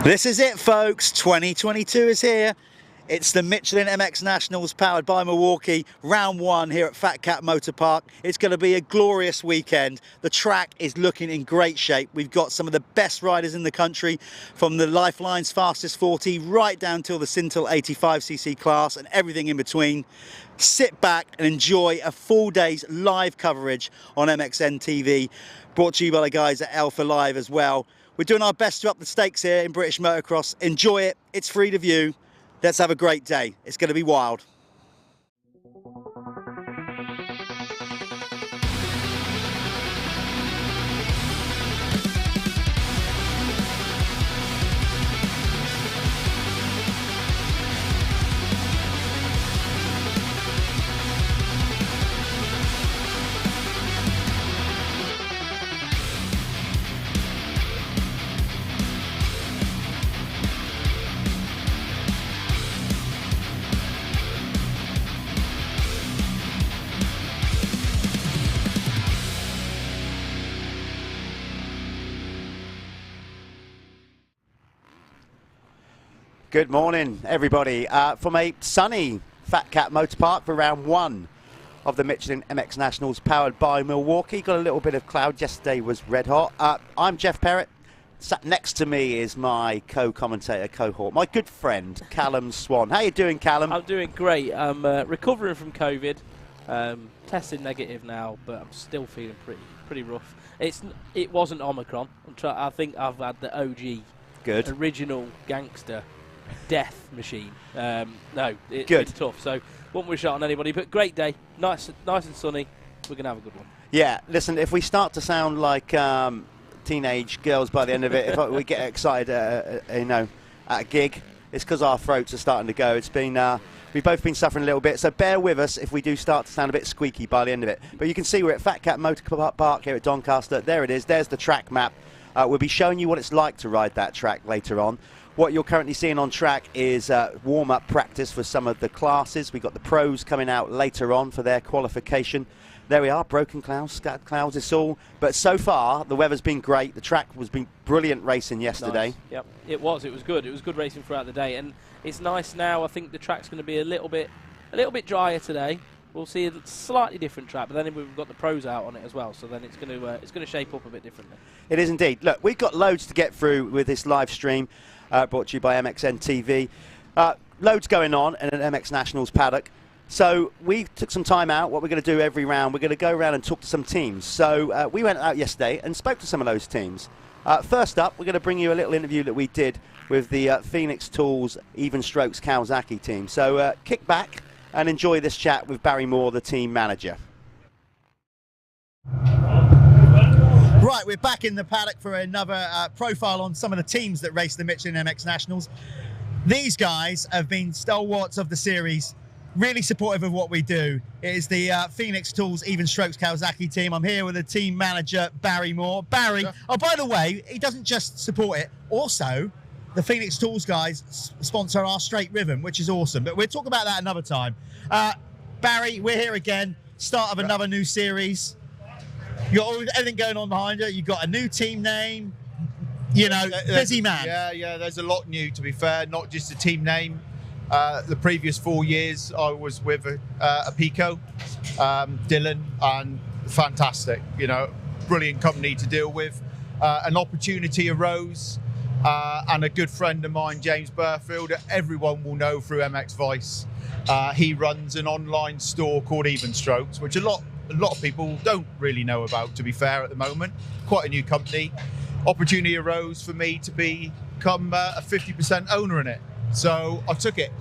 This is it, folks. 2022 is here. It's the Michelin MX Nationals powered by Milwaukee, round one here at FatCat Motor Park. It's going to be a glorious weekend. The track is looking in great shape. We've got some of the best riders in the country, from the Lifeline's fastest 40 right down till the Cintel 85cc class and everything in between. Sit back and enjoy a full day's live coverage on MXN TV, brought to you by the guys at Alpha Live as well. We're doing our best to up the stakes here in British motocross. Enjoy it. It's free to view. Let's have a great day. It's going to be wild. Good morning, everybody, from a sunny FatCat Motor Park for round one of the Michelin MX Nationals powered by Milwaukee. Got a little bit of cloud. Yesterday was red hot. I'm Jeff Perrott. Sat next to me is my co-commentator, cohort, my good friend, Callum Swan. How you doing, Callum? I'm doing great. I'm recovering from COVID. Testing negative now, but I'm still feeling pretty rough. It wasn't Omicron. I think I've had the OG, original gangster death machine. No, it's been tough, so won't wish it on anybody, but great day, nice and sunny. We're gonna have a good one. Yeah, listen, if we start to sound like teenage girls by the end of it, if we get excited at a gig, it's because our throats are starting to go. It's been we've both been suffering a little bit, so bear with us if we do start to sound a bit squeaky by the end of it. But you can see we're at FatCat Motor Park here at Doncaster. There it is. There's the track map. We'll be showing you what it's like to ride that track later on. What you're currently seeing on track is warm-up practice for some of the classes. We've got the pros coming out later on for their qualification. There we are, broken clouds, scattered clouds, it's all. But so far, the weather's been great. The track has been brilliant racing yesterday. Nice. Yep, it was good. It was good racing throughout the day, and it's nice now. I think the track's going to be a little bit drier today. We'll see a slightly different track, but then we've got the pros out on it as well, so then it's going to shape up a bit differently. It is indeed. Look, we've got loads to get through with this live stream. Brought to you by MXN TV. Loads going on in an MX Nationals paddock. So we took some time out. What we're going to do every round, we're going to go around and talk to some teams. So we went out yesterday and spoke to some of those teams. First up, we're going to bring you a little interview that we did with the Phoenix Tools Even Strokes Kawasaki team. So kick back and enjoy this chat with Barry Moore, the team manager. Right, we're back in the paddock for another profile on some of the teams that race the Michelin MX Nationals. These guys have been stalwarts of the series, really supportive of what we do. It is the Phoenix Tools Even Strokes Kawasaki team. I'm here with the team manager, Barry Moore. Barry, oh, by the way, he doesn't just support it. Also, the Phoenix Tools guys sponsor our straight rhythm, which is awesome. But we'll talk about that another time. Barry, we're here again, start of another new series. You got everything going on behind you. You got a new team name. Busy man. Yeah. There's a lot new, to be fair. Not just a team name. The previous 4 years, I was with a Pico, Dylan, and fantastic. Brilliant company to deal with. An opportunity arose, and a good friend of mine, James Burfield, everyone will know through MX Vice. He runs an online store called Even Strokes, which a lot of people don't really know about, to be fair, at the moment. Quite a new company. Opportunity arose for me to become a 50% owner in it. So I took it.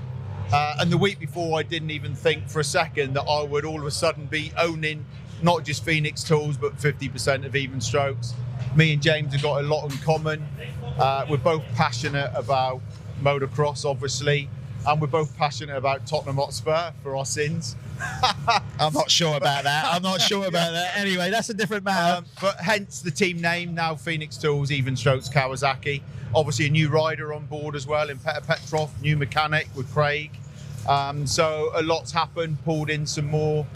And the week before, I didn't even think for a second that I would all of a sudden be owning not just Phoenix Tools, but 50% of Even Strokes. Me and James have got a lot in common. We're both passionate about motocross, obviously. And we're both passionate about Tottenham Hotspur for our sins. I'm not sure about that. Anyway, that's a different matter. But hence the team name, now Phoenix Tools, Even Strokes Kawasaki. Obviously a new rider on board as well in Petr Petrov, new mechanic with Craig. So a lot's happened, pulled in some more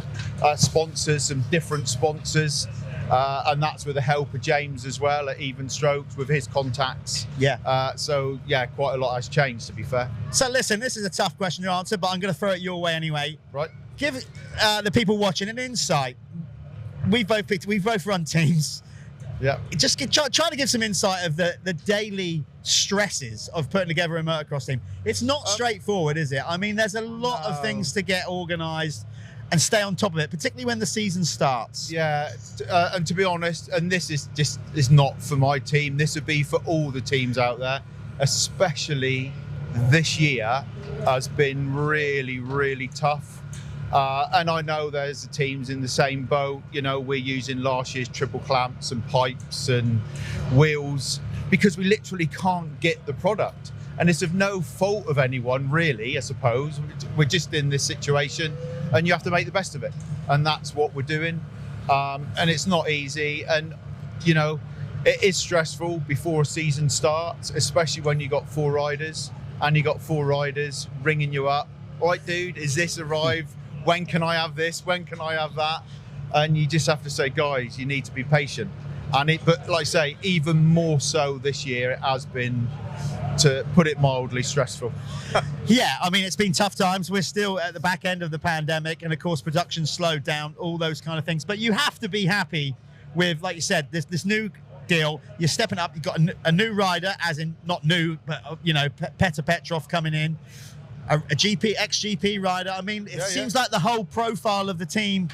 sponsors, some different sponsors. And that's with the help of James as well at Even Strokes with his contacts. Yeah. So yeah, quite a lot has changed, to be fair. So listen, this is a tough question to answer, but I'm going to throw it your way anyway. Right. Give the people watching an insight. We've both run teams. Yeah. Just try to give some insight of the daily stresses of putting together a motocross team. It's not straightforward, is it? I mean, there's a lot of things to get organised and stay on top of it, particularly when the season starts. Yeah, and to be honest, and this is not for my team, this would be for all the teams out there, especially this year has been really, really tough. And I know there's teams in the same boat. You know, we're using last year's triple clamps and pipes and wheels because we literally can't get the product. And it's of no fault of anyone, really, I suppose. We're just in this situation and you have to make the best of it. And that's what we're doing. And it's not easy. And, you know, it is stressful before a season starts, especially when you got 4 riders and you got 4 riders ringing you up. All right, dude, is this arrived? When can I have this? When can I have that? And you just have to say, guys, you need to be patient. But like I say, even more so this year, it has been, to put it mildly, stressful. Yeah, I mean, it's been tough times. We're still at the back end of the pandemic, and of course, production slowed down, all those kind of things. But you have to be happy with, like you said, this new deal. You're stepping up. You've got a new rider, as in not new, but you know, Petr Petrov coming in. A ex-GP rider. I mean, it seems like the whole profile of the team,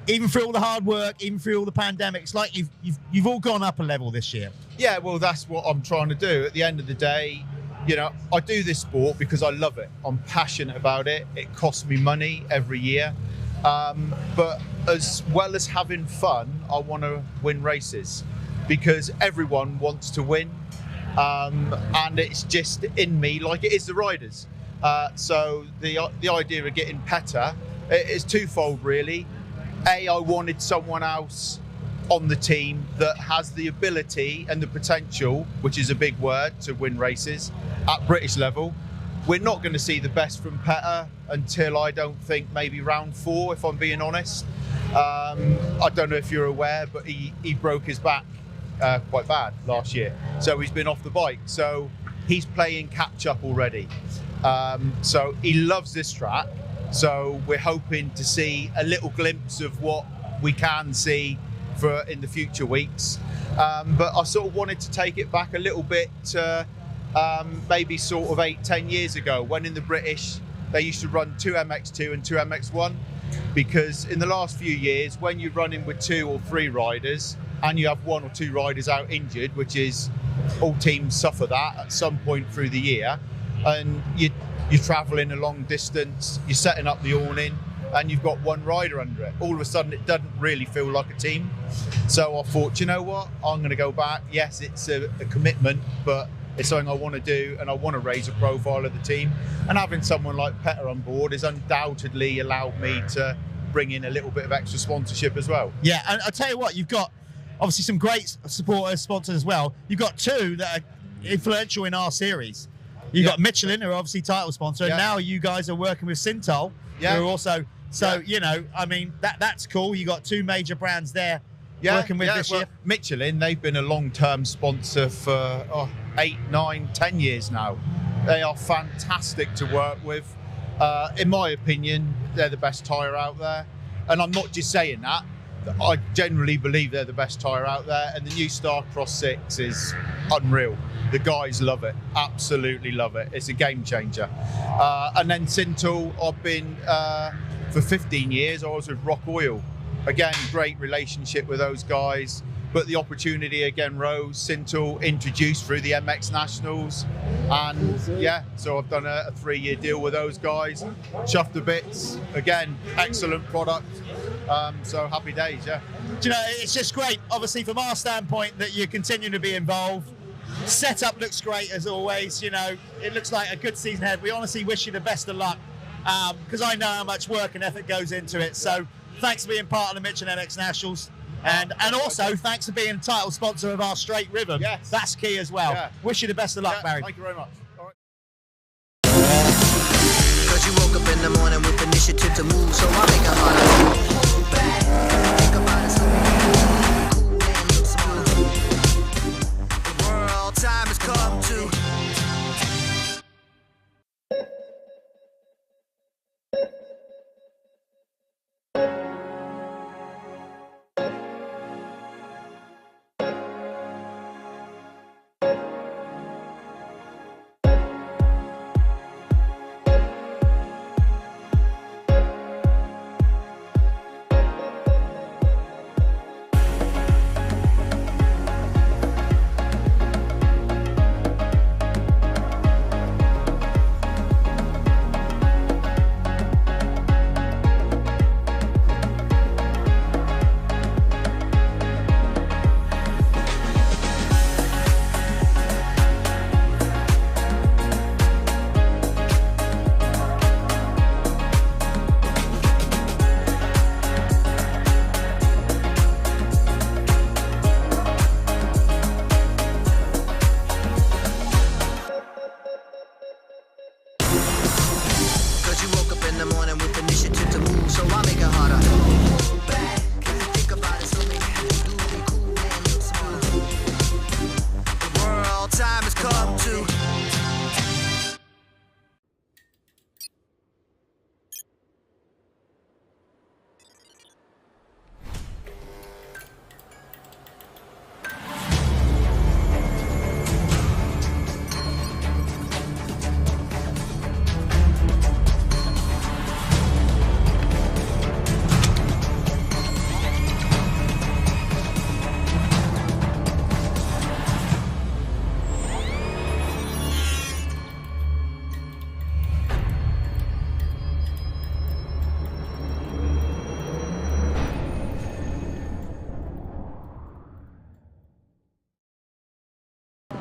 even through all the hard work, even through all the pandemics, like you've all gone up a level this year. Yeah, well, that's what I'm trying to do. At the end of the day, you know, I do this sport because I love it. I'm passionate about it. It costs me money every year. But as well as having fun, I want to win races because everyone wants to win. And it's just in me, like it is the riders. So the idea of getting Petr is twofold, really. A, I wanted someone else on the team that has the ability and the potential, which is a big word, to win races at British level. We're not going to see the best from Petr until, I don't think, maybe round 4, if I'm being honest. I don't know if you're aware, but he broke his back quite bad last year. So he's been off the bike. So he's playing catch up already. So he loves this track. So we're hoping to see a little glimpse of what we can see for in the future weeks. But I sort of wanted to take it back a little bit to maybe sort of 8-10 years ago, when in the British they used to run 2 MX2 and 2 MX1, because in the last few years, when you're running with 2 or 3 riders and you have 1 or 2 riders out injured, which is all teams suffer that at some point through the year, and you're travelling a long distance, you're setting up the awning, and you've got 1 rider under it. All of a sudden, it doesn't really feel like a team. So I thought, you know what? I'm going to go back. Yes, it's a commitment, but it's something I want to do, and I want to raise a profile of the team. And having someone like Petr on board has undoubtedly allowed me to bring in a little bit of extra sponsorship as well. Yeah, and I'll tell you what, you've got obviously some great supporters, sponsors as well. You've got 2 that are influential in our series. You've got Michelin, who are obviously title sponsor, and now you guys are working with Sintol, who are also, you know, I mean, that's cool. You got 2 major brands there working with this year. Michelin, they've been a long-term sponsor for 8, 9, 10 years now. They are fantastic to work with. In my opinion, they're the best tyre out there. And I'm not just saying that. I generally believe they're the best tyre out there, and the new Star Cross 6 is unreal. The guys love it, absolutely love it. It's a game changer. And then Sintol, I've been for 15 years. I was with Rock Oil. Again, great relationship with those guys. But the opportunity again rose. Sintol introduced through the MX Nationals, and so I've done a 3-year deal with those guys. Chuffed to bits. Again, excellent product. So happy days, yeah. Do you know, it's just great, obviously, from our standpoint, that you continue to be involved. Setup looks great as always. You know, it looks like a good season ahead. We honestly wish you the best of luck, because I know how much work and effort goes into it. So thanks for being part of the Michelin MX Nationals. And also, thanks for being a title sponsor of our straight rhythm. Yes. That's key as well. Yeah. Wish you the best of luck, Barry. Thank you very much. All right. Cause you woke up in the morning with initiative to move, so I make a heart. Think about it.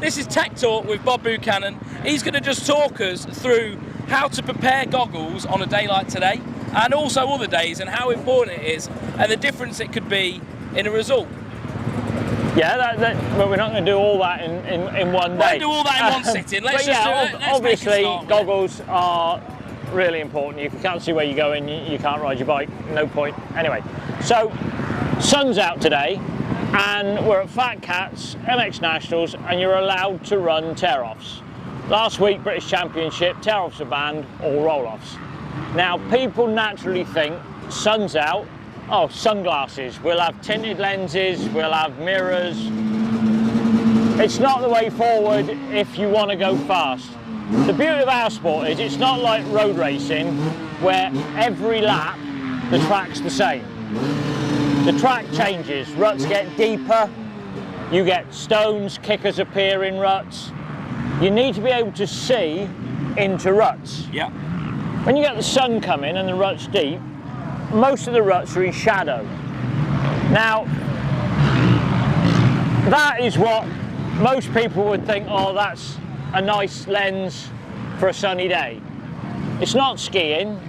this is Tech Talk with Bob Buchanan. He's going to just talk us through how to prepare goggles on a day like today, and also other days, and how important it is, and the difference it could be in a result. Yeah, but we're not going to do all that in one day. We'll do all that in one sitting. Let's obviously, goggles are really important. If you can't see where you're going, you can't ride your bike. No point. Anyway, so sun's out today, and we're at FatCat's MX Nationals, and you're allowed to run tear-offs. Last week, British Championship, tear-offs are banned, all roll-offs. Now, people naturally think, sun's out, oh, sunglasses, we'll have tinted lenses, we'll have mirrors. It's not the way forward if you want to go fast. The beauty of our sport is it's not like road racing where every lap the track's the same. The track changes, ruts get deeper, you get stones, kickers appear in ruts. You need to be able to see into ruts. Yeah. When you get the sun coming and the rut's deep, most of the ruts are in shadow. Now, that is what most people would think, oh, that's a nice lens for a sunny day. It's not skiing,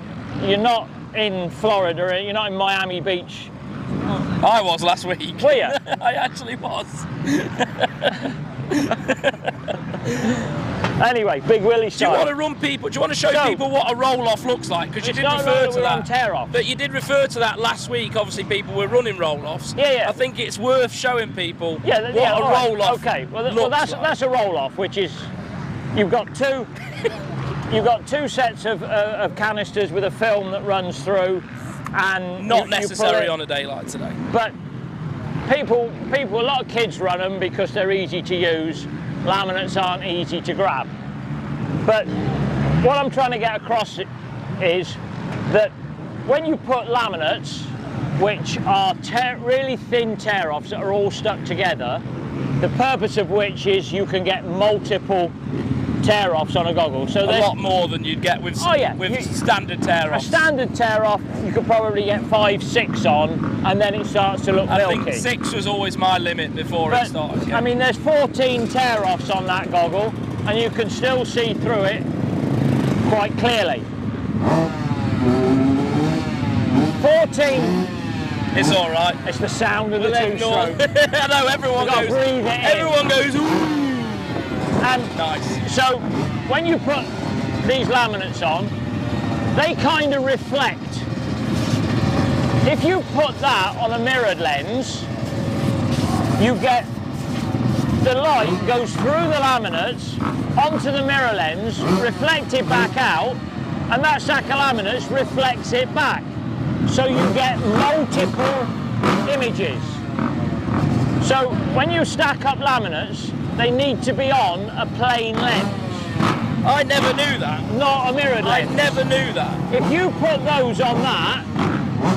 you're not in Florida, you're not in Miami Beach. I was last week. Were you? I actually was. Anyway, Big Willie style. Do you want to run people? Do you want to show people what a roll-off looks like? Because you did refer to that. Tear-off. But you did refer to that last week. Obviously, people were running roll-offs. Yeah. I think it's worth showing people what a right. roll-off. Okay. Well, that's a roll-off, which is you've got two. You've got two sets of canisters with a film that runs through, and not necessary on a day like today. But people, a lot of kids run them because they're easy to use. Laminates aren't easy to grab. But what I'm trying to get across is that when you put laminates, which are really thin tear-offs that are all stuck together, the purpose of which is you can get multiple tear-offs on a goggle. So a lot more than you'd get with standard tear-offs. A standard tear-off, you could probably get 5, 6 on, and then it starts to look milky. I think 6 was always my limit before it started. I mean, there's 14 tear-offs on that goggle, and you can still see through it quite clearly. 14. It's all right. It's the sound of the two-stroke. I know, everyone goes. Breathe it everyone in. Goes. Ooh. And nice. So when you put these laminates on, they kind of reflect. If you put that on a mirrored lens, you get the light goes through the laminates onto the mirror lens, reflected back out, and that stack of laminates reflects it back. So you get multiple images. So when you stack up laminates, they need to be on a plain lens. I never knew that. Not a mirrored lens. I never knew that. If you put those on that,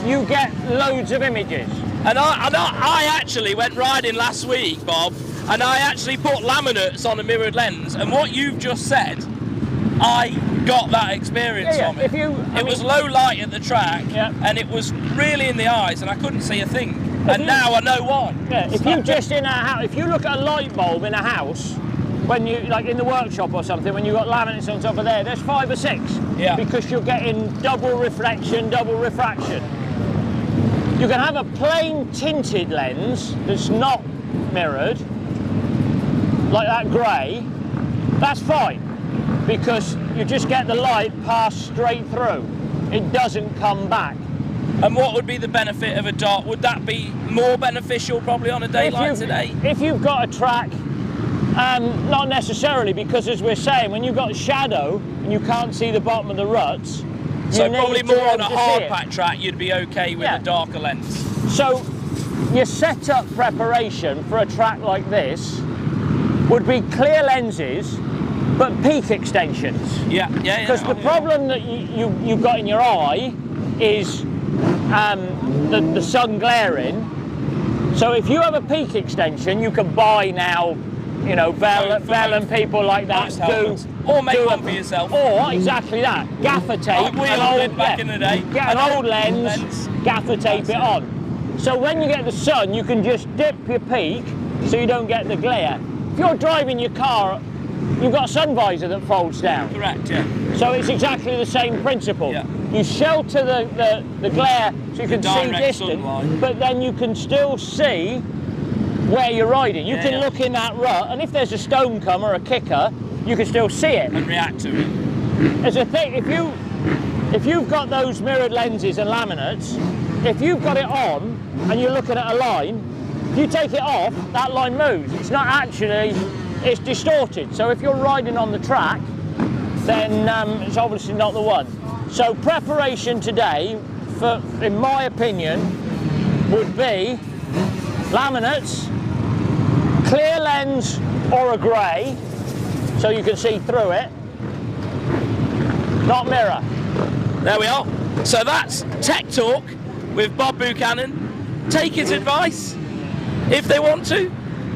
you get loads of images. And I actually went riding last week, Bob, and I actually put laminates on a mirrored lens, and what you've just said, I got that experience from it. It was low light at the track, and it was really in the eyes, and I couldn't see a thing. And now I know why. Yeah, if you look at a light bulb in a house, when you, like in the workshop or something, when you've got laminates on top of there's 5 or 6. Yeah. Because you're getting double reflection, double refraction. You can have a plain tinted lens that's not mirrored, like that grey, that's fine. Because you just get the light pass straight through. It doesn't come back. And what would be the benefit of a dark? Would that be more beneficial probably on a day like today? If you've got a track, not necessarily, because as we're saying, when you've got shadow and you can't see the bottom of the ruts, so probably more on a hard pack track, you'd be okay with a darker lens. So your setup preparation for a track like this would be clear lenses, but peak extensions. Yeah. Because the problem that you've got in your eye is the sun glaring. So if you have a peak extension, you can buy now, you know, Vel and people like that do. Or make one for yourself. Or exactly that, gaffer tape. Like we all did back in the day. Get an old lens, gaffer tape it on. So when you get the sun, you can just dip your peak so you don't get the glare. if you're driving your car, you've got a sun visor that folds down. Correct, yeah. So it's exactly the same principle. Yeah. You shelter the glare so you can see direct distant, sunlight. but then you can still see where you're riding. You can look in that rut, and if there's a stone come or a kicker, you can still see it. And react to it. As a thing, if you've got those mirrored lenses and laminates, if you've got it on and you're looking at a line, if you take it off, that line moves. It's not actually, it's distorted. So if you're riding on the track, then it's obviously not the one. So preparation today, in my opinion, would be laminates, clear lens or a grey, so you can see through it, not mirror. There we are. So that's Tech Talk with Bob Buchanan. Take his advice if they want to.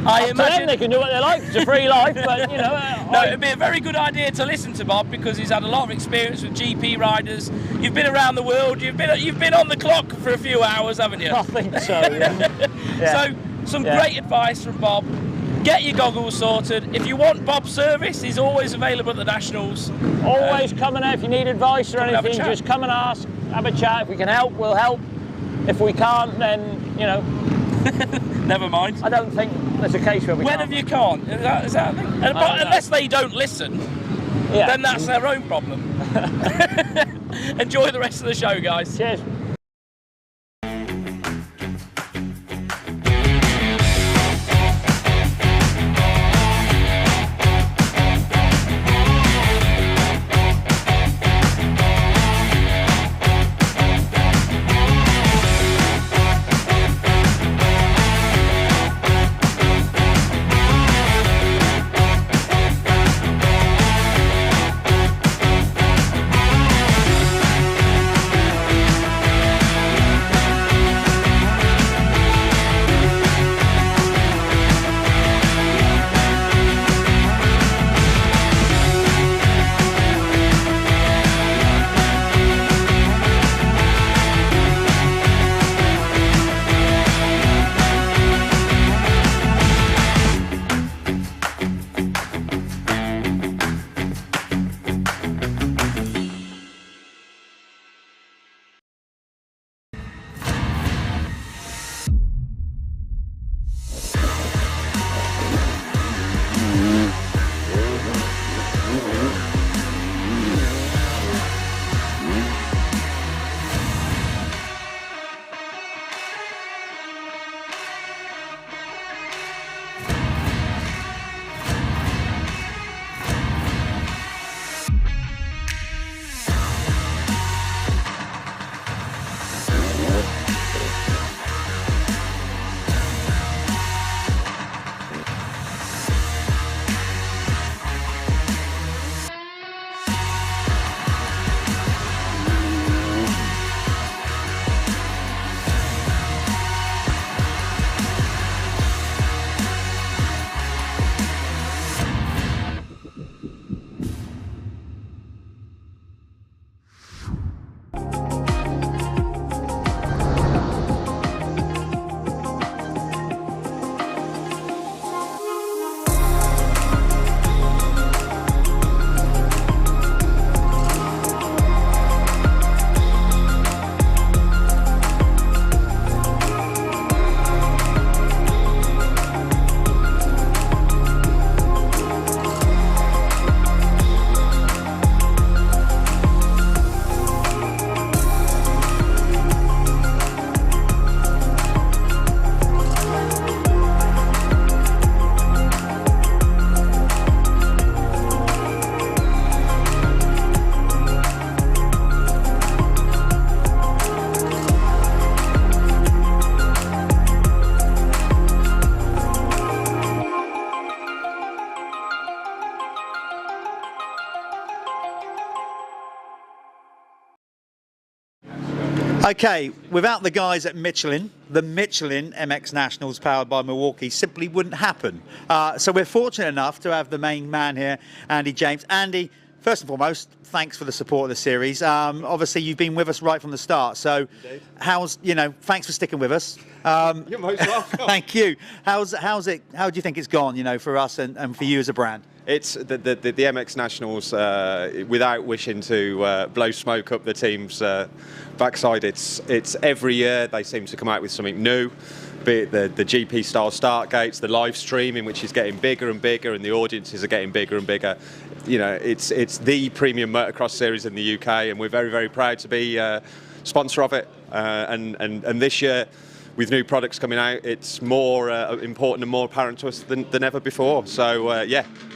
I imagine they can do what they like. It's a free life, but you know. No, it'd be a very good idea to listen to Bob because he's had a lot of experience with GP riders. You've been around the world. You've been on the clock for a few hours, haven't you? I think so. Yeah. So some great advice from Bob. Get your goggles sorted. If you want Bob's service, he's always available at the Nationals. Always coming out if you need advice or anything. Just come and ask, have a chat. If we can help, we'll help. If we can't, then you know. Never mind. I don't think there's a case where we When can't. have you can't? Is that a thing? Unless they don't listen, then that's their own problem. Enjoy the rest of the show, guys. Cheers. Okay, without the guys at Michelin, the Michelin MX Nationals powered by Milwaukee simply wouldn't happen. So we're fortunate enough to have the main man here, Andy James. Andy, First and foremost, thanks for the support of the series. Obviously, you've been with us right from the start. So, thanks for sticking with us. You're most welcome. Thank you. How do you think it's gone? For us and for you as a brand. It's the MX Nationals. Without wishing to blow smoke up the team's backside, it's every year they seem to come out with something new. Be it the GP style start gates, the live streaming, which is getting bigger and bigger, and the audiences are getting bigger and bigger. It's the premium motocross series in the UK, and we're very, very proud to be sponsor of it. And this year, with new products coming out, it's more important and more apparent to us than ever before. So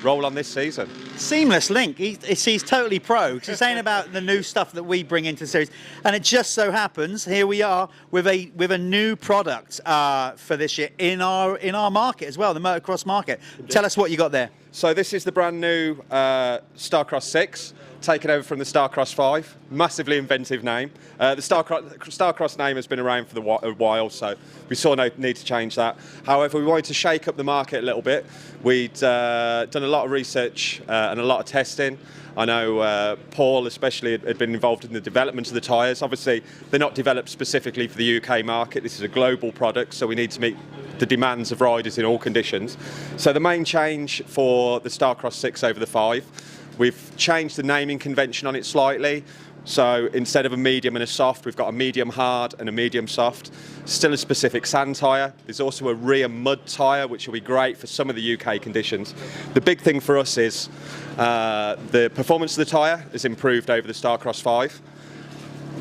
roll on this season. Seamless link. He's totally pro. He's saying about the new stuff that we bring into the series, and it just so happens here we are with a new product for this year in our market as well, the motocross market. Indeed. Tell us what you got there. So this is the brand new Starcross 6. Taken over from the Starcross 5, massively inventive name. The Starcross name has been around for a while, so we saw no need to change that. However, we wanted to shake up the market a little bit. We'd done a lot of research and a lot of testing. I know Paul especially had been involved in the development of the tyres. Obviously, they're not developed specifically for the UK market. This is a global product, so we need to meet the demands of riders in all conditions. So the main change for the Starcross 6 over the 5, we've changed the naming convention on it slightly. So instead of a medium and a soft, we've got a medium hard and a medium soft. Still a specific sand tyre. There's also a rear mud tyre, which will be great for some of the UK conditions. The big thing for us is the performance of the tyre has improved over the Starcross 5,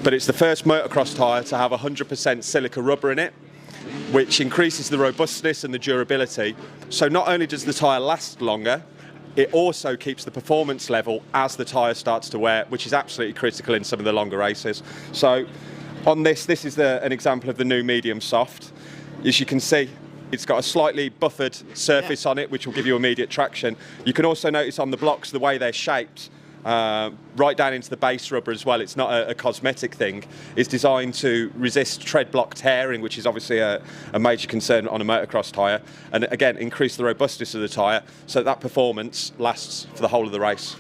but it's the first motocross tyre to have 100% silica rubber in it, which increases the robustness and the durability. So not only does the tyre last longer, it also keeps the performance level as the tyre starts to wear, which is absolutely critical in some of the longer races. So on this is an example of the new medium soft. As you can see, it's got a slightly buffered surface on it, which will give you immediate traction. You can also notice on the blocks the way they're shaped, right down into the base rubber as well. It's not a cosmetic thing. It's designed to resist tread block tearing, which is obviously a major concern on a motocross tyre, and again increase the robustness of the tyre so that performance lasts for the whole of the race.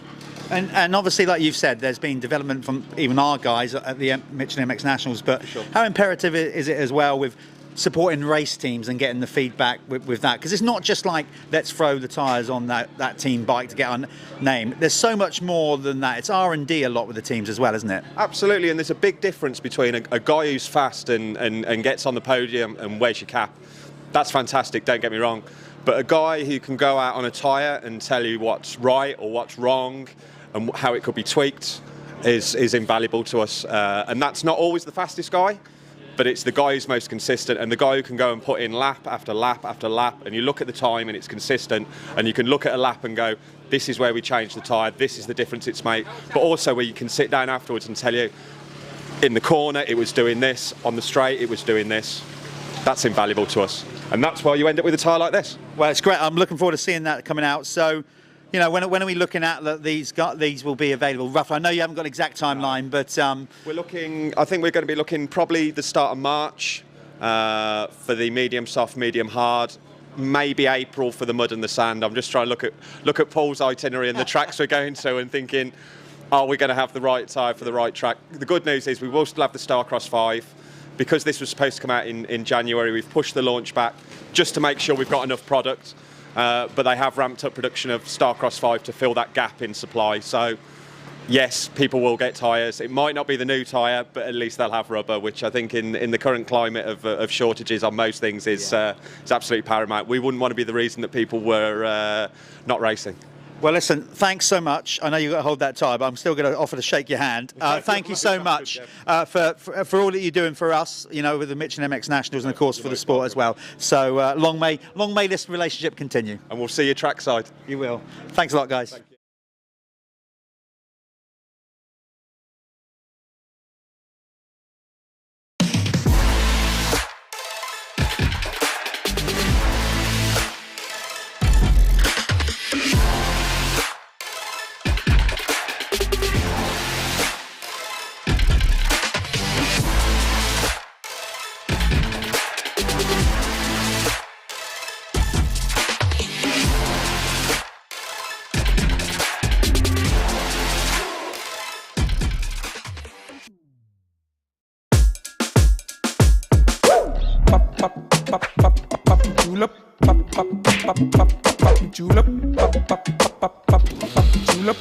And obviously, like you've said, there's been development from even our guys at the Michelin MX Nationals, but sure, how imperative is it as well with supporting race teams and getting the feedback with that? Because it's not just like, let's throw the tyres on that team bike to get our name. There's so much more than that. It's R&D a lot with the teams as well, isn't it? Absolutely, and there's a big difference between a guy who's fast and gets on the podium and wears your cap. That's fantastic, don't get me wrong. But a guy who can go out on a tyre and tell you what's right or what's wrong and how it could be tweaked is invaluable to us. And that's not always the fastest guy, but it's the guy who's most consistent and the guy who can go and put in lap after lap after lap, and you look at the time and it's consistent, and you can look at a lap and go, this is where we changed the tyre, this is the difference it's made. But also where you can sit down afterwards and tell you, in the corner it was doing this, on the straight it was doing this. That's invaluable to us, and that's why you end up with a tyre like this. Well, it's great. I'm looking forward to seeing that coming out. So, when are we looking at that these will be available roughly? I know you haven't got an exact timeline, but we're looking. I think we're going to be looking probably the start of March for the medium soft, medium hard. Maybe April for the mud and the sand. I'm just trying to look at Paul's itinerary and the tracks we're going to, and thinking, are we going to have the right tyre for the right track? The good news is we will still have the Starcross 5. Because this was supposed to come out in January, we've pushed the launch back just to make sure we've got enough product. But they have ramped up production of Starcross 5 to fill that gap in supply. So, yes, people will get tyres. It might not be the new tyre, but at least they'll have rubber, which I think in the current climate of shortages on most things is absolutely paramount. We wouldn't want to be the reason that people were not racing. Well, listen, thanks so much. I know you've got to hold that tie, but I'm still going to offer to shake your hand. Thank you so much for all that you're doing for us, with the Michelin MX Nationals and, of course, for the sport as well. So long may this relationship continue. And we'll see you trackside. You will. Thanks a lot, guys. julep, julep.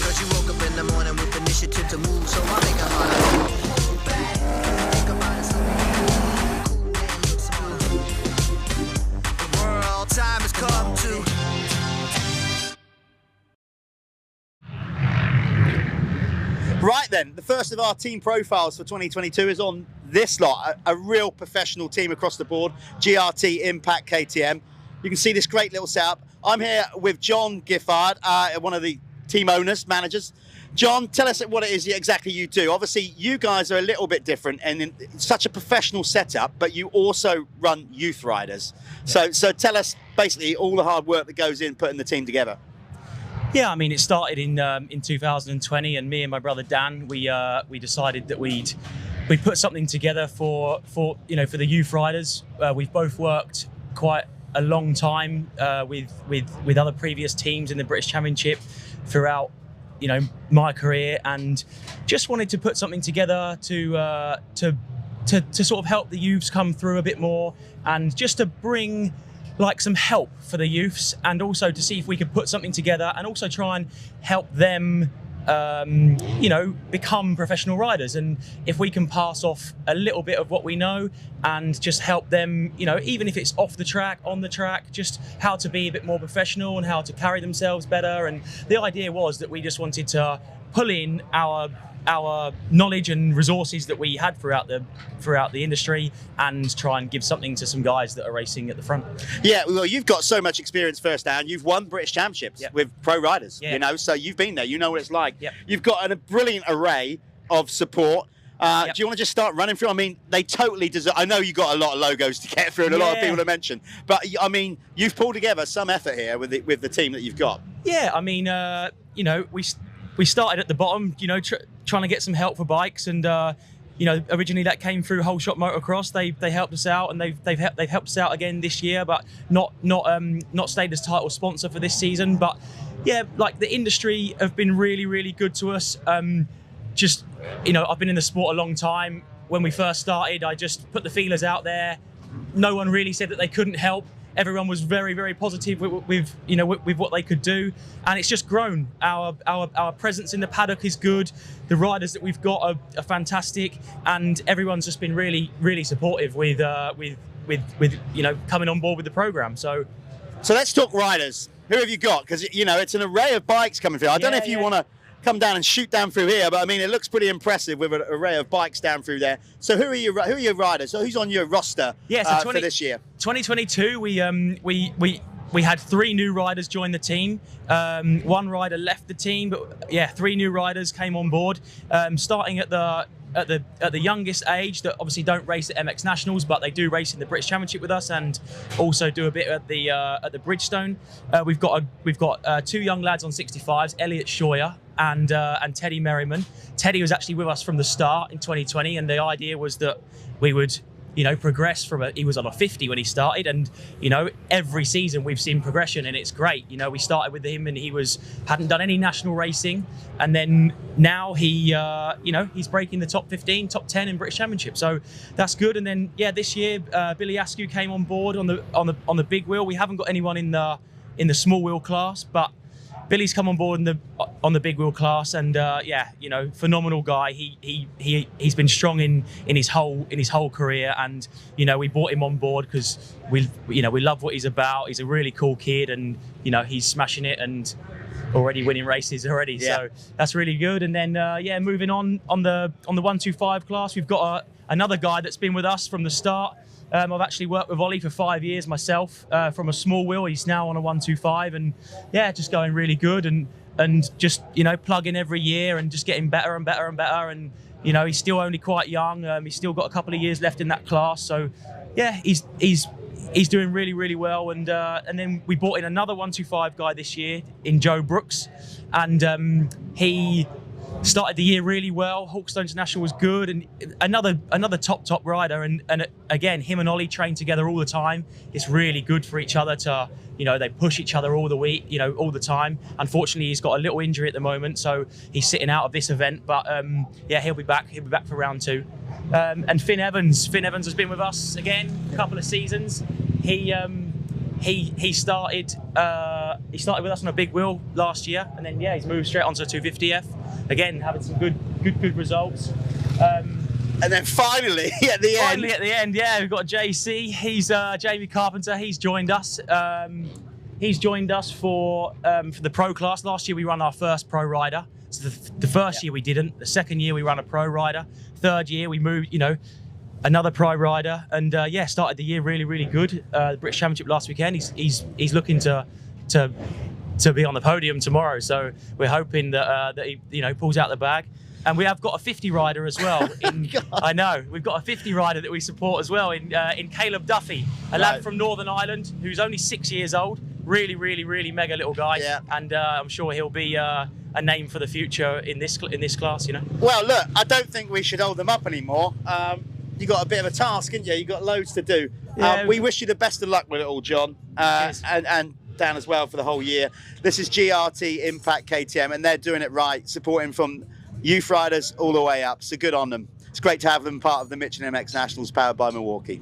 Cause you woke up in the morning with initiative to move, so I make a heart. Think about it, cool man, look smart. The world time has come to. Right then, the first of our team profiles for 2022 is on this lot, a real professional team across the board, GRT, Impact, KTM. You can see this great little setup. I'm here with John Giffard, one of the team owners, managers. John, tell us what it is exactly you do. Obviously, you guys are a little bit different and in such a professional setup, but you also run youth riders. So tell us basically all the hard work that goes in putting the team together. Yeah, I mean, it started in 2020, and me and my brother Dan, we decided that we'd put something together for the youth riders. We've both worked quite a long time with other previous teams in the British Championship throughout my career, and just wanted to put something together to sort of help the youths come through a bit more, and just to bring some help for the youths, and also to see if we could put something together and also try and help them become professional riders. And if we can pass off a little bit of what we know and just help them, even if it's off the track, on the track, just how to be a bit more professional and how to carry themselves better. And the idea was that we just wanted to pull in our knowledge and resources that we had throughout the industry and try and give something to some guys that are racing at the front. Yeah, well, you've got so much experience firsthand. You've won British Championships with pro riders, so you've been there. You know what it's like. Yep. You've got a brilliant array of support. Do you want to just start running through? I mean, they totally deserve. I know you got a lot of logos to get through and a lot of people to mention, but I mean, you've pulled together some effort here with the team that you've got. Yeah, I mean, we started at the bottom, trying to get some help for bikes, and originally that came through Whole Shot Motocross. They helped us out, and they've helped us out again this year, but not stayed as title sponsor for this season. But yeah, the industry have been really, really good to us. I've been in the sport a long time. When we first started, I just put the feelers out there. No one really said that they couldn't help. Everyone was very, very positive with what they could do, and it's just grown. Our presence in the paddock is good. The riders that we've got are fantastic, and everyone's just been really, really supportive with coming on board with the program. So let's talk riders. Who have you got? Because it's an array of bikes coming through. I don't know if you want to come down and shoot down through here, but I mean, it looks pretty impressive with an array of bikes down through there. So who are your riders? So who's on your roster for this year? 2022, we had 3 new riders join the team. 1 rider left the team, but 3 new riders came on board, starting at the youngest age that obviously don't race at MX Nationals, but they do race in the British Championship with us, and also do a bit at the Bridgestone. We've got 2 young lads on 65s, Elliot Scheuer and Teddy Merriman. Teddy was actually with us from the start in 2020, and the idea was that we would progress from he was on a 50 when he started, and every season we've seen progression, and it's great. We started with him and he hadn't done any national racing, and then now he's breaking the top 15, top 10 in British Championship, so that's good. And then this year Billy Askew came on board on the big wheel. We haven't got anyone in the small wheel class, but Billy's come on board on the big wheel class, and phenomenal guy. He's been strong in his whole career, and we brought him on board because we love what he's about. He's a really cool kid, and he's smashing it and already winning races already. Yeah. So that's really good. And then moving on the 125 class, we've got another guy that's been with us from the start. I've actually worked with Ollie for 5 years myself, from a small wheel. He's now on a 125, and just going really good, and just plugging every year and just getting better and better and better. And he's still only quite young. He's still got a couple of years left in that class. So he's doing really, really well. And then we brought in another 125 guy this year in Joe Brooks, and he started the year really well. Hawkstone International was good, and another top rider. And again, him and Ollie train together all the time. It's really good for each other to, they push each other all the week, all the time. Unfortunately, he's got a little injury at the moment, so he's sitting out of this event. But yeah, he'll be back. He'll be back for round 2. And Finn Evans has been with us again a couple of seasons. He started with us on a big wheel last year, and then he's moved straight onto a 250F. Again, having some good results. And then finally at the end, we've got JC. He's Jamie Carpenter. He's joined us. He's joined us for the pro class. Last year we ran our first pro rider. So the first year we didn't. The second year we ran a pro rider. Third year we moved, another pro rider, and started the year really good. The British Championship last weekend. He's looking to be on the podium tomorrow. So we're hoping that he pulls out the bag. And we have got a 50 rider as well. I know we've got a 50 rider that we support as well in Caleb Duffy, a lad from Northern Ireland who's only 6 years old. Really mega little guy. Yeah. And I'm sure he'll be a name for the future in this class. Well, look, I don't think we should hold them up anymore. You got a bit of a task, haven't you? You got loads to do. Yeah. We wish you the best of luck with it all, John, and Dan as well for the whole year. This is GRT Impact KTM, and they're doing it right, supporting from youth riders all the way up. So good on them. It's great to have them part of the Michelin MX Nationals powered by Milwaukee.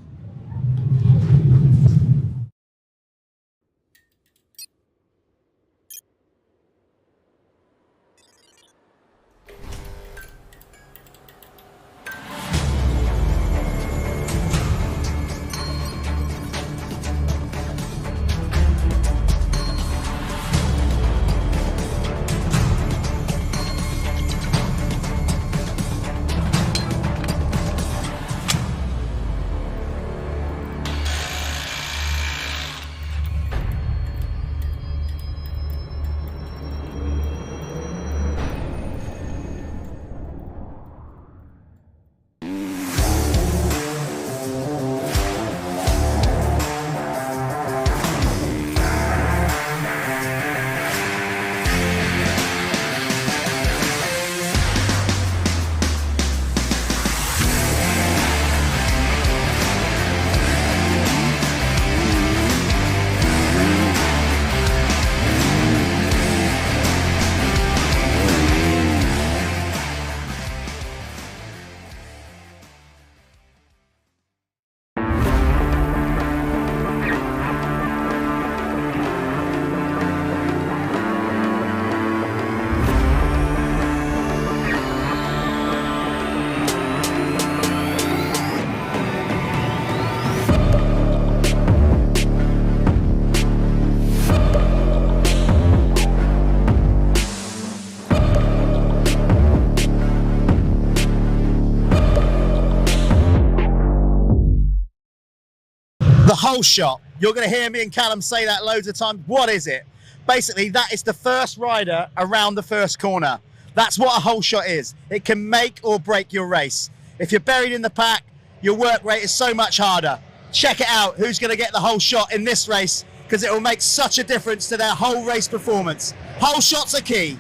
The whole shot. You're going to hear me and Callum say that loads of times. What is it? Basically, that is the first rider around the first corner. That's what a whole shot is. It can make or break your race. If you're buried in the pack, your work rate is so much harder. Check it out. Who's going to get the whole shot in this race? Because it will make such a difference to their whole race performance. Whole shots are key.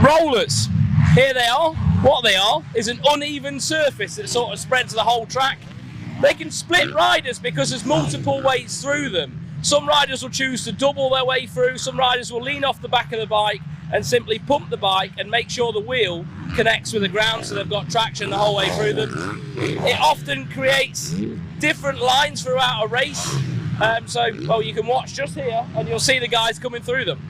Rollers, here they are. What they are is an uneven surface that sort of spreads the whole track. They can split riders because there's multiple weights through them. Some riders will choose to double their way through, some riders will lean off the back of the bike and simply pump the bike and make sure the wheel connects with the ground so they've got traction the whole way through them. It often creates different lines throughout a race. So you can watch just here and you'll see the guys coming through them.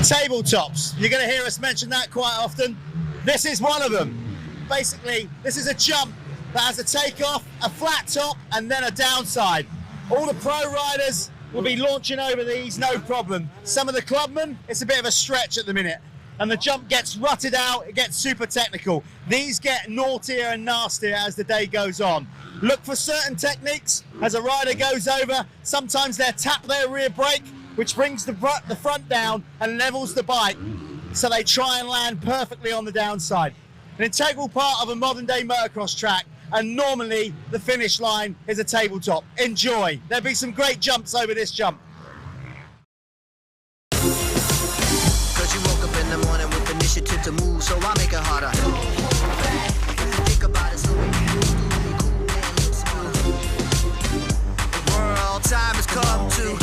Tabletops, you're going to hear us mention that quite often. This is one of them. Basically, this is a jump that has a takeoff, a flat top, and then a downside. All the pro riders will be launching over these, no problem. Some of the clubmen, it's a bit of a stretch at the minute, and the jump gets rutted out, it gets super technical. These get naughtier and nastier as the day goes on. Look for certain techniques as a rider goes over. Sometimes they'll tap their rear brake, which brings the front down and levels the bike, so they try and land perfectly on the downside. An integral part of a modern day motocross track, and normally the finish line is a tabletop. Enjoy. There'll be some great jumps over this jump. Cause you woke up in the morning with initiative to move, so I make it harder. Think about it, so when you do me cool and look smooth. The world time has come to.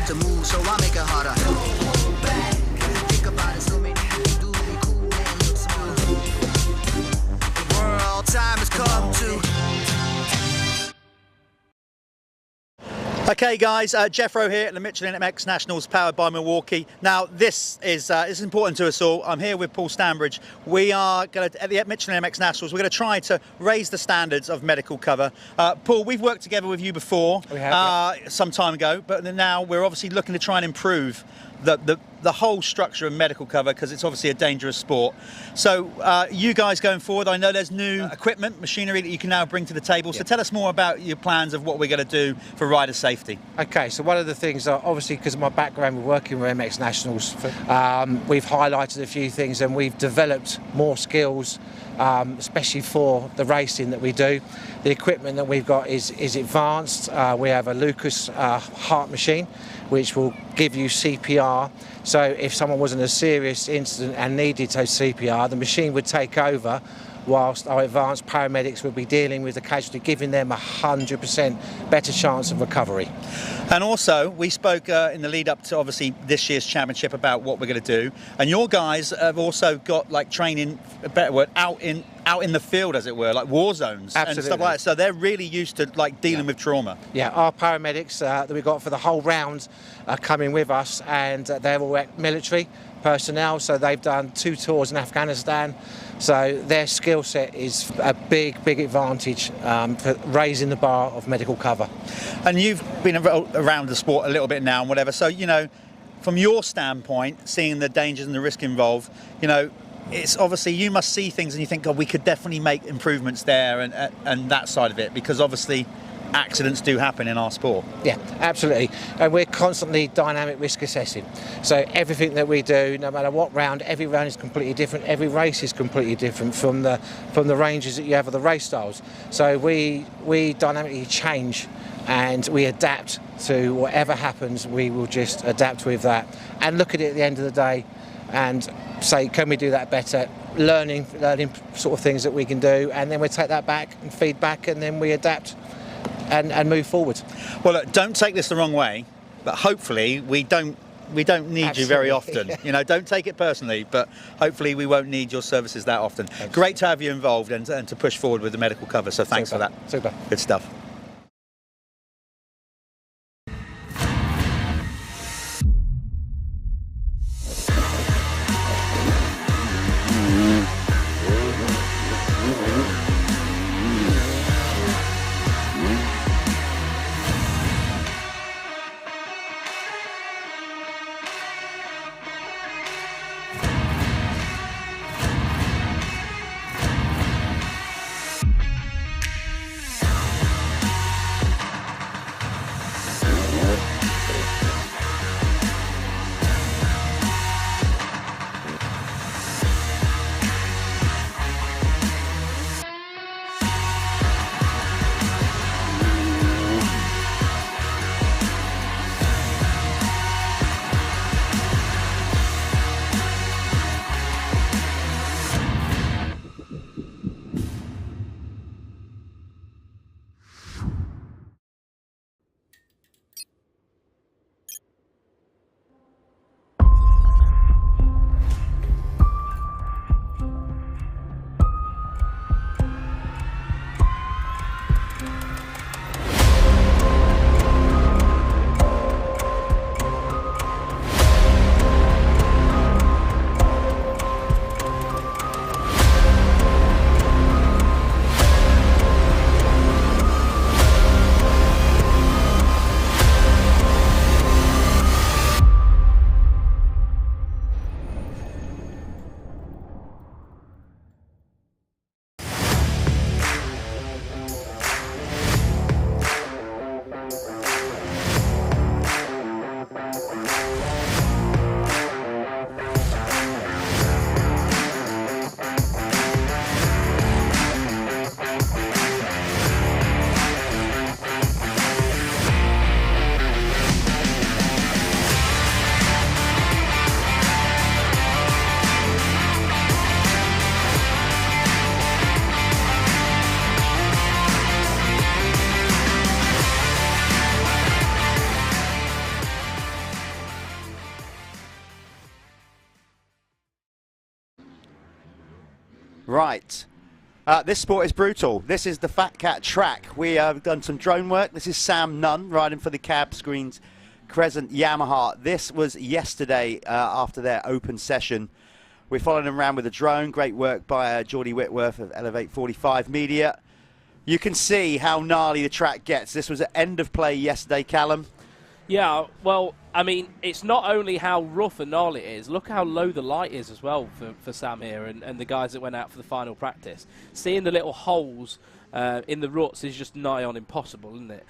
To move, so I make it harder. Think about it, so many you do me cool and look smooth. The world time has come to. Okay guys, Jeffro here at the Michelin MX Nationals powered by Milwaukee. Now this is important to us all. I'm here with Paul Stanbridge. We are going to, at the Michelin MX Nationals, we're going to try to raise the standards of medical cover. Paul, we've worked together with you before, we have, some time ago, but now we're obviously looking to try and improve the whole structure of medical cover, because it's obviously a dangerous sport. So you guys going forward, I know there's new equipment, machinery that you can now bring to the table. So tell us more about your plans of what we're going to do for rider safety. Okay, so one of the things, obviously because of my background with working with MX Nationals, we've highlighted a few things and we've developed more skills, especially for the racing that we do. The equipment that we've got is advanced. We have a Lucas heart machine, which will give you CPR. So if someone was in a serious incident and needed to CPR, the machine would take over whilst our advanced paramedics would be dealing with the casualty, giving them 100% better chance of recovery. And also, we spoke in the lead up to obviously this year's championship about what we're going to do. And your guys have also got like training, a better word, out in the field, as it were, like war zones. Absolutely. And stuff like that. So they're really used to like dealing with trauma. Yeah, our paramedics that we've got for the whole round are coming with us, and they're all military personnel, so they've done 2 tours in Afghanistan. So their skill set is a big advantage for raising the bar of medical cover. And you've been around the sport a little bit now and whatever, so, you know, from your standpoint, seeing the dangers and the risk involved, you know, it's obviously you must see things and you think, oh, we could definitely make improvements there and that side of it, because obviously accidents do happen in our sport. Yeah, absolutely. And we're constantly dynamic risk assessing. So everything that we do, no matter what round, every round is completely different. Every race is completely different from the ranges that you have of the race styles. So we dynamically change and we adapt to whatever happens. We will just adapt with that and look at it at the end of the day and say, can we do that better? Learning sort of things that we can do, and then we take that back and feedback, and then we adapt and move forward. Well, look, don't take this the wrong way, but hopefully we don't need you very often. You know, don't take it personally, but hopefully we won't need your services that often. Thanks. Great to have you involved and to push forward with the medical cover, so thanks Super. for that. Super. Good stuff. Right. This sport is brutal. This is the FatCat track. We have done some drone work. This is Sam Nunn riding for the Cab Screens Crescent Yamaha. This was yesterday after their open session. We're following them around with a drone. Great work by Geordie Whitworth of Elevate 45 Media. You can see how gnarly the track gets. This was at end of play yesterday, Callum. Yeah, well, I mean, it's not only how rough and gnarly it is, look how low the light is as well for Sam here and the guys that went out for the final practice. Seeing the little holes in the ruts is just nigh on impossible, isn't it?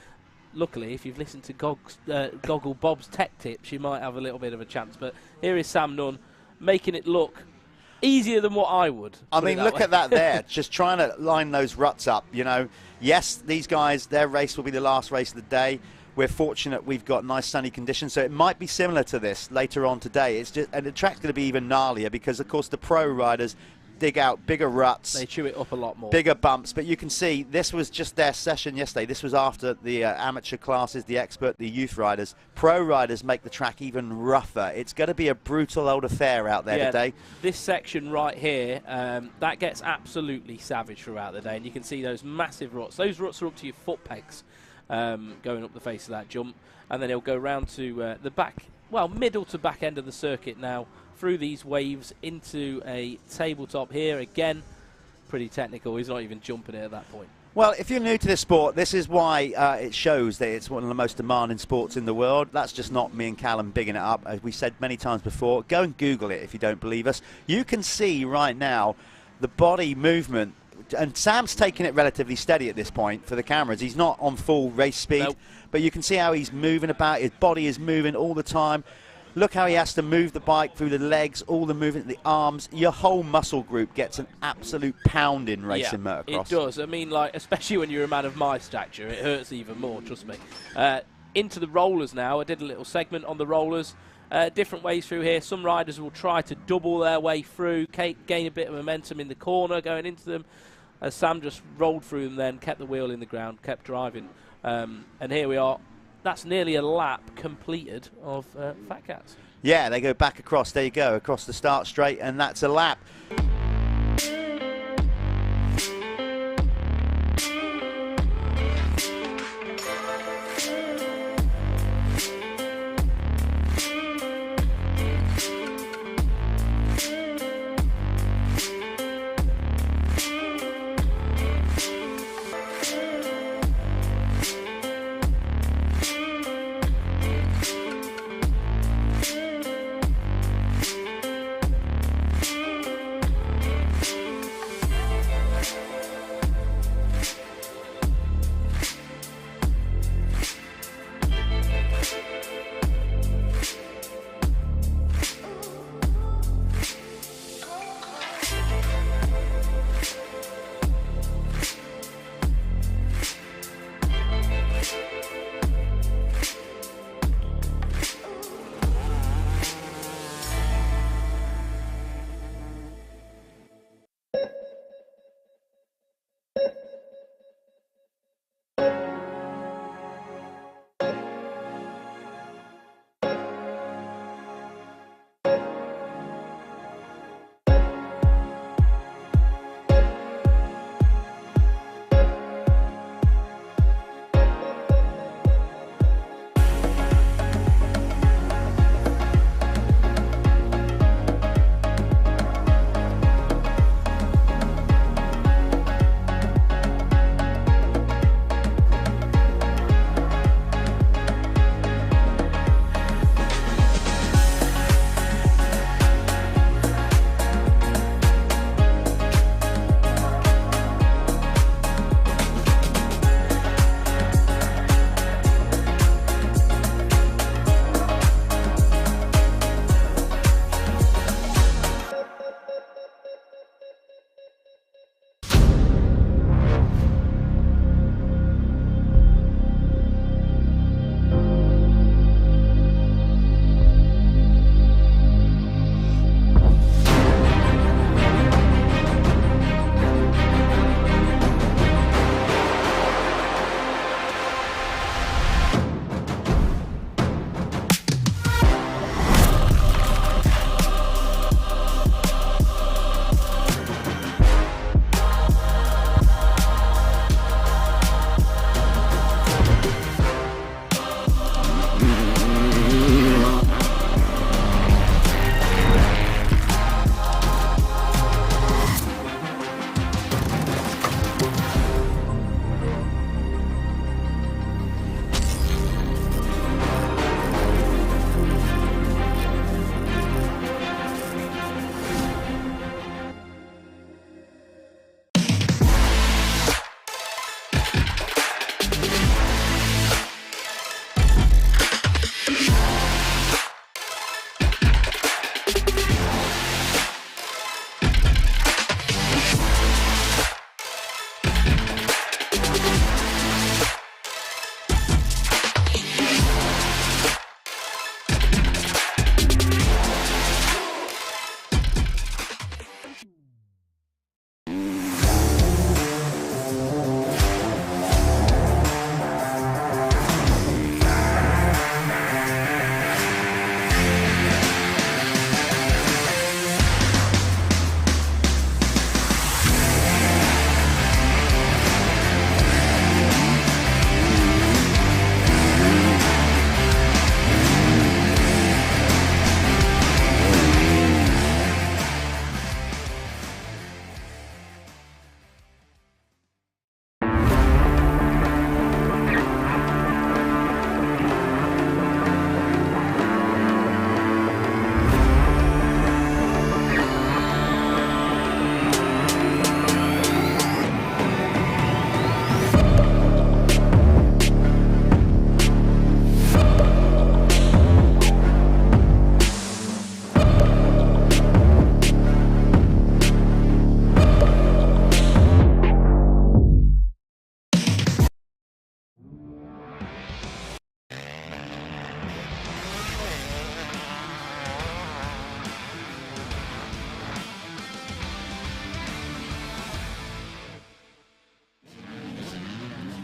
Luckily, if you've listened to Goggle Bob's tech tips, you might have a little bit of a chance. But here is Sam Nunn making it look easier than what I would. I mean, look at that there, just trying to line those ruts up, you know. Yes, these guys, their race will be the last race of the day. We're fortunate we've got nice sunny conditions, so it might be similar to this later on today. It's just, and the track's going to be even gnarlier because, of course, the pro riders dig out bigger ruts. They chew it up a lot more. Bigger bumps, but you can see this was just their session yesterday. This was after the amateur classes, the expert, the youth riders. Pro riders make the track even rougher. It's going to be a brutal old affair out there today. This section right here, that gets absolutely savage throughout the day, and you can see those massive ruts. Those ruts are up to your foot pegs going up the face of that jump, and then it'll go round to the back, well, middle to back end of the circuit now, through these waves into a tabletop here. Again, pretty technical. He's not even jumping it at that point. Well, if you're new to this sport, this is why it shows that it's one of the most demanding sports in the world. That's just not me and Callum bigging it up. As we said many times before, go and Google it if you don't believe us. You can see right now the body movement, and Sam's taking it relatively steady at this point for the cameras. He's not on full race speed, but you can see how he's moving about. His body is moving all the time. Look how he has to move the bike through the legs, all the movement, the arms. Your whole muscle group gets an absolute pounding racing motocross. It does. I mean, like, especially when you're a man of my stature, it hurts even more, trust me. Into the rollers now. I did a little segment on the rollers. Different ways through here. Some riders will try to double their way through, gain a bit of momentum in the corner, going into them. As Sam just rolled through them then, kept the wheel in the ground, kept driving. And here we are. That's nearly a lap completed of FatCats. Yeah, they go back across. There you go, across the start straight, and that's a lap.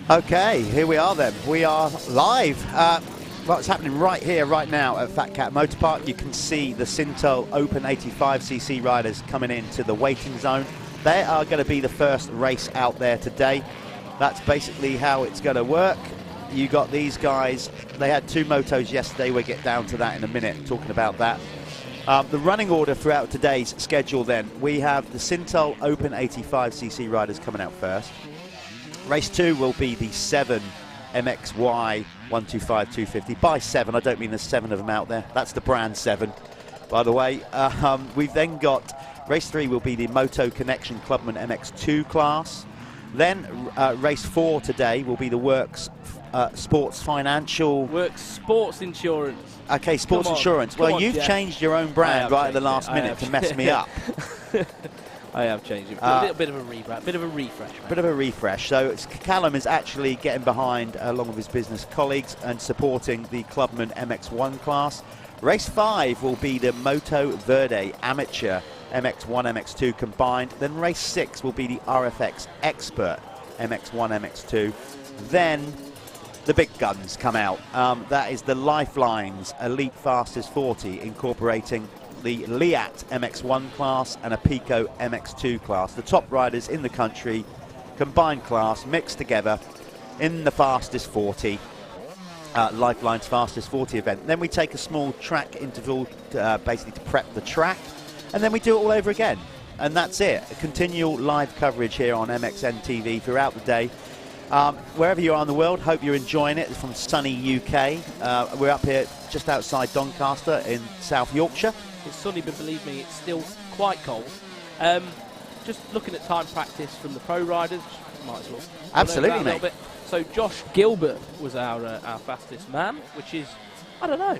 Okay, here we are then. We are live. What's happening right here, right now at FatCat Motor Park? You can see the Sintel Open 85cc riders coming into the waiting zone. They are going to be the first race out there today. That's basically how it's going to work. You got these guys. They had 2 motos yesterday. We'll get down to that in a minute, talking about that. The running order throughout today's schedule then, we have the Sintel Open 85cc riders coming out first. Race 2 will be the 7 MXY 125 250 by 7. I don't mean there's 7 of them out there. That's the brand 7, by the way. We've then got race 3 will be the Moto Connection Clubman MX2 class. Then race 4 today will be the Works Sports Financial. Works Sports Insurance. Okay, Sports Insurance. Well, you've changed your own brand right at the last minute to mess me up. I have changed it. A little bit of a rebrand, bit of a refresh. Bit of a refresh. So Callum is actually getting behind, along with his business colleagues, and supporting the Clubman MX1 class. Race 5 will be the Moto Verde Amateur MX1, MX2 combined. Then race 6 will be the RFX Expert MX1, MX2. Then the big guns come out. That is the Lifelines Elite Fastest 40, incorporating the Liat MX1 class and a Pico MX2 class. The top riders in the country, combined class, mixed together in the Fastest 40, Lifeline's Fastest 40 event. Then we take a small track interval basically to prep the track, and then we do it all over again. And that's it. A continual live coverage here on MXN TV throughout the day. Wherever you are in the world, hope you're enjoying it. It's from sunny UK. We're up here just outside Doncaster in South Yorkshire. It's sunny, but believe me, it's still quite cold. Just looking at time practice from the pro riders, might as well. Absolutely, mate. Bit. So Josh Gilbert was our fastest man, which is, I don't know,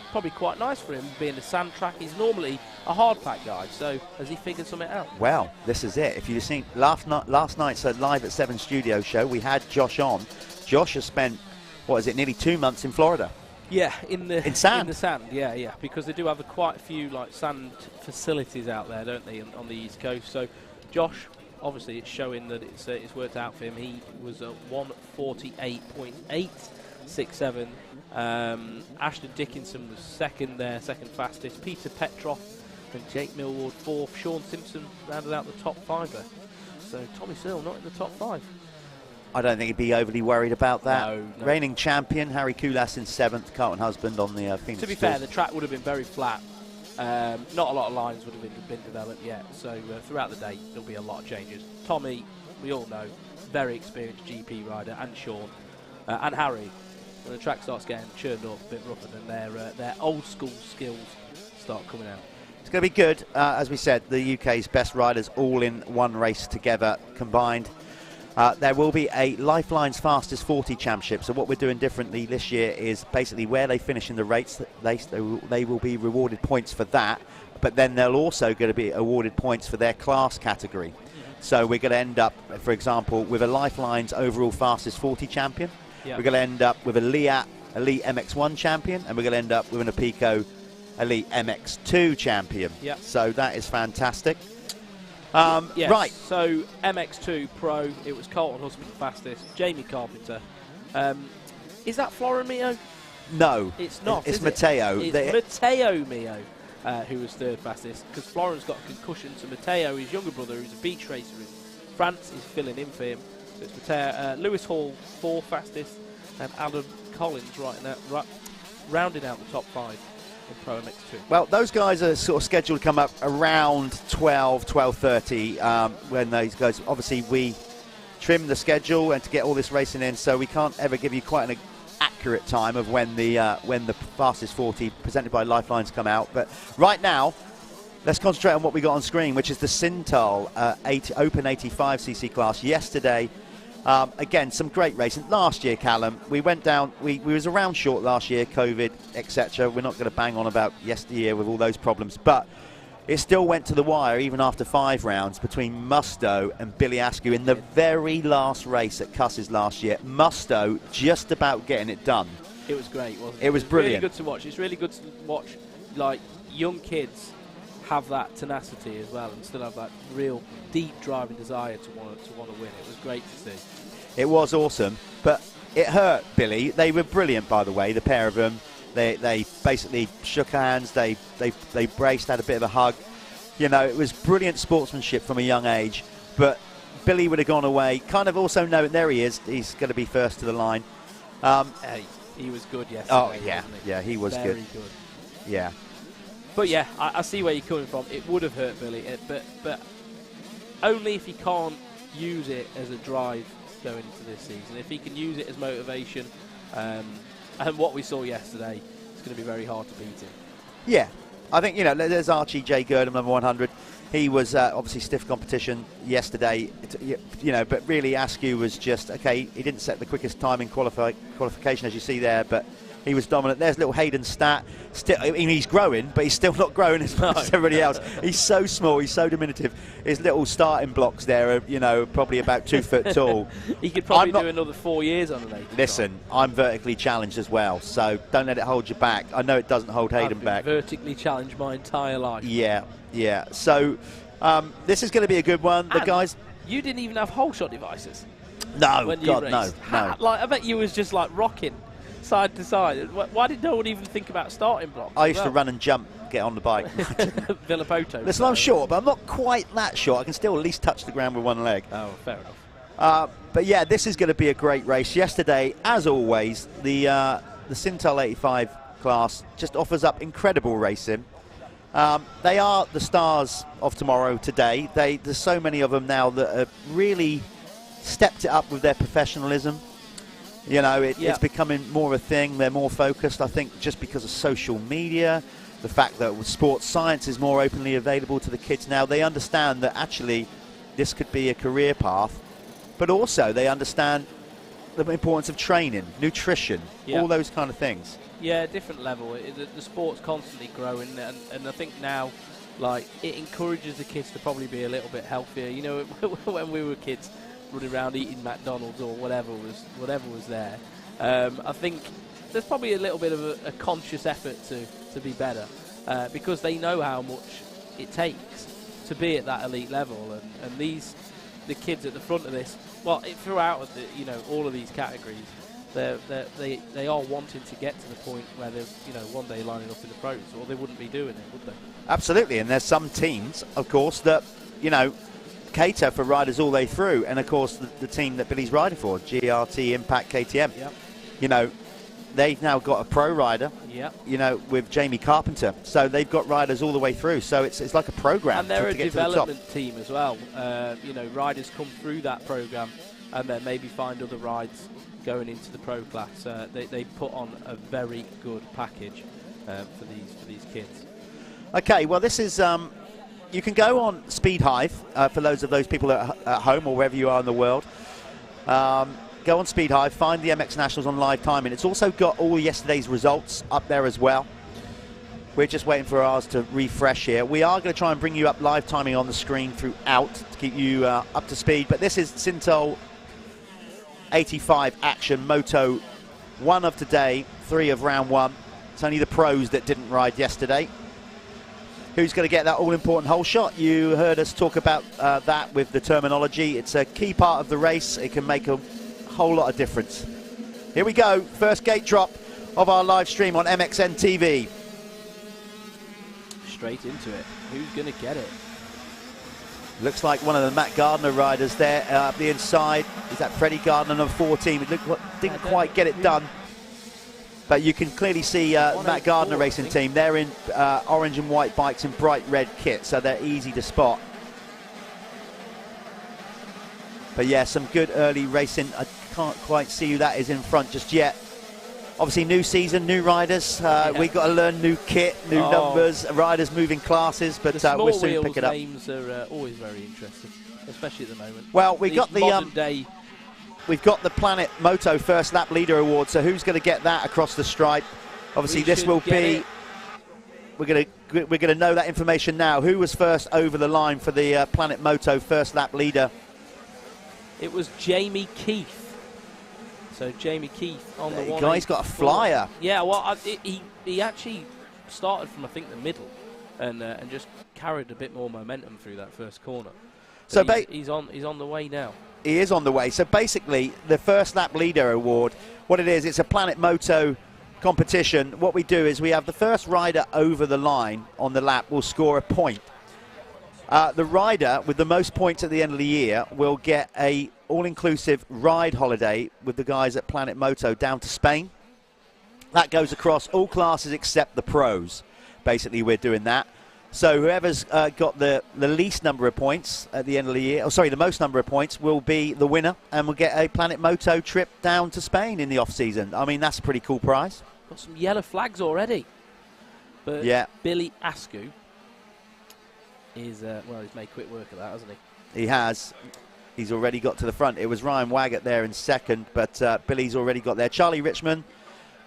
probably quite nice for him being a sand track. He's normally a hard pack guy, so has he figured something out? Well, this is it. If you've seen last night's Live at 7 studio show, we had Josh on. Josh has spent, what is it, nearly 2 months in Florida. Yeah, in sand. In the sand, yeah, because they do have quite a few like sand facilities out there, don't they, on the East Coast. So, Josh, obviously, it's showing that it's worked out for him. He was at 1:48.867. Ashton Dickinson was second there, second fastest. Peter Petrov and Jake Millward fourth. Sean Simpson rounded out the top 5 there. So Tommy Searle not in the top 5. I don't think he'd be overly worried about that. No. Reigning champion, Harry Koulas in 7th, Carlton Husband on the Phoenix. To be fair, the track would have been very flat. Not a lot of lines would have been developed yet. So throughout the day, there'll be a lot of changes. Tommy, we all know, very experienced GP rider, and Sean, and Harry. When the track starts getting churned up a bit rougher, than their old school skills start coming out. It's going to be good. As we said, the UK's best riders all in one race together, combined. There will be a Lifeline's Fastest 40 Championship. So what we're doing differently this year is basically where they finish in the race, they will be rewarded points for that. But then they're also going to be awarded points for their class category. So we're going to end up, for example, with a Lifeline's overall Fastest 40 champion. We're going to end up with a Liat Elite MX1 champion, and we're going to end up with an Apico Elite MX2 champion. So that is fantastic. Yes, right. So MX2 Pro, it was Carlton Husband fastest. Jamie Carpenter. Is that Florin Mio? No, it's not. It's Matteo. It's Matteo Mio who was 3rd fastest, because Florin's got a concussion. So Matteo, his younger brother, who's a beach racer in France, is filling in for him. So it's Matteo. Lewis Hall 4th fastest, and Adam Collins rounding out the top 5. Pro MX2. Well, those guys are sort of scheduled to come up around 12:30 when those guys. Obviously, we trim the schedule and to get all this racing in, so we can't ever give you quite an accurate time of when the Fastest 40 presented by Lifelines come out. But right now, let's concentrate on what we got on screen, which is the Sintel Open 85cc class. Yesterday, again, some great racing. Last year, Callum, we went down, we was around short last year, COVID, etc. We're not going to bang on about yesteryear with all those problems, but it still went to the wire even after 5 rounds between Musto and Billy Askew in the very last race at Cusses last year. Musto just about getting it done. It was great, wasn't it? It was brilliant. Really good to watch. It's really good to watch, like, young kids have that tenacity as well, and still have that real deep driving desire to want to win. It was great to see. It was awesome, but it hurt Billy. They were brilliant, by the way, the pair of them. They basically shook hands, they braced, had a bit of a hug. You know, it was brilliant sportsmanship from a young age, but Billy would have gone away, kind of also knowing, there he is, he's going to be first to the line. He was good yesterday. Oh, yeah, wasn't he? yeah, he was Very good. Yeah. But yeah, I see where you're coming from. It would have hurt Billy, but only if he can't use it as a drive going into this season. If he can use it as motivation, and what we saw yesterday, it's going to be very hard to beat him. Yeah, I think, you know, there's Archie J. Girdham, number 100. He was obviously stiff competition yesterday, you know, but really Askew was just, okay, he didn't set the quickest time in qualification, as you see there, but he was dominant. There's little Hayden Stat. Still, I mean, he's growing, but he's still not growing as much as everybody else. He's so small, he's so diminutive. His little starting blocks there are, you know, probably about 2 foot tall. He could probably do another 4 years on an 80. Listen, I'm vertically challenged as well, so don't let it hold you back. I know it doesn't hold Hayden back. Vertically challenged my entire life. Yeah, yeah. So this is going to be a good one. The guys. You didn't even have whole shot devices. No, when God, you no, raced. no. Like, I bet you was just like rocking side to side. Why did no one even think about starting blocks? I used to run and jump, get on the bike. Villapoto. Listen, I'm short, but I'm not quite that short. I can still at least touch the ground with one leg. Oh, fair enough. But yeah, this is going to be a great race. Yesterday, as always, the Sintel 85 class just offers up incredible racing. They are the stars of tomorrow today. There's so many of them now that have really stepped it up with their professionalism. You know, it's becoming more of a thing. They're more focused, I think, just because of social media, the fact that sports science is more openly available to the kids now. They understand that actually this could be a career path, but also they understand the importance of training, nutrition, all those kind of things. Yeah, different level. The sport's constantly growing, and I think now, like, it encourages the kids to probably be a little bit healthier. You know, when we were kids, running around eating McDonald's or whatever was there. I think there's probably a little bit of a conscious effort to be better, because they know how much it takes to be at that elite level, and the kids at the front of this, well, throughout all of these categories, they are wanting to get to the point where they're one day lining up in the pros, or they wouldn't be doing it, would they? Absolutely, and there's some teams, of course, that cater for riders all the way through, and of course the team that Billy's riding for, GRT Impact KTM. Yep. They've now got a pro rider. Yep. With Jamie Carpenter, so they've got riders all the way through. So it's like a program. And they're to a get development to the top. team as well. Riders come through that program, and then maybe find other rides going into the pro class. They put on a very good package for these kids. Okay, well this is. You can go on Speed Hive for those people at home or wherever you are in the world. Go on Speed Hive, find the MX Nationals on live timing. It's also got all yesterday's results up there as well. We're just waiting for ours to refresh here. We are going to try and bring you up live timing on the screen throughout to keep you up to speed. But this is Sintel 85 action, Moto 1 of today, 3 of round 1. It's only the pros that didn't ride yesterday. Who's going to get that all-important hole shot? You heard us talk about that with the terminology. It's a key part of the race. It can make a whole lot of difference. Here we go. First gate drop of our live stream on MXN TV. Straight into it. Who's going to get it? Looks like one of the Matt Gardner riders there up the inside. Is that Freddie Gardner, number 14? It didn't quite get it done. But you can clearly see Matt Gardner Racing Team. They're in orange and white bikes in bright red kit, so they're easy to spot. But yeah, some good early racing. I can't quite see who that is in front just yet. Obviously, new season, new riders. We've got to learn new kit, new numbers, riders moving classes, but we'll soon pick it up. Names are always very interesting, especially at the moment. Well, we've got the modern day. We've got the Planet Moto First Lap Leader Award, so who's going to get that across the stripe? Obviously, this will be. We're going to know that information now. Who was first over the line for the Planet Moto First Lap Leader? It was Jamie Keith. So Jamie Keith on the one. Guy's got a flyer. Yeah, well, he actually started from, I think, the middle, and just carried a bit more momentum through that first corner. So he's on the way now. He is on the way. So basically, the first lap leader award, what it is, it's a Planet Moto competition. What we do is we have the first rider over the line on the lap will score a point. The rider with the most points at the end of the year will get a all-inclusive ride holiday with the guys at Planet Moto down to Spain. That goes across all classes except the pros. Basically, we're doing that. So whoever's got the least number of points at the end of the year, the most number of points, will be the winner and will get a Planet Moto trip down to Spain in the off-season. I mean, that's a pretty cool prize. Got some yellow flags already. But yeah. Billy Askew is, well, he's made quick work of that, hasn't he? He has. He's already got to the front. It was Ryan Waggett there in second, but Billy's already got there. Charlie Richmond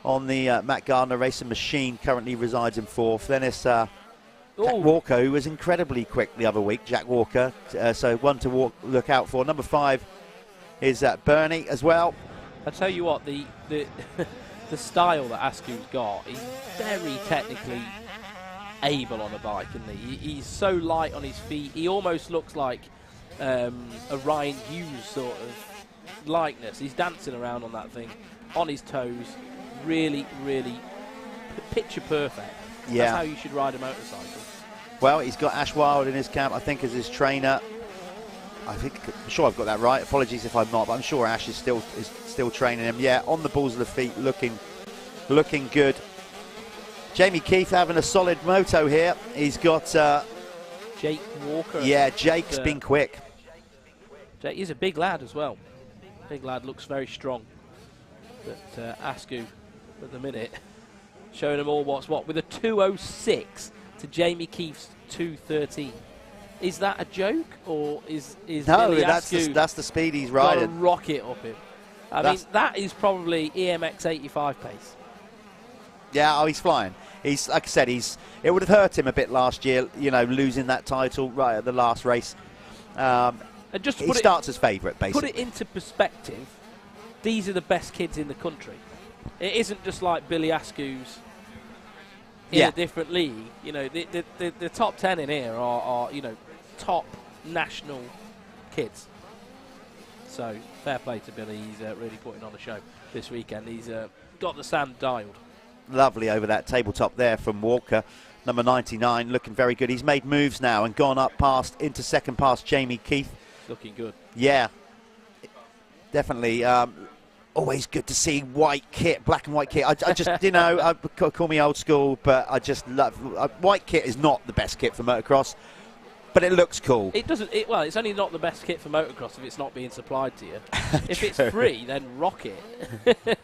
on the Matt Gardner racing machine currently resides in fourth. Then it's Jack Walker, who was incredibly quick the other week. Jack Walker, so one to look out for. Number 5 is Bernie as well. I tell you what, the the style that Askew's got, he's very technically able on a bike, isn't he? He's so light on his feet. He almost looks like a Ryan Hughes sort of likeness. He's dancing around on that thing, on his toes, really, really picture perfect. Yeah. That's how you should ride a motorcycle. Well, he's got Ash Wild in his camp, I think, as his trainer. I'm sure I've got that right. Apologies if I'm not, but I'm sure Ash is still training him. Yeah, on the balls of the feet, looking good. Jamie Keith having a solid moto here. He's got Jake Walker. Yeah, Jake's been quick. Jake, he's a big lad as well. Big lad, looks very strong. But Askew, at the minute, showing them all what's what with a 2:06 to Jamie Keith's 2:13. Is that a joke, or is no? Billy That's the speed he's got a riding. rocket up him. I mean, that is probably EMX 85 pace. Yeah, he's flying. He's, like I said, it would have hurt him a bit last year, you know, losing that title right at the last race. And just to he starts as favourite, basically. Put it into perspective, these are the best kids in the country. It isn't just like Billy Askew's in a different league. You know, the top 10 in here are you know, top national kids. So fair play to Billy. He's really putting on a show this weekend. He's got the sand dialed. Lovely over that tabletop there from Walker. Number 99, looking very good. He's made moves now and gone up into second past Jamie Keith. Looking good. Yeah, definitely. Always good to see white kit, black and white kit. I just, you know, call me old school, but I just love... white kit is not the best kit for motocross, but it looks cool. It doesn't... well, it's only not the best kit for motocross if it's not being supplied to you. If it's free, then rock it.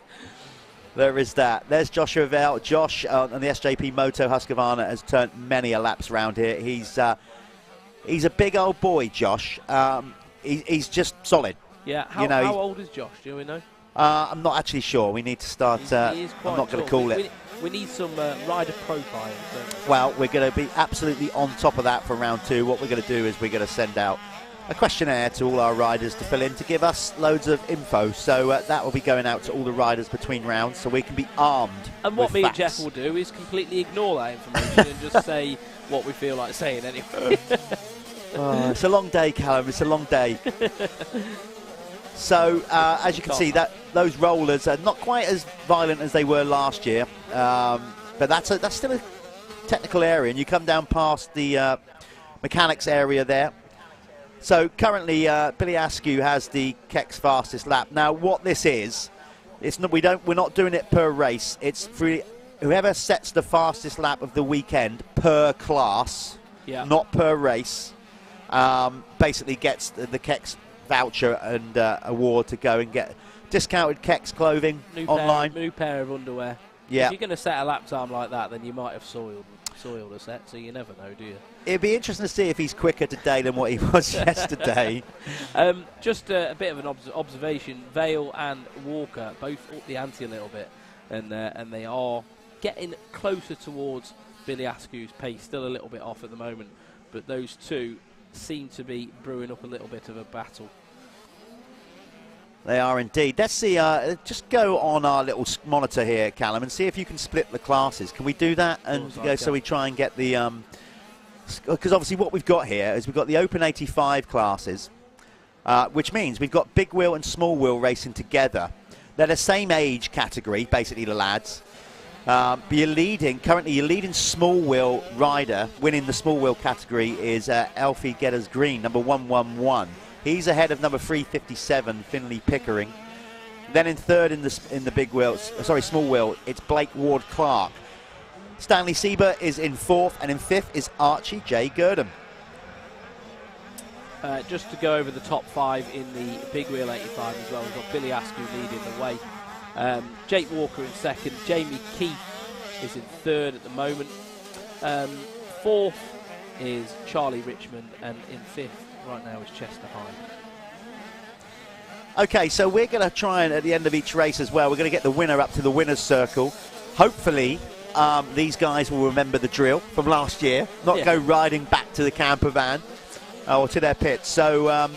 There is that. There's Joshua Vale. Josh on the SJP Moto Husqvarna has turned many a laps around here. He's a big old boy, Josh. He's just solid. Yeah. How, you know, how old is Josh? Do we know? I'm not actually sure. We need to start. He is I'm not going tall. to call it. We need some rider profiles. Well, we're going to be absolutely on top of that for round 2. What we're going to do is we're going to send out a questionnaire to all our riders to fill in to give us loads of info. So that will be going out to all the riders between rounds so we can be armed. And what with me facts. and Jeff will do is completely ignore that information and just say what we feel like saying anyway. Oh, it's a long day, Callum. It's a long day. So, as you can see, those rollers are not quite as violent as they were last year, but that's still a technical area, and you come down past the mechanics area there. So currently, Billy Askew has the Keck's fastest lap. Now, what this is, we're not doing it per race. It's for whoever sets the fastest lap of the weekend per class, not per race. Basically, gets the Keck's voucher and award to go and get discounted Keck's clothing online. New pair of underwear. Yeah. If you're going to set a lap time like that, then you might have soiled a set, so you never know, do you? It'd be interesting to see if he's quicker today than what he was yesterday. Just a bit of an observation. Vale and Walker both up the ante a little bit, and they are getting closer towards Billy Askew's pace. Still a little bit off at the moment, but those two seem to be brewing up a little bit of a battle. They are indeed. Let's see, just go on our little monitor here, Callum, and see if you can split the classes. Can we do that? And go so we try and get the... Because obviously what we've got here is we've got the Open 85 classes, which means we've got big wheel and small wheel racing together. They're the same age category, basically the lads. But currently your leading small wheel rider winning the small wheel category is Alfie Getters Green, number 111. He's ahead of number 357, Finley Pickering. Then in third in the big wheel, small wheel, it's Blake Ward Clark. Stanley Sieber is in fourth, and in fifth is Archie J. Gurdon. Just to go over the top 5 in the big wheel 85 as well, we've got Billy Askew leading the way. Jake Walker in second, Jamie Keith is in third at the moment. Fourth is Charlie Richmond, and in fifth right now is Chester Hyde. Okay, so we're going to try and at the end of each race as well, we're going to get the winner up to the winner's circle. Hopefully these guys will remember the drill from last year, not go riding back to the camper van or to their pits. So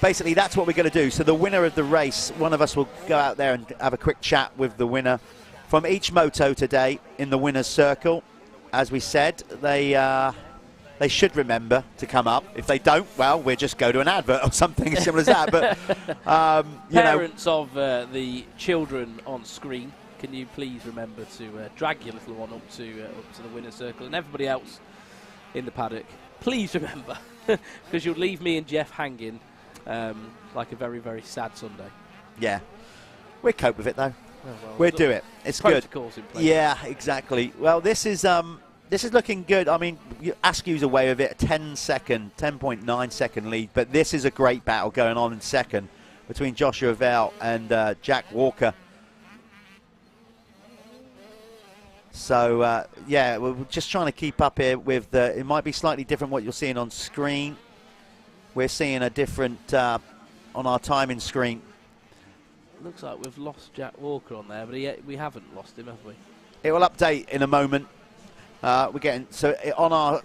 basically that's what we're going to do. So the winner of the race, one of us will go out there and have a quick chat with the winner from each moto today in the winner's circle. As we said, they should remember to come up. If they don't, well, we'll just go to an advert or something as similar as that. But Parents of the children on screen, can you please remember to drag your little one up to the winner's circle, and everybody else in the paddock, please remember, because you'll leave me and Jeff hanging like a very, very sad Sunday. Yeah, we'll cope with it though. Oh, well, we'll do it. It's good. Protocols in place. Yeah, exactly. Well, this is looking good. I mean, Askew's away with it, 10.9 second lead, but this is a great battle going on in second between Joshua Vell and Jack Walker. So, yeah, we're just trying to keep up here with it might be slightly different what you're seeing on screen. We're seeing a different, on our timing screen. Looks like we've lost Jack Walker on there, but we haven't lost him, have we? It will update in a moment. We're getting on our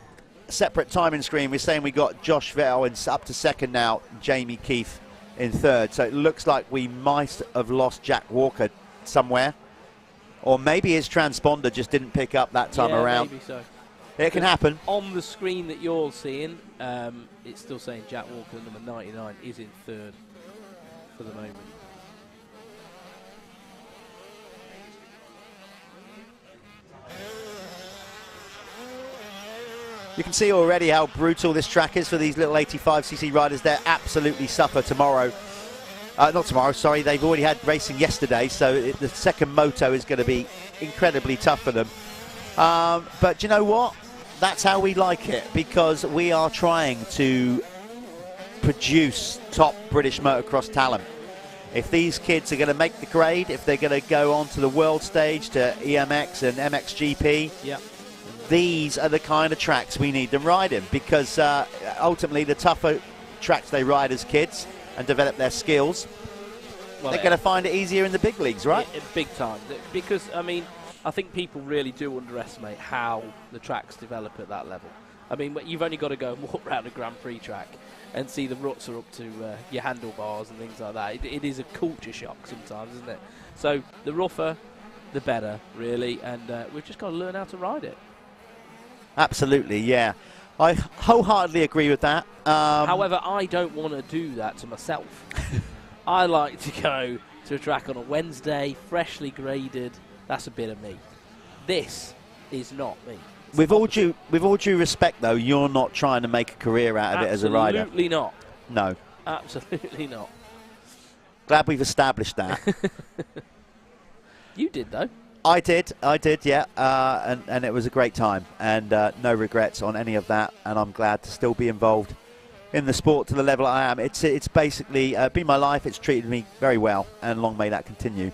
separate timing screen. We're saying we got Josh Vell up to second now, Jamie Keith in third. So it looks like we might have lost Jack Walker somewhere, or maybe his transponder just didn't pick up that time around. Maybe so. It can happen. On the screen that you're seeing, it's still saying Jack Walker, number 99, is in third for the moment. You can see already how brutal this track is for these little 85cc riders. They'll absolutely suffer tomorrow. Not tomorrow, sorry. They've already had racing yesterday, so the second moto is going to be incredibly tough for them. But you know what? That's how we like it, because we are trying to produce top British motocross talent. If these kids are going to make the grade, if they're going to go on to the world stage, to EMX and MXGP, these are the kind of tracks we need them riding, because ultimately the tougher tracks they ride as kids and develop their skills, they're going to find it easier in the big leagues, right? Big time. Because, I mean, I think people really do underestimate how the tracks develop at that level. I mean, you've only got to go and walk around a Grand Prix track and see the ruts are up to your handlebars and things like that. It is a culture shock sometimes, isn't it? So the rougher, the better, really, and we've just got to learn how to ride it. Absolutely, yeah. I wholeheartedly agree with that. However, I don't want to do that to myself. I like to go to a track on a Wednesday, freshly graded. That's a bit of me. This is not me. With all due respect, though, you're not trying to make a career out of it as a rider. Absolutely not. No. Absolutely not. Glad we've established that. You did, though. I did, yeah, and it was a great time, and no regrets on any of that, and I'm glad to still be involved in the sport to the level I am. It's basically been my life. It's treated me very well, and long may that continue.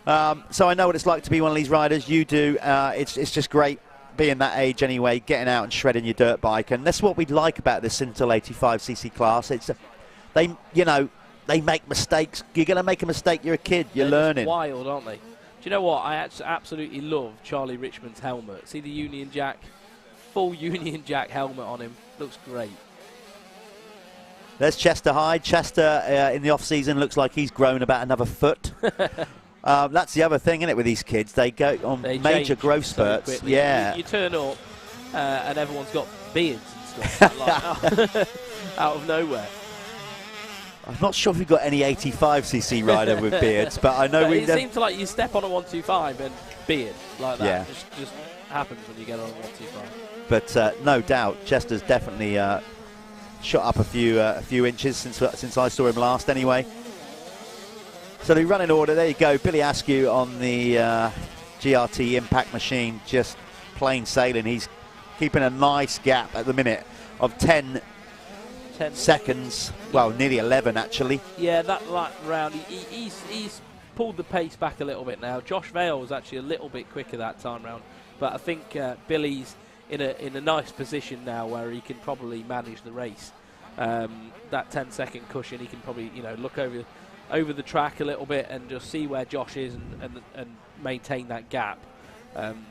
So I know what it's like to be one of these riders. You do. It's just great being that age anyway, getting out and shredding your dirt bike, and that's what we like about this Cintal 85cc class. It's they make mistakes. You're going to make a mistake. You're a kid. You're learning. Wild, aren't they? Do you know what? I absolutely love Charlie Richmond's helmet. See the Union Jack? Full Union Jack helmet on him. Looks great. There's Chester Hyde. Chester in the off-season looks like he's grown about another foot. That's the other thing, isn't it, with these kids? They go on major growth spurts. Yeah. You turn up and everyone's got beards and stuff like, out of nowhere. I'm not sure if we've got any 85cc rider with beards, but I know it seems like you step on a 125 and beard like that. Yeah. Just happens when you get on a 125. But no doubt, Chester's definitely shot up a few inches since I saw him last. Anyway, so the running order. There you go. Billy Askew on the GRT Impact machine, just plain sailing. He's keeping a nice gap at the minute of 10 seconds. Well, nearly 11 actually. Yeah, that round, he's pulled the pace back a little bit now. Josh Vale was actually a little bit quicker that time round, but I think Billy's in a nice position now where he can probably manage the race. That 10-second cushion, he can probably look over the track a little bit and just see where Josh is and maintain that gap. And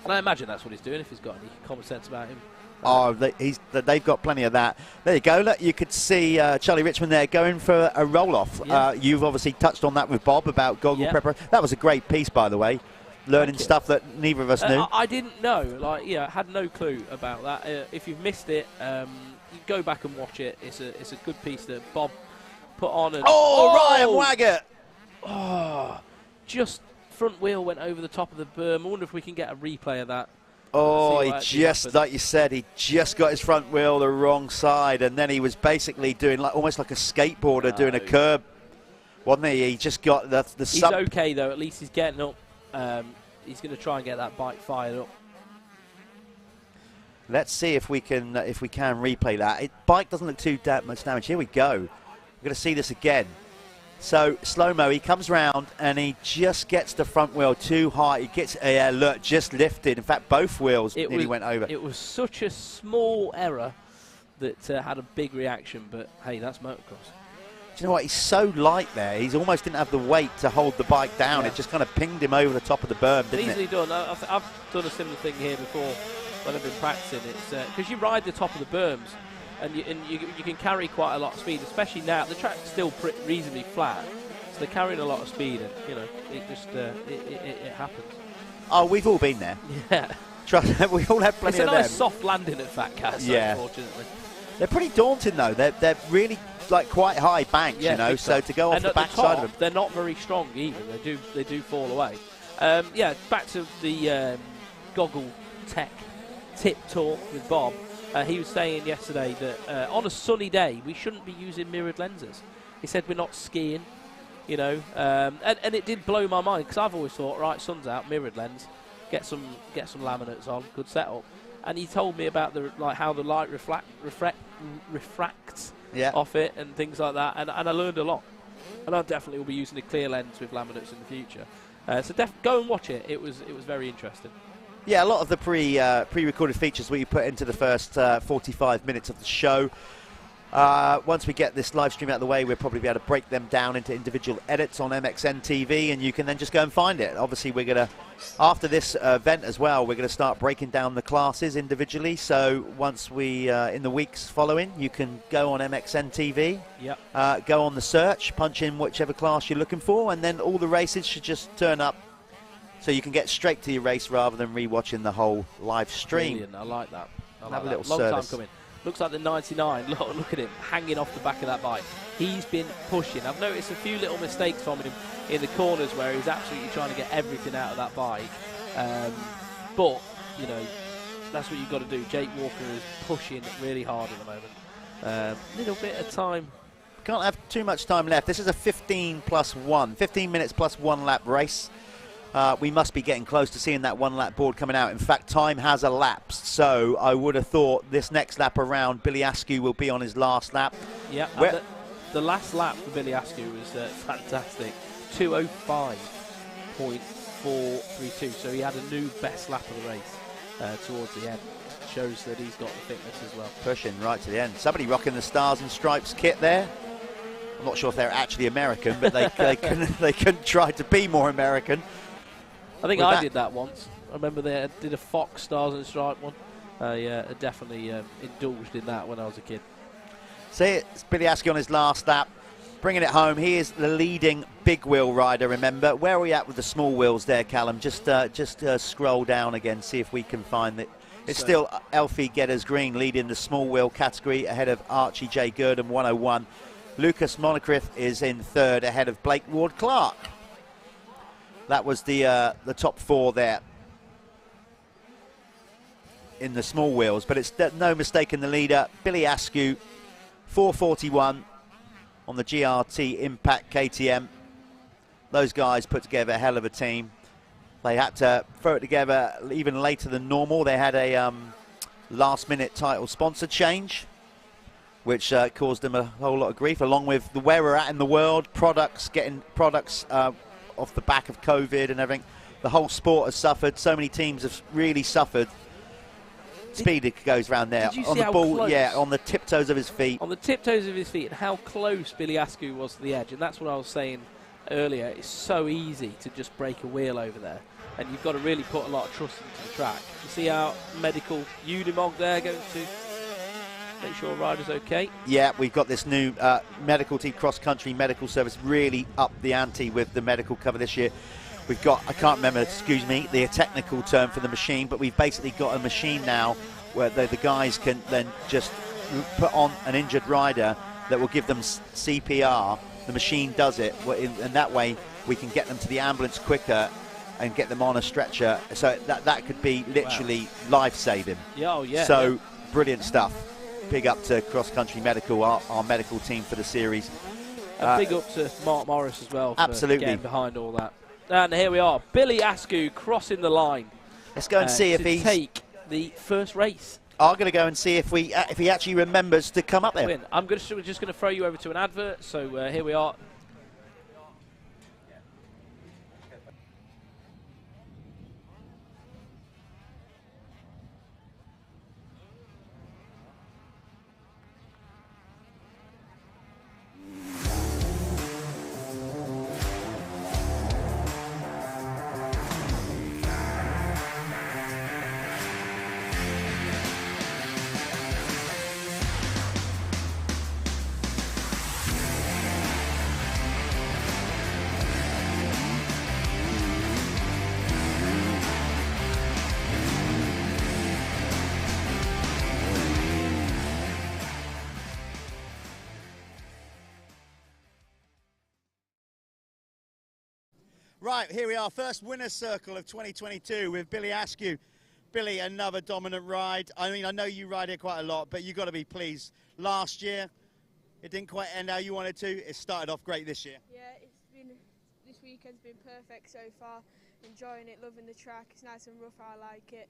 I imagine that's what he's doing if he's got any common sense about him. Oh, they've got plenty of that. There you go. Look, you could see Charlie Richmond there going for a roll-off. Yeah. You've obviously touched on that with Bob about goggle preparation. That was a great piece, by the way. Learning stuff that neither of us knew. I didn't know. Had no clue about that. If you've missed it, you go back and watch it. It's a good piece that Bob put on. And Ryan Waggett! Oh, just front wheel went over the top of the berm. I wonder if we can get a replay of that. Oh, he just, like you said, he just got his front wheel the wrong side, and then he was basically doing almost like a skateboarder doing a curb, wasn't he? He just got the He's okay though. At least he's getting up. He's going to try and get that bike fired up. Let's see if we can replay that. Bike doesn't look too much damage. Here we go. We're going to see this again. So slow-mo, he comes round and he just gets the front wheel too high. He gets look, just lifted. In fact, both wheels nearly went over. It was such a small error that had a big reaction. But hey, that's motocross. Do you know what? He's so light there. He's almost didn't have the weight to hold the bike down. Yeah. It just kind of pinged him over the top of the berm, didn't Easily done. I've done a similar thing here before when I've been practicing. It's because you ride the top of the berms, and you can carry quite a lot of speed, especially now. The track's still reasonably flat, so they're carrying a lot of speed, and it just it happens. Oh, we've all been there. Yeah. We all have plenty of them. It's a nice soft landing at FatCat, unfortunately. They're pretty daunting though. They're really quite high banks, so to go off the back side of them. They're not very strong either. They do fall away. Back to the goggle tech tip talk with Bob. He was saying yesterday that on a sunny day we shouldn't be using mirrored lenses. He said we're not skiing, and it did blow my mind because I've always thought, right, sun's out, mirrored lens, get some laminates on, good setup. And he told me about how the light refracts off it and things like that, and I learned a lot. And I definitely will be using a clear lens with laminates in the future. So go and watch it. It was very interesting. Yeah, a lot of the pre-recorded features we put into the first 45 minutes of the show. Once we get this live stream out of the way, we'll probably be able to break them down into individual edits on MXN TV, and you can then just go and find it. Obviously, we're going to, after this event as well, we're going to start breaking down the classes individually. So once we, in the weeks following, you can go on MXN TV, go on the search, punch in whichever class you're looking for, and then all the races should just turn up. So you can get straight to your race rather than re-watching the whole live stream. Brilliant. I like that. Have a little long service. Time coming. Looks like the 99. Look at him hanging off the back of that bike. He's been pushing. I've noticed a few little mistakes from him in the corners where he's absolutely trying to get everything out of that bike. But that's what you've got to do. Jake Walker is pushing really hard at the moment. Little bit of time. Can't have too much time left. This is a 15 minutes plus 1 lap race. We must be getting close to seeing that 1 lap board coming out. In fact, time has elapsed, so I would have thought this next lap around, Billy Askew will be on his last lap. Yeah, the last lap for Billy Askew was fantastic. 2:05.432, so he had a new best lap of the race towards the end. Shows that he's got the fitness as well. Pushing right to the end. Somebody rocking the Stars and Stripes kit there. I'm not sure if they're actually American, but they couldn't try to be more American. I think I did that once. I remember they did a Fox Stars and Stripe one. I definitely indulged in that when I was a kid. See, it's Billy Askew on his last lap, bringing it home. He is the leading big wheel rider, remember. Where are we at with the small wheels there, Callum? Just scroll down again, see if we can find it. It's still Elfie Getters Green leading the small wheel category ahead of Archie J. Gurdon, 101. Lucas Monocrith is in third ahead of Blake Ward-Clark. That was the top 4 there in the small wheels, but it's no mistake in the leader. Billy Askew, 4:41 on the GRT Impact KTM. Those guys put together a hell of a team. They had to throw it together even later than normal. They had a last-minute title sponsor change, which caused them a whole lot of grief, along with where we're at in the world, getting products off the back of COVID and everything. The whole sport has suffered. So many teams have really suffered. Speed goes round there on the ball, close? yeah, on the tiptoes of his feet. On the tiptoes of his feet, and how close Billy Askew was to the edge, and that's what I was saying earlier. It's so easy to just break a wheel over there, and you've got to really put a lot of trust into the track. You see our medical Unimog there going to make sure a rider's okay. Yeah, we've got this new medical team, cross-country medical service, really up the ante with the medical cover this year. We've got, I can't remember, excuse me, the technical term for the machine, but we've basically got a machine now where the guys can then just put on an injured rider that will give them CPR. The machine does it, and that way we can get them to the ambulance quicker and get them on a stretcher. So that could be literally life-saving. Yeah, oh yeah. So yeah. Brilliant stuff. Big up to Cross Country Medical, our medical team for the series. And big up to Mark Morris as well for absolutely getting behind all that. And here we are, Billy Askew crossing the line. Let's go and see if he's take the first race. I'm going to go and see if he actually remembers to come up there. Win. I'm just going to throw you over to an advert. So here we are. Right, here we are, first winner's circle of 2022 with Billy Askew. Billy, another dominant ride. I mean, I know you ride here quite a lot, but you've got to be pleased. Last year, it didn't quite end how you wanted to. It started off great this year. Yeah, this weekend's been perfect so far. Enjoying it, loving the track. It's nice and rough, I like it.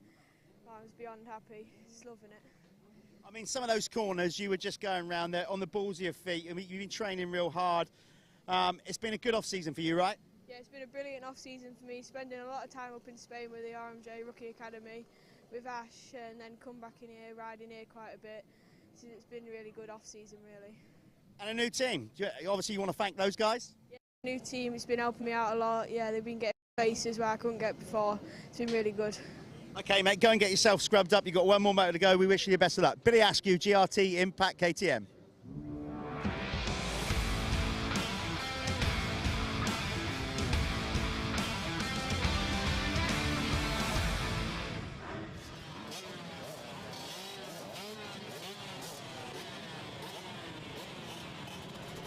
I was beyond happy, just loving it. I mean, some of those corners, you were just going around there on the balls of your feet. I mean, you've been training real hard. It's been a good off-season for you, right? Yeah, it's been a brilliant off-season for me, spending a lot of time up in Spain with the RMJ Rookie Academy, with Ash, and then come back in here, riding here quite a bit. So it's been a really good off-season, really. And a new team. Obviously, you want to thank those guys? Yeah, new team, it's been helping me out a lot. Yeah, they've been getting races where I couldn't get before. It's been really good. Okay, mate, go and get yourself scrubbed up. You've got one more motor to go. We wish you the best of luck. Billy Askew, GRT Impact KTM.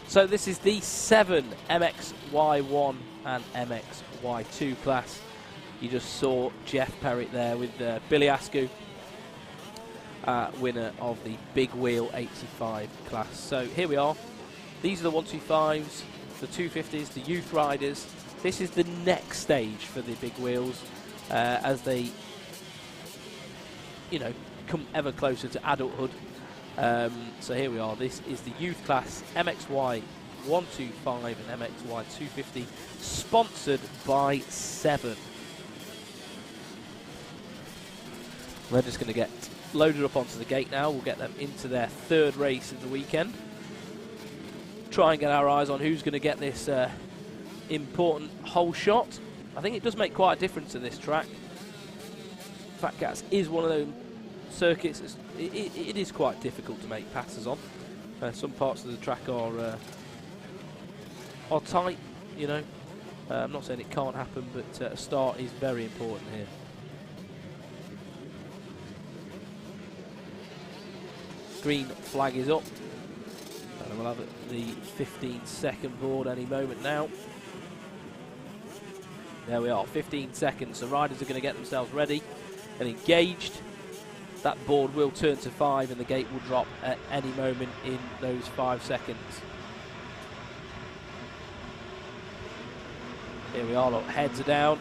So this is the 7 MXY1 and MXY2 class. You just saw Jeff Perritt there with Billy Askew, winner of the Big Wheel 85 class. So here we are. These are the 125s, the 250s, the youth riders. This is the next stage for the big wheels as they, you know, come ever closer to adulthood. So here we are. This is the youth class MXY 125 and MXY 250, sponsored by 7. We're just going to get loaded up onto the gate now. We'll get them into their third race of the weekend. Try and get our eyes on who's going to get this important hole shot. I think it does make quite a difference to this track. FatCats is one of those circuits. It is quite difficult to make passes on. Some parts of the track are tight, you know. I'm not saying it can't happen, but a start is very important here. Green flag is up, and we'll have the 15-second board any moment now. There we are, 15 seconds. So riders are going to get themselves ready and engaged. That board will turn to 5 and the gate will drop at any moment in those 5 seconds. Here we are, look, heads are down.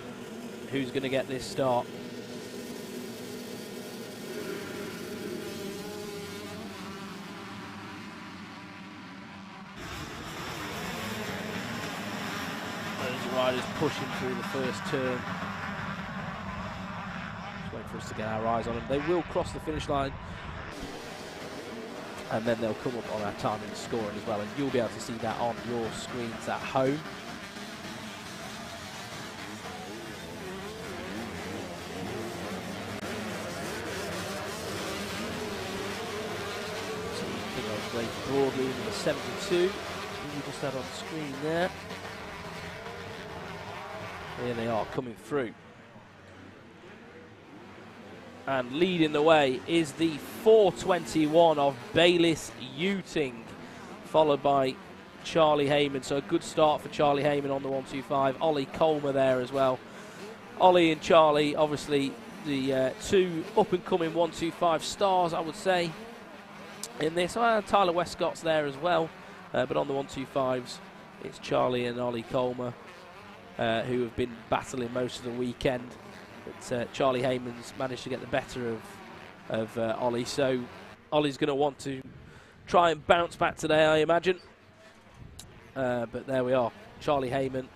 Who's going to get this start? Those riders pushing through the first turn. Just wait for us to get our eyes on them. They will cross the finish line. And then they'll come up on our timing and scoring as well. And you'll be able to see that on your screens at home. Broadly number 72, we just had on screen there. Here they are coming through. And leading the way is the 421 of Bayliss Uting, followed by Charlie Heyman. So a good start for Charlie Heyman on the 125. Ollie Colmer there as well. Ollie and Charlie, obviously the two up-and-coming 125 stars, I would say, in this. Tyler Westcott's there as well, but on the 125s it's Charlie and Ollie Colmer who have been battling most of the weekend, but Charlie Heyman's managed to get the better of Ollie, so Ollie's going to want to try and bounce back today, I imagine, but there we are. Charlie Heyman,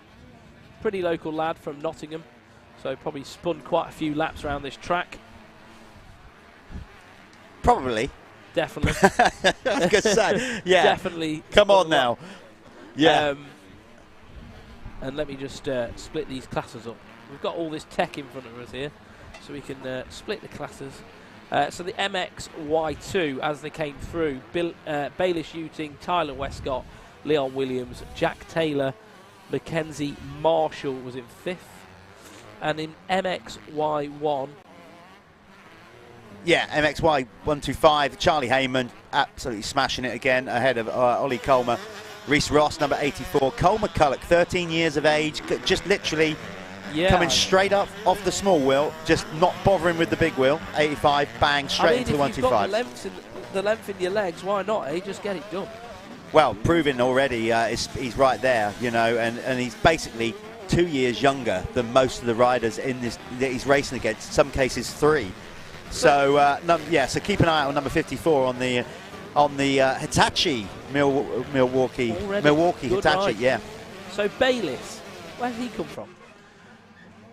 pretty local lad from Nottingham, so probably spun quite a few laps around this track. Probably. Definitely. I was going to say, yeah. Definitely. Come on now. Yeah. And let me just split these classes up. We've got all this tech in front of us here, so we can split the classes. So the MXY2, as they came through, Bayliss Uting, Tyler Westcott, Leon Williams, Jack Taylor, Mackenzie Marshall was in 5th. And in MXY1, yeah, MXY 125, Charlie Heyman absolutely smashing it again ahead of Ollie Colmer. Reese Ross, number 84. Cole McCulloch, 13 years of age, just literally coming straight up off the small wheel, just not bothering with the big wheel. 85, bang, straight into the 125. If you've got the length in your legs, why not, eh? Just get it done. Well, proving already he's right there, you know, and he's basically 2 years younger than most of the riders in this that he's racing against, in some cases 3. So so keep an eye out on number 54 on the Hitachi Milwaukee Hitachi, ride. yeah. So Bayliss, where did he come from?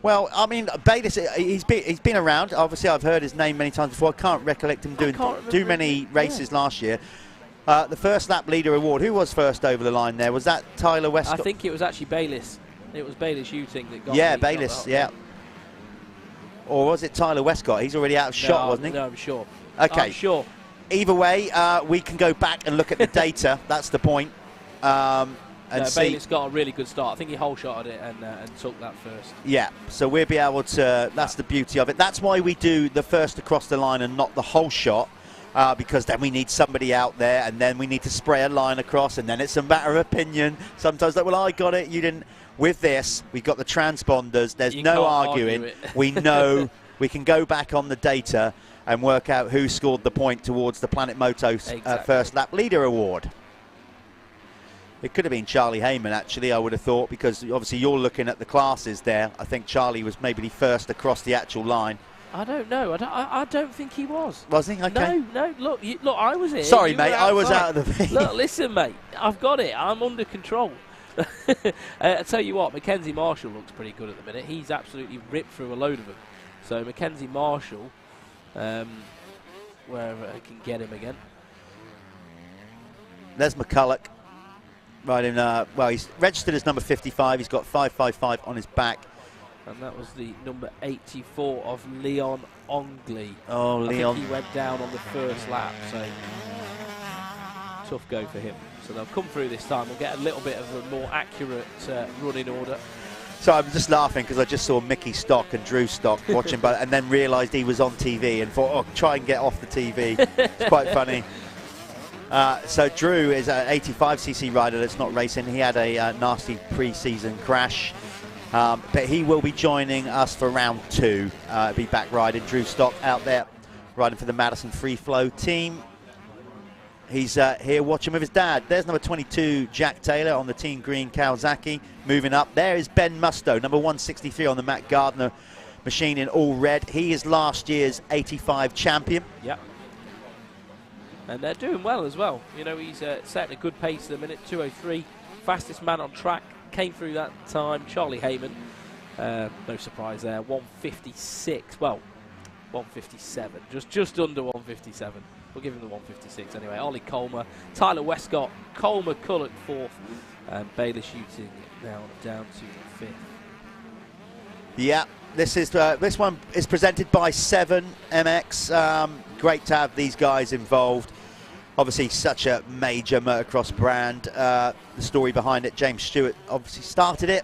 Well, I mean, Bayliss, he's been around. Obviously, I've heard his name many times before. I can't recollect him doing too many races last year. The first lap leader award. Who was first over the line there? Was that Tyler Westcott? I think it was actually Bayliss. It was Bayliss Uting that got. Yeah, Bayliss. Yeah. Or was it Tyler Westcott? He's already out of shot, wasn't he? No, I'm sure. Okay. I'm sure. Either way, we can go back and look at the data. That's the point. And see. Bayliss got a really good start. I think he whole shotted it and took that first. Yeah, so we'll be able to. That's the beauty of it. That's why we do the first across the line and not the whole shot, because then we need somebody out there, and then we need to spray a line across, and then it's a matter of opinion. Sometimes like, well, I got it, you didn't. With this, we've got the transponders. There's no arguing. We know we can go back on the data and work out who scored the point towards the Planet Moto First Lap Leader Award. It could have been Charlie Heyman, actually, I would have thought, because obviously you're looking at the classes there. I think Charlie was maybe the first across the actual line. I don't know. I don't think he was. Was he? Okay. No. Look, I was here. Sorry, mate. I was out of the. Look, listen, mate. I've got it. I'm under control. I tell you what, Mackenzie Marshall looks pretty good at the minute. He's absolutely ripped through a load of them. So Mackenzie Marshall, wherever I can get him again. There's McCulloch. Riding, well, he's registered as number 55. He's got 555 on his back. And that was the number 84 of Leon Ongley. Oh, Leon. I think he went down on the first lap, so tough go for him. So they'll come through this time. We'll get a little bit of a more accurate running order. So I'm just laughing because I just saw Mickey Stock and Drew Stock watching, and then realised he was on TV and thought, oh, try and get off the TV. It's quite funny. So Drew is an 85cc rider that's not racing. He had a nasty pre-season crash. But he will be joining us for round 2. Be back riding. Drew Stock out there riding for the Madison Free Flow team. He's here watching with his dad. There's number 22, Jack Taylor on the Team Green Kawasaki. Moving up, there is Ben Musto, number 163 on the Matt Gardner machine in all red. He is last year's 85 champion. Yep. And they're doing well as well. You know, he's setting a good pace at the minute, 2:03. Fastest man on track. Came through that time, Charlie Heyman. No surprise there, 156. Well, 157. Just under 157. We'll give him the 156 anyway. Ollie Colmer, Tyler Westcott, Colmer Culloch 4th, and Baylor Shooting now down to 5th. Yeah, this one is presented by 7MX. Great to have these guys involved. Obviously, such a major motocross brand. The story behind it, James Stewart obviously started it,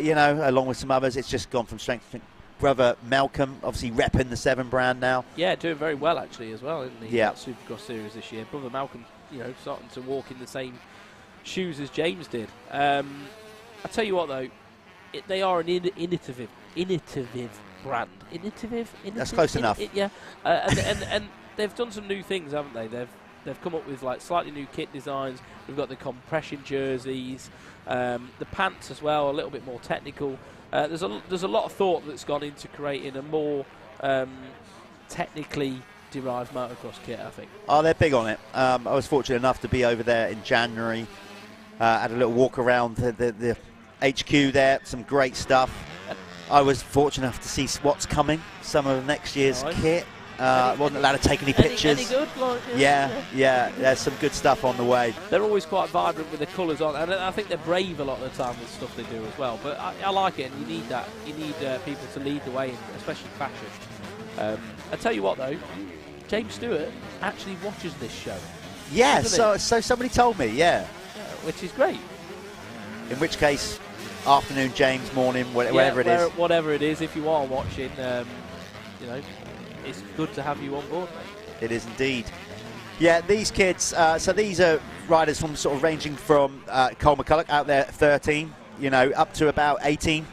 you know, along with some others. It's just gone from strength to strength. Brother Malcolm, obviously repping the 7 brand now. Yeah, doing very well actually as well in the yeah. Supercross series this year. Brother Malcolm, you know, starting to walk in the same shoes as James did. I tell you what though, they are an innovative brand. Innovative? That's close enough. Yeah, and they've done some new things, haven't they? They've come up with like slightly new kit designs. We've got the compression jerseys, the pants as well, a little bit more technical. There's a lot of thought that's gone into creating a more technically derived motocross kit, I think. Oh, they're big on it. I was fortunate enough to be over there in January. Had a little walk around the HQ there. Some great stuff. I was fortunate enough to see what's coming. Some of next year's kit. Wasn't allowed to take any pictures. Any good? Like, yeah, there's some good stuff on the way. They're always quite vibrant with the colours on, and I think they're brave a lot of the time with stuff they do as well. But I like it, and you need that. You need people to lead the way, especially fashion. I tell you what, though, James Stewart actually watches this show. Yeah, so somebody told me, yeah. Which is great. In which case, afternoon, James, morning, whatever it is. Whatever it is, if you are watching, you know, it's good to have you on board, mate. It is indeed. Yeah, these kids, so these are riders from sort of ranging from Cole McCulloch out there at 13, you know, up to about 18,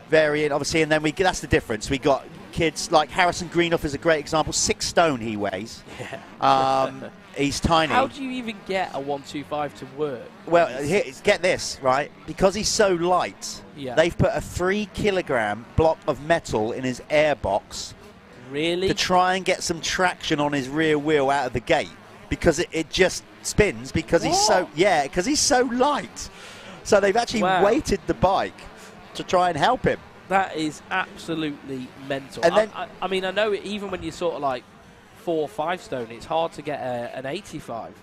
varying obviously, and then that's the difference. We got kids like Harrison Greenough is a great example, 6 stone he weighs. Yeah. He's tiny. How do you even get a 125 to work? Well, here, get this, right? Because he's so light, they've put a 3 kilogram block of metal in his airbox. Really? To try and get some traction on his rear wheel out of the gate, because it just spins because he's so light. So they've actually weighted the bike to try and help him. That is absolutely mental. And then, I mean, I know even when you're sort of like 4 or 5 stone, it's hard to get an 85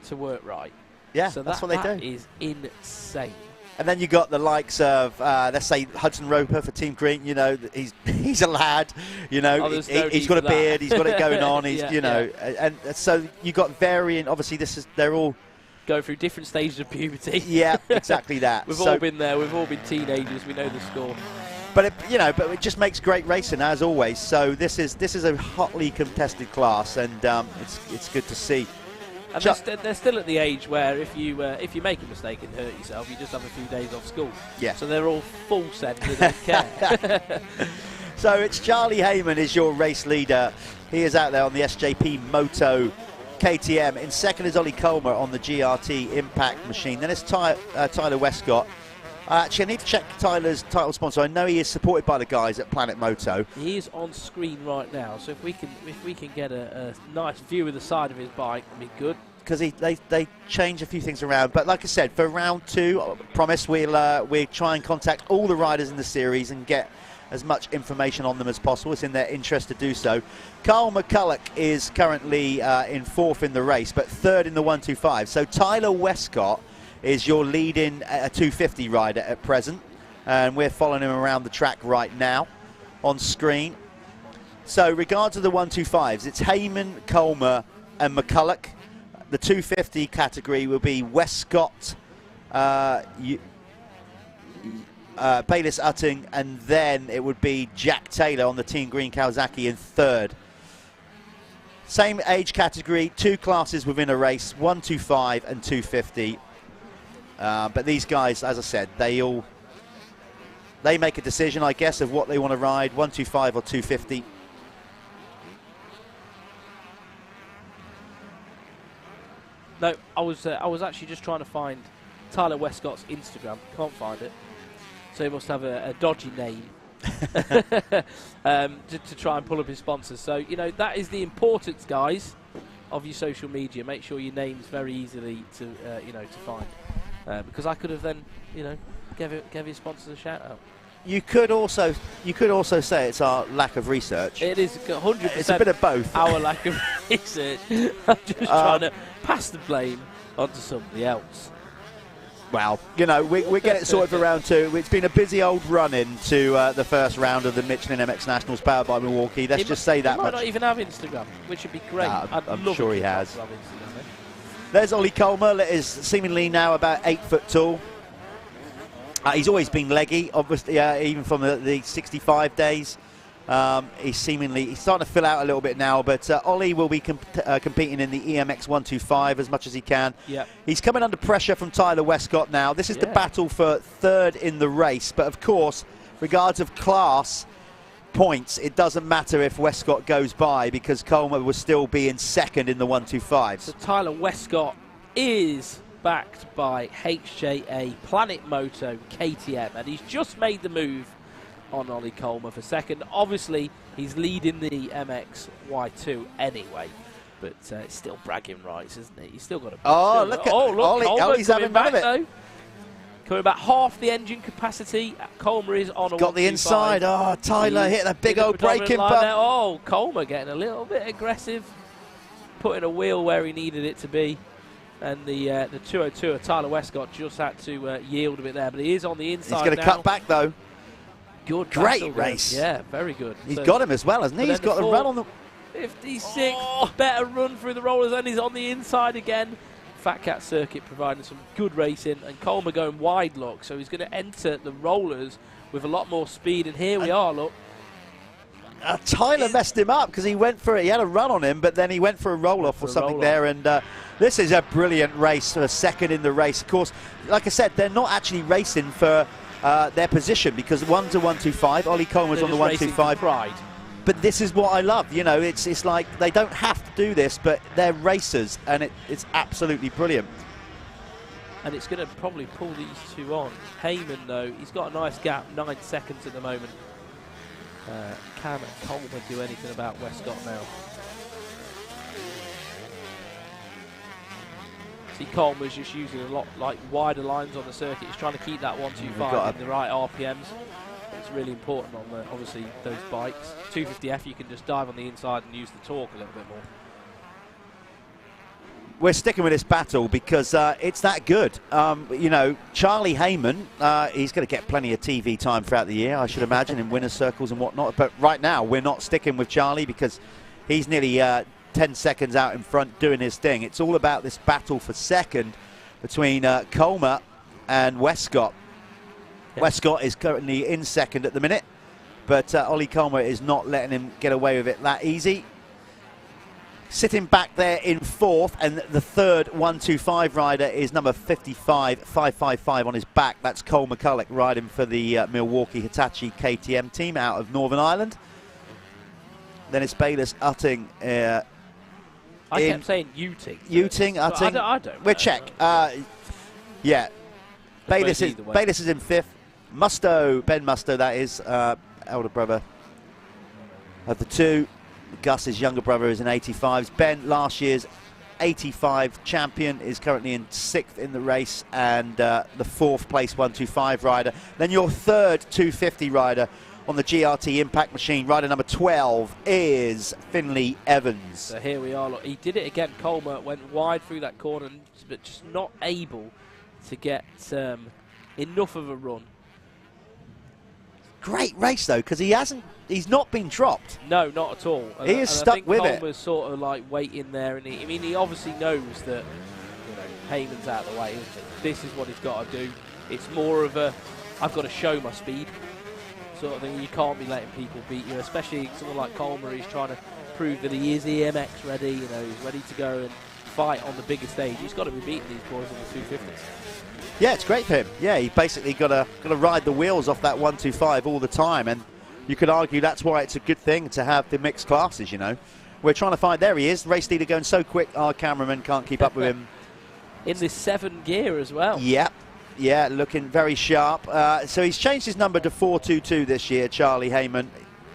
to work right. Yeah, so that's what they do. That is insane. And then you got the likes of, let's say, Hudson Roper for Team Green. You know, he's a lad. You know, he's got a beard. He's got it going on. He's, you know, and so you got varying. Obviously, they're all go through different stages of puberty. Yeah, exactly that. We've all been there. We've all been teenagers. We know the score. But it just makes great racing as always. So this is a hotly contested class, and it's good to see. And they're still at the age where if you make a mistake and hurt yourself, you just have a few days off school. Yeah. So they're all full send. They don't care. So it's Charlie Heyman is your race leader. He is out there on the SJP Moto KTM. In second is Ollie Colmer on the GRT Impact machine. Then it's Tyler Westcott. Actually, I need to check Tyler's title sponsor. I know he is supported by the guys at Planet Moto. He is on screen right now, so if we can get a nice view of the side of his bike, it'd be good. Because they change a few things around, but like I said, for round 2, I promise we'll try and contact all the riders in the series and get as much information on them as possible. It's in their interest to do so. Carl McCulloch is currently in 4th in the race, but 3rd in the 125. So Tyler Westcott is your leading 250 rider at present, and we're following him around the track right now on screen. So regards to the 125s, it's Heyman, Colmer and McCulloch. The 250 category will be Westcott, Bayliss Utting, and then it would be Jack Taylor on the Team Green Kawasaki in 3rd. Same age category, 2 classes within a race, 125 and 250. But these guys, as I said, they make a decision, I guess, of what they want to ride, 125 or 250. No, I was actually just trying to find Tyler Westcott's Instagram. Can't find it. So he must have a dodgy name to try and pull up his sponsors. So, you know, that is the importance, guys, of your social media. Make sure your name's very easily to find. Because I could have then, you know, gave your sponsors a shout out. You could also say it's our lack of research. It is 100%. It's a bit of both. Our lack of research. I'm just trying to pass the blame onto somebody else. Well, you know, we get it sorted for round 2. It's been a busy old run into the first round of the Michelin MX Nationals powered by Milwaukee. Let's just say that much. He much. might not even have Instagram, which would be great. I'm sure he has. Have Instagram, eh? There's Ollie Colmer, that is seemingly now about 8 foot tall. He's always been leggy, obviously, even from the 65 days. He's starting to fill out a little bit now, but Ollie will be competing in the EMX 125 as much as he can. Yep. He's coming under pressure from Tyler Westcott now. This is the battle for 3rd in the race, but of course, regards of class points, it doesn't matter if Westcott goes by because Colmer will still be in 2nd in the 125s. So Tyler Westcott is backed by HJA, Planet Moto, KTM, and he's just made the move on Ollie Colmer for 2nd. Obviously, he's leading the MX Y2 anyway, but it's still bragging rights, isn't it? He's still got a... Look, Ollie's having none of it. Though. Coming back half the engine capacity. Colmer is on a got the inside. Oh, Tyler hit that big old braking bump. Oh, Colmer getting a little bit aggressive, putting a wheel where he needed it to be. And the 202 of Tyler Westcott just had to yield a bit there, but he is on the inside. He's going to cut back though. Good, great race. Yeah, very good. He's got him as well, hasn't he? He's got the run on the 56. Better run through the rollers, and he's on the inside again. FatCat circuit providing some good racing, and Colmer going wide, look, so he's going to enter the rollers with a lot more speed. And here we are, look. Tyler messed him up because he went for it. He had a run on him, but then he went for a roll-off or something there. And this is a brilliant race for 2nd in the race. Of course, like I said, they're not actually racing for their position because 1 to 125. Ollie Colmer's on the 125. Pride. But this is what I love. You know, it's like they don't have to do this, but they're racers, and it's absolutely brilliant. And it's going to probably pull these two on. Heyman, though, he's got a nice gap, 9 seconds at the moment. Can Colmer do anything about Westcott now? See, Colmer's just using a lot like wider lines on the circuit. He's trying to keep that 125 in the right RPMs. It's really important on obviously those bikes. 250F, you can just dive on the inside and use the torque a little bit more. We're sticking with this battle because it's that good. You know, Charlie Heyman, he's going to get plenty of TV time throughout the year, I should imagine, in winner's circles and whatnot. But right now, we're not sticking with Charlie because he's nearly 10 seconds out in front doing his thing. It's all about this battle for 2nd between Colmer and Westcott. Yep. Westcott is currently in 2nd at the minute, but Ollie Colmer is not letting him get away with it that easy. Sitting back there in 4th, and the 3rd 125 rider is number 555 on his back. That's Cole McCulloch riding for the Milwaukee Hitachi KTM team out of Northern Ireland. Then it's Bayless Utting. I kept saying Uting. Utting. I don't We're check. Yeah. Bayless is in 5th. Ben Musto, that is, elder brother of the two. Gus's younger brother is in 85s. Ben, last year's 85 champion, is currently in 6th in the race, and the 4th place 125 rider. Then your 3rd 250 rider on the GRT Impact Machine, rider number 12, is Finley Evans. So here we are. Look, he did it again. Colmer went wide through that corner, but just not able to get enough of a run. Great race though, because he's not been dropped. No, not at all. He is stuck with it. Colmer's sort of like waiting there, and he obviously knows that Heyman's out of the way, isn't it? This is what he's got to do. It's more of a, I've got to show my speed sort of thing. You can't be letting people beat you, especially someone like Colmer. He's trying to prove that he is EMX ready. You know, he's ready to go and fight on the bigger stage. He's got to be beating these boys on the 250s. Yeah, it's great for him. Yeah, he basically got to ride the wheels off that 125 all the time, and you could argue that's why it's a good thing to have the mixed classes. You know, we're trying to find. There he is, race leader going so quick. Our cameraman can't keep up with him. In this 7 gear as well. Yep. Yeah, looking very sharp. So he's changed his number to 422 this year, Charlie Heyman.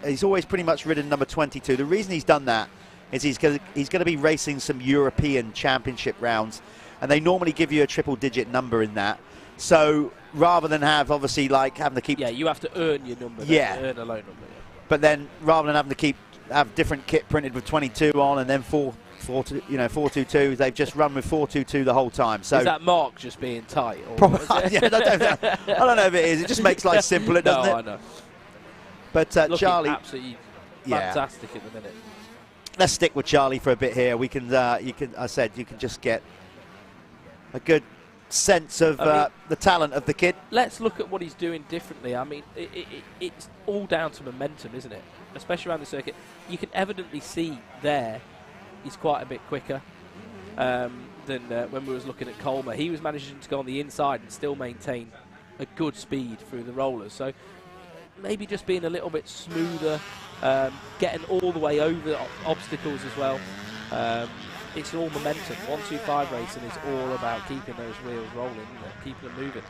He's always pretty much ridden number 22. The reason he's done that is he's going to be racing some European Championship rounds, and they normally give you a triple-digit number in that. So rather than have, obviously, like having to keep... Yeah, you have to earn your number. Yeah. Earn a low number. Yeah. But then rather than having to have different kit printed with 22 on and then 422, they've just run with 422 the whole time. So is that mark just being tight? Or probably, yeah, I don't know if it is. It just makes life simpler, doesn't it? I know. But Charlie, absolutely fantastic at the minute. Let's stick with Charlie for a bit here. We can, you can just get a good sense of the talent of the kid. Let's look at what he's doing differently. I mean, it's all down to momentum, isn't it? Especially around the circuit. You can evidently see there he's quite a bit quicker than when we was looking at Colmer. He was managing to go on the inside and still maintain a good speed through the rollers. So maybe just being a little bit smoother, getting all the way over obstacles as well. It's all momentum. 125 racing is all about keeping those wheels rolling, keeping them moving.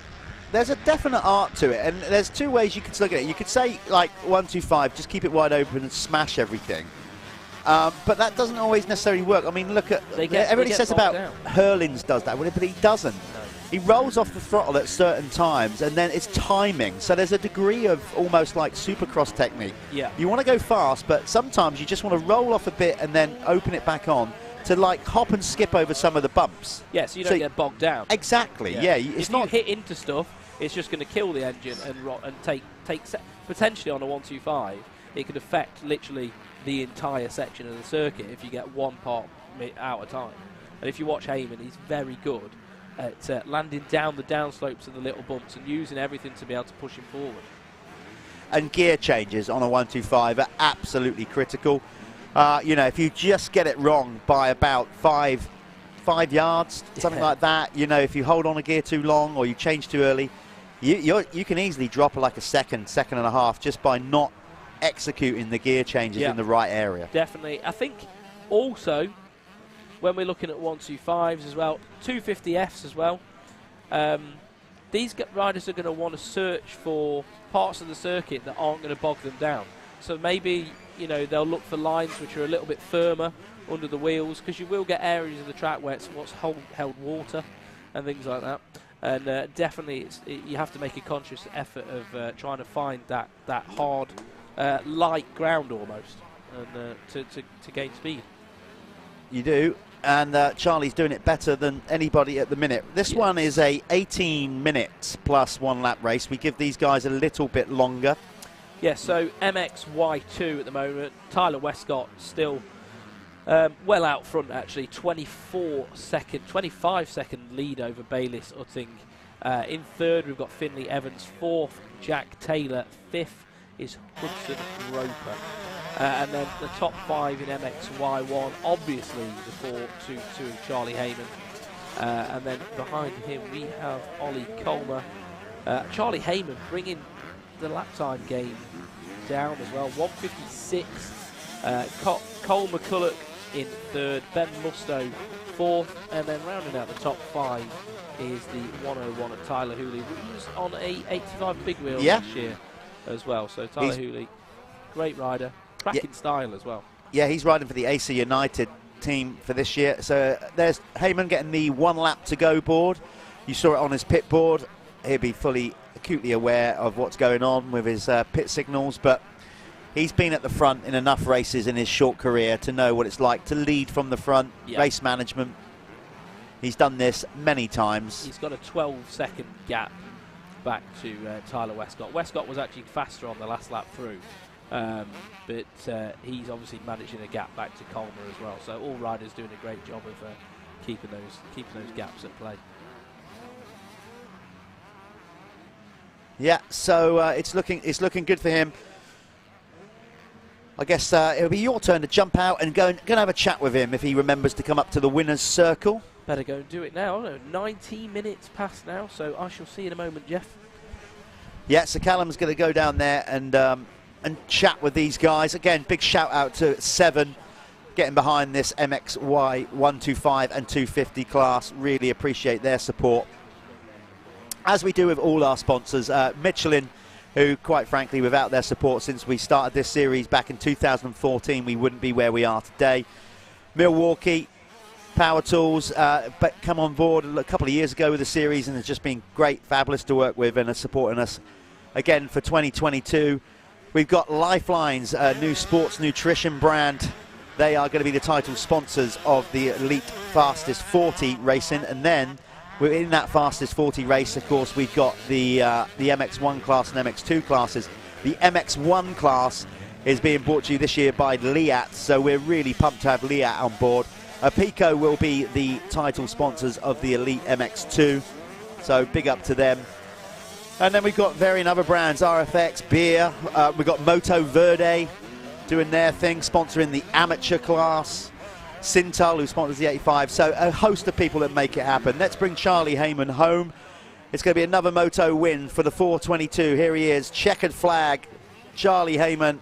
There's a definite art to it, and there's two ways you could look at it. You could say, like, 125, just keep it wide open and smash everything. But that doesn't always necessarily work. I mean, look at... everybody says about Hurlins does that, but he doesn't. No. He rolls off the throttle at certain times, and then it's timing. So there's a degree of almost like supercross technique. Yeah. You want to go fast, but sometimes you just want to roll off a bit and then open it back on to, like, hop and skip over some of the bumps. Yeah, so you don't get bogged down. Exactly, yeah. If you hit into stuff, it's just going to kill the engine and take potentially on a 125, it could affect literally the entire section of the circuit if you get one part out of time. And if you watch Heyman, he's very good at landing down the downslopes of the little bumps and using everything to be able to push him forward. And gear changes on a 125 are absolutely critical. If you just get it wrong by about five yards, something like that, if you hold on a gear too long or you change too early, you can easily drop like a second and a half just by not executing the gear changes in the right area. Definitely. I think also when we're looking at 125s as well, 250Fs as well, these riders are going to want to search for parts of the circuit that aren't going to bog them down. So maybe, they'll look for lines which are a little bit firmer under the wheels, because you will get areas of the track where it's what's held water and things like that. And definitely you have to make a conscious effort of trying to find that hard, light ground almost, and to gain speed. You do, and Charlie's doing it better than anybody at the minute. This one is a 18 minutes plus 1 lap race. We give these guys a little bit longer. Yes, so MXY2 at the moment. Tyler Westcott still well out front, actually. 25 second lead over Bayliss Utting. In third, we've got Finley Evans. Fourth, Jack Taylor. Fifth is Hudson Roper. And then the top 5 in MXY1, obviously the 4-2-2 Charlie Heyman. And then behind him we have Ollie Colmer. Charlie Heyman bringing the lap time game down as well. 156. Cole McCulloch in third. Ben Musto fourth. And then rounding out the top 5 is the 101 at Tyler Hooley, who was on a 85 big wheel last year as well. So Tyler Hooley, great rider. Cracking style as well. Yeah, he's riding for the AC United team for this year. So there's Heyman getting the 1 lap to go board. You saw it on his pit board. He'll be acutely aware of what's going on with his pit signals, but he's been at the front in enough races in his short career to know what it's like to lead from the front, race management. He's done this many times. He's got a 12-second gap back to Tyler Westcott. Westcott was actually faster on the last lap through. But he's obviously managing a gap back to Colmer as well. So all riders doing a great job of keeping those gaps at play. Yeah, so it's looking good for him. I guess it'll be your turn to jump out and go and have a chat with him if he remembers to come up to the winner's circle. Better go and do it now. No, 19 minutes past now, so I shall see in a moment, Jeff. Yeah, so Callum's going to go down there and chat with these guys. Again, big shout out to Seven, getting behind this MXY 125 and 250 class. Really appreciate their support. As we do with all our sponsors, Michelin, who, quite frankly, without their support since we started this series back in 2014, we wouldn't be where we are today. Milwaukee, Power Tools, but come on board a couple of years ago with the series and has just been great, fabulous to work with and are supporting us again for 2022. We've got Lifelines, a new sports nutrition brand. They are going to be the title sponsors of the Elite Fastest 40 racing, and then within that Fastest 40 race, of course, we've got the MX1 class and MX2 classes. The MX1 class is being brought to you this year by Liat, so we're really pumped to have Liat on board. Pico will be the title sponsors of the Elite MX2, so big up to them. And then we've got varying other brands, RFX, Beer, we've got Moto Verde doing their thing, sponsoring the amateur class. Sintal, who sponsors the 85, so a host of people that make it happen. Let's bring Charlie Heyman home. It's going to be another Moto win for the 422. Here he is, checkered flag. Charlie Heyman,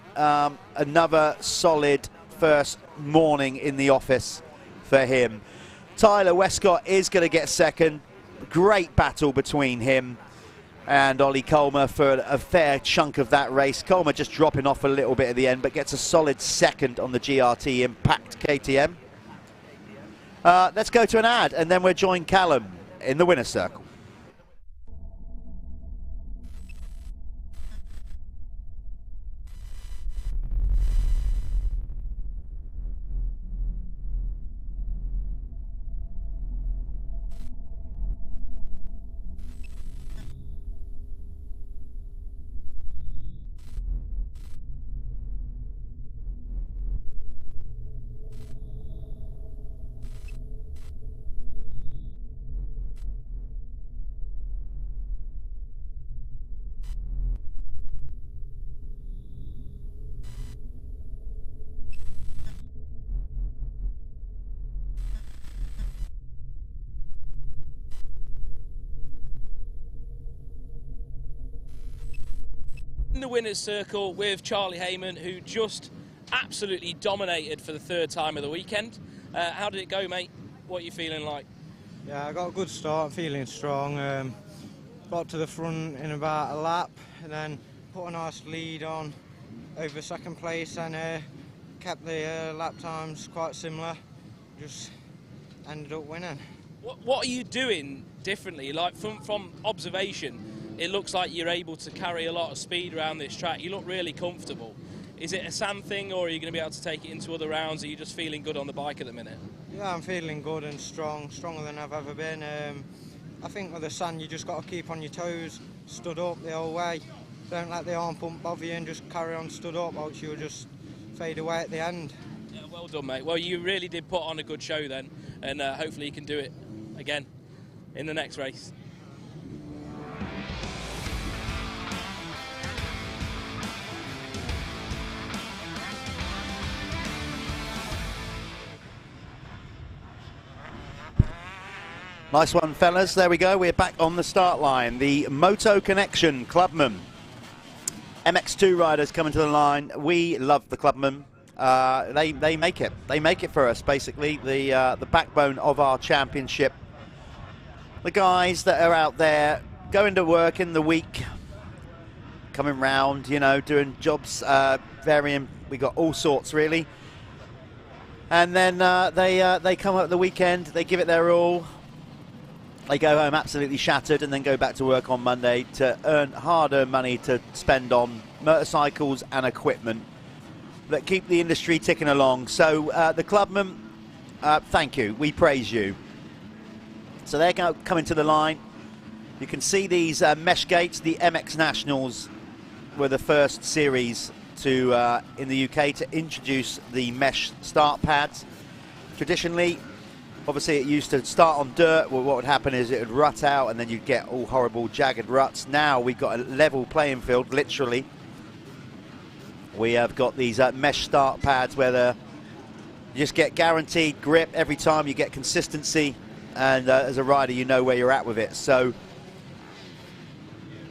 another solid first morning in the office for him. Tyler Westcott is going to get second. Great battle between him and Ollie Colmer for a fair chunk of that race. Colmer just dropping off a little bit at the end, but gets a solid second on the GRT Impact KTM. Let's go to an ad, and then we'll join Callum in the winner's circle. In the winner's circle with Charlie Heyman, who just absolutely dominated for the third time of the weekend. How did it go, mate? What are you feeling like? Yeah, I got a good start, feeling strong. Got to the front in about a lap and then put a nice lead on over second place and kept the lap times quite similar. Just ended up winning. What are you doing differently? Like from observation, it looks like you're able to carry a lot of speed around this track. You look really comfortable. Is it a sand thing, or are you going to be able to take it into other rounds? Are you just feeling good on the bike at the minute? Yeah, I'm feeling good and strong, stronger than I've ever been. I think with the sand, you just got to keep on your toes, stood up the whole way. Don't let the arm pump bother you and just carry on stood up, else you'll just fade away at the end. Yeah, well done, mate. Well, you really did put on a good show then, and hopefully you can do it again in the next race. Nice one, fellas. There we go. We're back on the start line. The Moto Connection Clubman. MX2 riders coming to the line. We love the Clubman. They make it. They make it for us, basically. The backbone of our championship. The guys that are out there going to work in the week, coming round, you know, doing jobs, varying. We got all sorts, really. And then they come up at the weekend. They give it their all. They go home absolutely shattered and then go back to work on Monday to earn hard-earned money to spend on motorcycles and equipment that keep the industry ticking along. So the Clubman, thank you. We praise you. So they're coming to the line. You can see these mesh gates. The MX Nationals were the first series to in the UK to introduce the mesh start pads. Traditionally, obviously, it used to start on dirt. Well, what would happen is it would rut out and then you'd get all horrible jagged ruts. Now we've got a level playing field, literally. We have got these mesh start pads where you just get guaranteed grip every time, you get consistency, and as a rider you know where you're at with it. So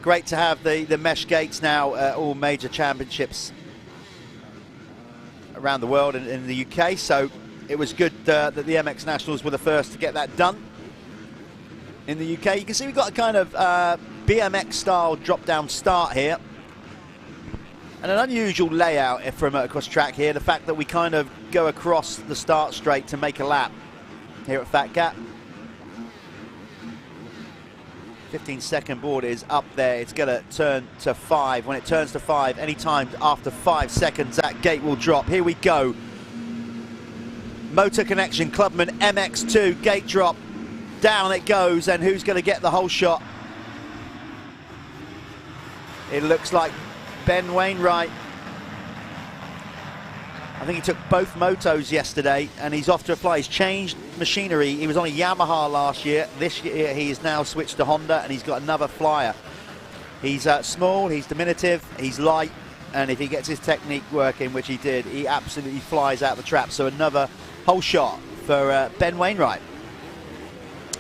great to have the mesh gates now at all major championships around the world and in the UK. So it was good that the MX Nationals were the first to get that done in the UK. You can see we've got a kind of BMX style drop down start here, and an unusual layout for a motocross track here, the fact that we kind of go across the start straight to make a lap here at FatCat. 15-second board is up there. It's going to turn to 5. When it turns to 5, anytime after 5 seconds, that gate will drop. Here we go. Motor Connection Clubman MX2 gate drop. Down it goes, and who's going to get the whole shot? It looks like Ben Wainwright. I think he took both motos yesterday, and he's off to a fly. He's changed machinery. He was on a Yamaha last year. This year he's now switched to Honda, and he's got another flyer. He's small, he's diminutive, he's light, and if he gets his technique working, which he did, he absolutely flies out the trap. So another whole shot for Ben Wainwright.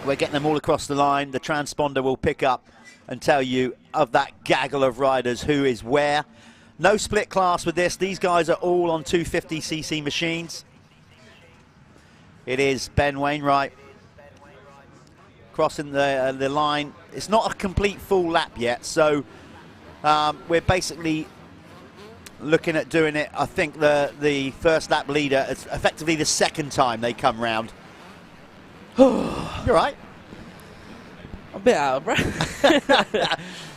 We're getting them all across the line. The transponder will pick up and tell you of that gaggle of riders who is where. No split class with this. These guys are all on 250cc machines. It is Ben Wainwright crossing the line. It's not a complete full lap yet, so we're basically looking at doing it. I think the first lap leader, it's effectively the second time they come round. You're right. I'm a bit out of breath.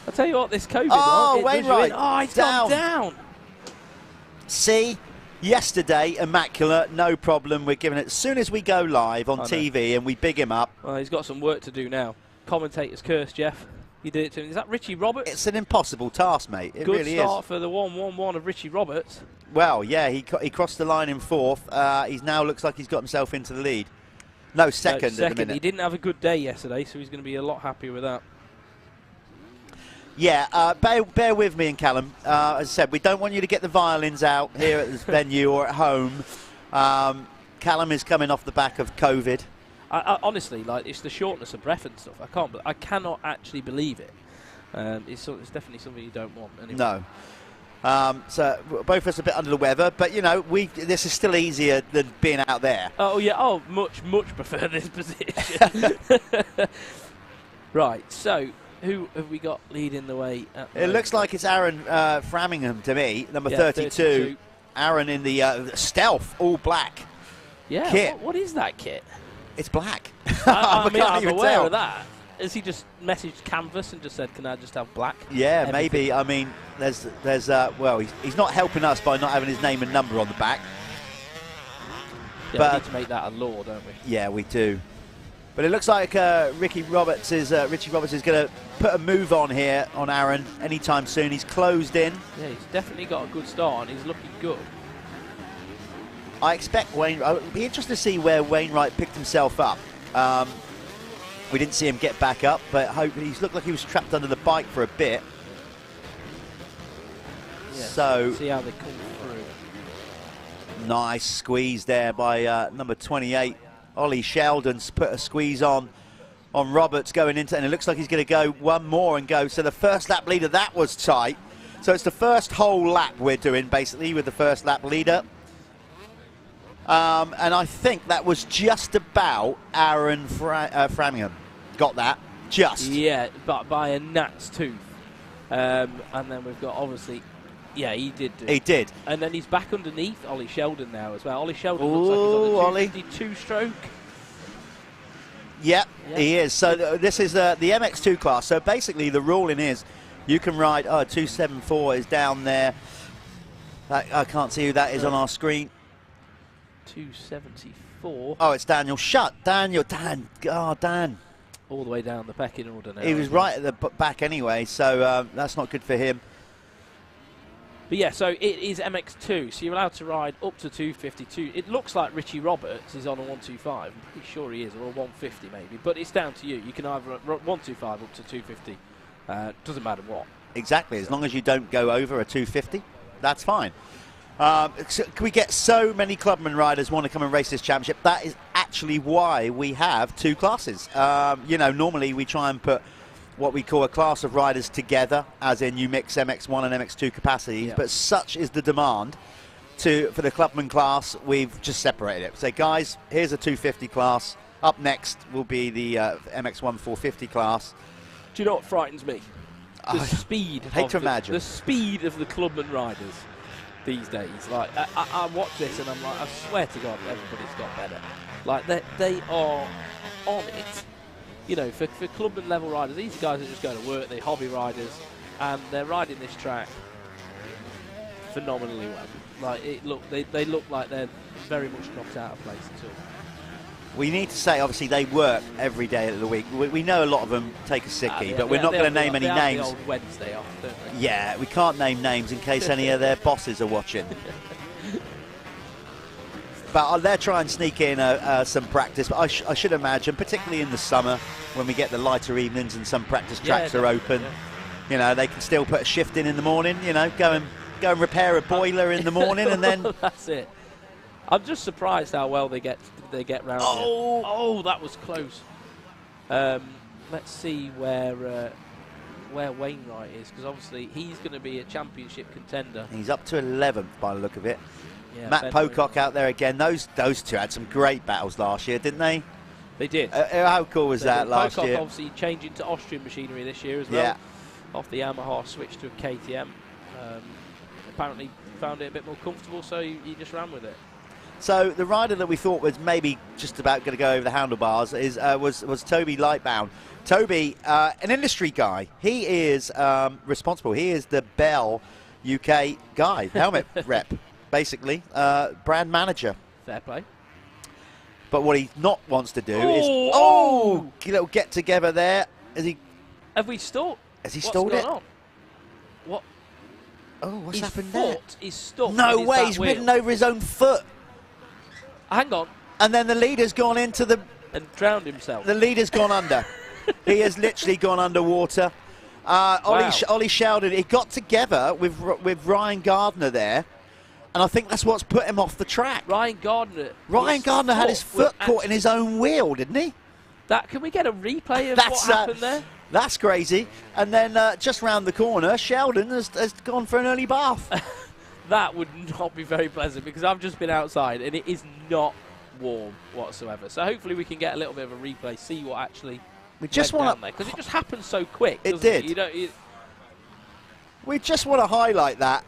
I'll tell you what, this COVID one. Wainwright. Oh, he's gone down. See, yesterday, immaculate, no problem. We're giving it as soon as we go live on TV and we big him up. Well, he's got some work to do now. Commentator's curse, Jeff. You did it to him. Is that Richie Roberts? It's an impossible task, mate. It really is. Good start for the 1-1-1 of Richie Roberts. Well, yeah, he crossed the line in 4th. He now looks like he's got himself into the lead. No, second at the minute. He didn't have a good day yesterday, so he's going to be a lot happier with that. Yeah, bear with me and Callum. As I said, we don't want you to get the violins out here at this venue or at home. Callum is coming off the back of COVID. I honestly, like, it's the shortness of breath and stuff. I cannot actually believe it. It's definitely something you don't want. Anyway. No. So both of us a bit under the weather, but you know, this is still easier than being out there. Oh yeah, much prefer this position. Right, so who have we got leading the way? It looks like it's Aaron Framingham to me, number 32. Aaron in the stealth, all black. Yeah, kit. What is that kit? It's black. I'm aware of that. Has he just messaged Canvas and just said, "Can I just have black?" Yeah, everything? Maybe. I mean, there's well, he's not helping us by not having his name and number on the back. Yeah, but we need to make that a law, don't we? Yeah, we do. But it looks like Richie Roberts is going to put a move on here on Aaron anytime soon. He's closed in. Yeah, he's definitely got a good start and he's looking good. I expect Wainwright. It'd be interesting to see where Wainwright picked himself up. We didn't see him get back up, but he looked like he was trapped under the bike for a bit. Yeah, so see how they come through. Nice squeeze there by number 28. Ollie Sheldon's put a squeeze on Roberts going into, and it looks like he's going to go one more and go. So the first lap leader, that was tight. So it's the first whole lap we're doing basically with the first lap leader. And I think that was just about Aaron Framingham. Got that? Just. Yeah, but by a gnat's tooth. And then we've got, obviously, yeah, he did. He did. And then he's back underneath Ollie Sheldon now as well. Ollie Sheldon looks like he's on the 252-stroke. Yep, yeah, he is. So this is the MX2 class. So basically the ruling is you can ride, 274 is down there. I can't see who that is on our screen. 274. Oh, it's Daniel. Dan. Oh, Dan. All the way down the pecking order now. He was right at the back anyway, so that's not good for him. But yeah, so it is MX2, so you're allowed to ride up to 252. It looks like Richie Roberts is on a 125. I'm pretty sure he is, or a 150 maybe. But it's down to you. You can either 125 up to 250. Doesn't matter what. Exactly, as long as you don't go over a 250. That's fine. We get so many clubman riders want to come and race this championship. That is actually why we have 2 classes. Normally we try and put what we call a class of riders together, as in you mix MX1 and MX2 capacities, but such is the demand for the clubman class, we've just separated it. Say, guys, here's a 250 class. Up next will be the MX1 450 class. Do you know what frightens me? The speed. The speed of the clubman riders these days. Like, I watch this and I'm like, I swear to God, everybody's got better. Like, they are on it. You know, for clubman level riders, these guys are just going to work. They're hobby riders, and they're riding this track phenomenally well. Like, they look like they're very much knocked out of place too. We need to say, obviously, they work every day of the week. We know a lot of them take a sickie, but we're not going to name any names. The old Wednesday off, don't they? Yeah, we can't name names in case any of their bosses are watching. But they're trying to sneak in some practice. But I should imagine, particularly in the summer, when we get the lighter evenings and some practice tracks are open, you know, they can still put a shift in the morning. You know, go and repair a boiler in the morning, and then that's it. I'm just surprised how well they get round. Oh, that was close. Let's see where Wainwright is, because obviously he's going to be a championship contender. He's up to 11th by the look of it. Yeah, Matt Pocock out there again. Those two had some great battles last year, didn't they? They did. How cool was that last Pocock year? Obviously changing to Austrian machinery this year as well. Yeah. Off the Yamaha, switched to a KTM. Apparently found it a bit more comfortable, so he just ran with it. So the rider that we thought was maybe just about going to go over the handlebars was Toby Lightbound. Toby, an industry guy. He is responsible. He is the Bell UK guy, helmet rep, basically, brand manager. Fair play. But what he not wants to do is a little get together there. Have we stalled? Has he stalled it? On? What? Oh, what's his happened there? Foot is stuck. No way, he's ridden over his own foot. Hang on. And then the leader's gone into the... And drowned himself. The leader's gone under. He has literally gone underwater. Ollie Sheldon, he got together with Ryan Gardner there, and I think that's what's put him off the track. Ryan Gardner had his foot caught in his own wheel, didn't he? Can we get a replay of what happened there? That's crazy. And then just round the corner, Sheldon has gone for an early bath. That would not be very pleasant, because I've just been outside and it is not warm whatsoever. So hopefully we can get a little bit of a replay, see what actually went down there, because it just happened so quick. It did. We just want to highlight that.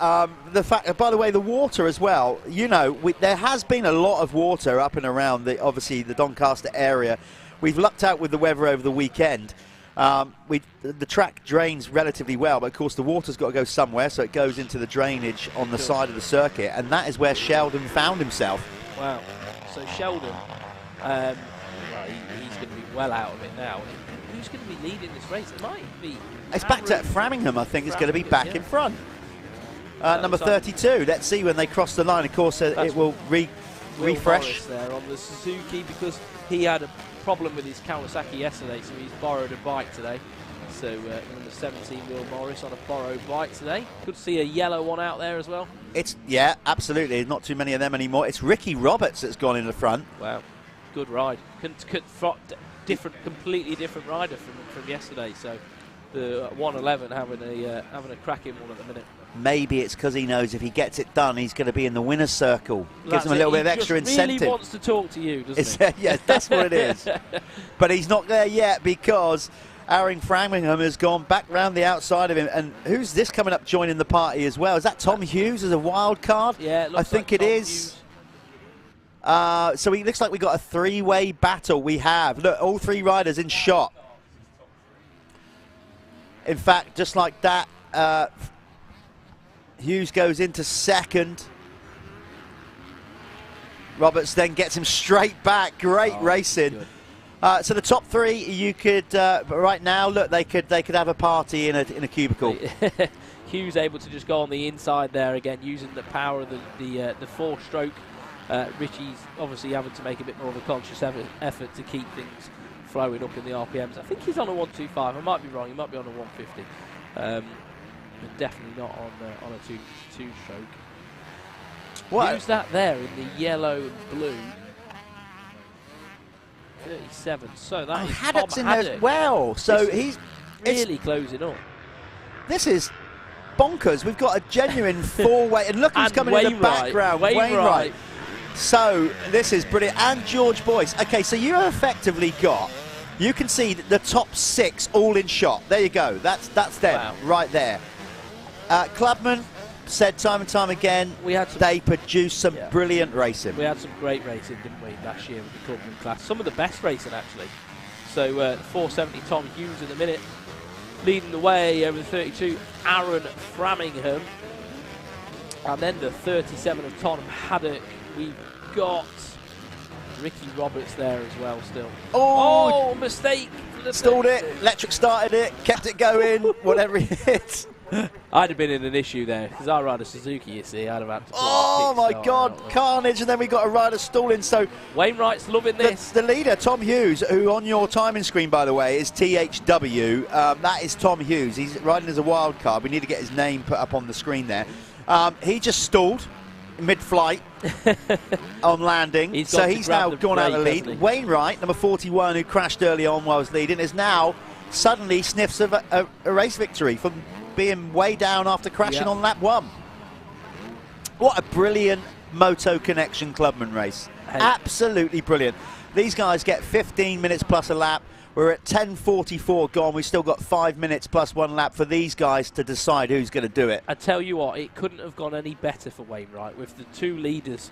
The fact, by the way, the water as well. You know, there has been a lot of water up and around obviously the Doncaster area. We've lucked out with the weather over the weekend. The track drains relatively well, but of course the water's got to go somewhere, so it goes into the drainage on the side of the circuit, and that is where Sheldon found himself. Wow. So Sheldon, he's going to be well out of it now. Who's going to be leading this race? It might be... It's back to Framingham, I think, is going to be back in front. Number 32. Let's see when they cross the line. Of course, it will refresh. There on the Suzuki, because he had a problem with his Kawasaki yesterday, so he's borrowed a bike today. So number 17, Will Morris, on a borrowed bike today. Could see a yellow one out there as well. Yeah, absolutely. Not too many of them anymore. It's Ricky Roberts that's gone in the front. Wow, good ride. Completely different rider from yesterday. So the 111 having a cracking one at the minute. Maybe it's because he knows if he gets it done, he's going to be in the winner's circle. Gives him a little bit of extra incentive. He really wants to talk to you, doesn't he? Yeah, that's what it is. But he's not there yet, because Aaron Framingham has gone back round the outside of him. And who's this coming up joining the party as well? Is that Tom Hughes as a wild card? Yeah, it looks I think like it Tom is. So it looks like we've got a three-way battle. We have. Look, all three riders in shot. In fact, just like that, Hughes goes into second. Roberts then gets him straight back. Great racing. So the top three, you could right now look. They could have a party in a cubicle. Hughes able to just go on the inside there again, using the power of the four-stroke. Richie's obviously having to make a bit more of a conscious effort to keep things flowing up in the RPMs. I think he's on a 125. I might be wrong. He might be on a 150. but definitely not on a two-stroke. What? Who's that there in the yellow and blue? 37. So that is Haddock's Tom in there as Haddock. well. So This he's is really closing up. This is bonkers. We've got a genuine four-way, and look who's And coming in the Wainwright. background. Wainwright. So this is brilliant. And George Boyce. Okay, so you have effectively got, you can see the top 6 all in shot. There you go. That's them right there. Clubman said time and time again, they produced some brilliant racing. We had some great racing, didn't we, last year with the Clubman class? Some of the best racing, actually. So 470 Tom Hughes in the minute, leading the way over the 32, Aaron Framingham. And then the 37 of Tom Haddock. We've got Ricky Roberts there as well still. Oh, mistake. Stalled it, electric started it, kept it going, whatever it is. I'd have been in an issue there, because I ride a Suzuki, you see. I'd have had to Oh my God, carnage, and then we got a rider stalling. So Wainwright's loving this. The leader, Tom Hughes, who on your timing screen, by the way, is THW. That is Tom Hughes. He's riding as a wild card. We need to get his name put up on the screen there. He just stalled mid-flight on landing, so he's now gone out of the lead. Wainwright, number 41, who crashed early on while I was leading, is now suddenly sniffs of a race victory from being way down after crashing on lap 1. What a brilliant Moto Connection Clubman race. Absolutely brilliant. These guys get 15 minutes plus a lap. We're at 10:44 gone. We've still got 5 minutes plus 1 lap for these guys to decide who's going to do it. I tell you what, it couldn't have gone any better for Wainwright with the 2 leaders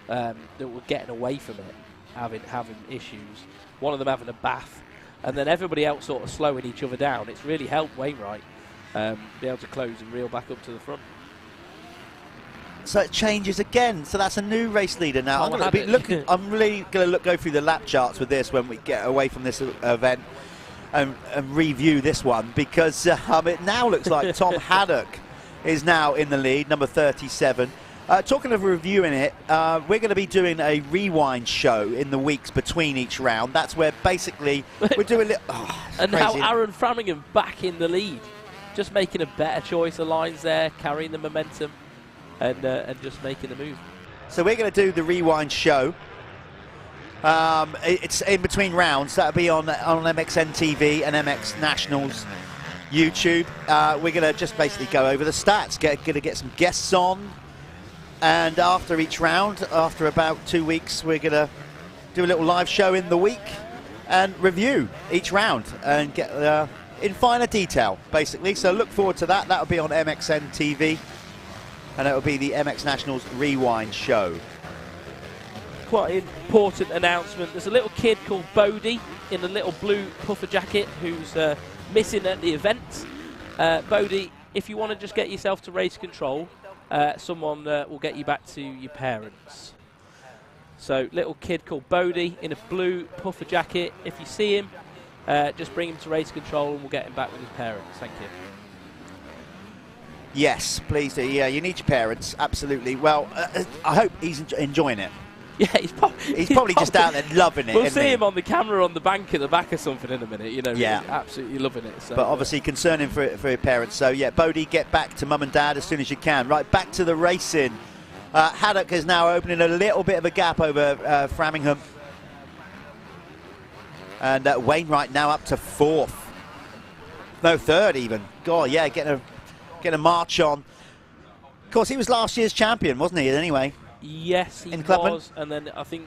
that were getting away from it, having issues. One of them having a bath, and then everybody else sort of slowing each other down. It's really helped Wainwright be able to close and reel back up to the front. So it changes again. So that's a new race leader now. I'm really going to go through the lap charts with this when we get away from this event and review this one, because it now looks like Tom Haddock is now in the lead, number 37. Talking of reviewing it, we're going to be doing a rewind show in the weeks between each round. That's where basically we're doing it. And now Aaron Framingham back in the lead, just making a better choice of lines there, carrying the momentum. And just making the move. So we're going to do the rewind show. It's in between rounds. That'll be on MXN TV and MX Nationals YouTube. We're going to just basically go over the stats, going to get some guests on. And after each round, after about 2 weeks, we're going to do a little live show in the week and review each round and get in finer detail, basically. So look forward to that. That'll be on MXN TV. And it will be the MX Nationals Rewind show. Quite an important announcement. There's a little kid called Bodie in a little blue puffer jacket who's missing at the event. Bodie, if you want to just get yourself to race control, someone will get you back to your parents. So little kid called Bodie in a blue puffer jacket. If you see him, just bring him to race control and we'll get him back with his parents. Thank you. Yes, please do. Yeah, you need your parents, absolutely. Well, I hope he's enjoying it. Yeah, he's probably just out there loving it. We'll see him on the camera on the bank at the back or something in a minute. You know, yeah, he's absolutely loving it. So, but obviously concerning for your parents. So yeah, Bodie, get back to mum and dad as soon as you can. Right, back to the racing. Haddock is now opening a little bit of a gap over Framingham, and Wainwright now up to 4th. No, 3rd even. God, yeah, getting a march on. Of course, he was last year's champion, wasn't he, anyway? Yes, he Clubman? was. And then I think,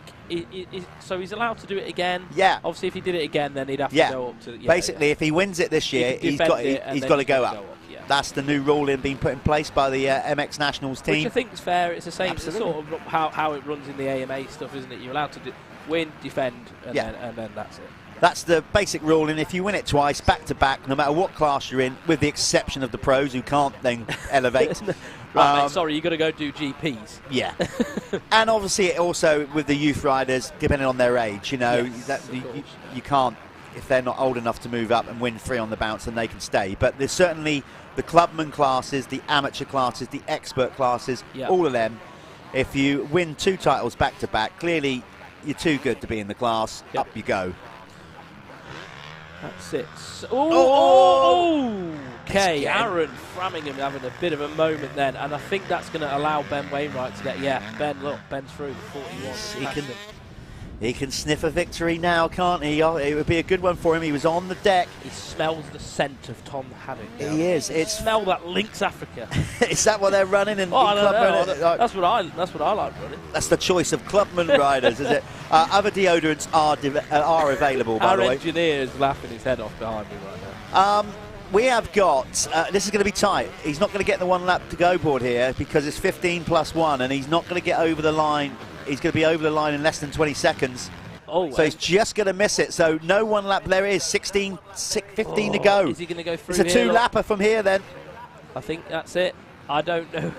so he's allowed to do it again? Yeah. Obviously, if he did it again, then he'd have to go up to... Basically, if he wins it this year, he's got to go up. That's the new rule being put in place by the MX Nationals team. Which I think is fair. It's the same. It's sort of how it runs in the AMA stuff, isn't it? You're allowed to win, defend, and then that's it. That's the basic rule, and if you win it twice, back-to-back, no matter what class you're in, with the exception of the pros who can't then elevate. Right, mate, sorry, you've got to go do GPs. Yeah. And obviously it also with the youth riders, depending on their age, you know, you can't, if they're not old enough to move up and win 3 on the bounce, then they can stay. But there's certainly the clubman classes, the amateur classes, the expert classes, all of them. If you win 2 titles back-to-back, clearly you're too good to be in the class. Up you go. That's it. Oh! Okay, Aaron Framingham having a bit of a moment then, and I think that's going to allow Ben Wainwright to get, Ben, look, Ben's through, 41. He can sniff a victory now, can't he? Oh, it would be a good one for him. He was on the deck. He smells the scent of Tom Haddock now. He is. Smell that Lynx Africa. Is that what they're running in I don't Clubman? know. That's what I like running. That's the choice of Clubman riders, is it? Other deodorants are available, by the way. Our engineer is laughing his head off behind me right now. We have got, this is going to be tight. He's not going to get the 1 lap to go board here because it's 15+1 and he's not going to get over the line. He's going to be over the line in less than 20 seconds. Oh, so he's just going to miss it. So no 1 lap. There is 15 to go. Is he going to go through? It's a 2-lapper from here then. I think that's it. I don't know.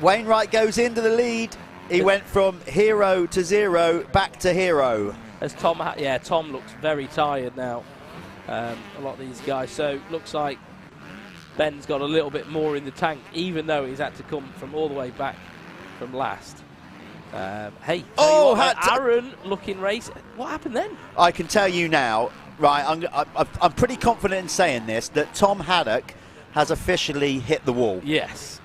Wainwright goes into the lead. He went from hero to 0, back to hero. As Tom looks very tired now. A lot of these guys. So looks like Ben's got a little bit more in the tank, even though he's had to come from all the way back from last. Aaron looking race. What happened then? I can tell you now, right, I'm pretty confident in saying this, that Tom Haddock has officially hit the wall. Yes.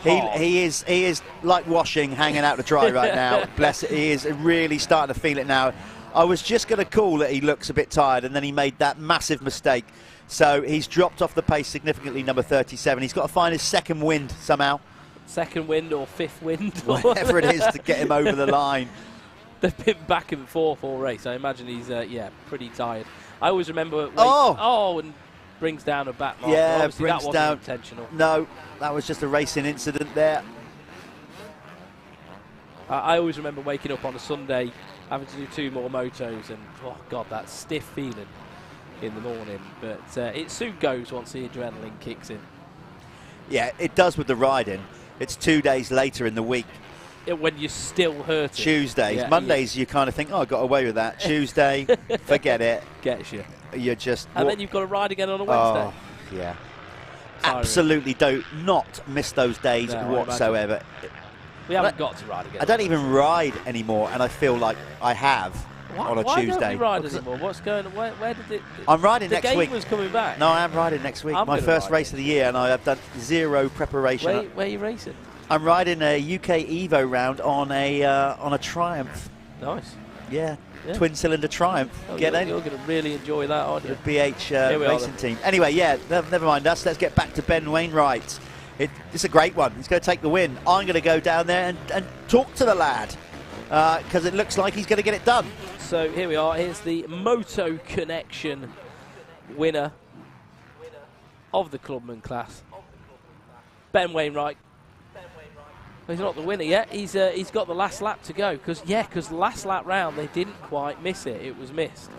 He is like washing, hanging out to dry right now. Bless it. He is really starting to feel it now. I was just going to call that he looks a bit tired, and then he made that massive mistake. So he's dropped off the pace significantly, number 37. He's got to find his second wind somehow. Second wind or fifth wind. Whatever it is to get him over the line. They've been back and forth all race. I imagine he's, pretty tired. I always remember... and brings down a back marker. Yeah, obviously brings that wasn't down, intentional. No, that was just a racing incident there. I always remember waking up on a Sunday, having to do 2 more motos, and, oh, God, that stiff feeling in the morning. But it soon goes once the adrenaline kicks in. Yeah, it does with the riding. It's 2 days later in the week. When you're still hurting. Tuesdays. Yeah, Mondays, you kind of think, oh, I got away with that. Tuesday, forget it. Gets you. You're just... And then you've got to ride again on a Wednesday. Oh, yeah. Absolutely do not miss those days whatsoever. We haven't got to ride again. I don't even ride anymore, and I feel like I have on a Tuesday. Why don't we ride anymore? What's going on? Where did it... I'm riding next week. The game was coming back. No, I am riding next week. My first race of the year, and I have done 0 preparation. Where are you racing? I'm riding a UK Evo round on a Triumph. Nice. Yeah. Twin-cylinder Triumph. Get in. You're going to really enjoy that, aren't you? The BH racing team. Anyway, never mind us. Let's get back to Ben Wainwright. It's a great one. He's going to take the win. I'm going to go down there and talk to the lad because it looks like he's going to get it done. So here we are. Here's the Moto Connection winner of the Clubman class, Ben Wainwright. He's not the winner yet. He's got the last lap to go because last lap round they didn't quite miss it. It was missed.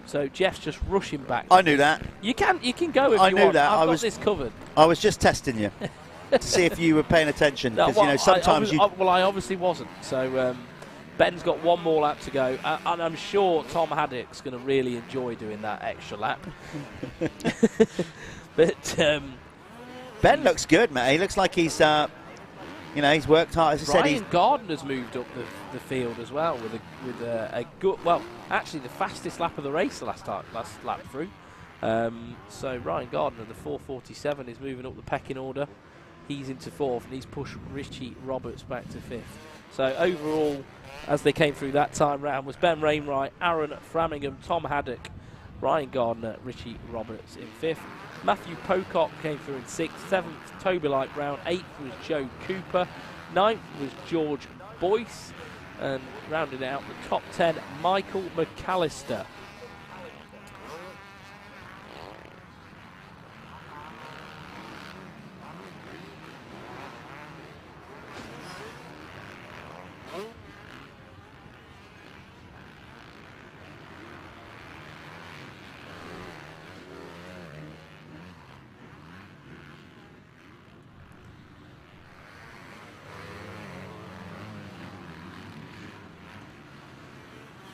So Jeff's just rushing back. I knew that. You can go if you want. I knew that. I've got this covered. I was just testing you to see if you were paying attention because sometimes I obviously wasn't. So Ben's got 1 more lap to go, and I'm sure Tom Haddock's going to really enjoy doing that extra lap. But Ben looks good, mate. He looks like he's. He's worked hard. As I said, Ryan Gardner's moved up the field as well with a good. Well, actually, the fastest lap of the race last lap through. So Ryan Gardner, the 4:47, is moving up the pecking order. He's into 4th, and he's pushed Richie Roberts back to 5th. So overall, as they came through that time round, was Ben Wainwright, Aaron Framingham, Tom Haddock, Ryan Gardner, Richie Roberts in 5th. Matthew Pocock came through in 6th, 7th, Toby Light Brown, 8th was Joe Cooper, 9th was George Boyce, and rounding out the top 10, Michael McAllister.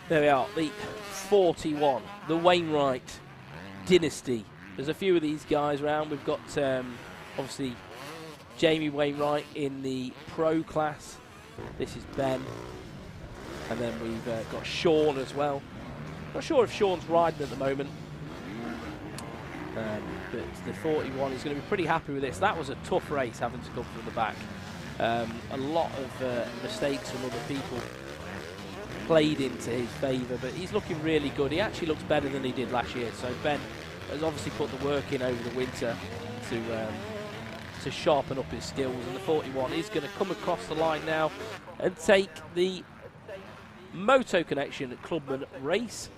There we are, the 41, the Wainwright dynasty. There's a few of these guys around. We've got, obviously, Jamie Wainwright in the pro class. This is Ben. And then we've got Sean as well. Not sure if Sean's riding at the moment. But the 41 is going to be pretty happy with this. That was a tough race, having to come from the back. A lot of mistakes from other people played into his favour, but he's looking really good. He actually looks better than he did last year. So Ben has obviously put the work in over the winter to sharpen up his skills, and the 41 is going to come across the line now and take the Moto Connection Clubman race,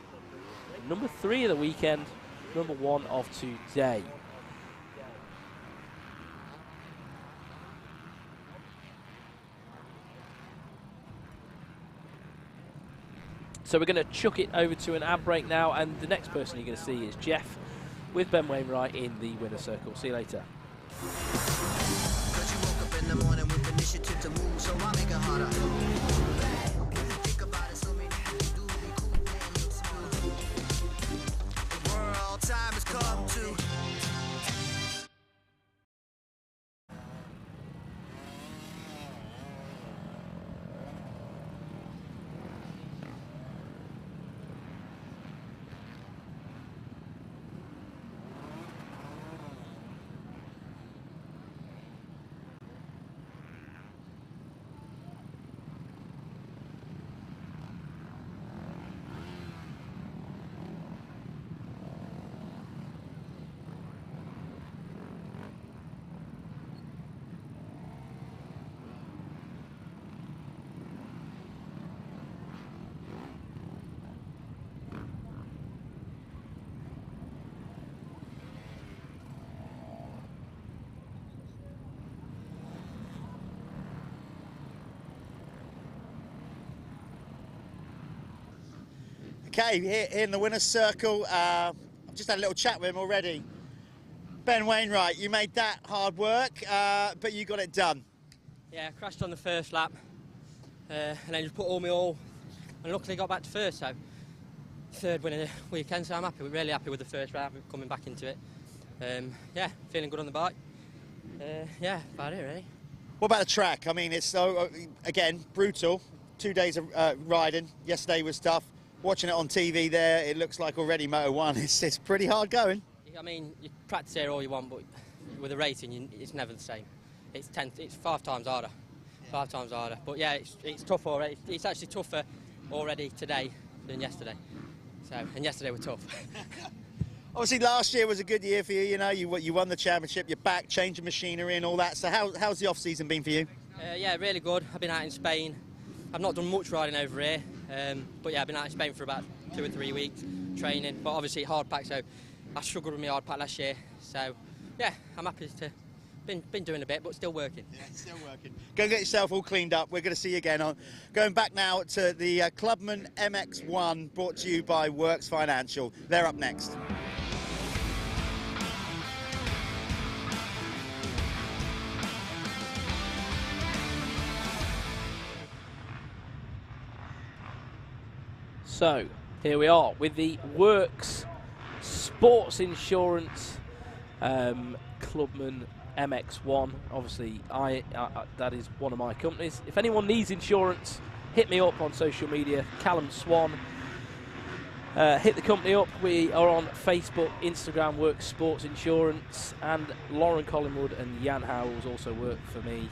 number 3 of the weekend, number 1 of today. So we're going to chuck it over to an ad break now, and the next person you're going to see is Jeff with Ben Wainwright in the winner's circle. See you later. Cause you woke up in the morning with initiative to move, so I make it harder. Think about it, so many things do be cool and look smooth. The world time has come to. Okay, here in the winner's circle, I've just had a little chat with him already. Ben Wainwright, you made that hard work, but you got it done. Yeah, crashed on the first lap, and then just put all my all, and luckily got back to first, so third win of the weekend, so I'm happy, really happy with the first round, coming back into it. Yeah, feeling good on the bike. Yeah, about it really. What about the track? I mean, it's so, again, brutal. 2 days of riding. Yesterday was tough. Watching it on TV there, it looks like already Moto 1. It's pretty hard going. I mean, you practice here all you want, but with the racing, it's never the same. It's 5 times harder. Yeah. 5 times harder. But yeah, it's tough already. It's actually tougher already today than yesterday. So, and yesterday was tough. Obviously, last year was a good year for you. You know, you won the championship. You're back, changing machinery and all that. So, how's the off season been for you? Yeah, really good. I've been out in Spain. I've not done much riding over here, but yeah, I've been out in Spain for about 2 or 3 weeks training. But obviously hard pack, so I struggled with my hard pack last year. So yeah, I'm happy to been doing a bit, but still working. Yeah, still working. Go and get yourself all cleaned up. We're going to see you again. Going back now to the Clubman MX1, brought to you by Works Financial. They're up next. So, here we are with the Works Sports Insurance Clubman MX1. Obviously, that is one of my companies. If anyone needs insurance, hit me up on social media, Callum Swan. Hit the company up. We are on Facebook, Instagram, Works Sports Insurance, and Lauren Collingwood and Jan Howells also work for me.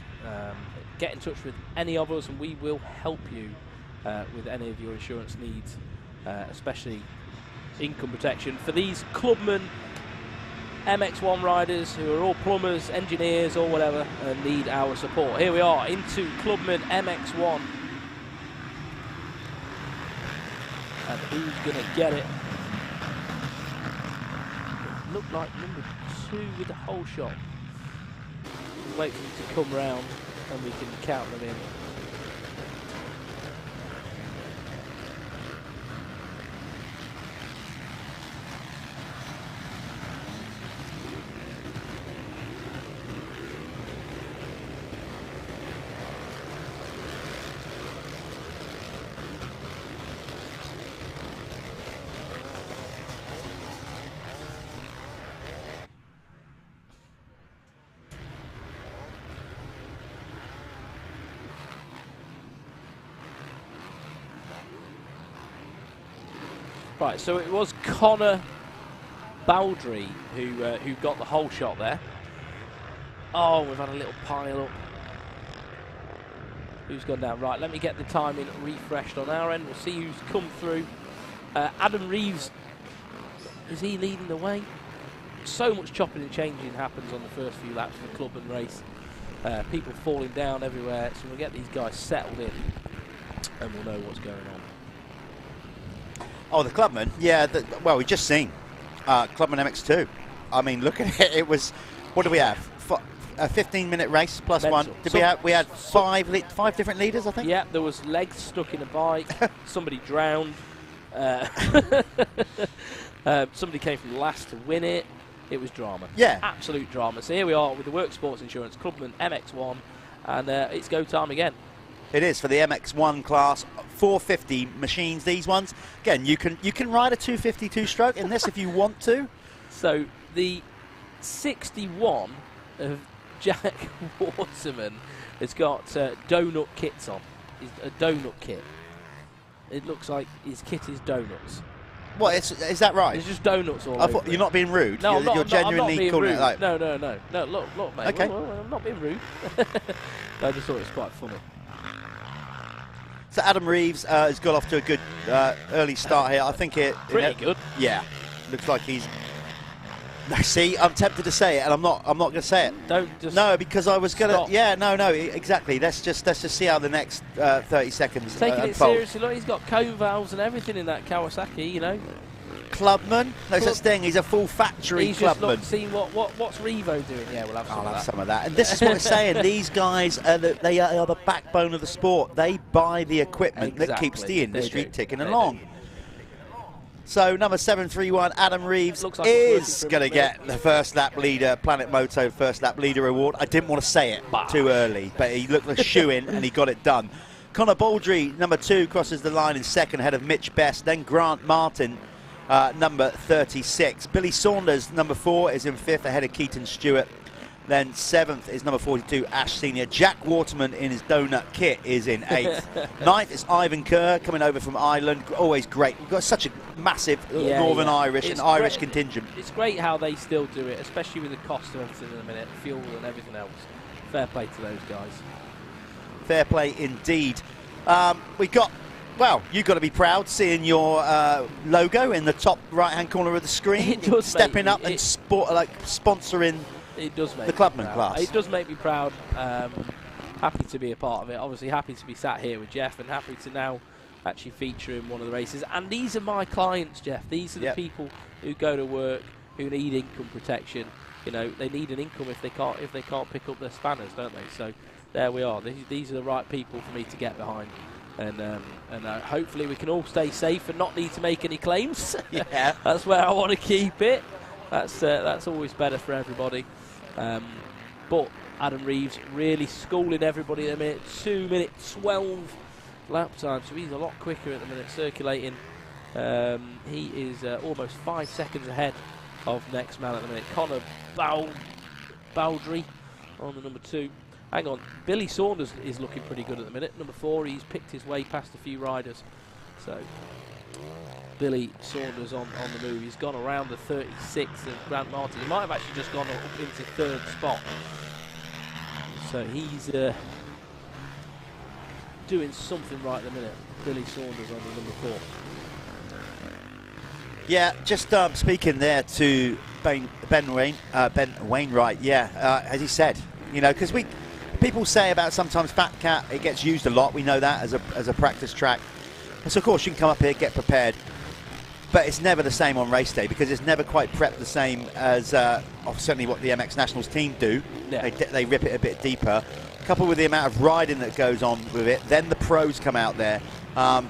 Get in touch with any of us and we will help you with any of your insurance needs, especially income protection for these Clubman MX1 riders who are all plumbers, engineers or whatever and need our support. Here we are into Clubman MX1, and who's going to get it? Looked like number 2 with the whole shot. Wait for them to come round and we can count them in. Right, so it was Connor Baldry, who got the whole shot there. Oh, we've had a little pile up. Who's gone down? Right, let me get the timing refreshed on our end. We'll see who's come through. Adam Reeves, is he leading the way? So much chopping and changing happens on the first few laps of the club and race. People falling down everywhere, so we'll get these guys settled in and we'll know what's going on. Oh, the Clubman? Yeah, well, we've just seen Clubman MX2. I mean, look at it. It was, what do we have? A 15-minute race plus Mental. one. We had five different leaders, I think? Yeah, there was legs stuck in a bike. Somebody drowned. Somebody came from last to win it. It was drama. Yeah. Absolute drama. So here we are with the Work Sports Insurance Clubman MX1, and it's go time again. It is for the MX1 class, 450 machines. These ones, again, you can ride a 250 two-stroke in this if you want to. So the 61 of Jack Waterman has got donut kits on. A donut kit. It looks like his kit is donuts. What, is that right? It's just donuts all I over. thought you're not being rude. No, you're genuinely I'm not calling being it like. No, look, mate. Okay. Well, I'm not being rude. I just thought it was quite funny. So Adam Reeves has got off to a good early start here. I think it Pretty good. Yeah, looks like he's. See, I'm tempted to say it, and I'm not going to say it. Don't just. No, because I was going to. stop. Yeah, no, exactly. Let's just see how the next 30 seconds Taking it unfold. seriously, look, he's got cone valves and everything in that Kawasaki, you know. Clubman? No such thing. He's a full factory He's clubman. just seeing what's Revo doing. Yeah, we'll have some I'll of have that. some of that. And this is what I'm saying. These guys are they are the backbone of the sport. They buy the equipment that keeps the industry ticking along. So number 731, Adam Reeves, Looks like is going to get the first lap leader, Planet Moto first lap leader award. I didn't want to say it too early, but he looked like a shoe-in and he got it done. Connor Baldry, number 2, crosses the line in second ahead of Mitch Best. Then Grant Martin, number 36. Billy Saunders, number 4, is in 5th ahead of Keaton Stewart. Then 7th is number 42, Ash Senior. Jack Waterman in his donut kit is in 8th. 9th is Ivan Kerr coming over from Ireland. Always great. We've got such a massive Northern Irish and Irish contingent. It's great how they still do it, especially with the cost of everything in a minute, fuel and everything else. Fair play to those guys. Fair play indeed. We've got, well, you've got to be proud seeing your logo in the top right-hand corner of the screen. It does stepping up and sponsoring. It does make the Clubman class. It does make me proud. Happy to be a part of it. Obviously happy to be sat here with Jeff and happy to now actually feature in one of the races. And these are my clients, Jeff. These are the people who go to work, who need income protection. You know, they need an income if they can't pick up their spanners, don't they? So there we are. These are the right people for me to get behind. And hopefully we can all stay safe and not need to make any claims. Yeah. That's where I want to keep it. That's always better for everybody. But Adam Reeves really schooling everybody at the minute. 2 minute 12 lap time, so he's a lot quicker at the minute circulating. He is almost 5 seconds ahead of next man at the minute. Connor Baldry on the number 2. Hang on, Billy Saunders is looking pretty good at the minute. Number 4, he's picked his way past a few riders. So Billy Saunders on the move. He's gone around the 36th of Grant Martin. He might have actually just gone up into 3rd spot. So he's doing something right at the minute. Billy Saunders on the number 4. Yeah, just speaking there to Ben Wainwright. Yeah, as he said, you know, because people say about sometimes FatCat, it gets used a lot. We know that as a practice track. And so of course you can come up here, get prepared. But it's never the same on race day because it's never quite prepped the same as certainly what the MX Nationals team do. Yeah. They rip it a bit deeper. Coupled with the amount of riding that goes on with it, then the pros come out there.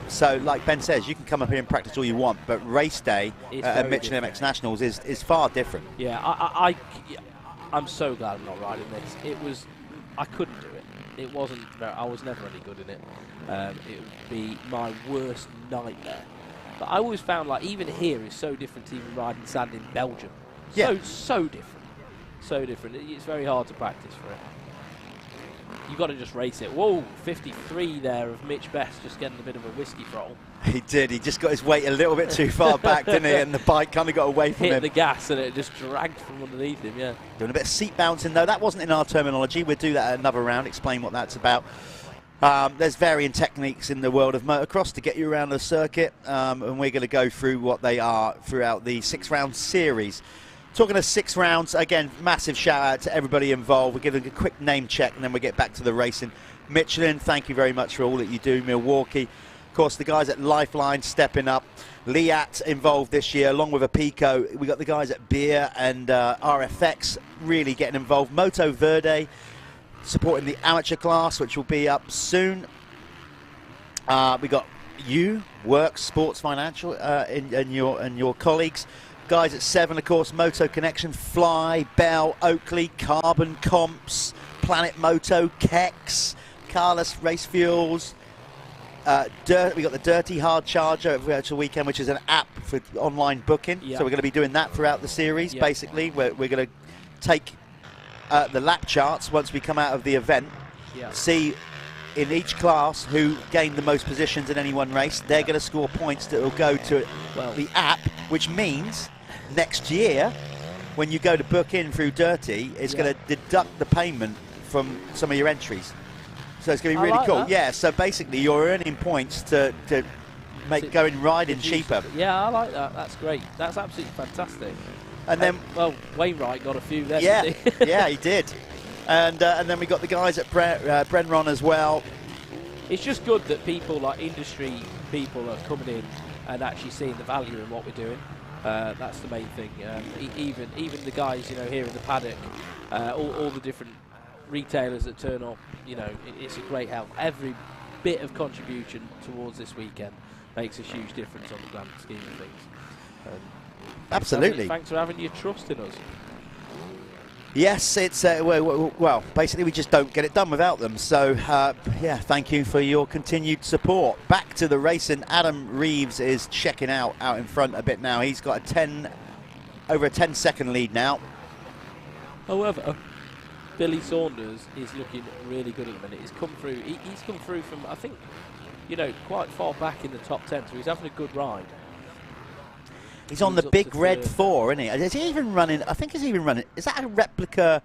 So like Ben says, you can come up here and practice all you want, but race day at Michelin MX Nationals is far different. Yeah, I'm so glad I'm not riding this. I couldn't do it. It wasn't. I was never any good in it. It would be my worst nightmare. But I always found like even here is so different to even riding sand in Belgium. So different. So different. It's very hard to practice for it. you've got to just race it. Whoa, 53 there of Mitch Best just getting a bit of a whiskey throttle. He did. He just got his weight a little bit too far back, didn't he? And the bike kind of got away from him. Hit the gas and it just dragged from underneath him, yeah. Doing a bit of seat bouncing, though. That wasn't in our terminology. We'll do that at another round, explain what that's about. There's varying techniques in the world of motocross to get you around the circuit, and we're going to go through what they are throughout the 6-round series. Talking of 6 rounds, again, massive shout out to everybody involved. We're giving a quick name check and then we get back to the racing. Michelin, thank you very much for all that you do. Milwaukee, of course, the guys at Lifeline stepping up. Liat involved this year, along with a Pico. We got the guys at Beer and RFX really getting involved. Moto Verde supporting the amateur class, which will be up soon. We got you, Works, Sports Financial, and your colleagues. Guys at 7, of course, Moto Connection, Fly, Bell, Oakley, Carbon Comps, Planet Moto, Kex, Carlos Race Fuels. We got the Dirty Hard Charger virtual weekend, which is an app for online booking. Yep. So we're going to be doing that throughout the series. Yep. Basically, we're going to take the lap charts once we come out of the event. Yep. See in each class who gained the most positions in any one race. They're going to score points that will go to the app, which means next year when you go to book in through Dirty, it's going to deduct the payment from some of your entries. So it's going to be really cool. That. Yeah, so basically you're earning points to make going riding cheaper. Yeah, I like that. That's great. That's absolutely fantastic. And then, well, Wainwright got a few there. Yeah, didn't he? yeah, he did. And then we got the guys at Brenron as well. It's just good that people like industry people are coming in and actually seeing the value in what we're doing. That's the main thing. Even the guys, you know, here in the paddock, all the different retailers that turn up, you know, it's a great help. Every bit of contribution towards this weekend makes a huge difference on the grand scheme of things. Absolutely. Thanks for having your trust in us. Yes, it's well, basically we just don't get it done without them. So yeah, thank you for your continued support. Back to the racing. Adam Reeves is checking out in front a bit now. He's got over a 10-second lead now. However, Billy Saunders is looking really good at the minute. He's come through. He's come through from, I think, you know, quite far back in the top 10. So he's having a good ride. He's on the big red 4, isn't he? Is he even running? I think he's even running. Is that a replica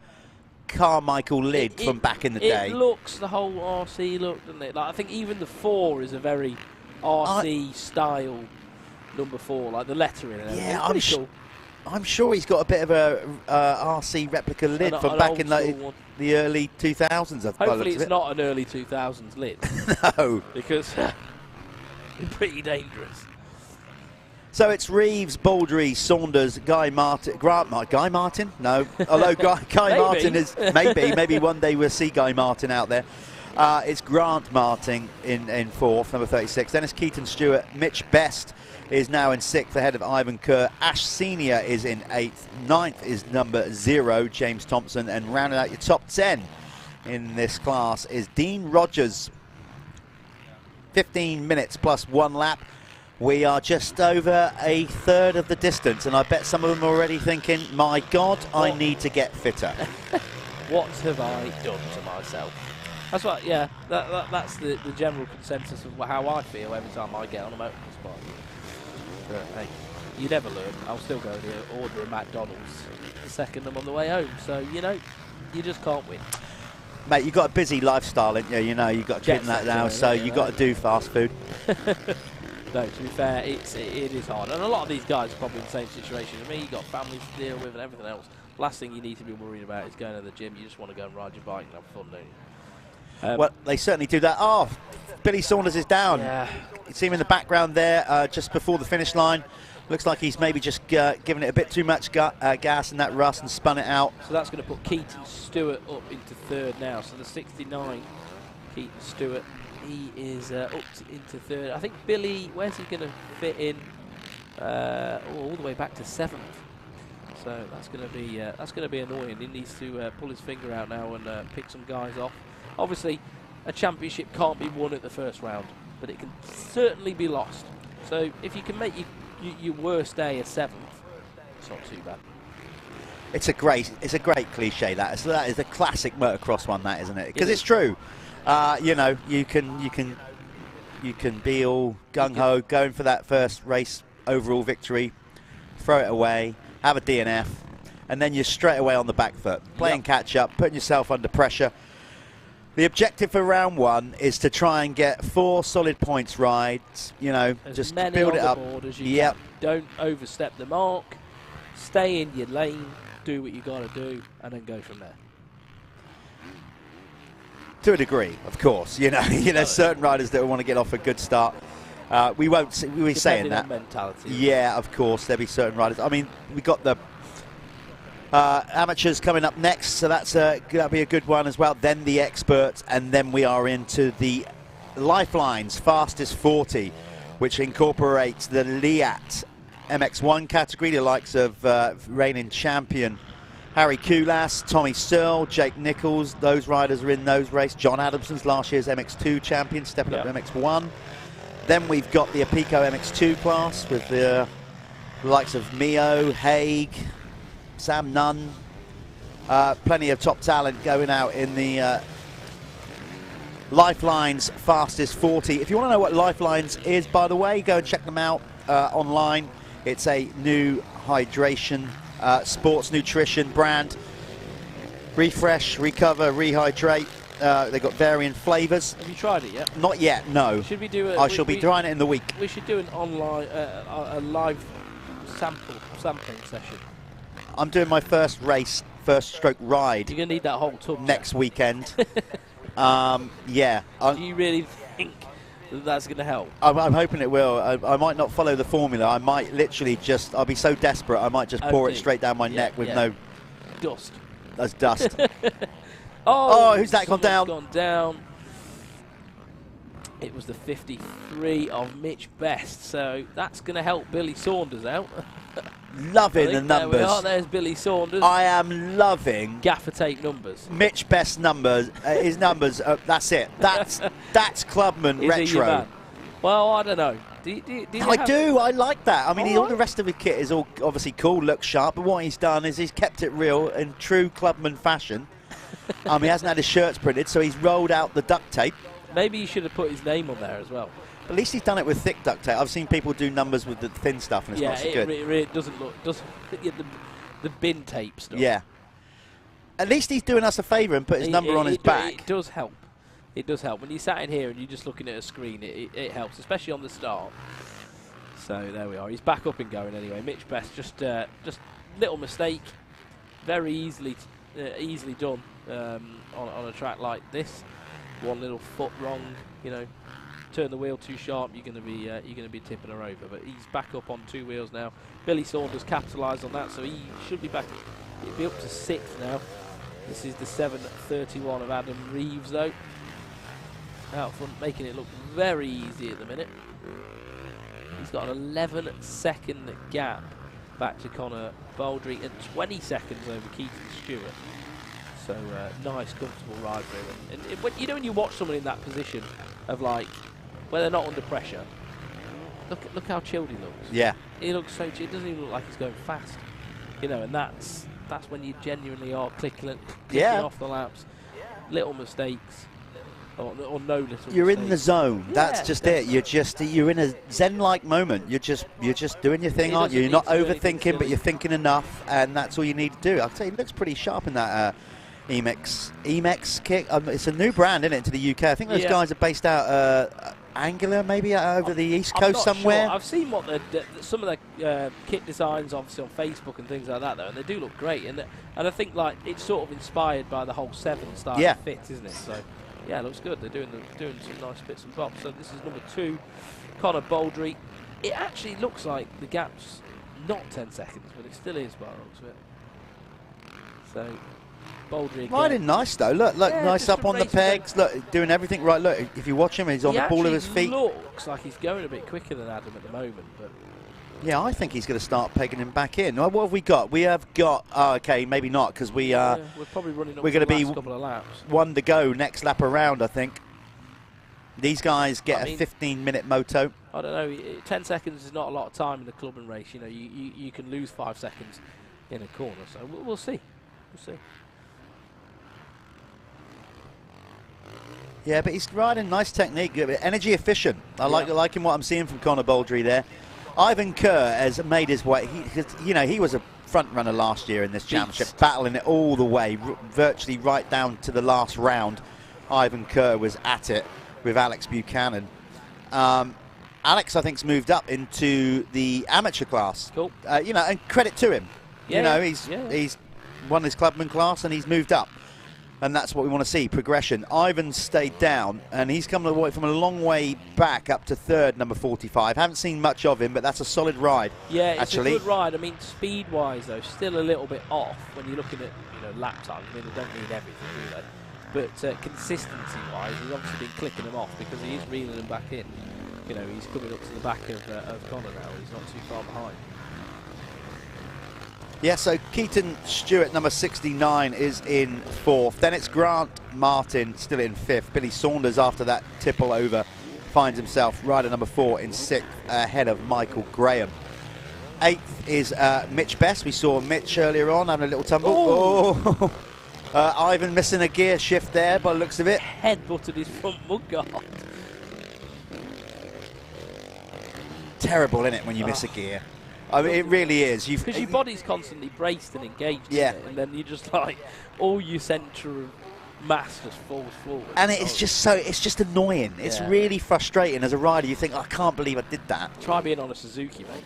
Carmichael lid from back in the day? It looks the whole RC look, doesn't it? Like, I think even the 4 is a very RC style number 4, like the lettering. And yeah, cool. I'm sure he's got a bit of a RC replica lid from back in the early 2000s. Hopefully it's not an early 2000s lid. No. Because it's pretty dangerous. So it's Reeves, Baldry, Saunders, Guy Martin. Guy Martin? No. Although Guy Martin is maybe one day we'll see Guy Martin out there. It's Grant Martin in 4th, number 36. Dennis Keaton Stewart. Mitch Best is now in 6th ahead of Ivan Kerr. Ash Senior is in 8th. 9th is number 0, James Thompson. And rounding out your top 10 in this class is Dean Rogers. 15 minutes plus 1 lap. We are just over a third of the distance, and I bet some of them are already thinking, my God, I need to get fitter. What have I done to myself? That's what, yeah, that's the general consensus of how I feel every time I get on a motocross bike. But hey, you never learn. I'll still go to order a McDonald's the second I'm on the way home, so, you know, you just can't win. Mate, you've got a busy lifestyle, haven't you? You know, you've got kids that now, so you've got to do fast food. No, to be fair, it is hard. And a lot of these guys are probably in the same situation as me. You've got families to deal with and everything else. Last thing you need to be worried about is going to the gym. You just want to go and ride your bike and have fun, don't you? Well, they certainly do that. Oh, Billy Saunders is down. Yeah. You see him in the background there, just before the finish line. Looks like he's maybe just given it a bit too much gas in that rust and spun it out. So that's going to put Keaton Stewart up into 3rd now. So the 69, Keaton Stewart, he is up into 3rd. I think Billy, where's he going to fit in? All the way back to 7th. So that's going to be annoying. He needs to pull his finger out now and pick some guys off. Obviously, a championship can't be won at the first round, but it can certainly be lost. So if you can make your worst day a 7th, it's not too bad. It's a great cliche, that. So that is a classic motocross one, that, isn't it? Because it's true. You know, you can be all gung-ho, going for that first race overall victory, throw it away, have a DNF, and then you're straight away on the back foot, playing catch-up, putting yourself under pressure. The objective for round 1 is to try and get 4 solid points rides, you know, just build it up. As you can. Don't overstep the mark, stay in your lane, do what you got to do, and then go from there. To a degree, of course, you know, certain riders that want to get off a good start. We won't. We're saying that. Mentality. Yeah, of course, there'll be certain riders. I mean, we got the amateurs coming up next, so that'll be a good one as well. Then the experts, and then we are into the Lifelines Fastest 40, which incorporates the Liat MX1 category, the likes of reigning champion Harry Kulas, Tommy Searle, Jake Nichols. Those riders are in those races. John Adamson's last year's MX2 champion, stepping up to MX1. Then we've got the Apico MX2 class with the likes of Mio, Haig, Sam Nunn. Plenty of top talent going out in the Lifelines Fastest 40. If you want to know what Lifelines is, by the way, go and check them out online. It's a new hydration, sports nutrition brand. Refresh, recover, rehydrate. They've got varying flavours. Have you tried it yet? Not yet, no. Should we do I shall be trying it in the week. We should do an online, a live sampling session. I'm doing my first stroke ride. You're going to need that whole tub next weekend. Yeah. Do you really think that's going to help? I'm hoping it will. I might not follow the formula. I might literally I'll be so desperate, I might just pour it straight down my neck with no... Dust. That's dust. Oh, who's that gone down? Gone down. It was the 53 of Mitch Best, so that's going to help Billy Saunders out. Loving the numbers. There we are, there's Billy Saunders. I am loving gaffer tape numbers. Mitch Best's numbers. His numbers. That's it. That's Clubman Is retro. he your man? Well, I don't know. I do. I like that. I mean, all the rest of the kit is all obviously cool, looks sharp. But what he's done is he's kept it real in true Clubman fashion. He hasn't had his shirts printed, so he's rolled out the duct tape. Maybe you should have put his name on there as well. At least he's done it with thick duct tape. I've seen people do numbers with the thin stuff, and it's not so good. Yeah, it doesn't look. The bin tape stuff. Yeah. At least he's doing us a favour and put his number on his back. It does help. It does help. When you sat in here and you're just looking at a screen, it helps, especially on the start. So there we are. He's back up and going anyway. Mitch Best, just little mistake, very easily done on a track like this. One little foot wrong, you know. Turn the wheel too sharp, you're going to be tipping her over. But he's back up on 2 wheels now. Billy Saunders capitalised on that, so he should be back. He'll be up to 6th now. This is the 7:31 of Adam Reeves, though. Out front, making it look very easy at the minute. He's got an 11-second gap back to Connor Baldry and 20 seconds over Keaton Stewart. So nice, comfortable ride for him. And when you watch someone in that position of like, where they're not under pressure, look how chilled he looks. Yeah. He looks so chill. It doesn't even look like he's going fast. You know, and that's when you genuinely are clicking off the laps. Little mistakes. Or no little You're mistakes. in the zone. That's just it. You're in a zen-like moment. You're just doing your thing, aren't you? You're not overthinking, but you're thinking enough, and that's all you need to do. I'll tell you, it looks pretty sharp in that Emex kick. It's a new brand, isn't it, to the UK? I think those guys are based out Angular, maybe over the East Coast somewhere. Sure. I've seen what some of the kit designs, obviously on Facebook and things like that, though, and they do look great. And I think like it's sort of inspired by the whole 7 style fit, isn't it? So yeah, it looks good. They're doing some nice bits and bobs. So this is number 2, Connor Baldry. It actually looks like the gap's not 10 seconds, but it still is by the looks of it. So Baldry again. Riding nice though. Look, nice up on the pegs. Look, doing everything right. Look, if you watch him, he's on the ball of his feet. He looks like he's going a bit quicker than Adam at the moment, but yeah, I think he's going to start pegging him back in. What have we got? We have got. Oh, okay, maybe not because we're probably running up we're going to be couple of laps. 1 to go next lap around. I think these guys get a 15-minute moto. I don't know. 10 seconds is not a lot of time in the clubbing race. You know, you can lose 5 seconds in a corner. So we'll see. We'll see. Yeah, but he's riding nice technique, energy efficient. I like liking what I'm seeing from Conor Baldry there. Ivan Kerr has made his way. He was a front runner last year in this championship, battling it all the way, virtually right down to the last round. Ivan Kerr was at it with Alex Buchanan. Alex, I think, has moved up into the amateur class. Cool. And credit to him. Yeah, He's won his clubman class and he's moved up. And that's what we want to see, progression. Ivan stayed down, and he's come away from a long way back up to third, number 45. Haven't seen much of him, but that's a solid ride. Yeah, it's actually a good ride. I mean, speed-wise, though, still a little bit off when you're looking at lap time. I mean, they don't mean everything, do they? But consistency-wise, he's obviously been clicking them off because he is reeling them back in. He's coming up to the back of Conor now. He's not too far behind. Yeah, so Keaton Stewart, number 69, is in fourth. Then it's Grant Martin, still in fifth. Billy Saunders, after that tipple over, finds himself rider number 4 in sixth, ahead of Michael Graham. Eighth is Mitch Best. We saw Mitch earlier on having a little tumble. Oh. Ivan missing a gear shift there by the looks of it. Headbutted his front mudguard. Terrible, isn't it, when you miss a gear? I mean, it really is. Because your body's constantly braced and engaged, yeah, isn't it? And then you just all your centre of mass just falls forward. And it's just annoying. It's really frustrating as a rider. You think, I can't believe I did that. Try being on a Suzuki, mate.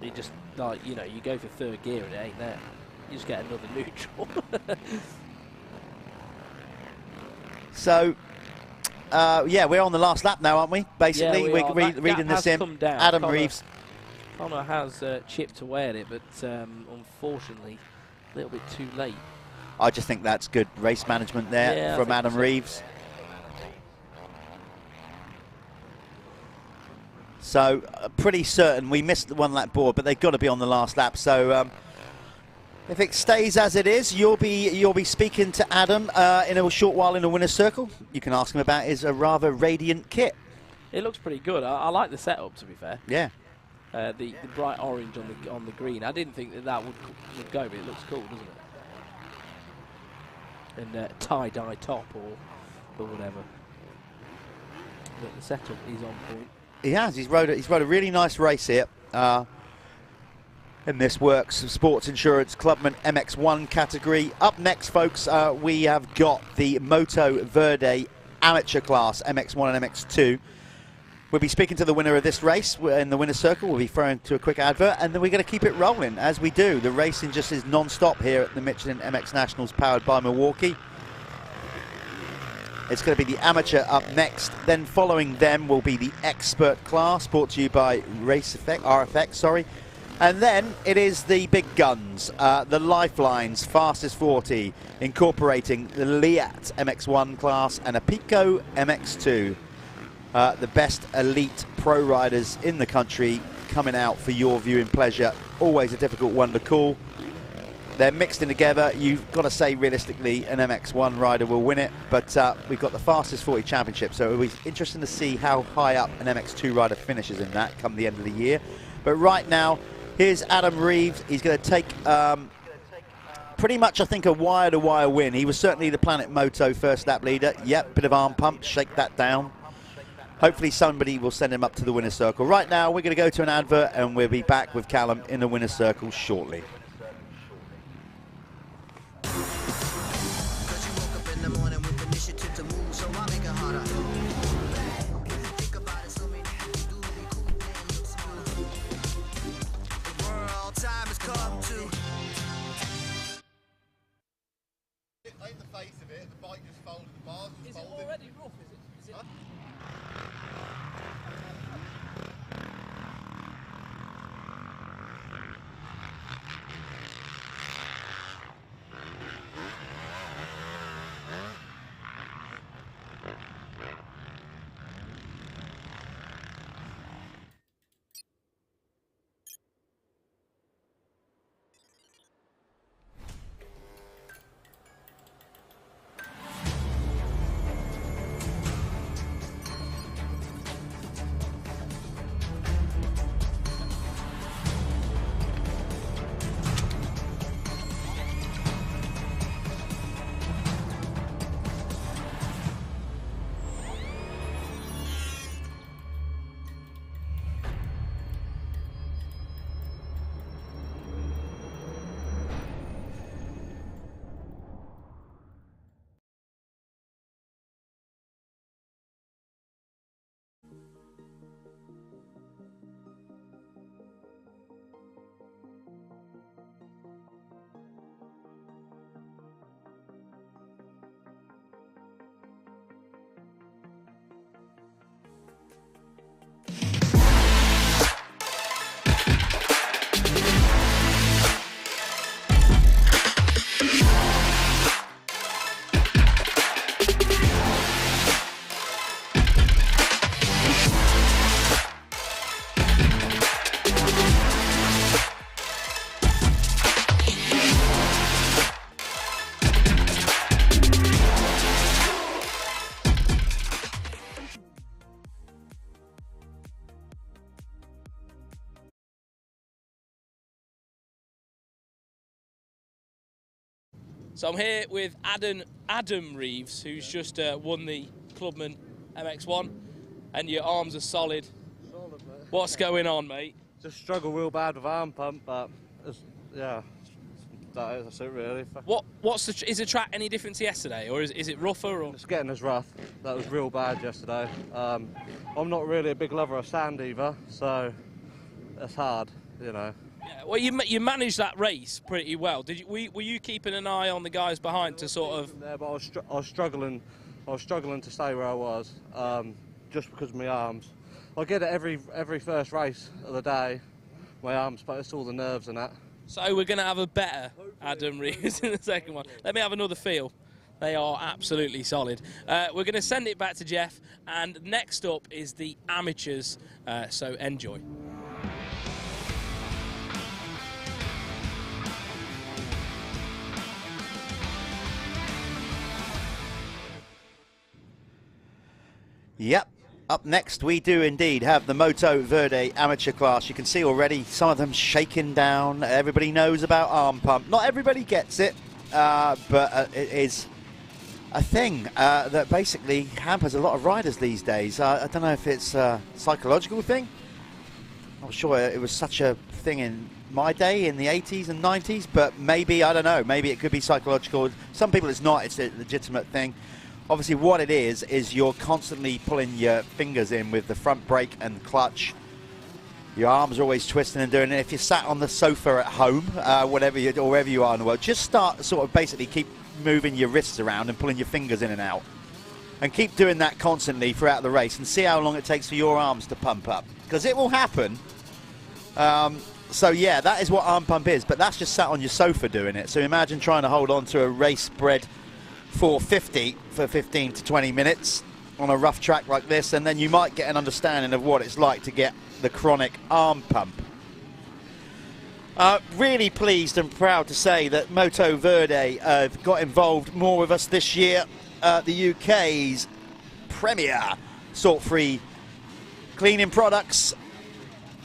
You just you go for third gear and it ain't there. You just get another neutral. So, we're on the last lap now, aren't we? Basically, we're reading this in. Adam Reeves. Conor has chipped away at it, but unfortunately, a little bit too late. I just think that's good race management there from Adam Reeves. So, pretty certain we missed the 1 lap board, but they've got to be on the last lap. So, if it stays as it is, you'll be speaking to Adam in a short while in the winner's circle. You can ask him about his rather radiant kit. It looks pretty good. I like the setup, to be fair. Yeah. The bright orange on the green. I didn't think that would go, but it looks cool, doesn't it? And tie-dye top or whatever. But the setup is on point. He has. He's rode a really nice race here. In this Works Sports Insurance Clubman MX1 category. Up next, folks, we have got the Moto Verde Amateur class, MX1 and MX2. We'll be speaking to the winner of this race in the winner's circle. We'll be throwing to a quick advert, and then we're going to keep it rolling as we do. The racing just is non-stop here at the Michelin MX Nationals, powered by Milwaukee. It's going to be the amateur up next. Then following them will be the expert class, brought to you by RFX, sorry. And then it is the big guns, the Lifelines Fastest 40, incorporating the Liat MX1 class and a Pico MX2. The best elite pro riders in the country coming out for your viewing pleasure. Always a difficult one to call. They're mixed in together. You've got to say realistically an MX1 rider will win it, but we've got the Fastest 40 Championship, so it'll be interesting to see how high up an MX2 rider finishes in that come the end of the year. But right now, here's Adam Reeves. He's going to take pretty much, I think, a wire-to-wire win. He was certainly the Planet Moto first lap leader. Yep, bit of arm pump, shake that down. Hopefully somebody will send him up to the winner's circle. Right now, we're going to go to an advert, and we'll be back with Callum in the winner's circle shortly. Is it already rough? Is it? So I'm here with Adam Reeves, who's just won the Clubman MX1, and your arms are solid. Solid, mate. What's going on, mate? Just struggle real bad with arm pump, but yeah, that's it really. Is the track any different to yesterday, or is it rougher? Or? It's getting as rough. That was real bad yesterday. I'm not really a big lover of sand either, so it's hard, you know. Yeah, well, you managed that race pretty well. Were you keeping an eye on the guys behind to sort of? Yeah, but I was struggling to stay where I was, just because of my arms. I get it every first race of the day, my arms, but it's all the nerves and that. So we're going to have a better Adam Reeves in the second one. Let me have another feel. They are absolutely solid. We're going to send it back to Jeff, and next up is the amateurs, so enjoy. Yep. Up next, we do indeed have the Moto Verde amateur class. You can see already some of them shaking down. Everybody knows about arm pump. Not everybody gets it, but it is a thing that basically hampers a lot of riders these days. I don't know if it's a psychological thing. I'm sure it was such a thing in my day in the 80s and 90s, but maybe, I don't know, maybe it could be psychological. Some people it's not, it's a legitimate thing. Obviously what it is you're constantly pulling your fingers in with the front brake and clutch. Your arms are always twisting and doing it. If you're sat on the sofa at home, wherever you are in the world, just start sort of basically keep moving your wrists around and pulling your fingers in and out. And keep doing that constantly throughout the race and see how long it takes for your arms to pump up. Because it will happen. So yeah, that is what arm pump is, but that's just sat on your sofa doing it. So imagine trying to hold on to a race-bred 450 for 15 to 20 minutes on a rough track like this, and then you might get an understanding of what it's like to get the chronic arm pump. Really pleased and proud to say that Moto Verde have got involved more with us this year. The UK's premier salt-free cleaning products.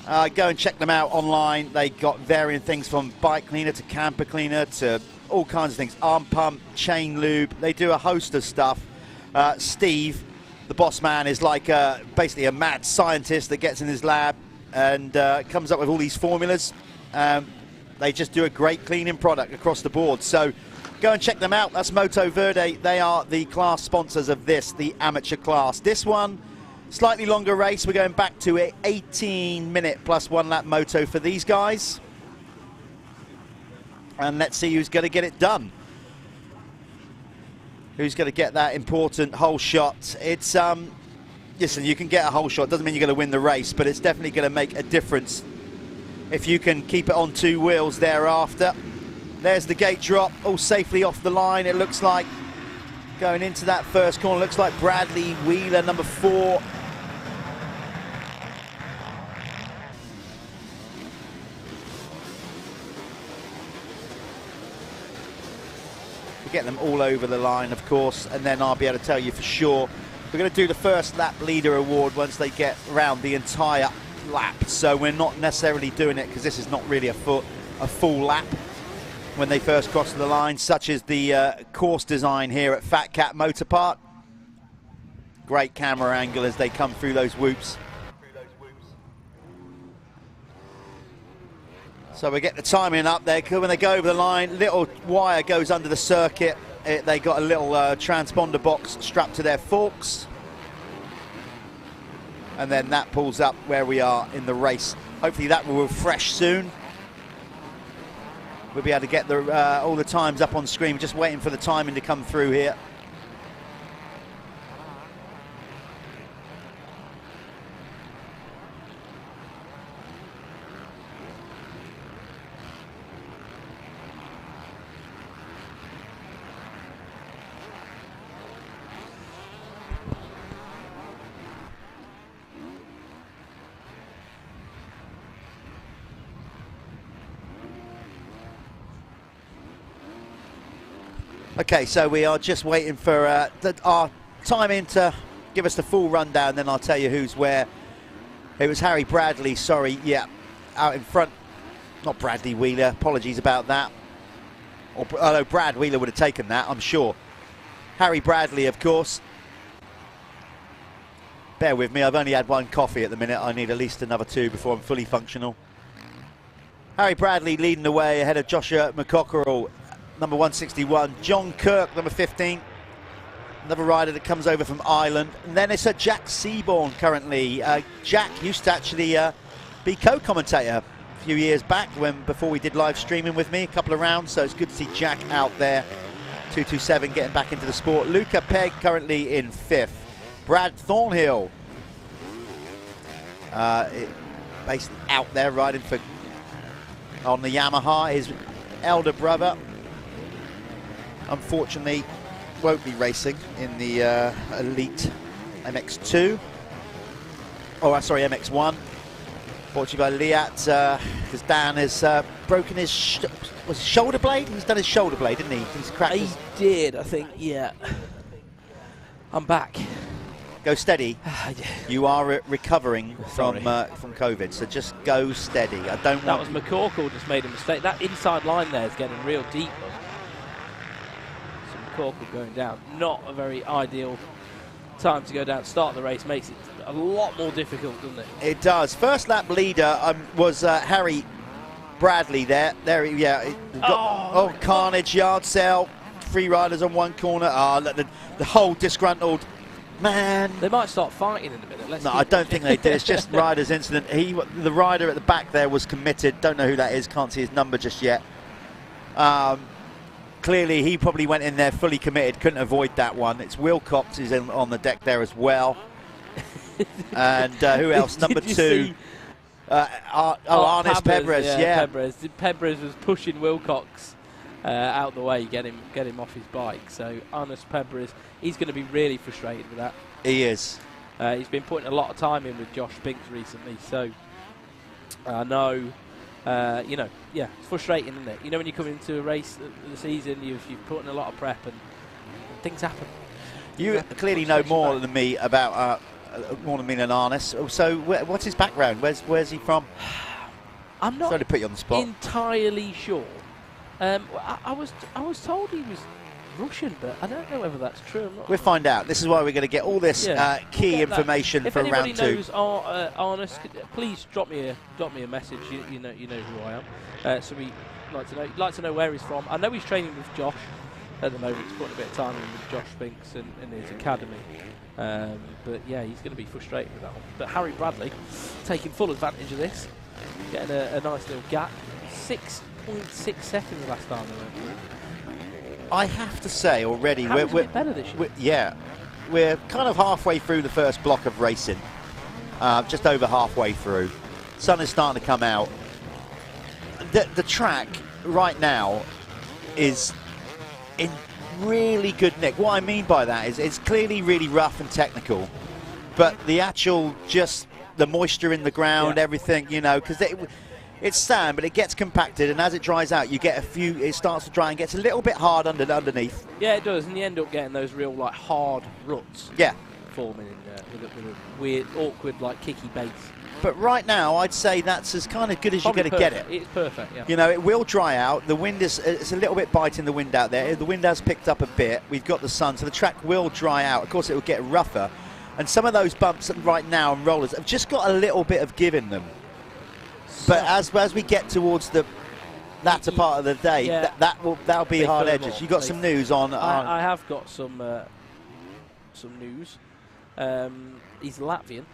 Go and check them out online. They got varying things from bike cleaner to camper cleaner to all kinds of things, arm pump, chain lube. They do a host of stuff. Steve, the boss man, is like basically a mad scientist that gets in his lab and comes up with all these formulas. They just do a great cleaning product across the board. So go and check them out. That's Moto Verde. They are the class sponsors of this, the amateur class. This one, slightly longer race. We're going back to an 18-minute plus 1 lap moto for these guys. And let's see who's going to get it done. Who's going to get that important whole shot. It's, listen, you can get a whole shot. Doesn't mean you're going to win the race, but it's definitely going to make a difference if you can keep it on 2 wheels thereafter. There's the gate drop, all safely off the line, it looks like. Going into that first corner, looks like Bradley Wheeler, number 4. Get them all over the line, of course, and then I'll be able to tell you for sure. We're going to do the first lap leader award once they get around the entire lap, so we're not necessarily doing it because this is not really a full lap when they first cross the line, such as the course design here at FatCat Motor Park. Great camera angle as they come through those whoops. So we get the timing up there. When they go over the line, little wire goes under the circuit. They got a little transponder box strapped to their forks. And then that pulls up where we are in the race. Hopefully that will refresh soon. We'll be able to get all the times up on screen. We're just waiting for the timing to come through here. Okay, so we are just waiting for our timing to give us the full rundown, then I'll tell you who's where. It was Harry Bradley, sorry, yeah, out in front. Not Bradley Wheeler, apologies about that. Although Brad Wheeler would have taken that, I'm sure. Harry Bradley, of course. Bear with me, I've only had one coffee at the minute. I need at least another 2 before I'm fully functional. Harry Bradley leading the way ahead of Joshua McCockerell, number 161. John Kirk, number 15. Another rider that comes over from Ireland. And then it's Jack Seaborn currently. Jack used to actually be co-commentator a few years back before we did live streaming with me, a couple of rounds. So it's good to see Jack out there. 227 getting back into the sport. Luca Pegg currently in 5th. Brad Thornhill basically out there riding on the Yamaha. His elder brother unfortunately won't be racing in the Elite MX2. Oh, sorry, MX1. Fortunately by Liat, because Dan has broken his shoulder blade? He's done his shoulder blade, didn't he? He's cracked He did, I think, yeah. I'm back. Go steady. You are recovering from COVID, so just go steady. I don't That want... was McCorkle just made a mistake. That inside line there is getting real deep. So McCorkle going down. Not a very ideal time to go down. Start the race makes it a lot more difficult, doesn't it? It does. First lap leader was Harry Bradley there. Carnage, yard sale, 3 riders on one corner. The whole disgruntled man. They might start fighting in a minute. No, I don't think they did. It's just riders incident. The rider at the back there was committed. Don't know who that is. Can't see his number just yet. Clearly, he probably went in there fully committed. Couldn't avoid that one. It's Wilcox who's on the deck there as well. And who else? Number 2. Arnes Pebres. Yeah, Pebres was pushing Wilcox out the way, get him off his bike. So Arnes Pebres, he's going to be really frustrated with that. He is. He's been putting a lot of time in with Josh Binks recently, so I know. It's frustrating, isn't it? You know, when you come into a race the season, you've put in a lot of prep and things happen. You clearly know more than me about more than me than Arnes. So what's his background? Where's he from? I'm not Sorry to put you on the spot. entirely sure. I was told he was Russian, but I don't know whether that's true. We'll find out. This is why we're going to get all this key information for round 2. If anybody knows Arnes, please drop me a message. You know who I am. So we like to know where he's from. I know he's training with Josh at the moment. He's putting a bit of time in with Josh Binks in his academy. But yeah, he's going to be frustrated with that one. But Harry Bradley taking full advantage of this, getting a nice little gap. 6.6 seconds last time they went through. I have to say already, we're better this year. We're kind of halfway through the first block of racing, just over halfway through. Sun is starting to come out. The track right now is in really good nick. What I mean by that is it's clearly really rough and technical, but the actual the moisture in the ground, everything, because it's sand, but it gets compacted, and as it dries out, you get it starts to dry and gets a little bit hard underneath. Yeah, it does, and you end up getting those real, hard ruts. Yeah. Forming with a weird, awkward, kicky base. But right now, I'd say that's as kind of good as you're going to get it. It's perfect, yeah. It will dry out. The wind it's a little bit biting the wind out there. The wind has picked up a bit. We've got the sun, so the track will dry out. Of course, it will get rougher. And some of those bumps right now and rollers have just got a little bit of give in them. But as we get towards the latter part of the day, that'll be hard edges. You got some news on? I have got some news. He's Latvian.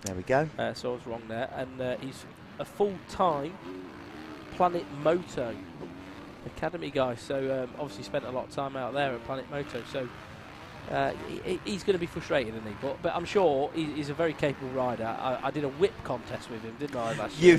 There we go. So I was wrong there, and he's a full-time Planet Moto academy guy. So obviously spent a lot of time out there at Planet Moto. So he's going to be frustrated, isn't he? But I'm sure he's a very capable rider. I did a whip contest with him, didn't I, last year?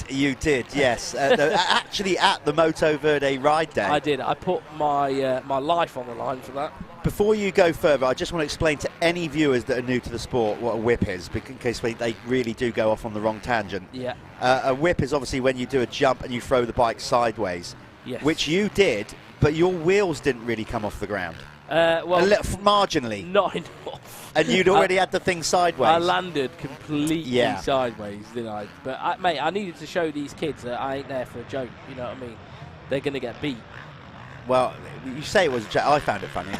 You did, yes. Actually at the Moto Verde ride day. I did. I put my my life on the line for that. Before you go further, I just want to explain to any viewers that are new to the sport what a whip is, in case they really do go off on the wrong tangent. Yeah. A whip is obviously when you do a jump and you throw the bike sideways, which you did, but your wheels didn't really come off the ground. Marginally. Not enough. And you'd already had the thing sideways. I landed completely sideways, didn't I? But, mate, I needed to show these kids that I ain't there for a joke, you know what I mean? They're going to get beat. Well, you say it was a joke. I found it funny.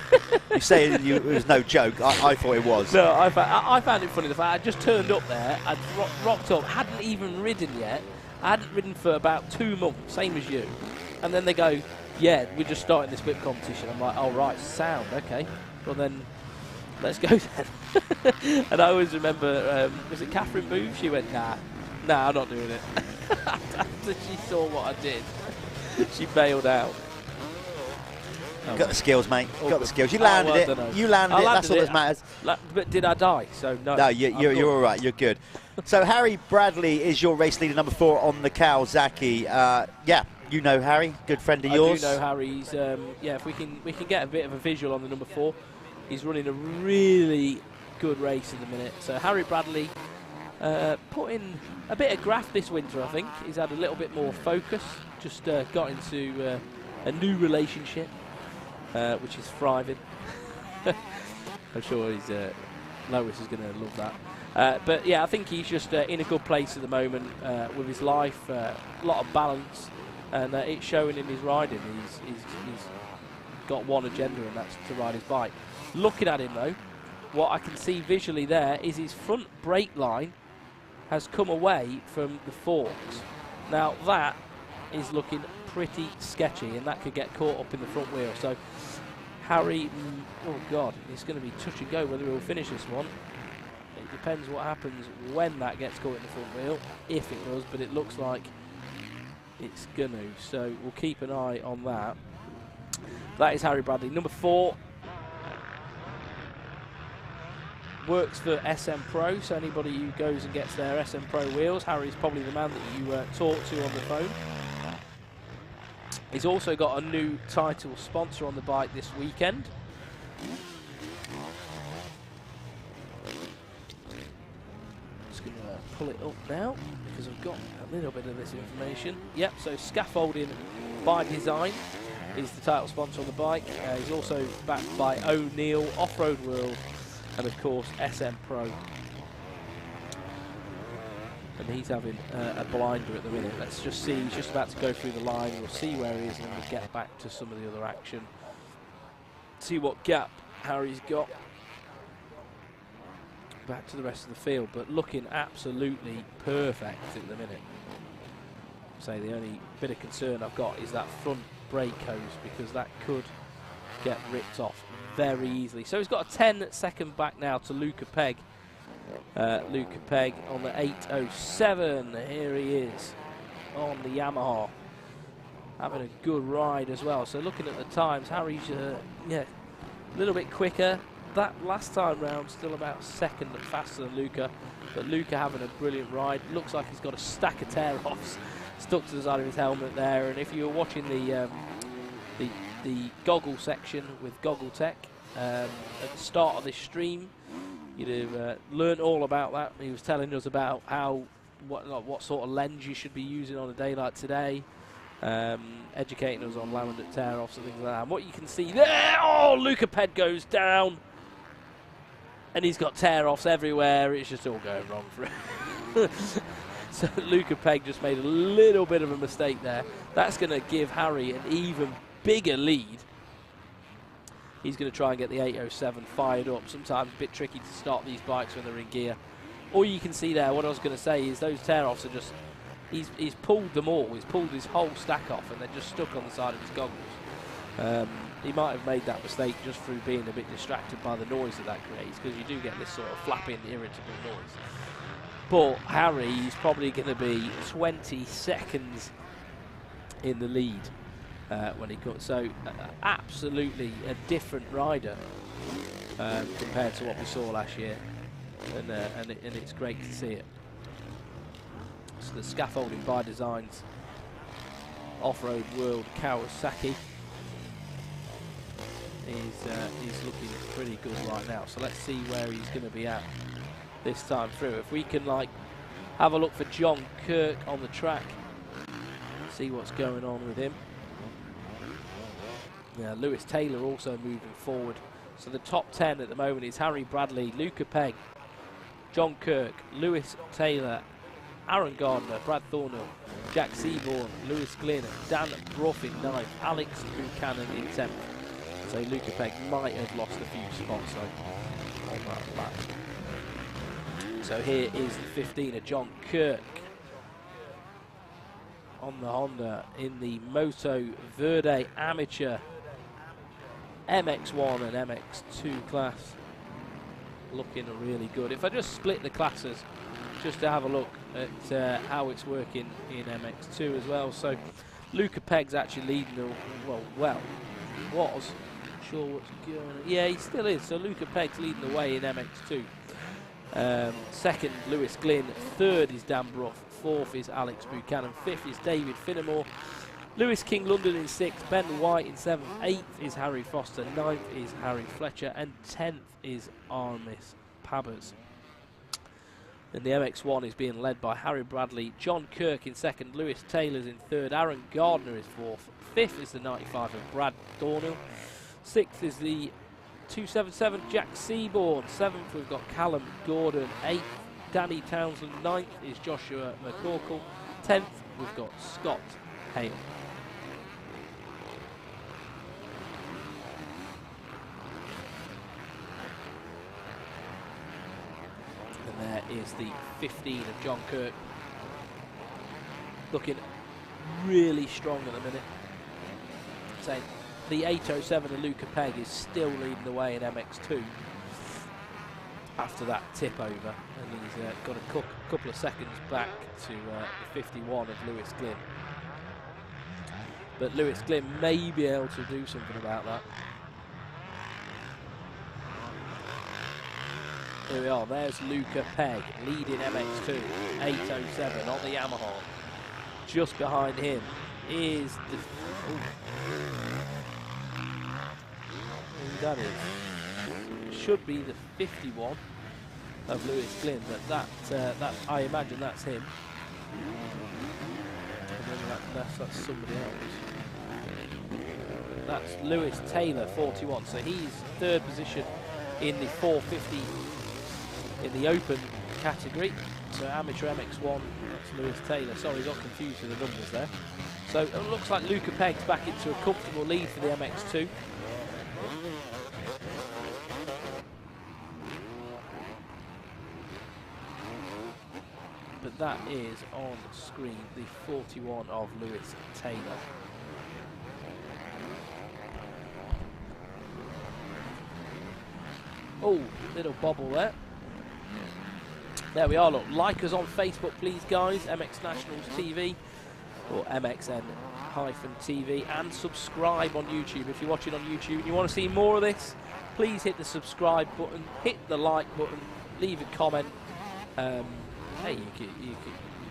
You say it was no joke. I thought it was. No, I found it funny. The fact I just turned up there, I'd rocked up, hadn't even ridden yet. I hadn't ridden for about 2 months, same as you. And then they go, yeah, we're just starting this whip competition. I'm like, oh, right, sound, okay. Well, then, let's go then. And I always remember, was it Catherine Booth? She went, nah, I'm not doing it. After she saw what I did, she bailed out. Oh, got the skills, mate. Got the skills. You landed it. You landed it. That's all that matters. But did I die? So no. No, you're all right. You're good. So Harry Bradley is your race leader, number 4 on the Kawasaki. Yeah, you know Harry, good friend of yours. I do know Harry. He's, yeah, if we can get a bit of a visual on the number 4. He's running a really good race at the minute. So Harry Bradley put in a bit of graft this winter, I think. He's had a little bit more focus. Just got into a new relationship. Which is thriving. I'm sure Lois is going to love that. But yeah, I think he's just in a good place at the moment with his life. A lot of balance, and it's showing in his riding. He's got one agenda, and that's to ride his bike. Looking at him though, what I can see visually there is his front brake line has come away from the forks. Now that is looking pretty sketchy, and that could get caught up in the front wheel. So Harry, oh God, it's going to be touch and go whether he'll finish this one. It depends what happens when that gets caught in the front wheel, if it does, but it looks like it's going to. So we'll keep an eye on that. That is Harry Bradley. Number 4 works for SM Pro, so anybody who goes and gets their SM Pro wheels, Harry's probably the man that you talk to on the phone. He's also got a new title sponsor on the bike this weekend. Just going to pull it up now because I've got a little bit of this information. Yep, so Scaffolding by Design is the title sponsor on the bike. He's also backed by O'Neill, Off-Road World, and of course SM Pro. And he's having a blinder at the minute. Let's just see, he's just about to go through the line. We'll see where he is and we'll get back to some of the other action. See what gap Harry's got. Back to the rest of the field, but looking absolutely perfect at the minute. So the only bit of concern I've got is that front brake hose, because that could get ripped off very easily. So he's got a 10-second back now to Luca Pegg. Luca Pegg on the 807. Here he is on the Yamaha, having a good ride as well. So looking at the times, Harry's yeah, a little bit quicker. That last time round still about a second faster than Luca, but Luca having a brilliant ride. Looks like he's got a stack of tear-offs stuck to the side of his helmet there. And if you were watching the goggle section with Goggle Tech at the start of this stream, you'd have learned all about that. He was telling us about what sort of lens you should be using on a day like today, educating us on laminate tear-offs and things like that. And what you can see there, oh, Luca Pegg goes down, and he's got tear-offs everywhere. It's just all going wrong for him. So Luca Pegg just made a little bit of a mistake there. That's going to give Harry an even bigger lead. He's going to try and get the 807 fired up. Sometimes a bit tricky to start these bikes when they're in gear. All you can see there, what I was going to say is those tear-offs are just, he's pulled them all. He's pulled his whole stack off and they're just stuck on the side of his goggles. He might have made that mistake just through being a bit distracted by the noise that creates, because you do get this sort of flapping, irritable noise. But Harry's probably going to be 20 seconds in the lead when he comes. So absolutely a different rider compared to what we saw last year, and it's great to see it. So the Scaffolding by Designs Off-Road World Kawasaki is looking pretty good right now. So let's see where he's going to be at this time through. If we can have a look for John Kirk on the track, see what's going on with him. Yeah, Lewis Taylor also moving forward. So the top 10 at the moment is Harry Bradley, Luca Pegg, John Kirk, Lewis Taylor Aaron Gardner, Brad Thornhill, Jack Seaborn, Lewis Glynn, Dan Brough in 9th, Alex Buchanan in 10th. So Luca Pegg might have lost a few spots on that lap. So here is the 15er, John Kirk on the Honda in the Moto Verde Amateur MX1 and MX2 class. Looking really good. If I just split the classes just to have a look at how it's working in MX2 as well. So Luca Pegg's actually leading the, was, not sure what's going on. Yeah, he still is. So Luca Pegg's leading the way in MX2. Second, Lewis Glynn. Third is Dan Brough. Fourth is Alex Buchanan. Fifth is David Finnemore. Lewis King London in 6th. Ben White in 7th. 8th is Harry Foster. 9th is Harry Fletcher. And 10th is Armis Pabbers. And the MX1 is being led by Harry Bradley. John Kirk in 2nd. Lewis Taylor's in 3rd. Aaron Gardner is 4th. 5th is the 95 of Brad Thornhill. 6th is the 277 Jack Seaborn. 7th we've got Callum Gordon. 8th Danny Townsend. 9th is Joshua McCorkle. 10th we've got Scott Hale. And there is the 15 of John Kirk. Looking really strong at the minute. So the 807 of Luca Pegg is still leading the way in MX2 after that tip over, and he's got a couple of seconds back to the 51 of Lewis Glynn. But Lewis Glynn may be able to do something about that. Here we are, there's Luca Pegg leading MX2, 807 on the Yamaha. Just behind him is the... that is, should be the 51 of Lewis Glynn, but that I imagine that's him. Unless that's somebody else. That's Lewis Taylor, 41. So he's 3rd position in the 450 in the open category. So amateur MX1, that's Lewis Taylor. Sorry, got confused with the numbers there. So it looks like Luca Pegg's back into a comfortable lead for the MX2. But that is on screen the 41 of Lewis Taylor. Oh, little bobble there. There we are, look. Like us on Facebook, please, guys. MX Nationals TV or MXN-TV, and subscribe on YouTube. If you're watching on YouTube and you want to see more of this, please hit the subscribe button, hit the like button, leave a comment. Hey,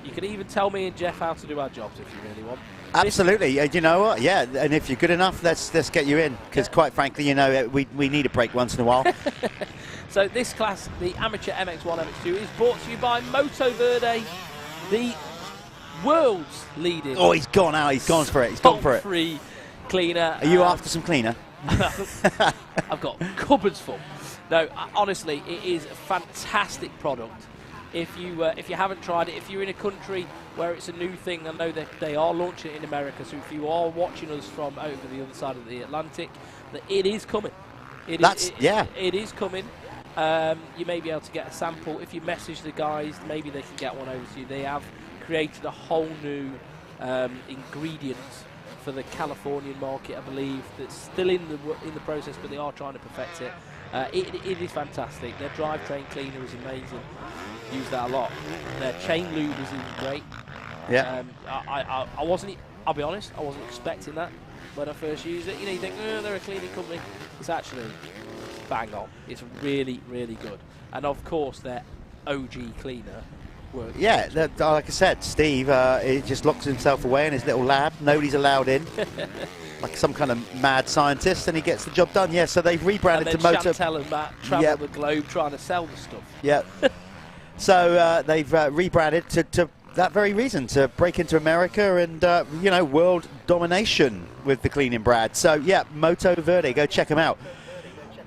you can even tell me and Jeff how to do our jobs if you really want. Absolutely. You know what? Yeah, and if you're good enough, let's get you in. Because quite frankly, you know, we need a break once in a while. So this class, the Amateur MX1, MX2, is brought to you by Moto Verde, the world's leading... Oh, he's gone out. He's gone for it. He's gone for it. Free cleaner. Are you after some cleaner? I've got cupboards full. No, honestly, it is a fantastic product. If you haven't tried it, if you're in a country where it's a new thing, I know that they are launching it in America, so if you are watching us from over the other side of the Atlantic, that it is coming. It is coming. You may be able to get a sample. If you message the guys, maybe they can get one over to you. They have created a whole new ingredient for the Californian market, I believe, that's still in the process, but they are trying to perfect it. It is fantastic. Their drivetrain cleaner is amazing. Use that a lot. Their chain lube is even great. Yeah. I wasn't. I'll be honest. I wasn't expecting that when I first used it. You know, you think, oh, they're a cleaning company. It's actually bang on. It's really, really good. And of course, their OG cleaner works. Yeah, like I said, Steve, he just locks himself away in his little lab. Nobody's allowed in. Like some kind of mad scientist, and he gets the job done. Yeah, so they've rebranded to Moto. Chantel and Matt travel the globe trying to sell the stuff. Yeah. So they've rebranded to that very reason, to break into America and, you know, world domination with the cleaning Brad. So, yeah, Moto Verde, go check them out.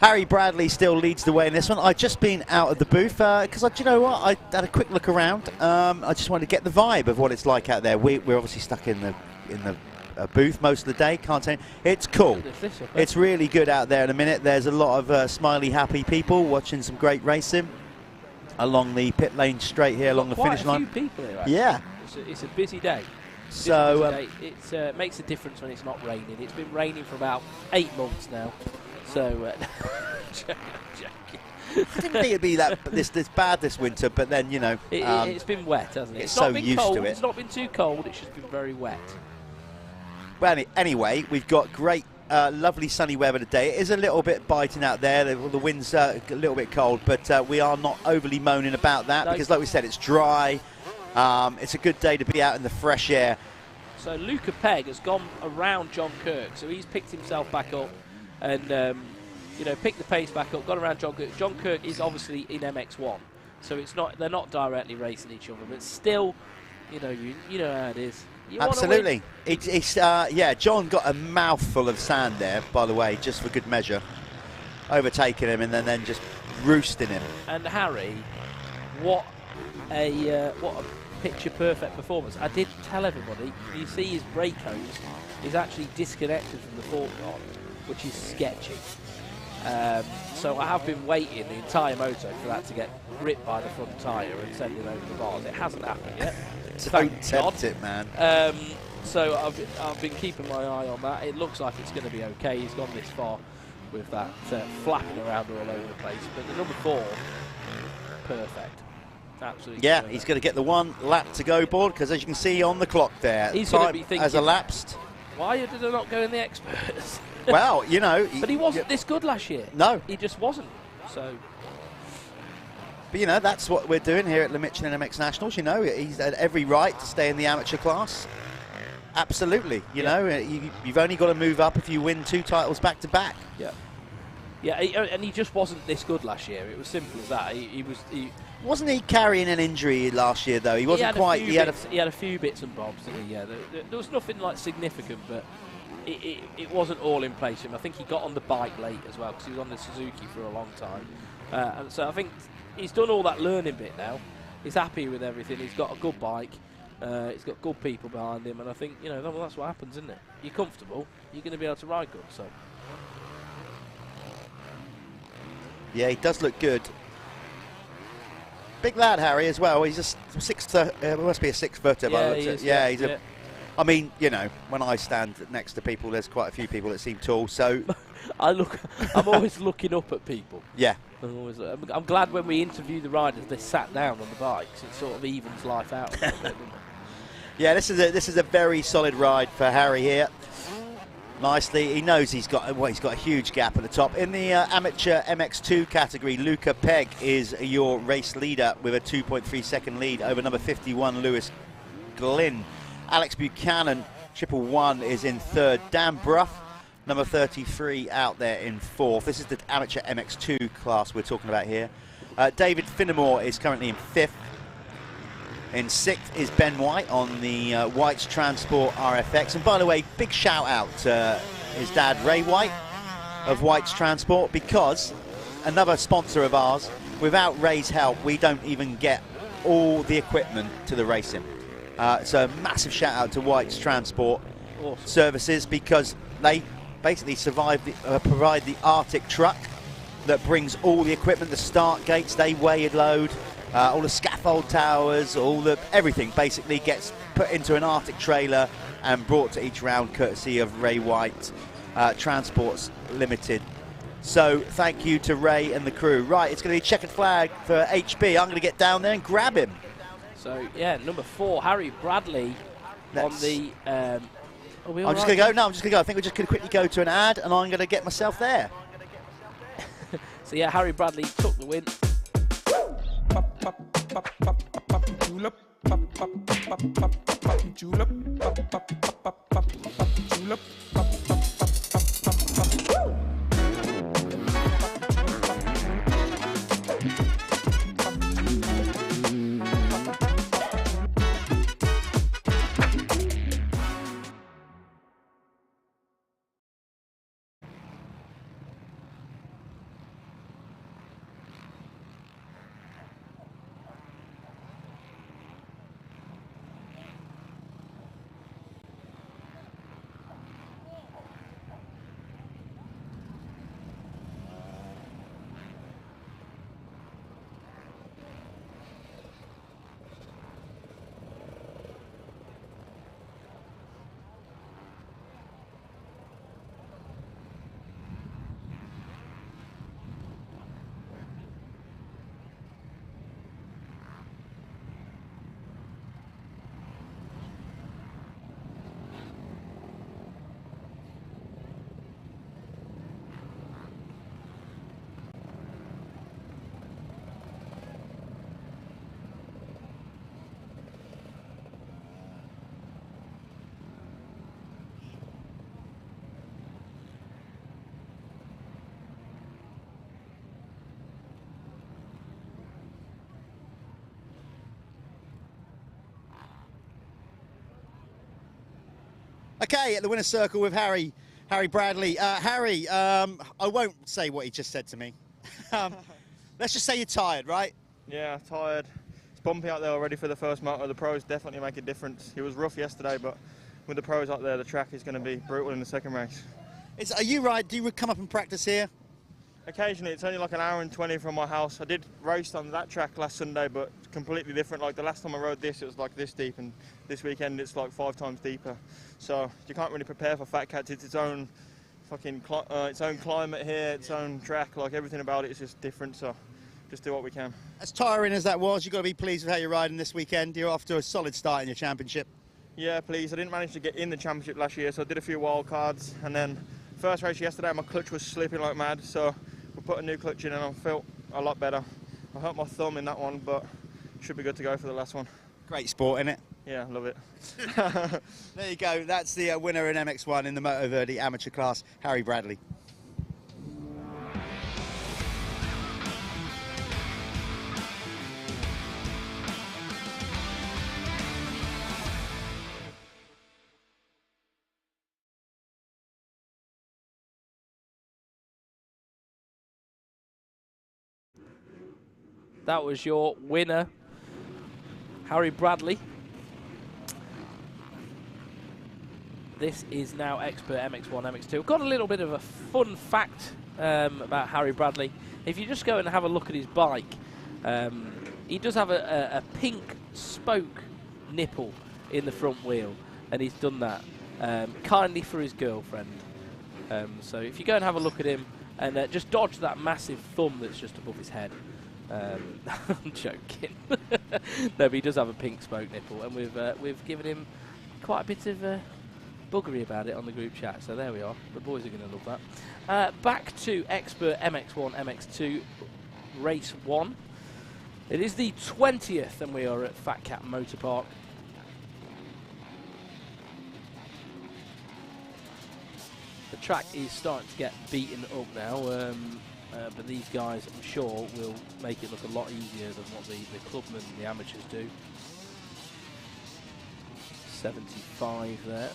Harry Bradley still leads the way in this one. I've just been out of the booth because, do you know what? I had a quick look around. I just wanted to get the vibe of what it's like out there. We're obviously stuck in the booth most of the day. Can't say it's cool. It's really good out there in a minute. There's a lot of smiley, happy people watching some great racing along the pit lane straight here along the finish line. Quite a few people here, actually. Yeah. It's a busy day. So it makes a difference when it's not raining. It's been raining for about 8 months now. So I didn't think it'd be this bad this winter, but then it's been wet, hasn't it? It's so used cold. to it. It's not been too cold. It's just been very wet. Well, anyway, we've got great, lovely sunny weather today. It is a little bit biting out there. The wind's a little bit cold, but we are not overly moaning about that because, like we said, it's dry. It's a good day to be out in the fresh air. So Luca Pegg has gone around John Kirk, so he's picked himself back up and picked the pace back up, gone around John Kirk. John Kirk is obviously in MX1, so they're not directly racing each other, but still, you know how it is. Absolutely. John got a mouthful of sand there, by the way, just for good measure, overtaking him and then just roosting him. And Harry, what a picture perfect performance. I did tell everybody, you see his brake hose is actually disconnected from the fork rod, which is sketchy. So I have been waiting the entire moto for that to get ripped by the front tyre and send it over the bars. It hasn't happened yet. Don't tempt it, man. So I've been keeping my eye on that. It looks like it's going to be okay. He's gone this far with that flapping around all over the place. But the number 4, perfect. Absolutely. Yeah, perfect. he's going to get the 1 lap to go board because, as you can see on the clock there, he's time going to be thinking, has elapsed. Why did I not go in the experts? Well, but he wasn't this good last year. No, he just wasn't. So. But that's what we're doing here at the Michelin MX Nationals. He's had every right to stay in the amateur class. Absolutely. You've only got to move up if you win 2 titles back to back. Yeah, and he just wasn't this good last year. It was simple as that. Wasn't he carrying an injury last year though? He wasn't quite. He had a few bits and bobs. Didn't he? Yeah, there was nothing like significant, but it wasn't all in place for him. I think he got on the bike late as well because he was on the Suzuki for a long time, and so I think he's done all that learning bit now. He's happy with everything. He's got a good bike. He's got good people behind him, and I think that's what happens, isn't it? You're comfortable. You're going to be able to ride good. So. Yeah, he does look good. Big lad, Harry, as well. He's just must be a 6-footer. Yeah, I mean, when I stand next to people, there's quite a few people that seem tall. So I'm always looking up at people. Yeah. I'm glad when we interview the riders, they sat down on the bikes. It sort of evens life out a little bit. Yeah, this is a very solid ride for Harry here. Nicely, he knows he's got a huge gap at the top. In the amateur MX2 category, Luca Pegg is your race leader with a 2.3 second lead over number 51 Lewis Glynn. Alex Buchanan, 111, is in 3rd. Dan Bruff, number 33, out there in 4th. This is the amateur MX2 class we're talking about here. David Finnemore is currently in 5th. In 6th is Ben White on the White's Transport RFX. And by the way, big shout out to his dad, Ray White, of White's Transport, because another sponsor of ours, without Ray's help, we don't even get all the equipment to the racing. So a massive shout out to White's Transport Services, because they basically provide the Arctic truck that brings all the equipment, the start gates, they weigh and load. All the scaffold towers, everything basically gets put into an Arctic trailer and brought to each round courtesy of Ray White Transports Limited. So thank you to Ray and the crew. Right, it's going to be checkered flag for HB. I'm going to get down there and grab him. So yeah, number 4, Harry Bradley on the. I'm just going to go. No, I'm just going to go. I think we're just going to quickly go to an ad, and I'm going to get myself there. So yeah, Harry Bradley took the win. Julep. Okay, at the winner's circle with Harry Bradley. Harry, I won't say what he just said to me. Let's just say you're tired, right? Yeah, tired. It's bumpy out there already for the first moto. The pros definitely make a difference. It was rough yesterday, but with the pros out there, the track is going to be brutal in the second race. Are you right? Do you come up and practice here? Occasionally, it's only like an hour and 20 from my house. I did race on that track last Sunday, but completely different. Like the last time I rode this, it was like this deep, and this weekend it's like 5 times deeper. So you can't really prepare for FatCat. It's its own fucking its own climate here, its own track. Like everything about it is just different. So just do what we can. As tiring as that was, you've got to be pleased with how you're riding this weekend. You're off to a solid start in your championship. Yeah, please. I didn't manage to get in the championship last year, so I did a few wild cards, and then first race yesterday, my clutch was slipping like mad. So we put a new clutch in and I felt a lot better. I hurt my thumb in that one, but should be good to go for the last one. Great sport, innit? Yeah, love it. There you go. That's the winner in MX1 in the Moto Verde amateur class, Harry Bradley. That was your winner, Harry Bradley. This is now Expert MX1, MX2. I've got a little bit of a fun fact about Harry Bradley. If you just go and have a look at his bike, he does have a pink spoke nipple in the front wheel, and he's done that kindly for his girlfriend. So if you go and have a look at him, and just dodge that massive thumb that's just above his head. I'm joking. No, but he does have a pink spoke nipple, and we've given him quite a bit of buggery about it on the group chat. So there we are. The boys are going to love that. Back to Expert MX1, MX2, Race 1. It is the 20th, and we are at FatCat Motor Park. The track is starting to get beaten up now. But these guys, I'm sure, will make it look a lot easier than what the clubmen and the amateurs do. 75 there.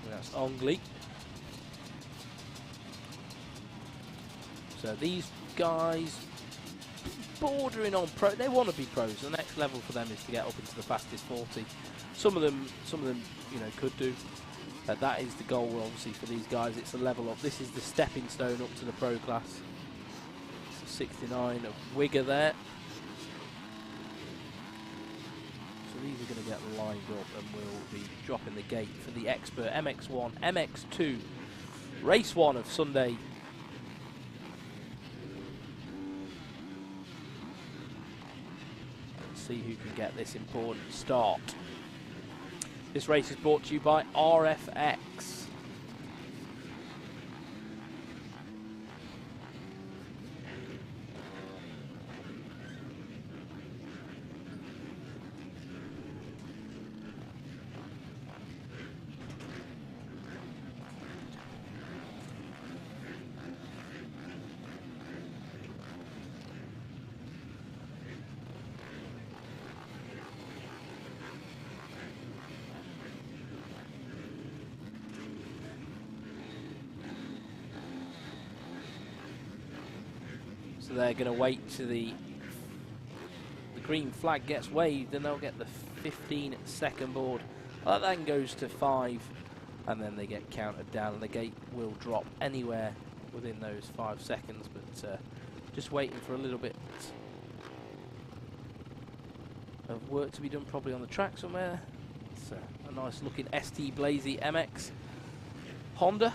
That's Ongley. So these guys, bordering on pro, they want to be pros. The next level for them is to get up into the fastest 40. Some of them, you know, could do. That is the goal, obviously, for these guys. It's a level up. This is the stepping stone up to the pro class. So 69 of Wigger there. So these are going to get lined up, and we'll be dropping the gate for the Expert MX1, MX2, Race 1 of Sunday. Let's see who can get this important start. This race is brought to you by RFX. So they're going to wait till the green flag gets waved, and they'll get the 15-second board. That then goes to 5, and then they get counted down, and the gate will drop anywhere within those 5 seconds. But just waiting for a little bit of work to be done, probably on the track somewhere. It's a nice looking ST Blazy MX Honda.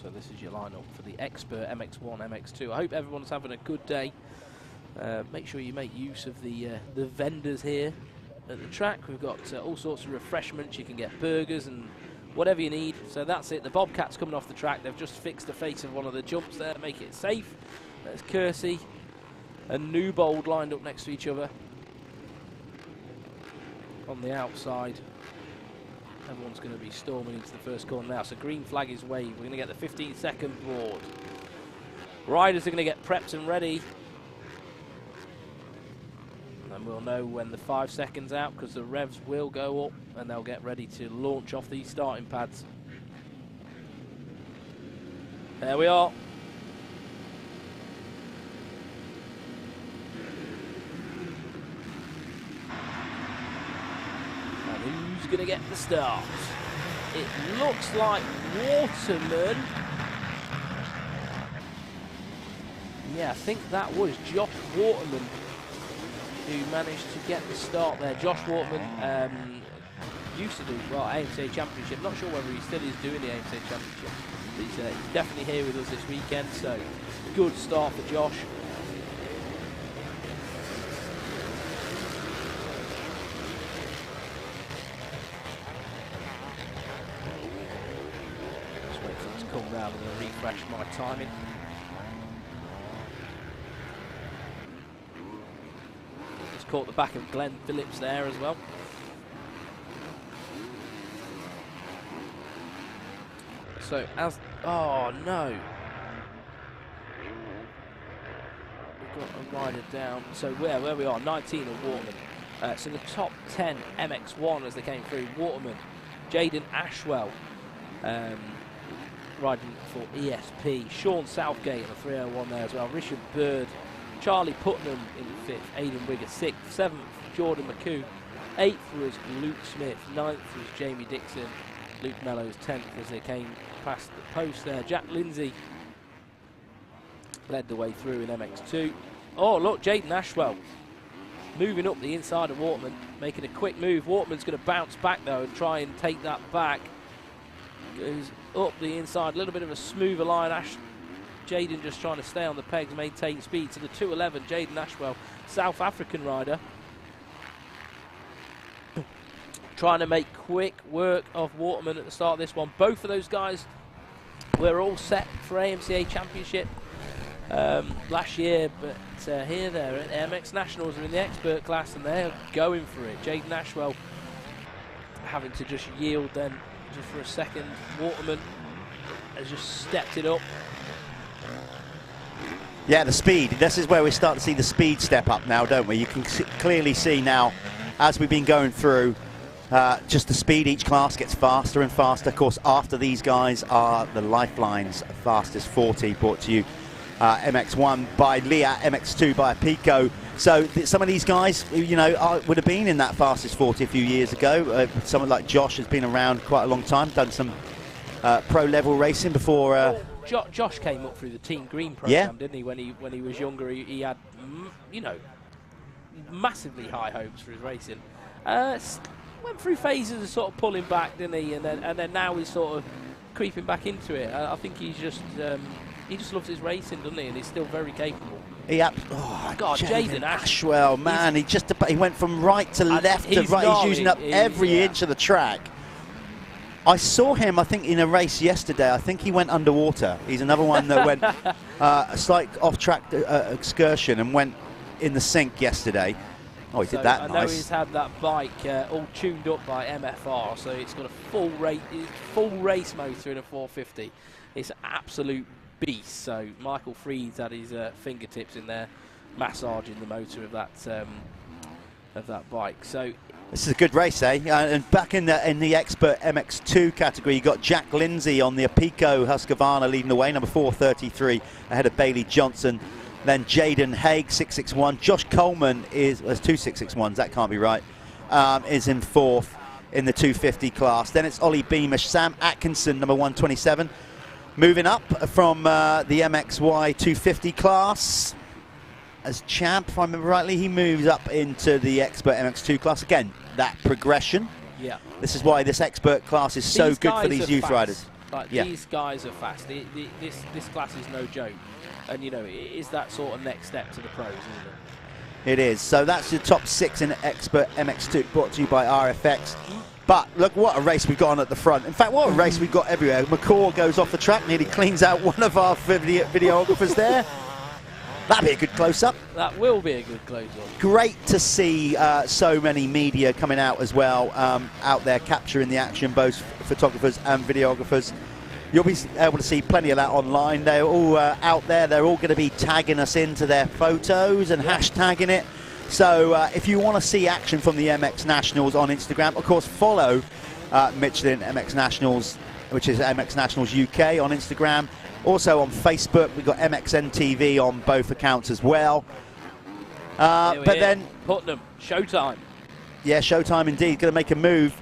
So this is your lineup for the Expert MX1, MX2. I hope everyone's having a good day. Make sure you make use of the vendors here at the track. We've got all sorts of refreshments. You can get burgers and whatever you need. So that's it. The Bobcat's coming off the track. They've just fixed the face of one of the jumps there to make it safe. There's Kersey and Newbold lined up next to each other on the outside. Everyone's going to be storming into the first corner now. So green flag is waved. We're going to get the 15-second board. Riders are going to get prepped and ready. we'll know when the 5 seconds out, because the revs will go up and they'll get ready to launch off these starting pads. There we are. And who's going to get the start? It looks like Waterman. Yeah, I think that was Josh Waterman who managed to get the start there. Josh Waterman used to do, well, AMCA Championship. Not sure whether he still is doing the AMCA Championship. But he's definitely here with us this weekend, so good start for Josh. Just wait for it to come round and refresh my timing. Just caught the back of Glenn Phillips there as well. So as, oh no, we've got a rider down. So where we are, 19 of Waterman. So the top 10 MX1 as they came through: Waterman, Jaden Ashwell, riding for ESP, Sean Southgate on the 301 there as well, Richard Bird, Charlie Putnam in 5th, Aidan Wigger 6th, 7th Jordan McCoo, 8th was Luke Smith, 9th was Jamie Dixon, Luke Mellows 10th as they came past the post there. Jack Lindsay led the way through in MX2. Oh look, Jaden Ashwell moving up the inside of Waterman, making a quick move. Waterman's going to bounce back though and try and take that back. Goes up the inside, a little bit of a smoother line. Jaden just trying to stay on the pegs, maintain speed. So the 211, Jaden Ashwell, South African rider, trying to make quick work of Waterman at the start of this one. Both of those guys were all set for AMCA Championship last year, but here they're at MX Nationals, are in the expert class and they're going for it. Jaden Ashwell having to just yield then just for a second. Waterman has just stepped it up. Yeah, the speed. This is where we start to see the speed step up now, don't we? You can clearly see now, as we've been going through, just the speed, each class gets faster and faster. Of course, after these guys are the Lifeline's fastest 40, brought to you MX1 by Leah, MX2 by Pico. So some of these guys, you know, would have been in that fastest 40 a few years ago. Someone like Josh has been around quite a long time, done some pro level racing before. Josh came up through the Team Green program, didn't he? When he was younger, he had, you know, massively high hopes for his racing. Went through phases of sort of pulling back, didn't he? And then now he's sort of creeping back into it. I think he just loves his racing, doesn't he? And he's still very capable. Oh God, Jaden Ashwell, man, he went from right to left to right. He's using up every inch of the track. I saw him, I think, in a race yesterday. I think he went underwater. He's another one that went a slight off-track excursion and went in the sink yesterday. Oh, he did that I nice. know he's had that bike all tuned up by MFR, so it's got a full race motor in a 450. It's an absolute beast. So Michael Freed's had his fingertips in there, massaging the motor of that bike. So this is a good race, eh? And back in the expert MX2 category, you got Jack Lindsay on the Apico Husqvarna leading the way, number 433, ahead of Bailey Johnson. Then Jaden Haig, 661. Josh Coleman there's two 661s, that can't be right, is in 4th in the 250 class. Then it's Ollie Beamish, Sam Atkinson, number 127. Moving up from the MXY 250 class as champ, if I remember rightly, he moves up into the expert MX2 class. Again, that progression. Yeah. This is why this expert class is so good for these youth riders. Like, these guys are fast. This class is no joke. And, you know, it is that sort of next step to the pros, isn't it? It is. So that's the top 6 in expert MX2, brought to you by RFX. But look what a race we've got on at the front. In fact, what a race we've got everywhere. McCall goes off the track, nearly cleans out one of our videographers there. That'd be a good close-up. That will be a good close-up. Great to see so many media coming out as well, out there capturing the action, both photographers and videographers. You'll be able to see plenty of that online. They're all out there. They're all going to be tagging us into their photos and hashtagging it. So if you want to see action from the MX Nationals on Instagram, of course, follow Michelin MX Nationals, which is MX Nationals UK on Instagram. Also on Facebook, we've got MXN TV on both accounts as well. But then Putnam, showtime. Yeah, showtime indeed. Going to make a move.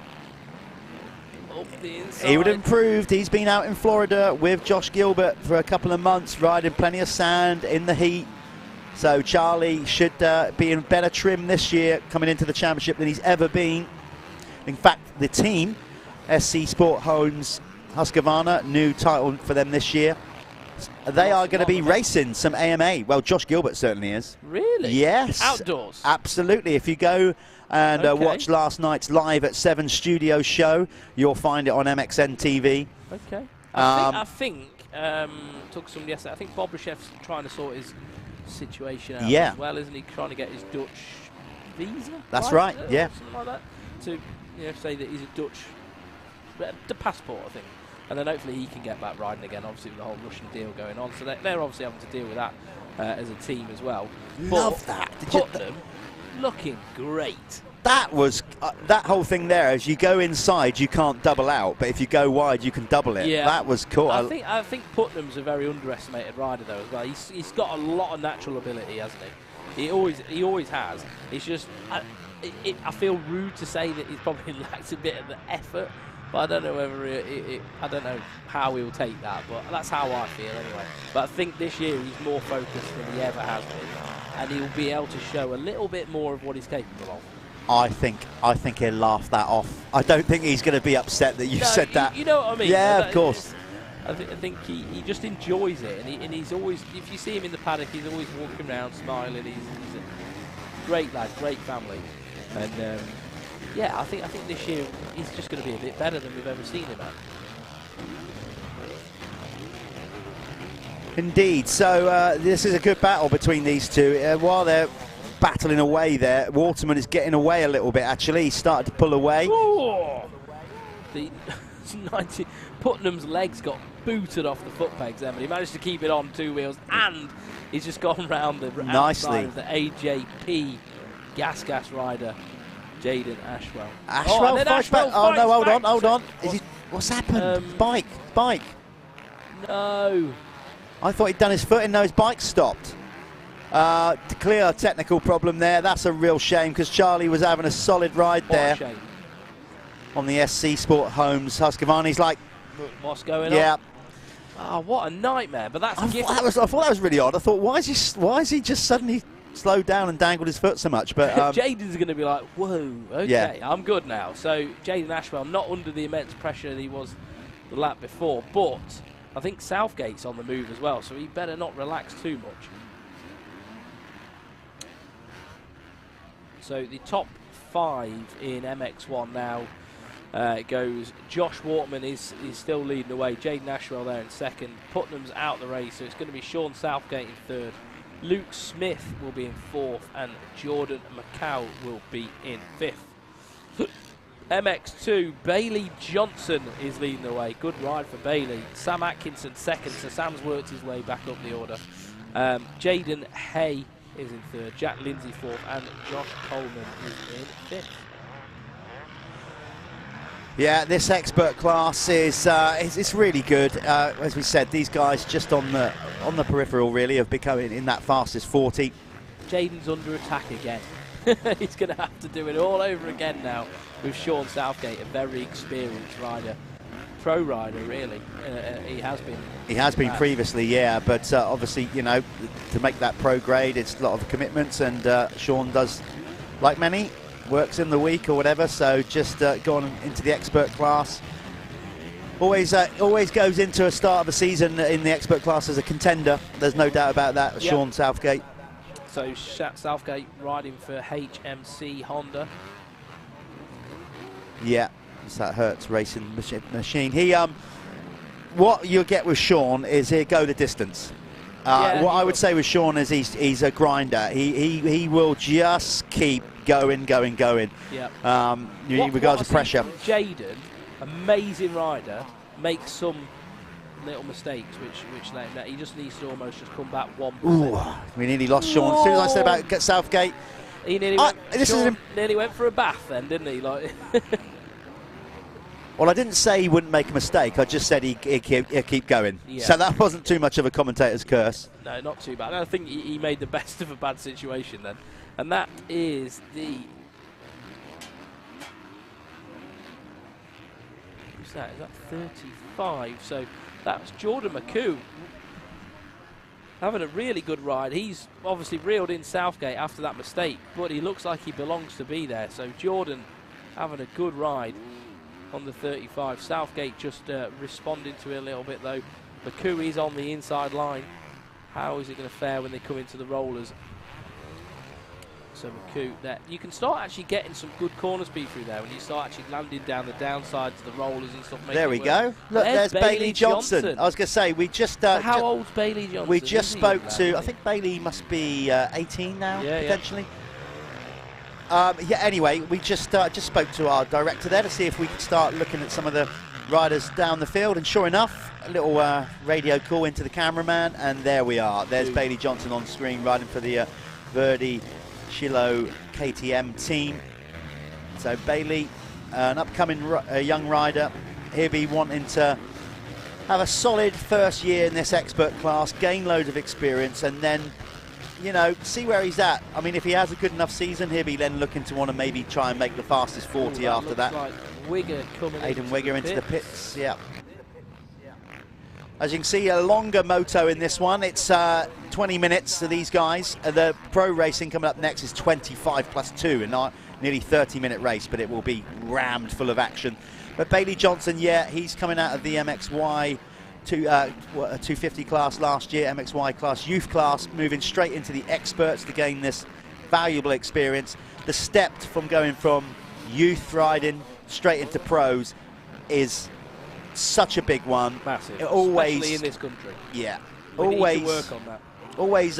Up the inside. He would have improved. He's been out in Florida with Josh Gilbert for a couple of months, riding plenty of sand in the heat. So Charlie should be in better trim this year coming into the championship than he's ever been. In fact, the team, SC Sport Homes Husqvarna, new title for them this year. They are going to be racing some AMA. Well, Josh Gilbert certainly is. Really? Yes. Outdoors? Absolutely. If you go and watch last night's Live at 7 studio show, you'll find it on MXN TV. Okay. I think took somebody yesterday. I think Bob Rechef's trying to sort his situation out as well, isn't he? Trying to get his Dutch visa. That's right. Yeah. Something like that. To say that he's a Dutch, the passport, I think. And then hopefully he can get back riding again, obviously with the whole Russian deal going on. So they're obviously having to deal with that as a team as well. Love that. Putnam looking great. That was that whole thing there. As you go inside, you can't double out, but if you go wide, you can double it. Yeah. That was cool. I think Putnam's a very underestimated rider though as well. He's got a lot of natural ability, hasn't he? He always has. It's just I feel rude to say that he's probably lacked a bit of the effort. But I don't know whether I don't know how he'll take that, but that's how I feel anyway. But I think this year he's more focused than he ever has been, and he'll be able to show a little bit more of what he's capable of. I think he'll laugh that off. I don't think he's going to be upset that you said that. You know what I mean? Yeah, of course. I think he just enjoys it, and he's always, if you see him in the paddock, he's always walking around smiling. He's a great lad, great family, and. Yeah, I think this year he's just going to be a bit better than we've ever seen him at. Indeed. So this is a good battle between these two. While they're battling away there, Waterman is getting away a little bit, actually. He started to pull away. Ooh. Putnam's legs got booted off the foot pegs there, but he managed to keep it on 2 wheels, and he's just gone round the outside of the AJP gas rider. Jaden Ashwell. Oh no, hold on. What's happened? Bike. No. I thought he'd done his foot in, no, his bike stopped. Clear technical problem there. That's a real shame because Charlie was having a solid ride there. Shame. On the SC Sport Homes Husqvarna. He's like, what's going on? Yeah. Oh, what a nightmare! But that's I thought that was really odd. I thought, why is he just suddenly slowed down and dangled his foot so much? But Jaden's going to be like, whoa, okay, yeah. I'm good now. So Jaden Ashwell not under the immense pressure that he was the lap before, but I think Southgate's on the move as well, so he better not relax too much. So the top 5 in MX1 now goes Josh Waterman is still leading the way, Jaden Ashwell there in second, Putnam's out the race, so it's going to be Sean Southgate in third. Luke Smith will be in 4th and Jordan Macau will be in 5th. MX2, Bailey Johnson is leading the way. Good ride for Bailey. Sam Atkinson 2nd, so Sam's worked his way back up the order. Jaden Hay is in 3rd, Jack Lindsay 4th and Josh Coleman is in 5th. Yeah, this expert class is it's really good. As we said, these guys just on the peripheral really of becoming in that fastest 40. Jaden's under attack again. He's going to have to do it all over again now with Sean Southgate, a very experienced rider, pro rider really. He has been. He has been previously, yeah, but obviously, you know, to make that pro grade, it's a lot of commitments, and Sean does, like many, works in the week or whatever, so just gone into the expert class. Always goes into a start of a season in the expert class as a contender. There's no doubt about that. Yep. Sean Southgate. So Southgate riding for HMC Honda. Yeah, it's that Hertz racing machine. He what you'll get with Sean is he'll go the distance. What I would say with Sean is he's a grinder. He will just keep going. Yeah. Regards to pressure. Jaden, amazing rider, makes some little mistakes which let he just needs to almost just come back 1%. Ooh, we nearly lost Sean. As soon as I said about Southgate, He nearly nearly went for a bath then, didn't he? Like. Well, I didn't say he wouldn't make a mistake. I just said he'd keep going. Yeah. So that wasn't too much of a commentator's curse. No, not too bad. I think he made the best of a bad situation then. And that is the... Who's that? Is that 35? So that's Jordan McCoo having a really good ride. He's obviously reeled in Southgate after that mistake, but he looks like he belongs to be there. So Jordan having a good ride on the 35. Southgate just responding to it a little bit though. McCoo is on the inside line. How is it going to fare when they come into the rollers? So McCoo there. You can start actually getting some good corner speed through there when you start actually landing down the downside to the rollers and stuff. There we go. Look, there's Bailey Johnson. I was going to say, we just... how old's Bailey Johnson? We just spoke to... I think Bailey must be 18 now, potentially. Yeah, anyway, we just spoke to our director there to see if we could start looking at some of the riders down the field, and sure enough, a little radio call into the cameraman, and there we are. There's Bailey Johnson on screen riding for the Verdi Shiloh KTM team. So Bailey, an upcoming young rider, he'll be wanting to have a solid first year in this expert class, gain loads of experience, and then, you know, see where he's at. I mean, if he has a good enough season, he'll be then looking to want to maybe try and make the fastest 40 after that. Like Wigger coming Aidan Wigger into the pits, yeah. As you can see, a longer moto in this one. It's 20 minutes to these guys. The pro racing coming up next is 25 plus 2, and not nearly 30-minute race, but it will be rammed full of action. But Bailey Johnson, yeah, he's coming out of the MXY 250 class last year, MXY class, youth class, moving straight into the experts to gain this valuable experience. The step from going from youth riding straight into pros is such a big one. Massive, always, especially in this country. Yeah, we always need to work on that. Always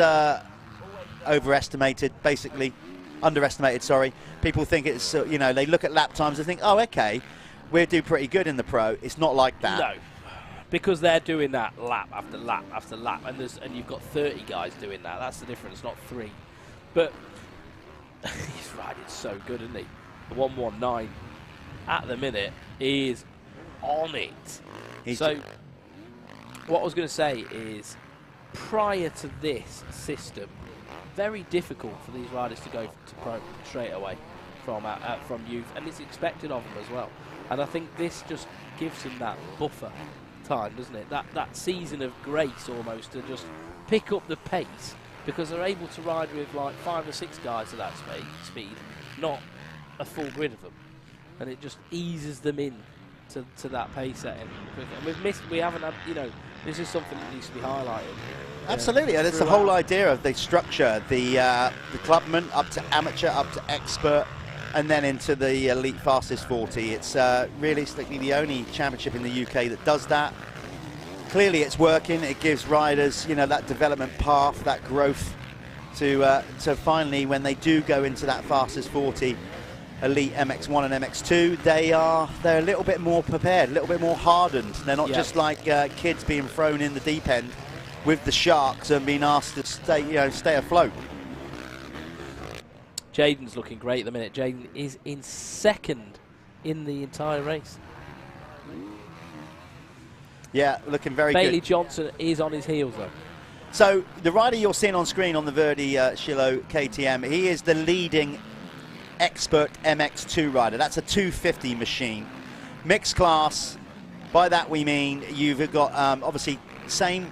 overestimated, basically underestimated. Sorry, people think it's you know, they look at lap times and think, oh, okay, we'll do pretty good in the pro. It's not like that. No, because they're doing that lap after lap after lap, and you've got 30 guys doing that. That's the difference, not 3. But he's riding so good, isn't he? The 119 at the minute is on it. So what I was going to say is, prior to this system, very difficult for these riders to go to pro straight away from youth, and it's expected of them as well. And I think this just gives them that buffer time, doesn't it? That season of grace almost to just pick up the pace, because they're able to ride with like 5 or 6 guys at that speed, not a full grid of them, and it just eases them in to that pace setting. And we haven't had, you know, this is something that needs to be highlighted. Absolutely, and it's the whole idea of the structure, the clubman up to amateur, up to expert, and then into the elite fastest 40. It's realistically the only championship in the UK that does that. Clearly it's working. It gives riders, you know, that development path, that growth to finally, when they do go into that fastest 40, elite MX1 and MX2, they're a little bit more prepared, a little bit more hardened. They're not just like kids being thrown in the deep end with the sharks and being asked to stay afloat. Jaden's looking great at the minute. Jaden is in second in the entire race. Yeah, looking very good. Bailey Johnson is on his heels though. So the rider you're seeing on screen on the Verdi Shiloh KTM, he is the leading expert MX2 rider. That's a 250 machine. Mixed class, by that we mean you've got obviously same,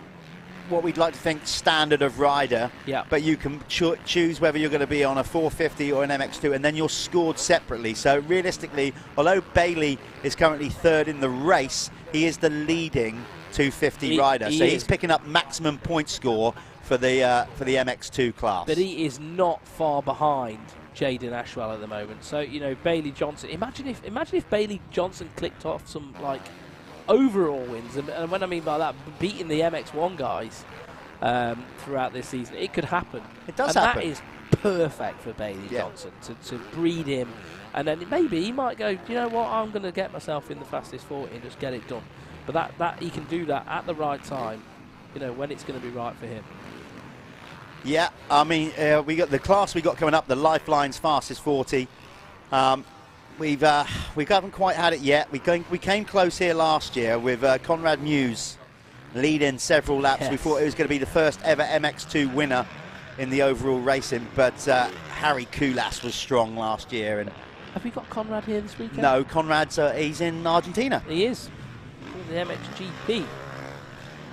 what we'd like to think, standard of rider, but you can choose whether you're going to be on a 450 or an MX2, and then you're scored separately. So realistically, although Bailey is currently 3rd in the race, he is the leading 250 rider. So he's picking up maximum point score for the MX2 class. But he is not far behind Jaden Ashwell at the moment. So, you know, Bailey Johnson, imagine if Bailey Johnson clicked off some like overall wins, and when I mean by that, beating the MX1 guys throughout this season, it could happen. It does and happen. That is perfect for Bailey Johnson to breed him, and then maybe he might go, you know what, I'm going to get myself in the fastest 40 and just get it done. But that he can do that at the right time, you know, when it's going to be right for him. Yeah, I mean, we got the class we got coming up, the Lifeline's Fastest 40. We haven't quite had it yet. We came close here last year with Conrad Muse leading several laps. Yes. We thought it was going to be the first ever MX2 winner in the overall racing, but Harry Kulas was strong last year. And have we got Conrad here this weekend? no, Conrad's he's in Argentina. He is. The MXGP.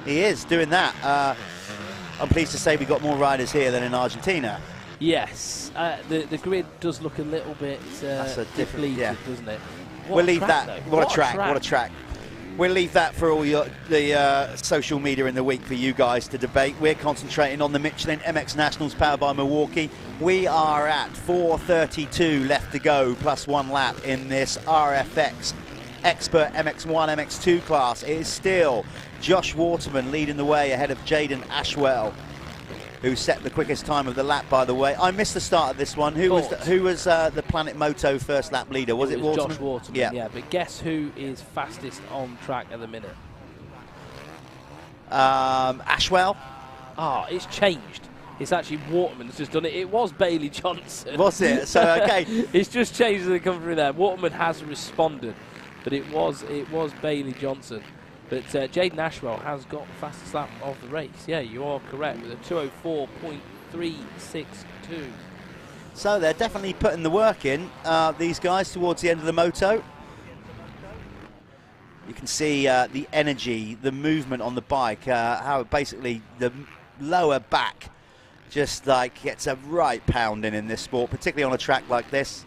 He is doing that. I'm pleased to say we got more riders here than in Argentina. Yes, the grid does look a little bit depleted, doesn't it? We'll leave that. What a track. We'll leave that for all the social media in the week for you guys to debate. We're concentrating on the Michelin MX Nationals powered by Milwaukee. We are at 4:32 left to go, plus 1 lap in this RFX Expert MX1, MX2 class. It is still Josh Waterman leading the way ahead of Jaden Ashwell, who set the quickest time of the lap, by the way. I missed the start of this one. Who was the Planet Moto first lap leader? Was it Waterman? Josh Waterman, yeah. But guess who is fastest on track at the minute? Ashwell. It's changed. It's actually Waterman that's just done it. It was Bailey Johnson. Was it? So, okay. It's just changed the company there. Waterman has responded, but it was Bailey Johnson. But Jaden Ashwell has got the fastest lap of the race. Yeah, you are correct, with a 2:04.362. So they're definitely putting the work in, these guys, towards the end of the moto. You can see the energy, the movement on the bike, how basically the lower back just like gets a right pounding in this sport, particularly on a track like this.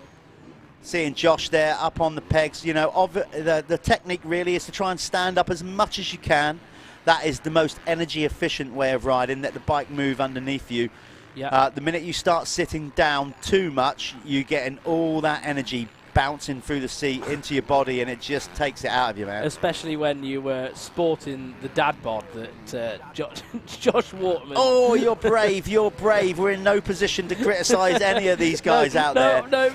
Seeing Josh there up on the pegs, you know, the technique really is to try and stand up as much as you can. That is the most energy efficient way of riding, let the bike move underneath you. Yeah. The minute you start sitting down too much, you're getting all that energy bouncing through the seat into your body, and it just takes it out of you, man. Especially when you were sporting the dad bod that Josh Waterman. Oh, you're brave, you're brave. We're in no position to criticise any of these guys out there. No,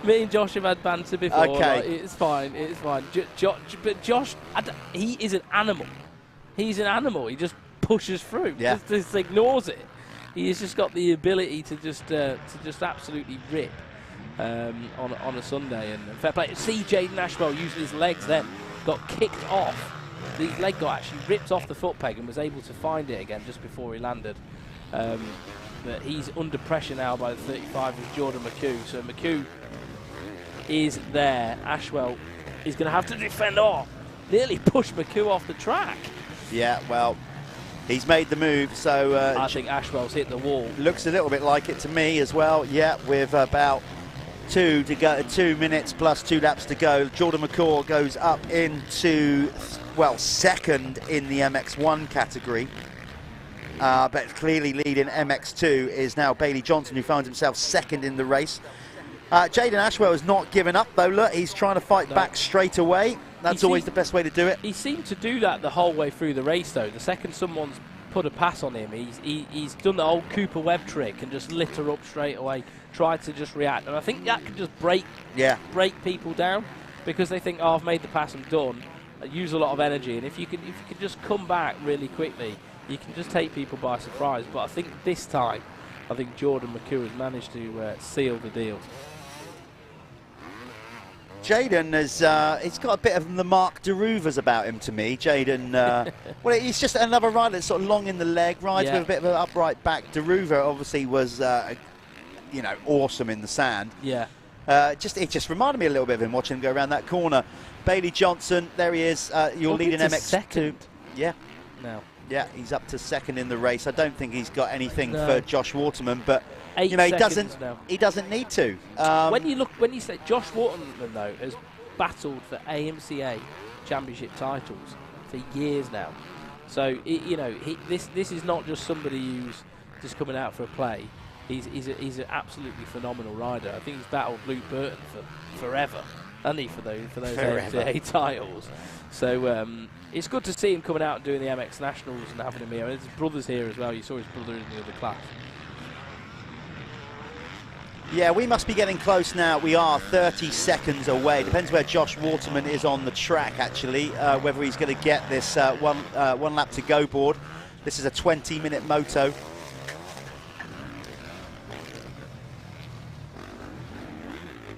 me and Josh have had banter before. Okay. Like, it's fine. But Josh, he is an animal. He's an animal. He just pushes through. Yeah. Just ignores it. He's just got the ability to just absolutely rip. On a Sunday, and fair play. See Jaden Ashwell using his legs then, got kicked off. His leg got actually ripped off the foot peg and was able to find it again just before he landed. But he's under pressure now by the 35 of Jordan McHugh. So McHugh is there. Ashwell is going to have to defend off. Nearly pushed McHugh off the track. Yeah, well, he's made the move, so... I think Ashwell's hit the wall. Looks a little bit like it to me as well. Yeah, with about 2 to go, 2 minutes plus 2 laps to go. Jordan McCaw goes up into, well, second in the MX1 category. But clearly leading MX2 is now Bailey Johnson, who finds himself second in the race. Jaden Ashwell has not given up, though. Look, he's trying to fight back straight away. That's always the best way to do it. He seemed to do that the whole way through the race, though. The second someone's put a pass on him, he's done the old Cooper Webb trick and just lit her up straight away, tried to just react. And I think that can just break people down, because they think, oh, I've made the pass, I'm done. I use a lot of energy, and if you can just come back really quickly, you can just take people by surprise. But I think this time, I think Jordan McHugh has managed to seal the deal. Jaden has he's got a bit of the Mark DeRuvers about him to me. Jaden, well, he's just another rider that's sort of long in the leg, rides with a bit of an upright back. DeRuver obviously was, you know, awesome in the sand. Yeah. It just reminded me a little bit of him watching him go around that corner. Bailey Johnson, there he is. You're leading MX2. Second. Yeah. Now. Yeah, he's up to second in the race. I don't think he's got anything for Josh Waterman, but 8 you know, he doesn't need to. When you say Josh Waterman, though, has battled for AMCA championship titles for years now. So this is not just somebody who's just coming out for a play. He's an absolutely phenomenal rider. I think he's battled Luke Burton for forever, hasn't he, for those AMCA titles. So it's good to see him coming out and doing the MX Nationals and having him here. His brother's here as well. You saw his brother in the other class. Yeah, we must be getting close now. We are 30 seconds away. Depends where Josh Waterman is on the track, actually, whether he's going to get this one lap to go board. This is a 20-minute moto.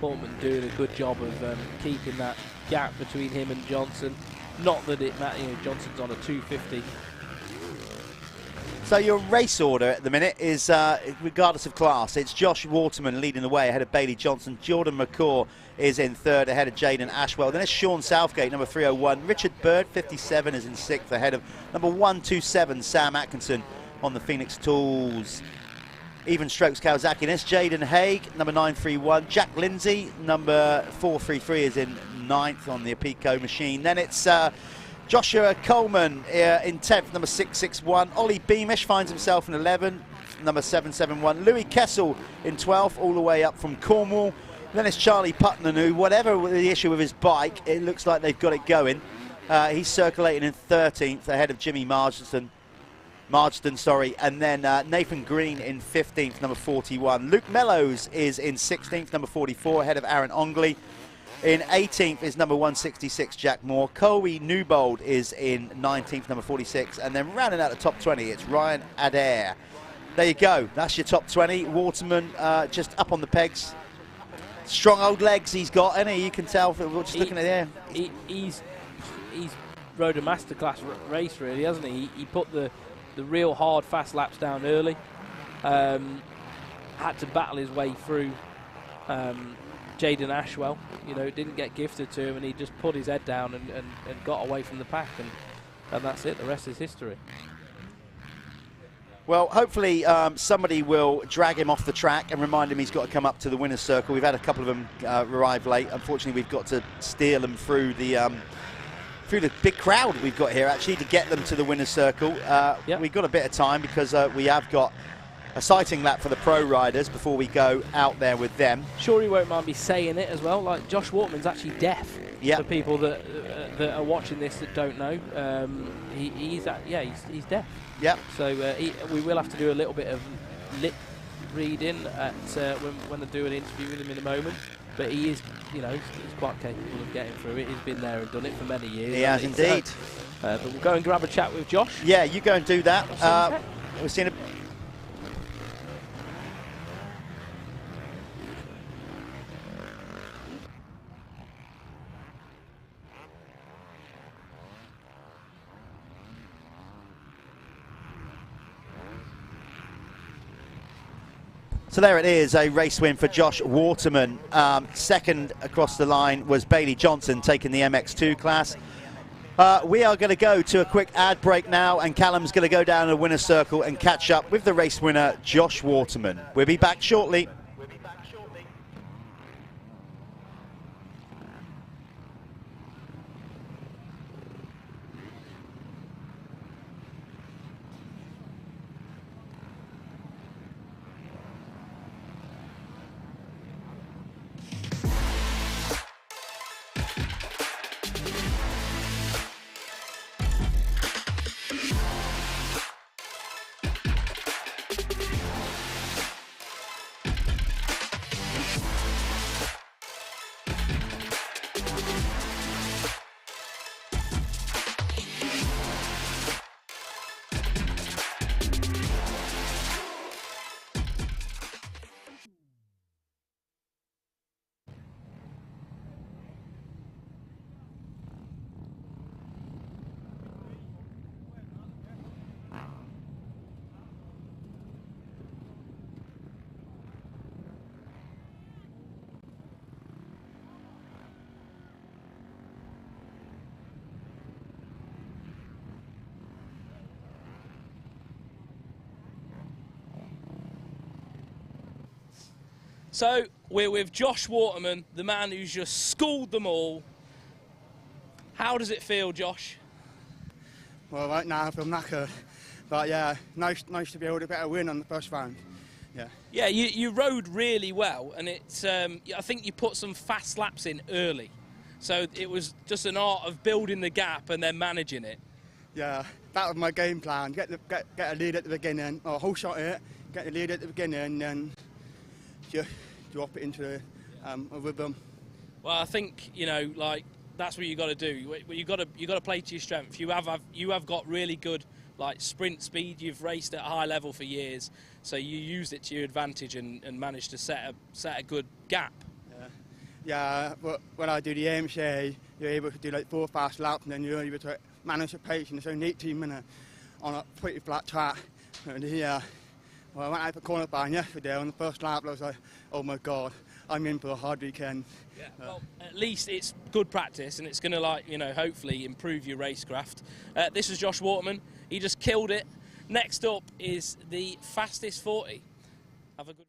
Portman doing a good job of keeping that gap between him and Johnson. Not that it matters, you know, Johnson's on a 250. So your race order at the minute is, regardless of class, it's Josh Waterman leading the way ahead of Bailey Johnson. Jordan McCaw is in third ahead of Jaden Ashwell. Then it's Sean Southgate, number 301. Richard Bird, 57, is in sixth ahead of number 127, Sam Atkinson on the Phoenix Tools. Even strokes Kawasaki. And it's Jaden Haig, number 931. Jack Lindsay, number 433, is in ninth on the Apico machine. Then it's Joshua Coleman in 10th, number 661. Ollie Beamish finds himself in 11th, number 771. Louis Kessel in 12th, all the way up from Cornwall. Then it's Charlie Putnam, who, whatever the issue with his bike, it looks like they've got it going. He's circulating in 13th, ahead of Jimmy Marsden, and then Nathan Green in 15th, number 41. Luke Mellows is in 16th, number 44, ahead of Aaron Ongley. In 18th is number 166, Jack Moore. Colby Newbold is in 19th, number 46. And then rounding out the top 20, it's Ryan Adair. There you go. That's your top 20. Waterman just up on the pegs. Strong old legs he's got, and you can tell from just looking at there. He's rode a masterclass race, really, hasn't he? He put the real hard, fast laps down early. Had to battle his way through Jaden Ashwell, you know, didn't get gifted to him, and he just put his head down and got away from the pack, and that's it. The rest is history. Well, hopefully somebody will drag him off the track and remind him he's got to come up to the winner's circle. We've had a couple of them arrive late. Unfortunately, we've got to steal them through the big crowd we've got here, actually, to get them to the winner's circle. We've got a bit of time because we have got a sighting lap for the pro riders before we go out there with them. Sure, he won't mind me saying it as well. Like, Josh Waterman's actually deaf. Yeah. For people that are watching this that don't know, he's deaf. Yeah. So we will have to do a little bit of lip reading at when I do an interview with him in a moment. But he is, you know, he's quite capable of getting through it. He's been there and done it for many years. He has indeed. But we'll go and grab a chat with Josh. Yeah, you go and do that. We've seen a So there it is, a race win for Josh Waterman. Second across the line was Bailey Johnson, taking the MX2 class. We are going to go to a quick ad break now, and Callum's going to go down the winner's circle and catch up with the race winner, Josh Waterman. We'll be back shortly. So we're with Josh Waterman, the man who's just schooled them all. How does it feel, Josh? Well, right now I feel knackered, but yeah, nice to be able to get a win on the first round. Yeah. Yeah, you rode really well, and it's I think you put some fast laps in early, so it was just an art of building the gap and then managing it. Yeah, that was my game plan. Get a lead at the beginning, or whole shot it, get the lead at the beginning, and then just drop it into a rhythm. Well, I think, you know, like, that's what you got to do. You got to play to your strength. You have got really good, like, sprint speed. You've raced at a high level for years, so you used it to your advantage and managed to set a good gap. Yeah. Yeah, but when I do the AMCA, you're able to do like 4 fast laps, and then you're able to manage the pace in only 18 minutes on a pretty flat track. And yeah, well, I went out for qualifying yesterday on the first lap. I was like, oh my God, I'm in for a hard weekend. Yeah, well, at least it's good practice, and it's going to, like, you know, hopefully improve your racecraft. This is Josh Waterman. He just killed it. Next up is the fastest 40. Have a good.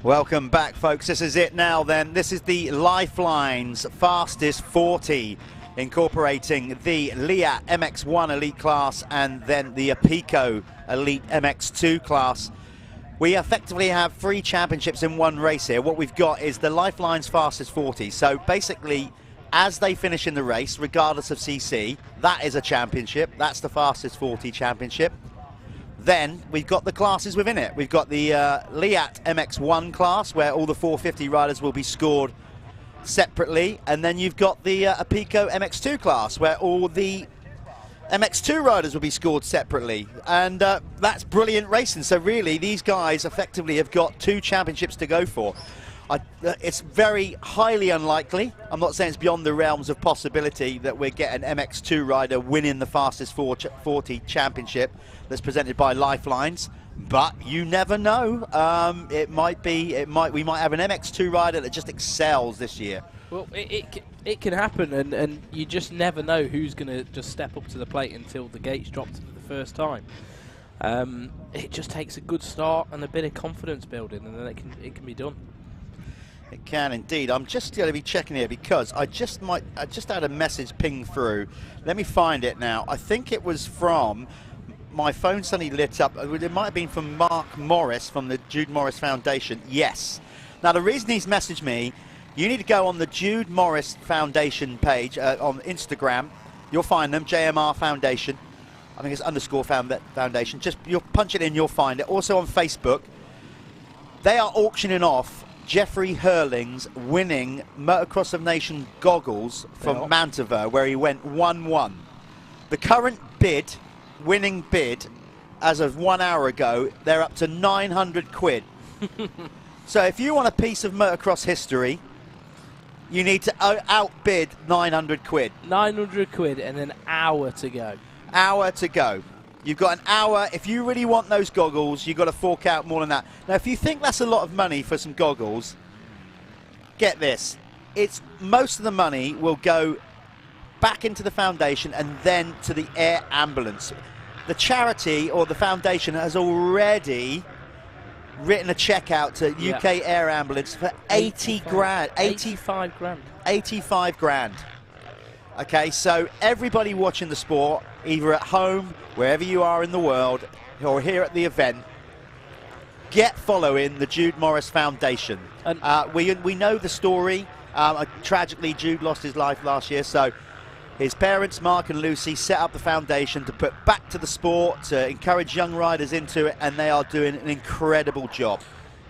Welcome back, folks. This is it now then. This is the Lifeline's fastest 40, incorporating the Liat MX1 Elite class and then the Apico Elite MX2 class. We effectively have 3 championships in one race here. What we've got is the Lifeline's fastest 40. So basically, as they finish in the race, regardless of CC, that is a championship. That's the fastest 40 championship. Then we've got the classes within it. We've got the Liat MX1 class, where all the 450 riders will be scored separately. And then you've got the Apico MX2 class, where all the MX2 riders will be scored separately. And that's brilliant racing. So really, these guys effectively have got 2 championships to go for. It's very highly unlikely. I'm not saying it's beyond the realms of possibility that we get an MX2 rider winning the fastest 40 championship that's presented by Lifelines, but you never know. We might have an MX2 rider that just excels this year. Well, it can happen, and you just never know who's going to just step up to the plate until the gates drop for the first time. It just takes a good start and a bit of confidence building, and then it can be done. It can indeed. I'm just going to be checking here because I just had a message ping through. Let me find it now. I think it was from, my phone suddenly lit up. It might have been from Mark Morris from the Jude Morris Foundation. Yes. Now the reason he's messaged me, you need to go on the Jude Morris Foundation page on Instagram. You'll find them, JMR Foundation. I think it's _ Foundation. Just you'll punch it in, you'll find it. Also on Facebook, they are auctioning off Jeffrey Hurling's winning Motocross of Nation goggles from Mantover, where he went 1-1. The current bid, winning bid, as of 1 hour ago, they're up to 900 quid. So if you want a piece of motocross history, you need to outbid 900 quid. 900 quid and an hour to go. Hour to go. You've got an hour. If you really want those goggles, you've got to fork out more than that. Now, if you think that's a lot of money for some goggles, get this. Most of the money will go back into the foundation and then to the air ambulance. The charity or the foundation has already written a check out to UK Air Ambulance for 80 grand. 85 grand. 85 grand. Okay, so everybody watching the sport, either at home, wherever you are in the world, or here at the event, get following the Jude Morris Foundation. We know the story. Tragically, Jude lost his life last year, so his parents, Mark and Lucy, set up the foundation to put back to the sport, to encourage young riders into it, and they are doing an incredible job.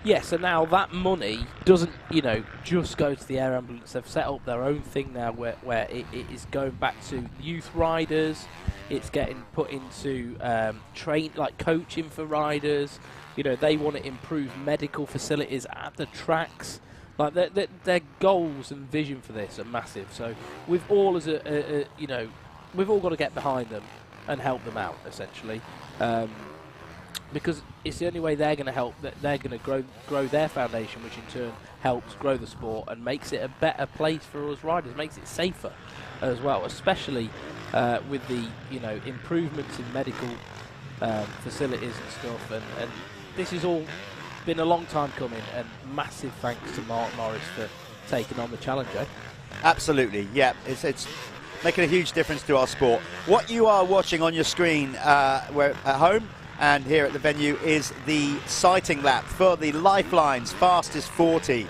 Yes, and now that money doesn't, just go to the air ambulance. They've set up their own thing now where it is going back to youth riders. It's getting put into coaching for riders. They want to improve medical facilities at the tracks. Like their goals and vision for this are massive. So we've all we've all got to get behind them and help them out essentially, because it's the only way they're going to help. That they're going to grow their foundation, which in turn helps grow the sport and makes it a better place for us riders, makes it safer as well, especially with the improvements in medical facilities and stuff. And this is all been a long time coming, and massive thanks to Mark Morris for taking on the challenge. Absolutely, yeah. It's making a huge difference to our sport. What you are watching on your screen at home and here at the venue is the sighting lap for the Lifeline's Fastest 40,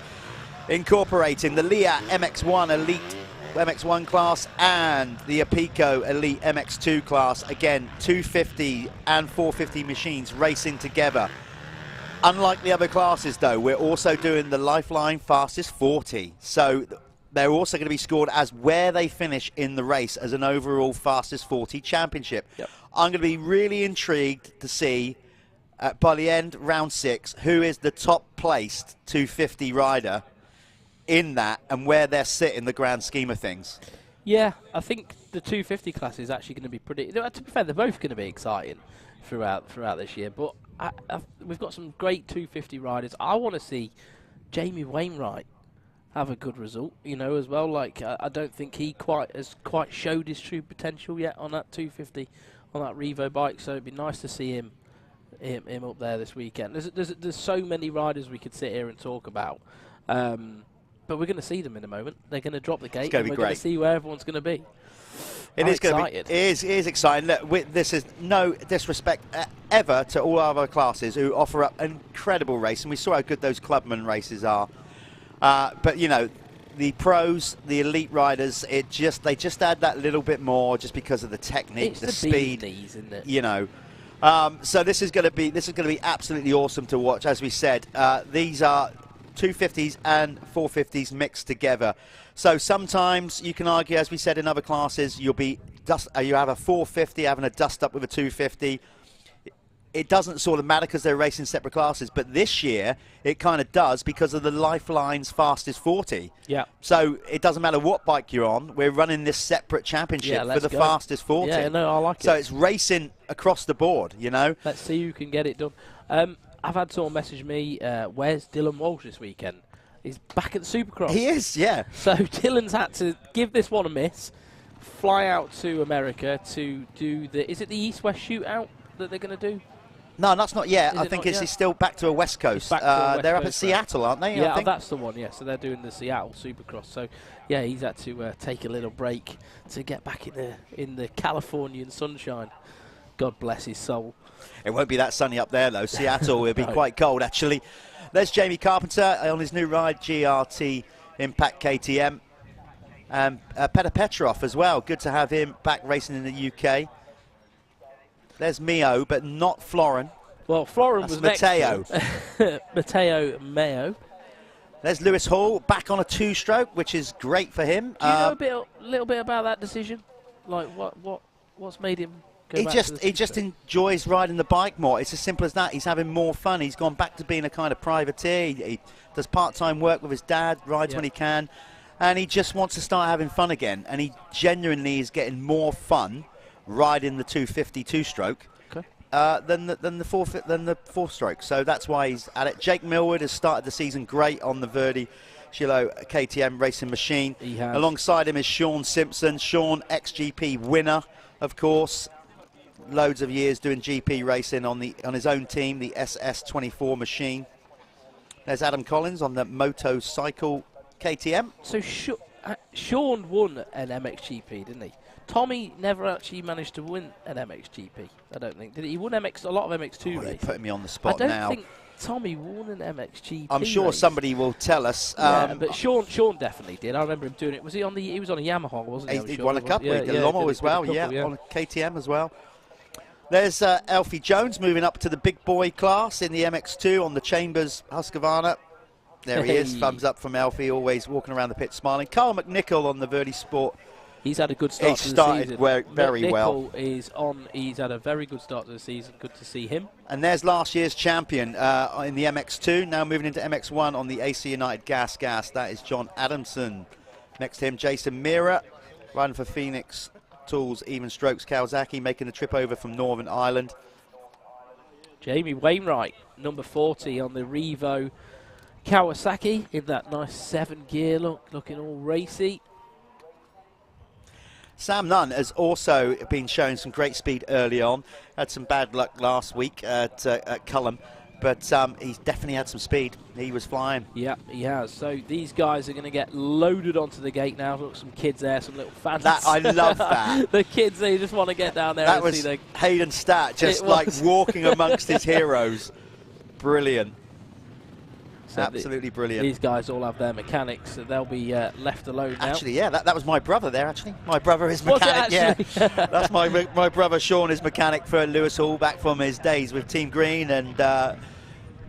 incorporating the Leah MX1 Elite MX1 class and the Apico Elite MX2 class. Again, 250 and 450 machines racing together. Unlike the other classes, though, we're also doing the Lifeline Fastest 40. So they're also going to be scored as where they finish in the race as an overall Fastest 40 championship. Yep. I'm going to be really intrigued to see, by the end, round 6, who is the top placed 250 rider in that and where they're sit in the grand scheme of things. Yeah, I think the 250 class is actually going to be pretty... To be fair, they're both going to be exciting throughout this year, but we've got some great 250 riders. I want to see Jamie Wainwright have a good result, as well. Like, I don't think he has quite showed his true potential yet on that 250, on that Revo bike. So it'd be nice to see him up there this weekend. There's so many riders we could sit here and talk about, but we're going to see them in a moment. They're going to drop the gate, and we're going to see where everyone's going to be. It is exciting. Look, this is no disrespect ever to all other classes who offer up an incredible race, and we saw how good those clubman races are. But the pros, the elite riders, they just add that little bit more just because of the technique, the speed, knees, isn't it? So this is going to be absolutely awesome to watch. As we said, these are 250s and 450s mixed together. So sometimes you can argue, as we said in other classes, you have a 450 having a dust up with a 250. It doesn't sort of matter because they're racing separate classes, but this year it kind of does because of the Lifeline's Fastest 40. Yeah. So it doesn't matter what bike you're on, we're running this separate championship for the Fastest 40. Yeah, no, I like it. So it's racing across the board, Let's see who can get it done. I've had someone message me, where's Dylan Walsh this weekend? He's back at the Supercross. He is, yeah. So Dylan's had to give this one a miss, fly out to America to do is it the East-West shootout that they're going to do? No, that's not yet. I think it's still back to a West Coast. They're up at Seattle, aren't they? Yeah, that's the one, yeah. So they're doing the Seattle Supercross. So, yeah, he's had to take a little break to get back in the Californian sunshine. God bless his soul. It won't be that sunny up there, though. Seattle will be quite cold, actually. There's Jamie Carpenter on his new ride, GRT Impact KTM. And Petr Petrov as well. Good to have him back racing in the UK. There's Mio, but not Florin. Well, Florin was Matteo. Matteo Mayo. There's Lewis Hall back on a two-stroke, which is great for him. Do you know a little bit about that decision? Like what? What's made him go He back just to the he just enjoys riding the bike more. It's as simple as that. He's having more fun. He's gone back to being a kind of privateer. He does part-time work with his dad, rides when he can, and he just wants to start having fun again. And he genuinely is getting more fun riding the 250 two-stroke than the four-stroke. So that's why he's at it. Jake Millward has started the season great on the Verdi Shilo KTM racing machine. He has. Alongside him is Sean Simpson. Sean, ex-GP winner, of course. Loads of years doing GP racing on his own team, the SS24 machine. There's Adam Collins on the Moto Cycle KTM. So Sean won an MXGP, didn't he? Tommy never actually managed to win an MXGP, I don't think. Did he? He won a lot of MX2 races. You're putting me on the spot now. I now. don't think Tommy won an MXGP I'm sure race. somebody will tell us. Yeah, but Sean definitely did. I remember him doing it. He was on a Yamaha, wasn't he? He won a couple. He did a Lomo as well, on a KTM as well. There's Alfie Jones moving up to the big boy class in the MX2 on the Chambers Husqvarna. There he is, thumbs up from Alfie, always walking around the pit smiling. Carl McNichol on the Verdi Sport. He's had a good start to the season. He started very well. He's had a very good start to the season. Good to see him. And there's last year's champion in the MX2, now moving into MX1 on the AC United Gas. That is John Adamson. Next to him, Jason Mira, riding for Phoenix Tools, Even Strokes Kawasaki, making the trip over from Northern Ireland. Jamie Wainwright, number 40 on the Revo Kawasaki in that nice 7-gear look, looking all racy. Sam Nunn has also been showing some great speed early on. Had some bad luck last week at Cullum, but he's definitely had some speed. He was flying. Yeah, he has. So these guys are going to get loaded onto the gate now. Look, some kids there, some little fans. I love that. The kids, they just want to get down there that and was see Hayden Statt, just like walking amongst his heroes. Brilliant. So absolutely brilliant. These guys all have their mechanics, so they'll be left alone now. Actually, yeah, that was my brother there, actually. My brother is mechanic, yeah. That's my brother Sean is mechanic for Lewis Hall back from his days with Team Green, and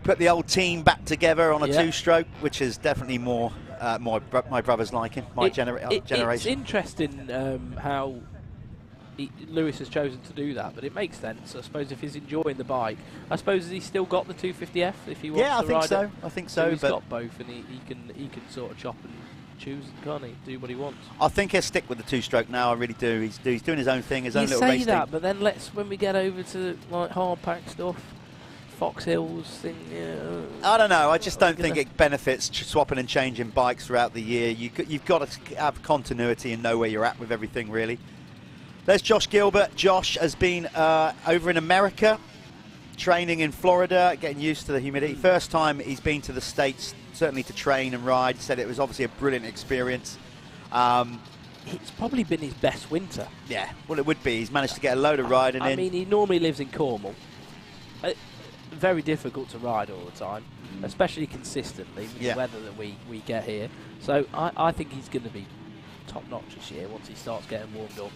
put the old team back together on a two-stroke, which is definitely more my brother's liking, generation. It's interesting how Lewis has chosen to do that, but it makes sense. I suppose if he's enjoying the bike, I suppose he's still got the 250F if he wants to ride it. I think so. He's got both, and he can sort of chop and choose, can't he? Do what he wants. I think he'll stick with the two-stroke now. I really do. He's doing his own thing, his own little race thing. You say that, but then when we get over to like hard pack stuff, Fox Hills thing. I don't know. I just don't think it benefits swapping and changing bikes throughout the year. You've got to have continuity and know where you're at with everything, really. There's Josh Gilbert. Josh has been over in America, training in Florida, getting used to the humidity. First time he's been to the States, certainly to train and ride. He said it was obviously a brilliant experience. It's probably been his best winter. Yeah, well, it would be. He's managed to get a load of riding in. I mean, he normally lives in Cornwall. Very difficult to ride all the time, especially consistently with the weather that we get here. So I think he's going to be top-notch this year once he starts getting warmed up.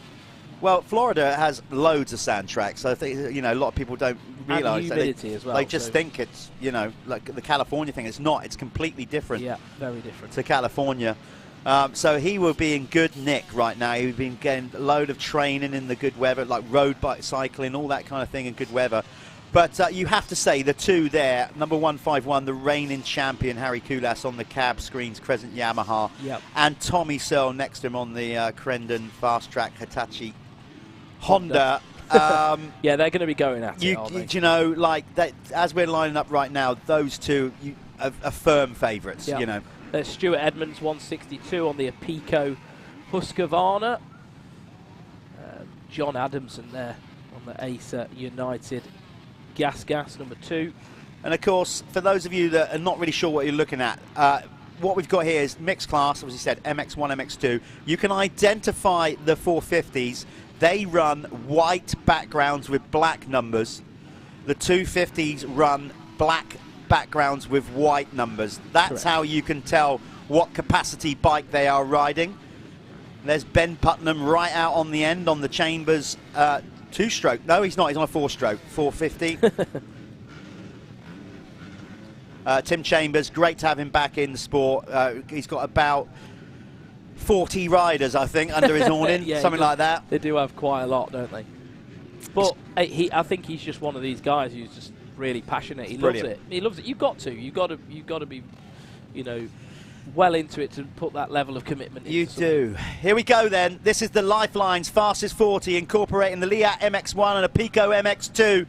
Well, Florida has loads of sand tracks, so I think, a lot of people don't realise that. Humidity as well. They just think it's, like the California thing. It's not. It's completely different. Yeah, very different. To California. So he will be in good nick right now. He's been getting a load of training in the good weather, like road bike cycling, all that kind of thing in good weather. But you have to say the two there, number 151, the reigning champion, Harry Kulas on the cab screens, Crescent Yamaha, and Tommy Searle next to him on the Crendon Fast Track Hitachi Honda. Yeah, they're going to be going at it, aren't they? Like that, as we're lining up right now, those two are firm favourites. There's Stuart Edmonds, 162 on the Apico Husqvarna. John Adamson there on the Acer United Gas number 2. And of course, for those of you that are not really sure what you're looking at, what we've got here is mixed class, as you said, MX1, MX2. You can identify the 450s. They run white backgrounds with black numbers. The 250s run black backgrounds with white numbers. That's correct. How you can tell what capacity bike they are riding. There's Ben Putnam right out on the end on the Chambers two-stroke. No, he's not. He's on a four-stroke. 450. Tim Chambers, great to have him back in the sport. He's got about 40 riders, I think, under his awning, Yeah, something like that. They do have quite a lot, don't they? But I think he's just one of these guys who's just really passionate. He loves it. He loves it. You've got to be, you know, well into it to put that level of commitment. You do. Here we go then. This is the Lifelines fastest 40, incorporating the Liat MX-1 and a Pico MX-2.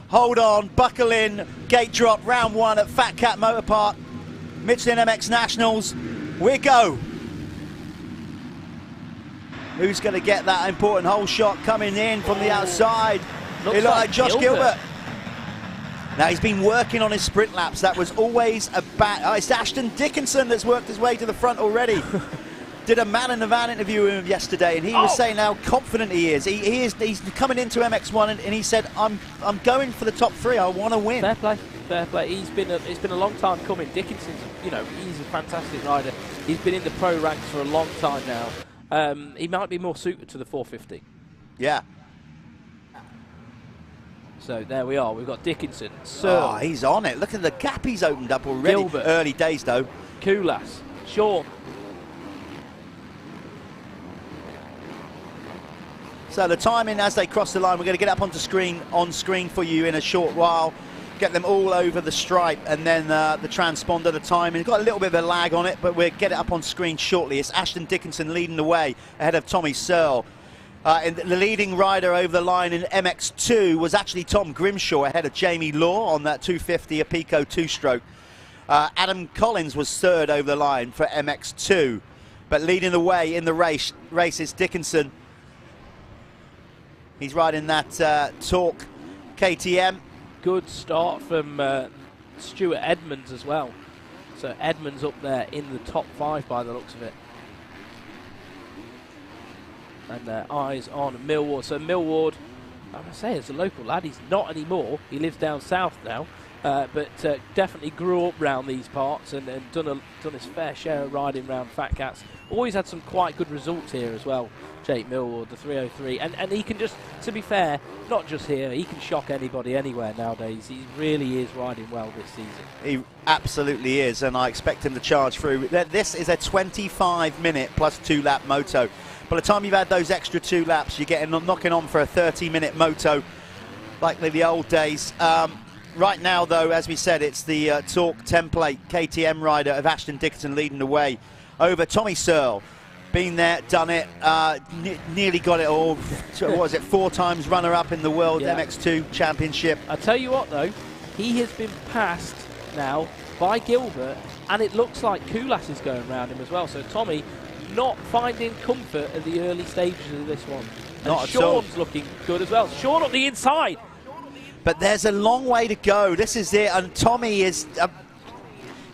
Hold on, buckle in, gate drop, round 1 at FatCat Motor Park, Michelin MX Nationals. We go. Who's going to get that important hole shot coming in from the outside? It looked like Josh Gilbert. Now, he's been working on his sprint laps. That was always a bad... it's Ashton Dickinson that's worked his way to the front already. Did a man in the van interview with him yesterday, and he was saying how confident he is. He's coming into MX-1, and he said, I'm going for the top 3. I want to win. Fair play, fair play. It's been a long time coming. Dickinson's, you know, he's a fantastic rider. He's been in the pro ranks for a long time now. He might be more suited to the 450. Yeah. So there we are. We've got Dickinson. Oh, he's on it. Look at the gap he's opened up already. Gilbert. Early days, though. Koulas. Sean. So the timing as they cross the line, we're going to get up on screen for you in a short while. Get them all over the stripe, and then the transponder, the timing. It's got a little bit of a lag on it, but we'll get it up on screen shortly. It's Ashton Dickinson leading the way ahead of Tommy Searle. And the leading rider over the line in MX2 was actually Tom Grimshaw ahead of Jamie Law on that 250, a Pico 2-stroke. Adam Collins was third over the line for MX2. But leading the way in the race is Dickinson. He's riding that Torque KTM. Good start from Stuart Edmonds as well. So Edmonds up there in the top 5 by the looks of it. And eyes on Millward. So Millward, I'm going to say, is a local lad. He's not anymore. He lives down south now. But definitely grew up round these parts and done his fair share of riding round FatCats. Always had some quite good results here as well, Jake Millward, the 303. And he can just, to be fair, not just here, he can shock anybody anywhere nowadays. He really is riding well this season. He absolutely is, and I expect him to charge through. This is a 25-minute plus 2-lap moto. By the time you've had those extra 2 laps, you're getting knocking on for a 30-minute moto, like the old days. Right now, though, as we said, it's the Torque template KTM rider of Ashton Dickinson leading the way over Tommy Searle. Been there, done it, nearly got it all. What was it, 4 times runner-up in the World MX2 Championship. I tell you what, though, he has been passed now by Gilbert, and it looks like Koulas is going around him as well. So Tommy not finding comfort at the early stages of this one. Not and at all. Sean's looking good as well. Sean up the inside. But there's a long way to go. This is it, and Tommy is...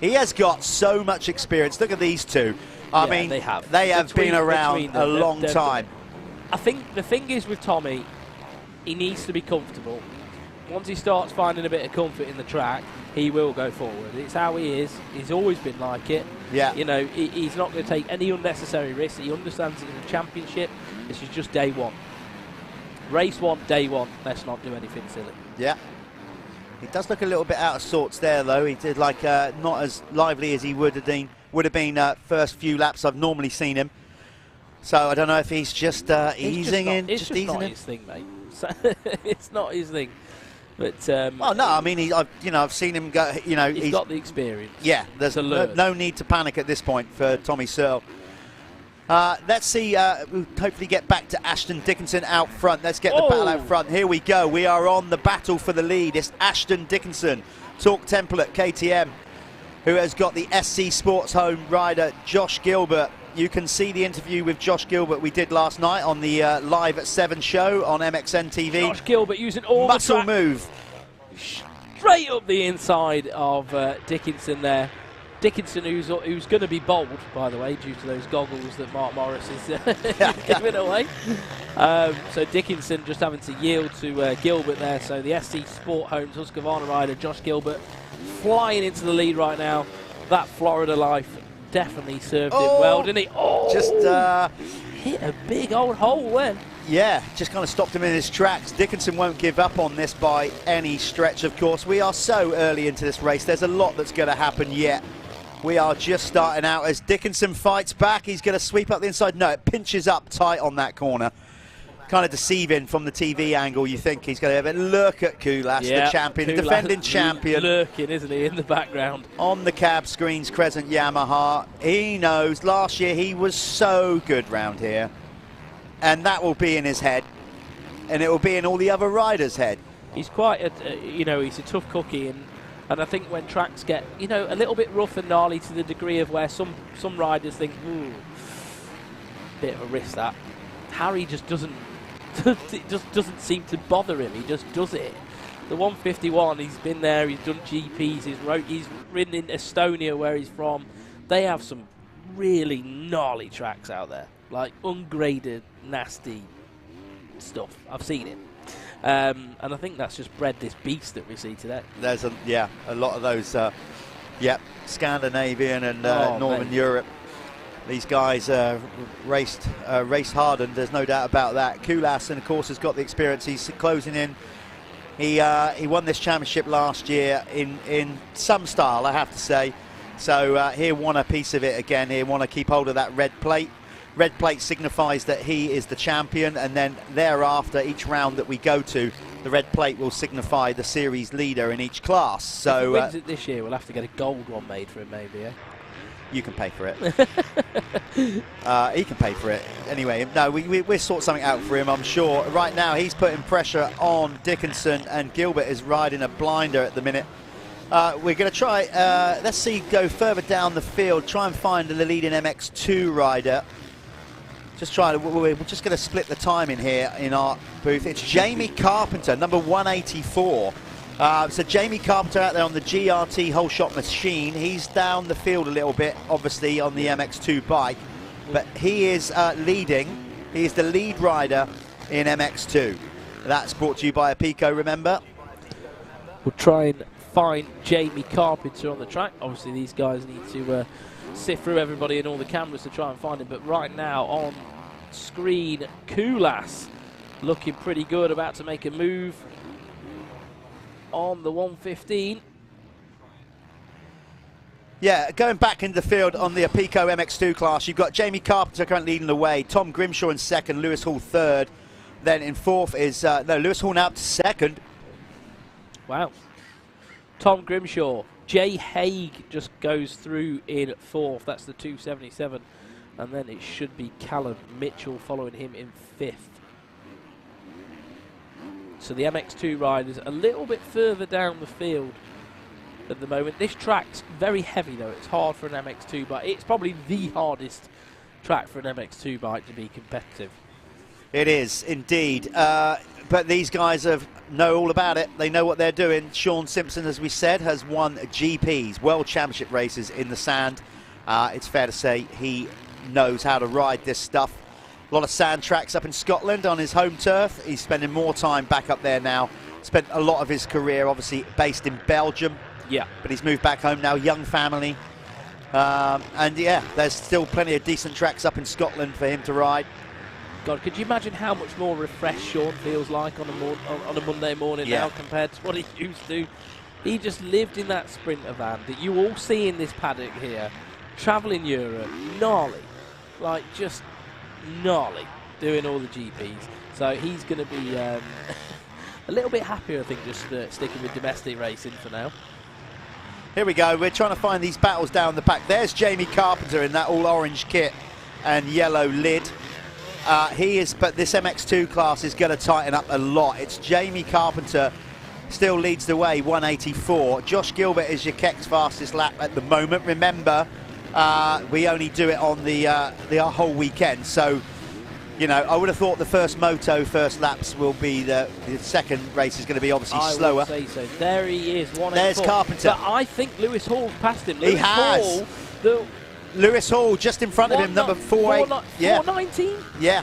he has got so much experience. Look at these two. I mean, they have been around a long time. I think the thing is with Tommy, he needs to be comfortable. Once he starts finding a bit of comfort in the track, he will go forward. It's how he is. He's always been like it. Yeah. You know, he's not going to take any unnecessary risks. He understands it's a championship. This is just day one. Race 1, day 1. Let's not do anything silly. Yeah. He does look a little bit out of sorts there, though. He did not as lively as he would have been first few laps I've normally seen him. So I don't know if he's just easing in. It's just not his thing, mate. It's not his thing. But well, no, I mean, I've seen him go. You know, he's got the experience. Yeah, there's no need to panic at this point for Tommy Searle. Let's see. We'll hopefully get back to Ashton Dickinson out front. Let's get the battle out front. Here we go. We are on the battle for the lead. It's Ashton Dickinson, Torque template KTM, who has got the SC Sports Home rider Josh Gilbert. You can see the interview with Josh Gilbert we did last night on the Live at 7 show on MXN TV. Josh Gilbert using all muscle the move. Straight up the inside of Dickinson there. Dickinson, who's going to be bold, by the way, due to those goggles that Mark Morris is giving away. So Dickinson just having to yield to Gilbert there. So the SC Sport Homes Husqvarna rider Josh Gilbert flying into the lead right now. That Florida life definitely served him well, didn't he? Just hit a big old hole then. Yeah, just kind of stopped him in his tracks. Dickinson won't give up on this by any stretch, of course. We are so early into this race. There's a lot that's going to happen yet. We are just starting out as Dickinson fights back. He's going to sweep up the inside. No, it pinches up tight on that corner. Kind of deceiving from the TV angle. You think he's going to have it. Look at Kulas, the champion, the defending champion. Lurking, isn't he, in the background? On the cab screens, Crescent Yamaha. He knows last year he was so good round here. And that will be in his head. And it will be in all the other riders' head. He's quite he's a tough cookie. And I think when tracks get, a little bit rough and gnarly to the degree of where some riders think, ooh, bit of a risk that. Harry just doesn't, it just doesn't seem to bother him. He just does it. The 151, he's been there, he's done GPs, he's ridden in Estonia where he's from. They have some really gnarly tracks out there, like ungraded, nasty stuff. I've seen it. And I think that's just bred this beast that we see today. There's a lot of those, Scandinavian and Northern Europe. These guys race hardened. There's no doubt about that. Kulas, and of course, has got the experience. He's closing in. He won this championship last year in some style, I have to say. So he won a piece of it again. He want to keep hold of that red plate. Red plate signifies that he is the champion, and then thereafter, each round that we go to, the red plate will signify the series leader in each class. So if he wins it this year, we'll have to get a gold one made for him, maybe. You can pay for it. He can pay for it. Anyway, no, we'll sort something out for him, I'm sure. Right now, he's putting pressure on Dickinson, and Gilbert is riding a blinder at the minute. We're going to try, let's see, go further down the field, try and find the leading MX2 rider. We're just going to split the time in here in our booth. It's Jamie Carpenter, number 184. So Jamie Carpenter out there on the GRT whole shot machine. He's down the field a little bit, obviously, on the MX2 bike. But he is leading. He is the lead rider in MX2. That's brought to you by Apico, remember? We'll try and find Jamie Carpenter on the track. Obviously, these guys need to sift through everybody and all the cameras to try and find him. But right now on screen, Kulas looking pretty good, about to make a move on the 115. Yeah, going back into the field on the Apico MX2 class, you've got Jamie Carpenter currently leading the way, Tom Grimshaw in second, Lewis Hall third. Then in fourth is, Lewis Hall now up to second. Wow. Tom Grimshaw. Jay Haig just goes through in fourth. That's the 277. And then it should be Callum Mitchell following him in fifth. So the MX2 riders a little bit further down the field at the moment. This track's very heavy though. It's hard for an MX2 bike. It's probably the hardest track for an MX2 bike to be competitive. It is indeed. But these guys know all about it. They know what they're doing. Sean Simpson, as we said, has won GPs, World Championship races in the sand. It's fair to say he knows how to ride this stuff. A lot of sand tracks up in Scotland on his home turf. He's spending more time back up there now. Spent a lot of his career, obviously, based in Belgium. Yeah. But he's moved back home now, young family. And yeah, there's still plenty of decent tracks up in Scotland for him to ride. God, could you imagine how much more refreshed Sean feels like on a Monday morning now compared to what he used to? He just lived in that Sprinter van that you all see in this paddock here, travelling Europe, gnarly, like just gnarly, doing all the GPs. So he's going to be a little bit happier, I think, just sticking with domestic racing for now. Here we go. We're trying to find these battles down the back. There's Jamie Carpenter in that all-orange kit and yellow lid. But this MX2 class is going to tighten up a lot. It's Jamie Carpenter still leads the way, 184. Josh Gilbert is your Keck's fastest lap at the moment. Remember, we only do it on the whole weekend. So, you know, I would have thought the first Moto first laps will be the second race is going to be obviously slower. I would say so. There he is, 184. There's Carpenter. But I think Lewis Hall's passed him. He has. Lewis Hall just in front of him, number 419. Yeah.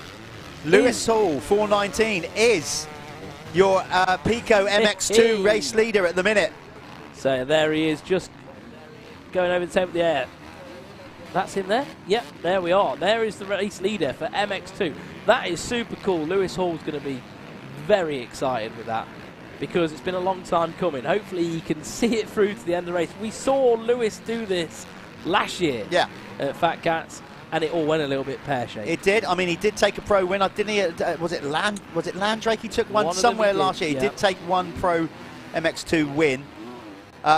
Lewis Hall, 419, is your Pico MX2 race leader at the minute. So there he is, just going over the top of the air. That's him there? Yep, there we are. There is the race leader for MX2. That is super cool. Lewis Hall's going to be very excited with that because it's been a long time coming. Hopefully he can see it through to the end of the race. We saw Lewis do this last year at FatCats, and it all went a little bit pear-shaped. It did. I mean, he did take a pro win, didn't he? Was it Landrake? He took one somewhere last year. He did take one pro MX2 win.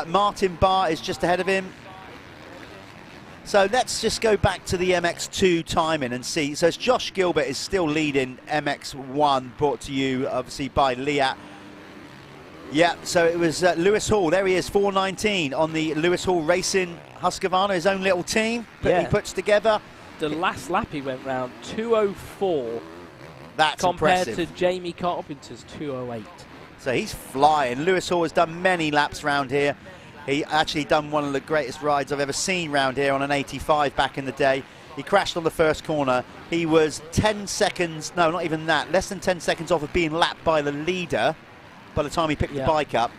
Martin Barr is just ahead of him. So let's just go back to the MX2 timing and see. So it's Josh Gilbert is still leading MX1, brought to you obviously by Liat. Yeah, so it was Lewis Hall. There he is, 4:19 on the Lewis Hall Racing Husqvarna, his own little team he puts together. The last lap he went round 2:04. That's compared impressive. to Jamie Carpenter's 2:08. So he's flying. Lewis Hall has done many laps round here. He actually done one of the greatest rides I've ever seen round here on an 85 back in the day. He crashed on the first corner. He was 10 seconds, no, not even that, less than 10 seconds off of being lapped by the leader by the time he picked the bike up.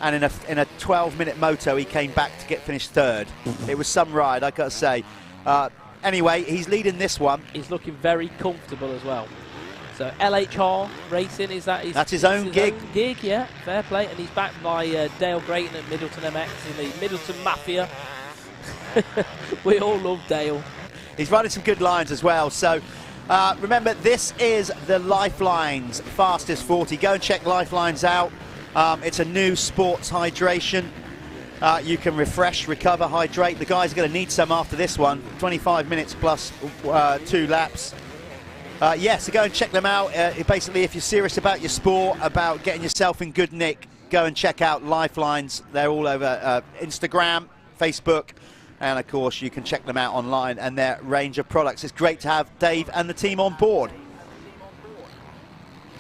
And in a 12-minute moto, he came back to get finished third. It was some ride, I got to say. Anyway, he's leading this one. He's looking very comfortable as well. So LHR Racing, that's his own gig? Yeah, fair play. And he's backed by Dale Grayton at Middleton MX in the Middleton Mafia. We all love Dale. He's running some good lines as well. So remember, this is the Lifelines Fastest 40. Go and check Lifelines out. It's a new sports hydration. You can refresh, recover, hydrate. The guys are going to need some after this one. 25 minutes plus 2 laps. So go and check them out. Basically, if you're serious about your sport, about getting yourself in good nick, go and check out Lifelines. They're all over Instagram, Facebook, and of course you can check them out online and their range of products. It's great to have Dave and the team on board.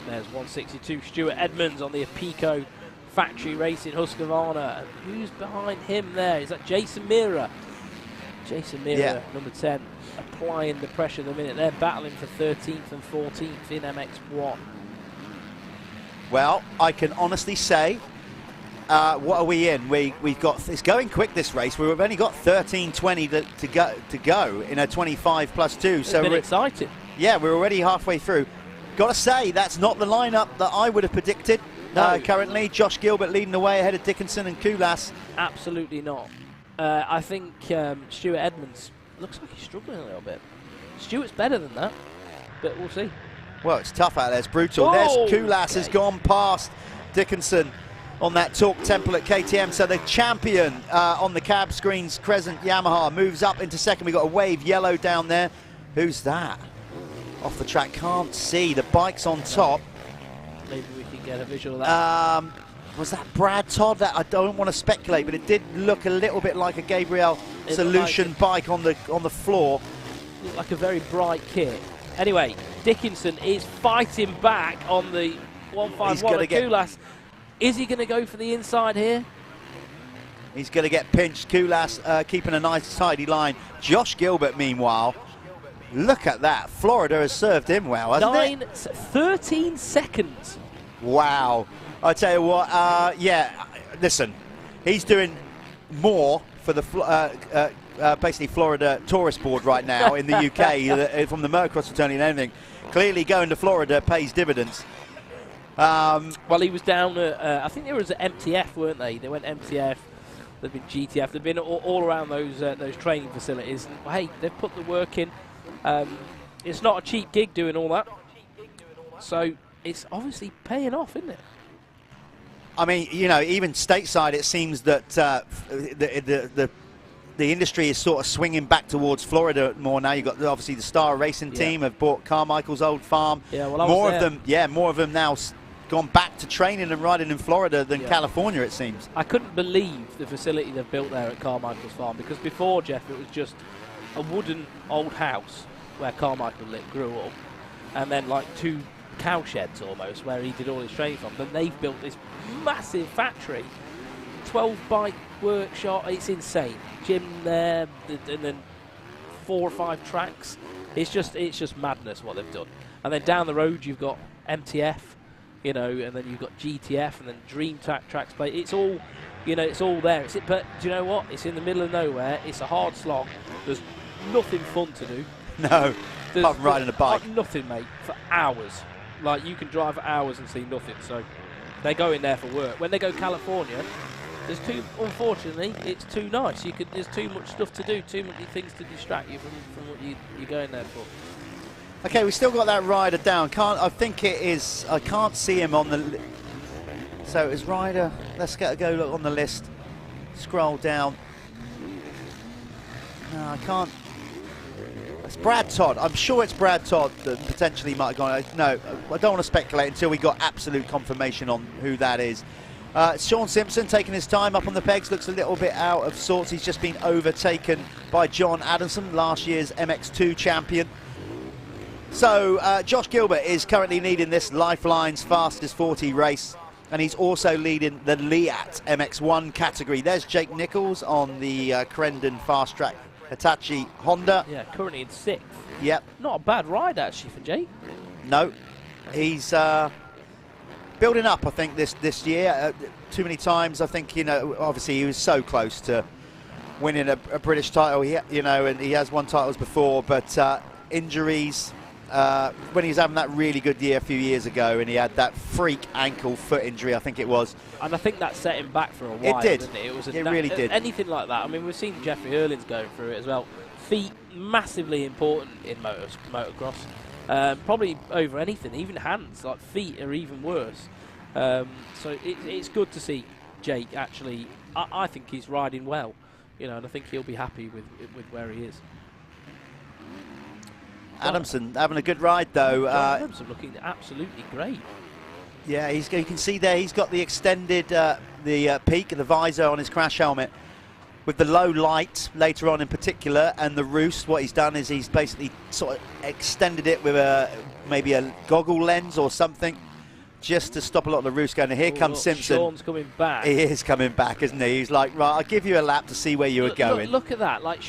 There's 162 Stuart Edmonds on the Apico Factory Racing Husqvarna. And who's behind him there? Is that Jason Mira? Jason Mira, number 10, applying the pressure at the minute. They're battling for 13th and 14th in MX1. Well, I can honestly say, what are we in? We've got, it's going quick, this race. We've only got 13:20 to go in a 25 plus 2. It's so been exciting. Yeah, we're already halfway through. Got to say, that's not the lineup that I would have predicted. No. Currently, Josh Gilbert leading the way ahead of Dickinson and Kulas. Absolutely not. I think Stuart Edmonds looks like he's struggling a little bit. Stuart's better than that, but we'll see. Well, it's tough out there. It's brutal. Oh, There's Kulas has gone past Dickinson on that Torque Temple at KTM. So the champion on the cab screens, Crescent Yamaha, moves up into second. We've got a wave yellow down there. Who's that? Off the track, can't see. The bike's on top. Maybe we can get a visual of that. Was that Brad Todd? That I don't want to speculate, but it did look a little bit like a Gabriel Solution bike on the floor. Looked like a very bright kit. Anyway, Dickinson is fighting back on the 151 at Kulas. Is he going to go for the inside here? He's going to get pinched. Kulas keeping a nice tidy line. Josh Gilbert, meanwhile, look at that. Florida has served him well, hasn't it? 13 seconds. Wow. I tell you what, listen, he's doing more for the basically Florida Tourist Board right now in the UK from the Motocross fraternity and everything. Clearly going to Florida pays dividends. Well, he was down at, I think they were at MTF, weren't they? They went MTF, they've been GTF, they've been all around those training facilities. And, hey, they've put the work in. It's not a cheap gig doing all that. So it's obviously paying off, isn't it? I mean, you know, even stateside, it seems that the industry is sort of swinging back towards Florida more now. You've got obviously the Star Racing team have bought Carmichael's old farm. Yeah, well, more of them now gone back to training and riding in Florida than California, it seems. I couldn't believe the facility they've built there at Carmichael's farm, because before, Jeff, it was just a wooden old house where Carmichael grew up, and then like 2 cow sheds almost where he did all his training from. Then they've built this massive factory, 12 bike workshop. It's insane. Gym there, and then 4 or 5 tracks. It's just madness what they've done. And then down the road you've got MTF, you know, and then you've got GTF, and then Dream Tracks play. It's all, you know, it's all there. But do you know what? It's in the middle of nowhere. It's a hard slog. There's nothing fun to do. No, apart from riding a bike. Nothing, mate, for hours. Like, you can drive for hours and see nothing. So they go in there for work. When they go California, Unfortunately, it's too nice. There's too much stuff to do, too many things to distract you from what you're going there for. Okay, we still got that rider down. I think it is. I can't see him on the. So it's rider. Let's go look on the list. Scroll down. No, I can't. It's Brad Todd. I'm sure it's Brad Todd that potentially might have gone. No, I don't want to speculate until we got absolute confirmation on who that is. Sean Simpson taking his time up on the pegs, looks a little bit out of sorts. He's just been overtaken by John Adamson, last year's MX2 champion. So Josh Gilbert is currently leading this Lifeline's fastest 40 race, and he's also leading the Liat MX1 category. There's Jake Nichols on the Crendon Fast Track Hitachi Honda. Yeah, currently in 6th. Yep. Not a bad ride actually for Jake. No, he's building up. I think this year. Too many times. I think obviously he was so close to winning a British title. And he has won titles before, but injuries. When he was having that really good year a few years ago, and he had that freak ankle foot injury, I think it was. And I think that set him back for a while. It did. Didn't it? It really did. Anything like that. I mean, we've seen Jeffrey Erlings going through it as well. Feet massively important in motocross. Probably over anything, even hands. Like feet are even worse. So it's good to see Jake actually. I think he's riding well, and I think he'll be happy with where he is. Adamson having a good ride though. Adamson looking absolutely great. Yeah, you can see there he's got the extended peak of the visor on his crash helmet with the low light later on in particular, and the roost. What he's done is he's basically sort of extended it with maybe a goggle lens or something, just to stop a lot of the roost going. And here comes Simpson. Sean's coming back. He is coming back, isn't he? He's like, right, I'll give you a lap to see where you were going. Look at that. Like,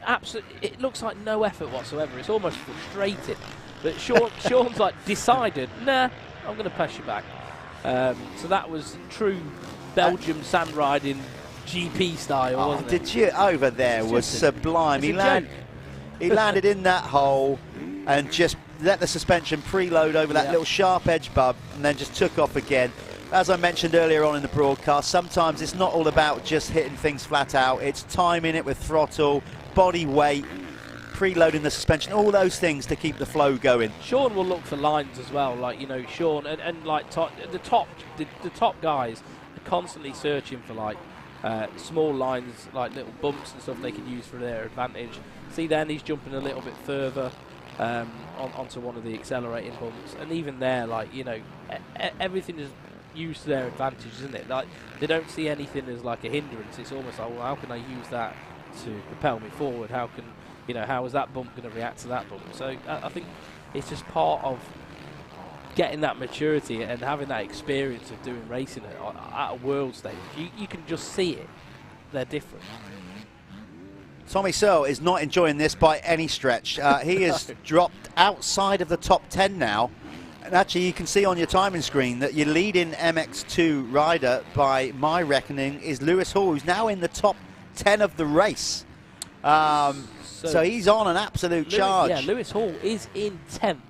absolutely, it looks like no effort whatsoever. It's almost frustrating. But Sean's like decided, nah, I'm going to pass you back. So that was true Belgium sand riding GP style, wasn't it? Did you? Over there was sublime. He landed in that hole and just let the suspension preload over that little sharp edge bub, and then just took off again. As I mentioned earlier on in the broadcast, sometimes it's not all about just hitting things flat out. It's timing it with throttle, body weight, preloading the suspension, all those things to keep the flow going. Sean will look for lines as well, like Sean and like the top guys are constantly searching for like small lines, like little bumps and stuff they can use for their advantage. See, then he's jumping a little bit further onto one of the accelerating bumps, and even there, like everything is used to their advantage, isn't it? Like they don't see anything as like a hindrance. It's almost like, well, how can I use that to propel me forward? How can how is that bump going to react to that bump? So I think it's just part of getting that maturity and having that experience of doing racing at a world stage. You can just see it. They're different. Tommy Searle is not enjoying this by any stretch. He has dropped outside of the top 10 now. And actually, you can see on your timing screen that your leading MX2 rider, by my reckoning, is Lewis Hall, who's now in the top 10 of the race. So he's on an absolute charge. Yeah, Lewis Hall is in 10th.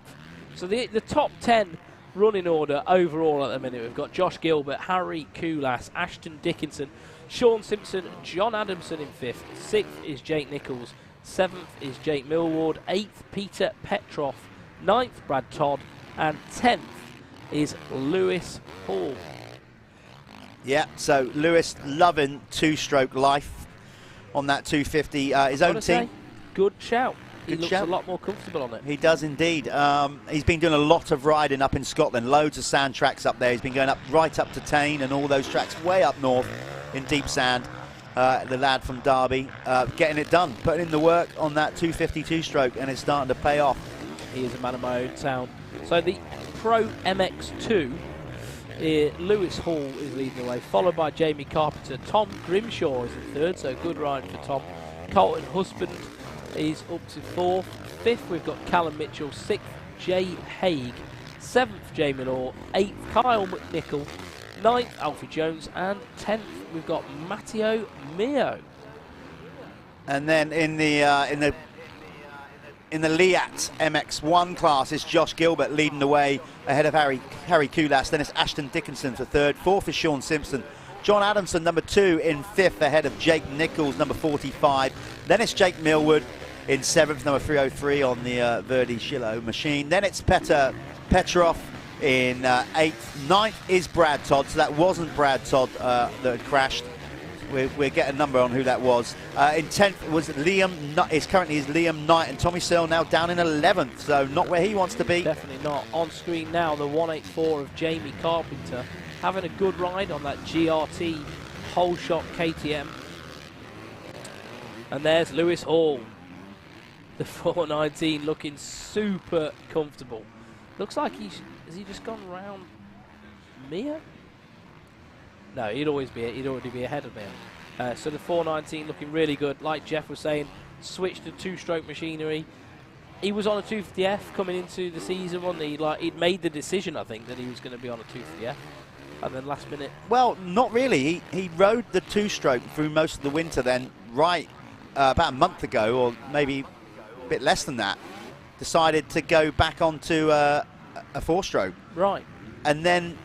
So the top 10 running order overall at the minute, we've got Josh Gilbert, Harry Koulas, Ashton Dickinson, Sean Simpson, John Adamson in 5th. 6th is Jake Nichols. 7th is Jake Millward. 8th, Peter Petrov. 9th, Brad Todd. And 10th is Lewis Hall. Yeah, so Lewis loving two-stroke life on that 250. His own team. Good shout. He looks a lot more comfortable on it. He does indeed. He's been doing a lot of riding up in Scotland. Loads of sand tracks up there. He's been going right up to Tain and all those tracks way up north in deep sand. The lad from Derby getting it done, putting in the work on that 252 stroke, and it's starting to pay off. He is a man of my own town. So the Pro MX2, Lewis Hall is leading the way, followed by Jamie Carpenter. Tom Grimshaw is in 3rd, so good ride for Tom. Colton Husband is up to 4th. 5th, we've got Callum Mitchell. 6th, Jay Haig. 7th, Jamie Law. 8th, Kyle McNichol. 9th, Alfie Jones. And 10th, we've got Matteo Mio. And then in the Liat MX1 class, it's Josh Gilbert leading the way ahead of Harry Koulas. Then it's Ashton Dickinson for 3rd. 4th is Sean Simpson. John Adamson, number 2, in 5th, ahead of Jake Nichols, number 45. Then it's Jake Millwood in 7th, number 303 on the Verdi Shillow machine. Then it's Petr Petrov in 8th. 9th is Brad Todd, so that wasn't Brad Todd that had crashed. We'll get a number on who that was. In 10th was currently Liam Knight, and Tommy Searle now down in 11th, so not where he wants to be. Definitely not. On screen now, the 184 of Jamie Carpenter, having a good ride on that GRT whole shot KTM. And there's Lewis Hall, the 419, looking super comfortable. Looks like has he just gone round Mia? No, he'd already be ahead of Mia. So the 419 looking really good. Like Jeff was saying, switched to 2-stroke machinery. He was on a 250F coming into the season, wasn't he? Like, he'd made the decision, I think, that he was going to be on a 250F. And then last minute... Well, not really. He rode the 2-stroke through most of the winter then, right about a month ago, or maybe a bit less than that. Decided to go back onto a 4-stroke. Right. And then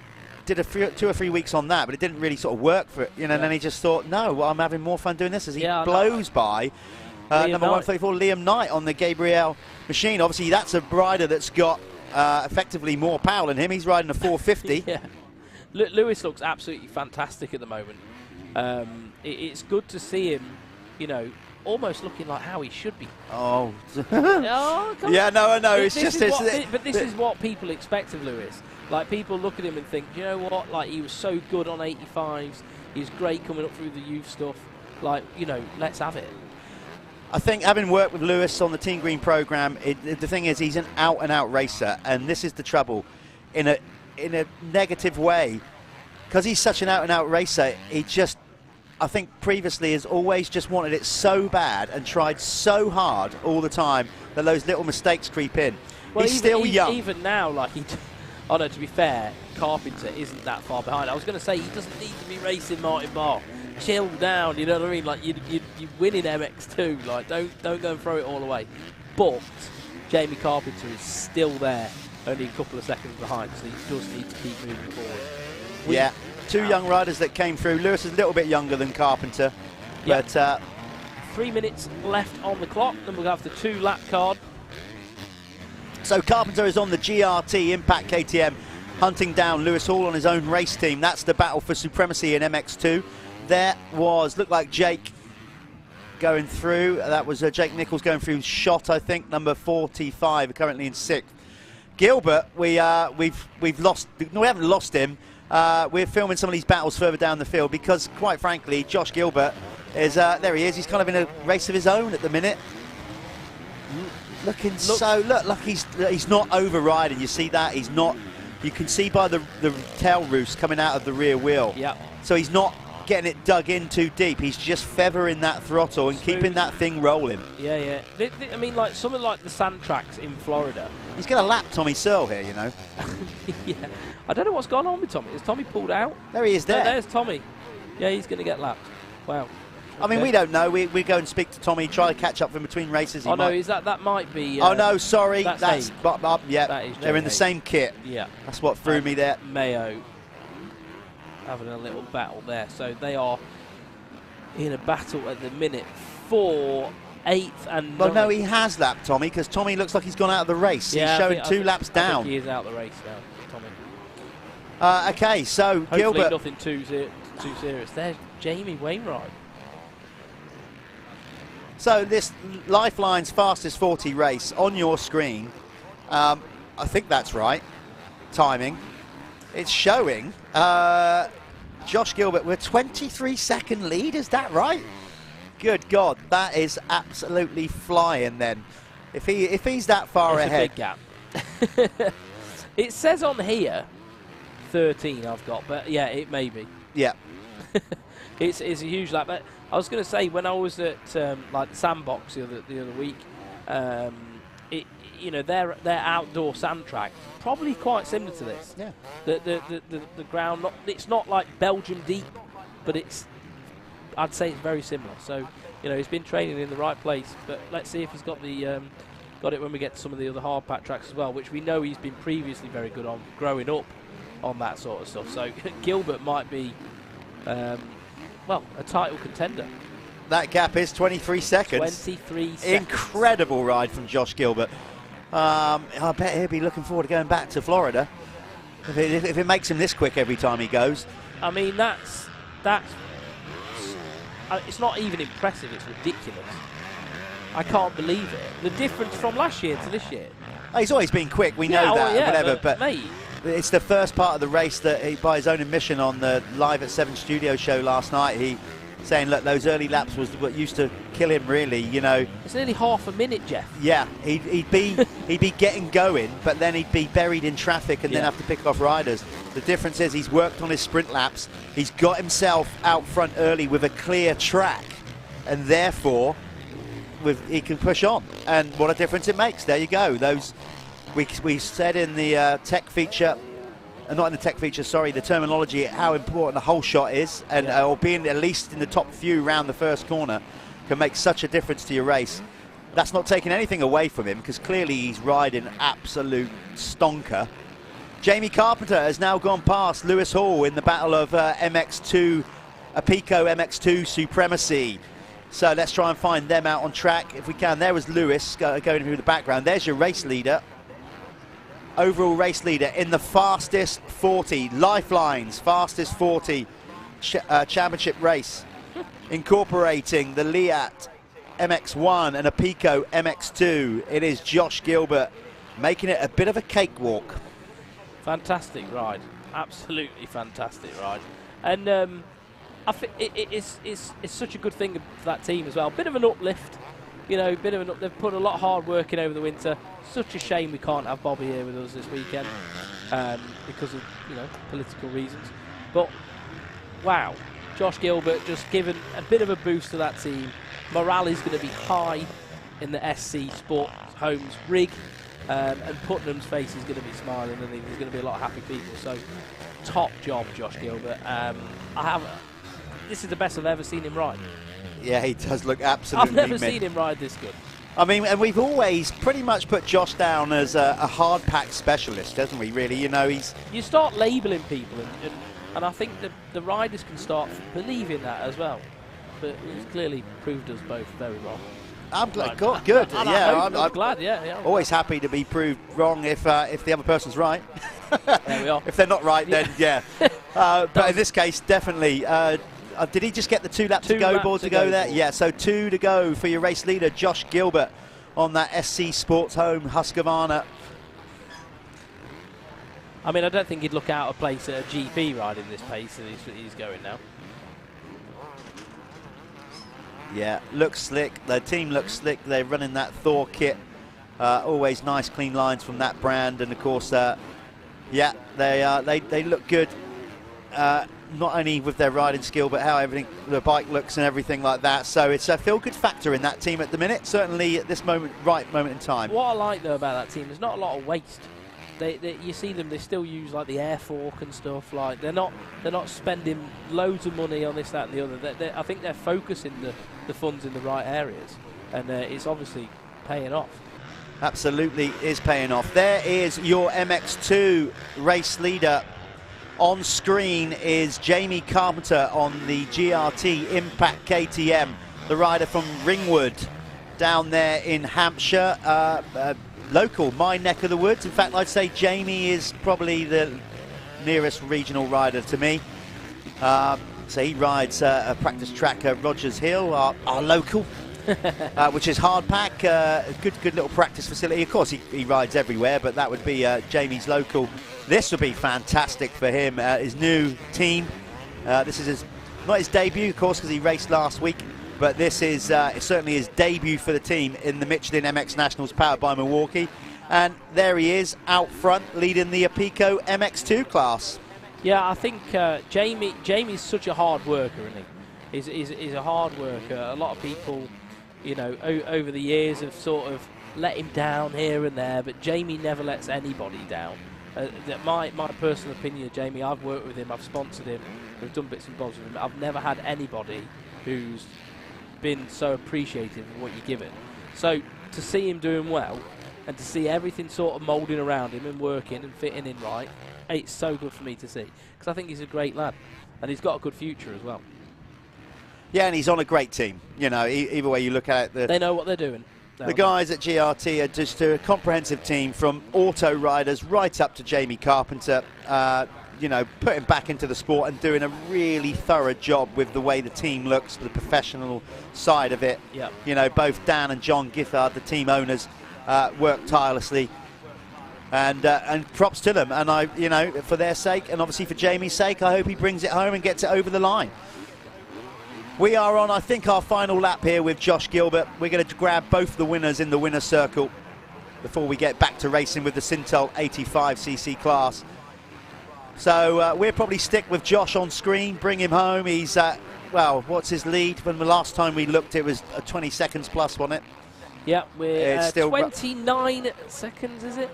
did 2 or 3 weeks on that, but it didn't really sort of work for it. You know, and then he just thought, no, well, I'm having more fun doing this as he blows by number 134, Liam Knight on the Gabriel machine. Obviously, that's a rider that's got effectively more power than him. He's riding a 450. Yeah. Lewis looks absolutely fantastic at the moment. It's good to see him, you know, almost looking like how he should be. Oh. Yeah, no, I know. But this is what people expect of Lewis. Like, people look at him and think, you know what? Like, he was so good on 85s. He's great coming up through the youth stuff. Like, you know, let's have it. I think having worked with Lewis on the Team Green program, the thing is he's an out-and-out racer, and this is the trouble. In a negative way, because he's such an out-and-out racer, he just, I think previously has always just wanted it so bad and tried so hard all the time that those little mistakes creep in. Well, he's still young. Even now, like, oh no, to be fair, Carpenter isn't that far behind. I was going to say, he doesn't need to be racing Martin Barr. Chill down, you know what I mean? Like, you win in MX2, like, don't go and throw it all away. But Jamie Carpenter is still there, only a couple of seconds behind, so he does need to keep moving forward. Yeah, 2 young riders that came through. Lewis is a little bit younger than Carpenter, but 3 minutes left on the clock, then we'll have the 2-lap card. So Carpenter is on the GRT Impact KTM, hunting down Lewis Hall on his own race team. That's the battle for supremacy in MX2. There looked like Jake going through. That was Jake Nichols going through shot, I think, number 45, currently in 6th. Gilbert, we haven't lost him. We're filming some of these battles further down the field because, quite frankly, Josh Gilbert is there. He is. He's kind of in a race of his own at the minute. Look, he's not overriding. You see that? He's not. You can see by the tail roost coming out of the rear wheel. Yeah. So he's not getting it dug in too deep. He's just feathering that throttle and keeping that thing rolling. Yeah. I mean, like, something like the sand tracks in Florida. He's going to lap Tommy Searle here, you know. Yeah. I don't know what's gone on with Tommy. Has Tommy pulled out? There he is there. There's Tommy. Yeah, he's going to get lapped. Wow. I mean, we don't know. We go and speak to Tommy, try to catch up in between races. No, is that might be... oh, no, sorry. That's yeah, they're in the same kit. Yeah. That's what threw me there. Mayo having a little battle there. So they are in a battle at the minute for 8th and 9th. Well, no, he has lapped Tommy, because Tommy looks like he's gone out of the race. Yeah, he's showing 2 laps down. I think he is out of the race now, Tommy. Okay, so hopefully Gilbert... nothing too serious. There's Jamie Wainwright. So this Lifeline's fastest 40 race on your screen, I think that's right, timing. It's showing Josh Gilbert with a 23-second lead, is that right? Good God, that is absolutely flying then. If he's that far ahead. It's a big gap. It says on here 13 I've got, but yeah, it may be. Yeah. It's a huge lap. But I was going to say, when I was at like the Sandbox the other week, their outdoor sand track probably quite similar to this. Yeah. The ground, it's not like Belgium deep, but I'd say it's very similar. So he's been training in the right place. But let's see if he's got it when we get to some of the other hard pack tracks as well, which we know he's been previously very good on growing up on that sort of stuff. So Gilbert might be well, a title contender. That gap is 23 seconds. 23 seconds. Incredible ride from Josh Gilbert. I bet he'll be looking forward to going back to Florida if it makes him this quick every time he goes. I mean, that's it's not even impressive, it's ridiculous. I can't believe it. The difference from last year to this year. He's always been quick, we know that, whatever, but mate, it's the first part of the race that he, by his own admission on the Live at 7 studio show last night, he saying, look, those early laps was what used to kill him, really, you know. It's nearly half a minute, Jeff. Yeah, he'd be getting going, but then he'd be buried in traffic and then have to pick off riders. The difference is he's worked on his sprint laps. He's got himself out front early with a clear track, and therefore he can push on. And what a difference it makes. There you go. Those we said in the tech feature, not in the tech feature, sorry, the terminology, how important the whole shot is, and or being at least in the top few round the first corner can make such a difference to your race. That's not taking anything away from him, because clearly he's riding absolute stonker. Jamie Carpenter has now gone past Lewis Hall in the battle of MX2, Pico MX2 supremacy. So let's try and find them out on track if we can. There was Lewis going through the background. There's your race leader. Overall race leader in the fastest 40, Lifeline's fastest 40 championship race, incorporating the Liat MX1 and a Pico MX2. It is Josh Gilbert making it a bit of a cakewalk. Fantastic ride, absolutely fantastic ride, and I think it's such a good thing for that team as well. Bit of an uplift, you know, they've put a lot of hard work in over the winter. Such a shame we can't have Bobby here with us this weekend because of, you know, political reasons. But wow, Josh Gilbert just given a bit of a boost to that team. Morale is going to be high in the SC Sports Homes rig, and Putnam's face is going to be smiling, and there's going to be a lot of happy people. So top job, Josh Gilbert. This is the best I've ever seen him ride. Yeah, he does look absolutely I've never seen him ride this good. I mean, and we've always pretty much put Josh down as a hard pack specialist, hasn't we, really? You know, You start labelling people, and I think the riders can start believing that as well. But he's clearly proved us both very wrong. I'm glad. Good. I'm glad. Yeah. Always happy to be proved wrong if the other person's right. There we are. If they're not right, then yeah. But in this case, definitely. Did he just get the 2 laps to go board to go there? Yeah, so 2 to go for your race leader, Josh Gilbert, on that SC Sports Home Husqvarna. I mean, I don't think he'd look out of place at a GP riding this pace that he's going now. Yeah, looks slick. The team looks slick. They're running that Thor kit. Always nice, clean lines from that brand. And of course, yeah, they look good. Not only with their riding skill, but how the bike looks and everything like that. So it's a feel-good factor in that team at the minute. Certainly at this moment in time. What I like though about that team, there's not a lot of waste. You see them, they still use like the air fork and stuff. Like they're not spending loads of money on this, that, and the other. I think they're focusing the funds in the right areas, and it's obviously paying off. Absolutely is paying off. There is your MX2 race leader. On screen is Jamie Carpenter on the GRT Impact KTM, the rider from Ringwood down there in Hampshire. Local, my neck of the woods. In fact, I'd say Jamie is probably the nearest regional rider to me. So he rides a practice track at Rogers Hill, our local, which is hard pack, good little practice facility. Of course, he rides everywhere, but that would be Jamie's local. This would be fantastic for him, his new team. This is not his debut, of course, because he raced last week, but this is certainly his debut for the team in the Michelin MX Nationals powered by Milwaukee. And there he is, out front, leading the Pico MX2 class. Yeah, I think Jamie's such a hard worker, isn't he? He's a hard worker. A lot of people, you know, over the years have sort of let him down here and there, but Jamie never lets anybody down. My personal opinion of Jamie, I've worked with him, I've sponsored him, we've done bits and bobs with him. I've never had anybody who's been so appreciative of what you give it. So to see him doing well, and to see everything sort of moulding around him and working and fitting in right, it's so good for me to see, because I think he's a great lad, and he's got a good future as well. Yeah, and he's on a great team. You know, either way you look at it. They know what they're doing. The guys at GRT are just a comprehensive team, from auto riders right up to Jamie Carpenter, you know, putting back into the sport and doing a really thorough job with the way the team looks, the professional side of it. Yep. You know, both Dan and John Giffard, the team owners, work tirelessly. And props to them. And I, you know, for their sake, and obviously for Jamie's sake, I hope he brings it home and gets it over the line. We are on, I think, our final lap here with Josh Gilbert. We're going to grab both the winners in the winner's circle before we get back to racing with the Sintel 85cc class. So we'll probably stick with Josh on screen, bring him home. He's, well, what's his lead? When the last time we looked, it was 20 seconds plus, wasn't it? Yeah, we're still 29 seconds, is it?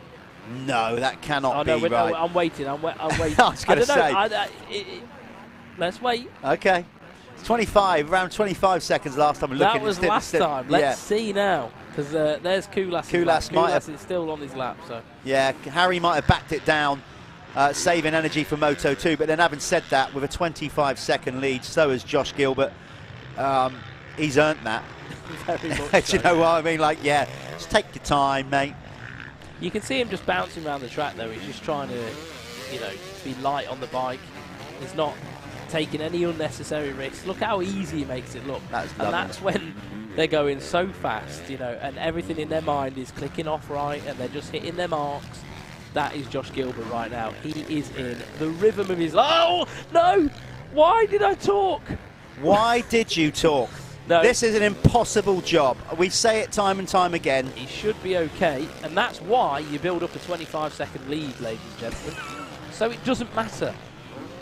No, that cannot no, be right. No, I'm waiting. I'm waiting. I was going to say. Let's wait. Okay. 25, around 25 seconds last time we looked. That was last time. Let's see now, because there's Kulas. Kulas is still on his lap. So yeah, Harry might have backed it down, saving energy for Moto 2. But then, having said that, with a 25-second lead, so has Josh Gilbert. He's earned that. Very much Do you know what I mean? Like, yeah, just take your time, mate. You can see him just bouncing around the track, though. He's just trying to, you know, be light on the bike. He's not taking any unnecessary risks. Look how easy he makes it look. That's when they're going so fast, you know, and everything in their mind is clicking off right, and they're just hitting their marks. That is Josh Gilbert right now. He is in the rhythm of his life. Oh, no! Why did I talk? Why did you talk? No. This is an impossible job. We say it time and time again. He should be okay, and that's why you build up a 25-second lead, ladies and gentlemen. So it doesn't matter.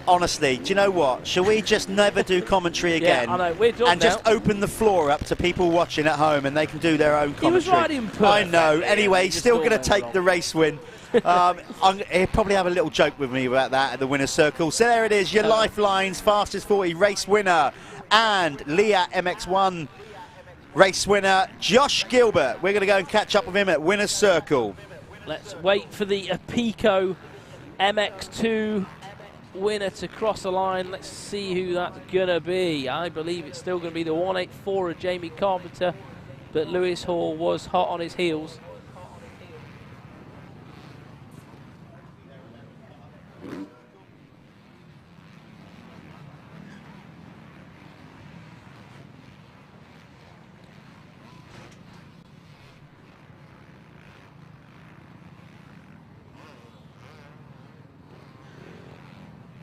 Honestly, do you know what? Shall we just never do commentary again? Yeah, I know. We're done and now. just open the floor up to people watching at home, and they can do their own commentary. He was riding perfect. I know. Anyway, he's still going to take the race win. He'll probably have a little joke with me about that at the winner's circle. So there it is, your Lifeline's fastest 40 race winner and Leah MX1 race winner, Josh Gilbert. We're going to go and catch up with him at winner's circle. Let's wait for the Apico MX2 winner to cross the line. Let's see who that's going to be. I believe it's still going to be the 184 of Jamie Carpenter, but Lewis Hall was hot on his heels.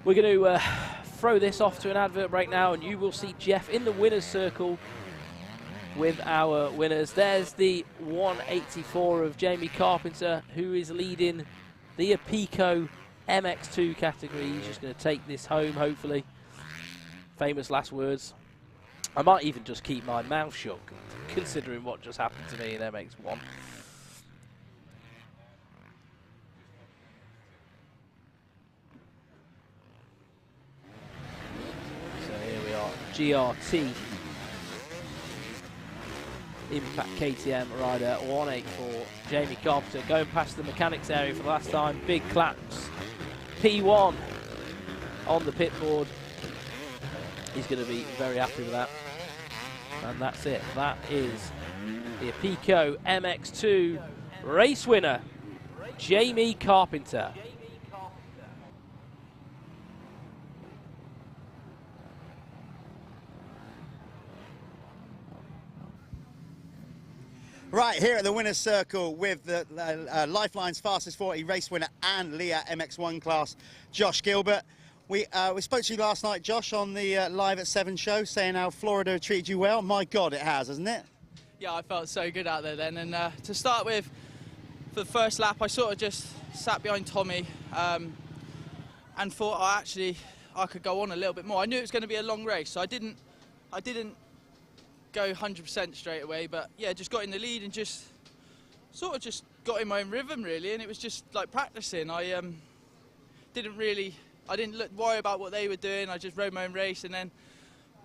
We're going to throw this off to an advert break now, and you will see Jeff in the winner's circle with our winners. There's the 184 of Jamie Carpenter, who is leading the Apico MX2 category. He's just going to take this home, hopefully. Famous last words. I might even just keep my mouth shut, considering what just happened to me in MX1. GRT Impact KTM rider 184 Jamie Carpenter going past the mechanics area for the last time. Big claps. P1 on the pit board. He's going to be very happy with that. And that's it. That is the Apico MX2 race winner, Jamie Carpenter. Right, here at the winner's circle with the Lifeline's fastest 40 race winner and Leah MX1 class, Josh Gilbert. We spoke to you last night, Josh, on the Live at 7 show, saying how Florida treated you well. My God, it has, hasn't it? Yeah, I felt so good out there then. And to start with, for the first lap, I sort of just sat behind Tommy and thought I could go on a little bit more. I knew it was going to be a long race, so I didn't go 100% straight away, but yeah, just got in the lead and just sort of just got in my own rhythm really, and it was just like practicing. I didn't worry about what they were doing. I just rode my own race, and then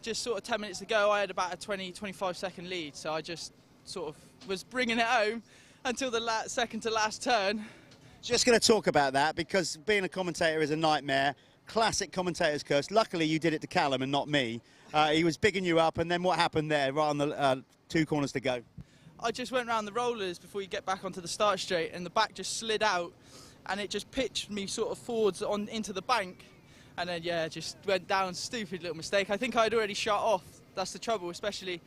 just sort of 10 minutes to go, I had about a 20-25 second lead, so I just sort of was bringing it home until the second to last turn. Just going to talk about that because being a commentator is a nightmare. Classic commentator's curse. Luckily, you did it to Callum and not me. He was bigging you up, and then what happened there, right on the 2 corners to go? I just went round the rollers before you get back onto the start straight, and the back just slid out, and it just pitched me sort of forwards on into the bank, and then yeah, just went down. Stupid little mistake. I think I'd already shut off. That's the trouble, especially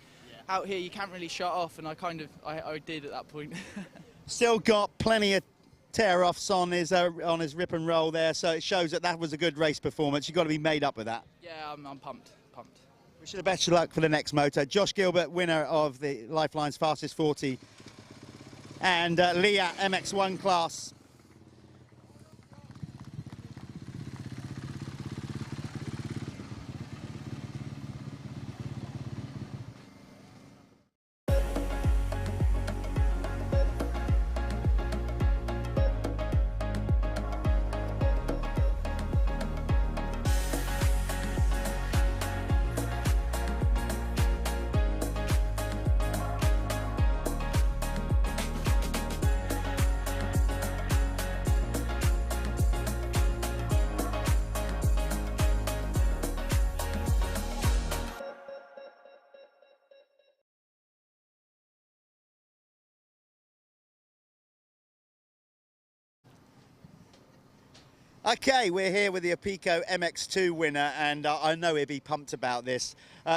out here. You can't really shut off, and I did at that point. Still got plenty of tear-offs on his rip and roll there, so it shows that was a good race performance. You've got to be made up with that. Yeah, I'm pumped. Wish you the best of luck for the next moto. Josh Gilbert, winner of the Lifeline's Fastest 40, and Leah MX1 class. Okay, we're here with the Apico MX2 winner, and I know he'll be pumped about this.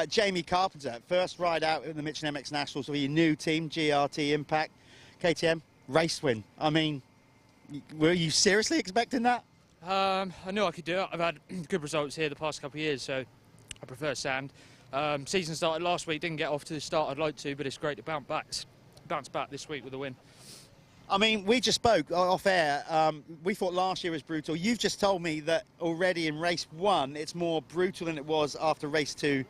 Jamie Carpenter, first ride out in the Michelin MX Nationals for your new team, GRT Impact, KTM, race win. I mean, were you seriously expecting that? I knew I could do it. I've had good results here the past couple of years, so I prefer sand. Season started last week, didn't get off to the start I'd like to, but it's great to bounce back this week with a win. I mean, we just spoke off air. We thought last year was brutal. You've just told me that already in race 1, it's more brutal than it was after race 2,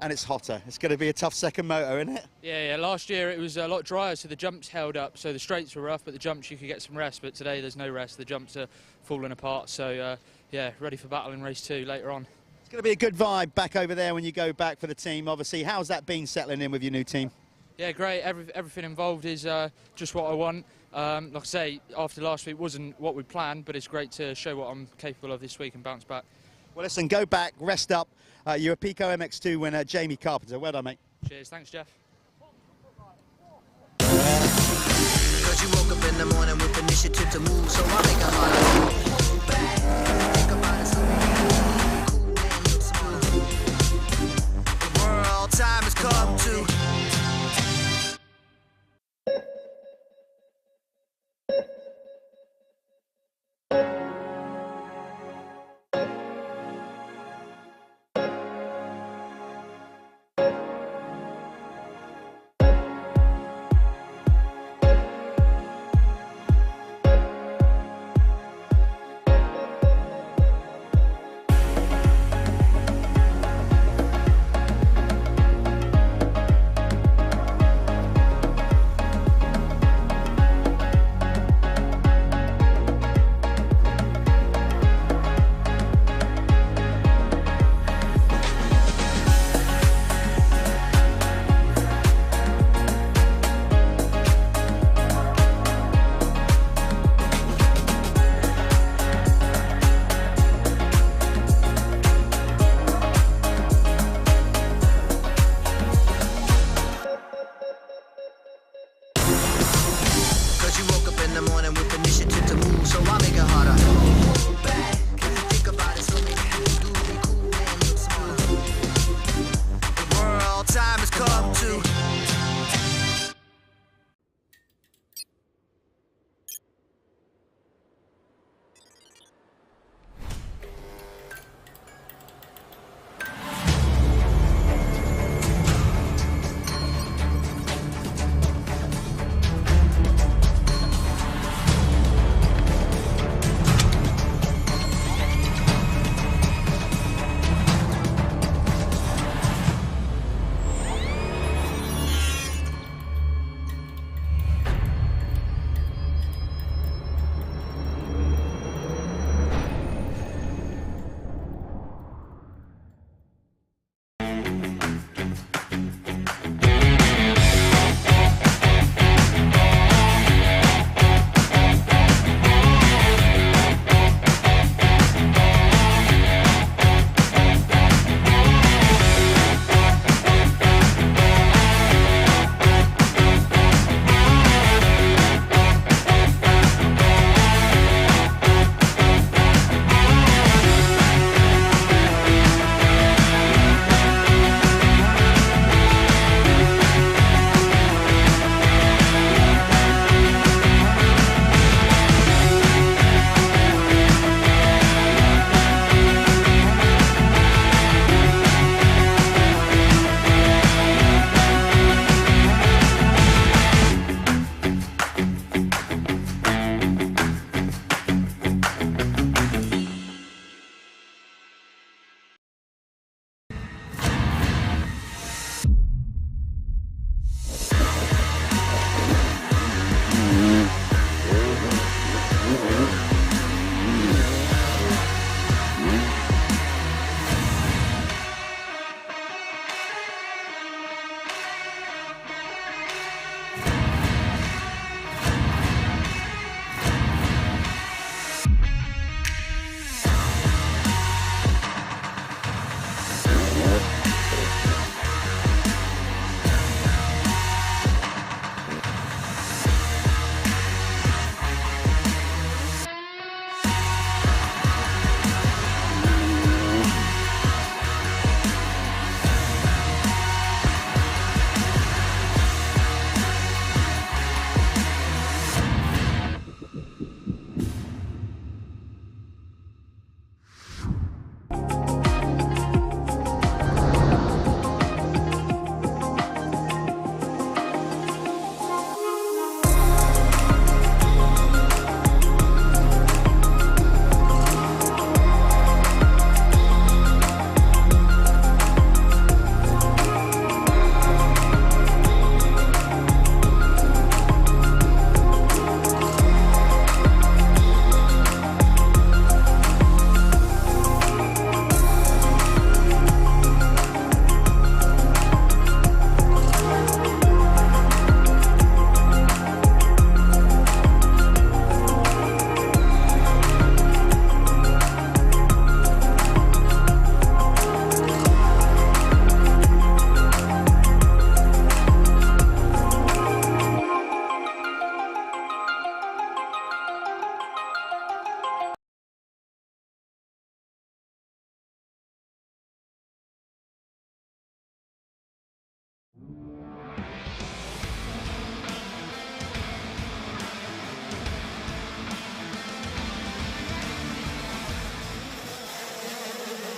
and it's hotter. It's going to be a tough second moto, isn't it? Yeah, last year it was a lot drier, so the jumps held up. So the straights were rough, but the jumps you could get some rest. But today there's no rest. The jumps are falling apart. So yeah, ready for battle in race 2 later on. It's going to be a good vibe back over there when you go back for the team, obviously. How's that been settling in with your new team? Yeah, great. Everything involved is just what I want. Like I say, after last week wasn't what we planned, but it's great to show what I'm capable of this week and bounce back. Well, listen, go back, rest up. You're a Apico MX2 winner, Jamie Carpenter. Well done, mate. Cheers. Thanks, Jeff. Cause you woke up in the morning with initiative to move, so I make it harder. Think about it, something cool and look smarter. The world time has come to.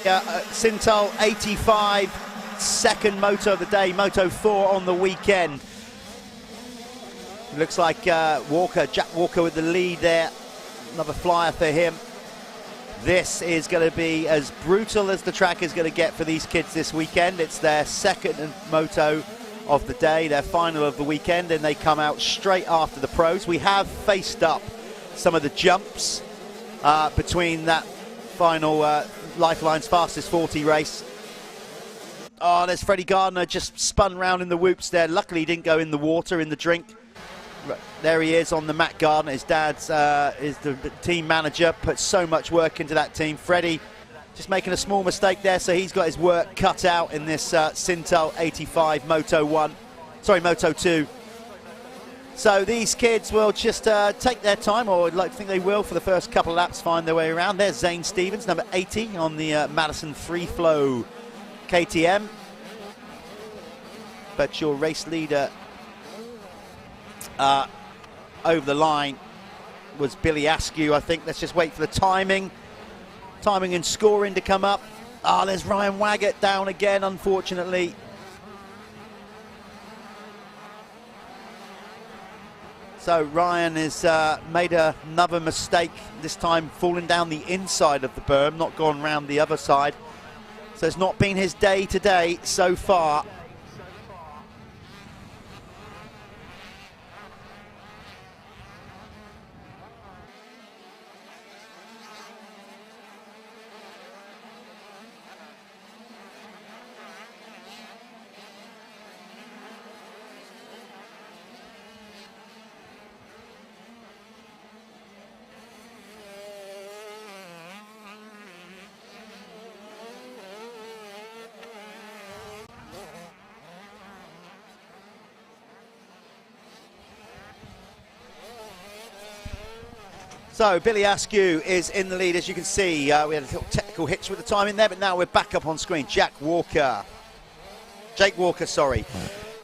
Sintal 85, second moto of the day, Moto 4 on the weekend. Looks like Jack Walker with the lead there. Another flyer for him. This is going to be as brutal as the track is going to get for these kids this weekend. It's their second moto of the day, their final of the weekend, and they come out straight after the pros. We have faced up some of the jumps between that final Lifeline's fastest 40 race. Oh, there's Freddie Gardner just spun round in the whoops there. Luckily he didn't go in the water, in the drink. There he is on the Matt Gardner. His dad's is the team manager, put so much work into that team. Freddie just making a small mistake there, so he's got his work cut out in this Sintal 85 Moto 2. So these kids will just take their time, or I'd like to think they will, for the first couple of laps, find their way around. There's Zane Stevens, number 80 on the Madison Free Flow KTM. But your race leader over the line was Billy Askew, I think. Let's just wait for the timing and scoring to come up. There's Ryan Waggett down again, unfortunately. So Ryan has made another mistake, this time falling down the inside of the berm, not gone round the other side. So it's not been his day today so far. So Billy Askew is in the lead, as you can see. We had a little technical hitch with the time in there, but now we're back up on screen. Jake Walker, sorry.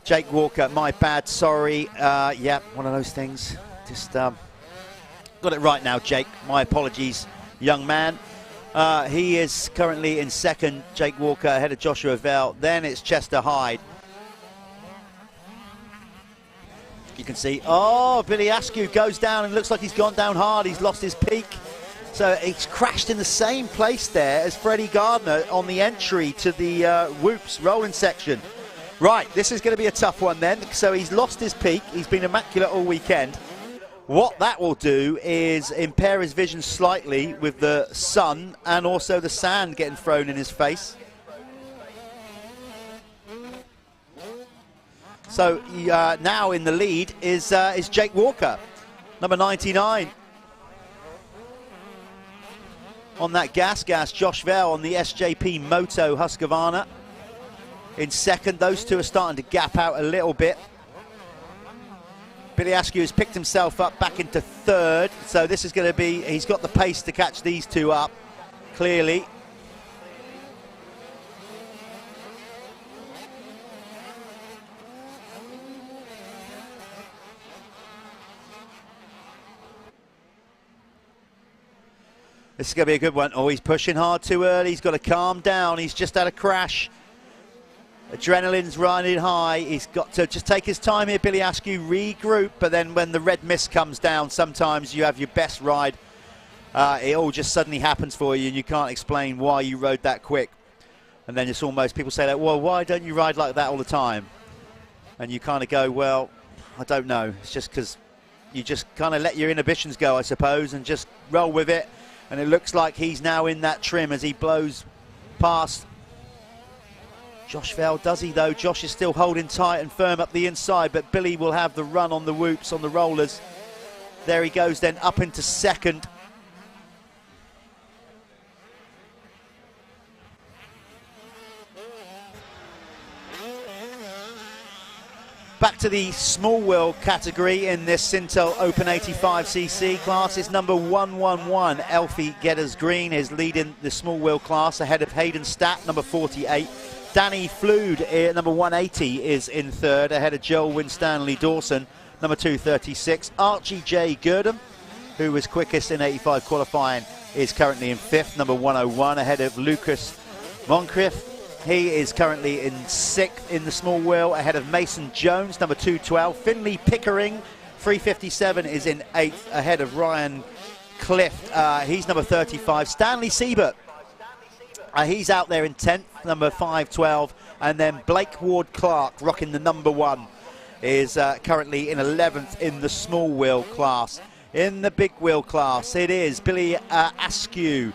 Jake Walker, my bad, sorry. Yeah, one of those things. Just got it right now, Jake. My apologies, young man. He is currently in second, Jake Walker, ahead of Joshua Vell. Then it's Chester Hyde. You can see, Billy Askew goes down and looks like he's gone down hard. He's lost his peak. So he's crashed in the same place there as Freddie Gardner on the entry to the whoops rolling section. Right, this is going to be a tough one then. So he's lost his peak. He's been immaculate all weekend. What that will do is impair his vision slightly with the sun and also the sand getting thrown in his face. So now in the lead is Jake Walker, number 99. On that gas, Josh Vell on the SJP Moto Husqvarna in second. Those two are starting to gap out a little bit. Billy Askew has picked himself up back into third. So this is going to be, he's got the pace to catch these two up, clearly. This is going to be a good one. He's pushing hard too early. He's got to calm down. He's just had a crash. Adrenaline's running high. He's got to just take his time here, Billy Askew, regroup. But then when the red mist comes down, sometimes you have your best ride. It all just suddenly happens for you, and you can't explain why you rode that quick. And then it's almost, people say that, well, why don't you ride like that all the time? And you kind of go, well, I don't know. It's just because you just kind of let your inhibitions go, I suppose, and just roll with it. And it looks like he's now in that trim as he blows past Josh Vell. Does he, though? Josh is still holding tight and firm up the inside, but Billy will have the run on the whoops, on the rollers. There he goes then, up into second. Back to the small wheel category in this Sintal Open 85cc class. It's number 111, Elfie Getters Green, is leading the small wheel class ahead of Hayden Statt, number 48. Danny Flood, number 180, is in third ahead of Joel Winstanley Dawson, number 236. Archie J. Gurdam, who was quickest in 85 qualifying, is currently in fifth, number 101, ahead of Lucas Moncrief, he is currently in 6th in the small wheel, ahead of Mason Jones, number 212. Finley Pickering, 357, is in 8th, ahead of Ryan Clift. He's number 35. Stanley Siebert, he's out there in 10th, number 512. And then Blake Ward-Clark, rocking the number 1, is currently in 11th in the small wheel class. In the big wheel class, it is Billy Askew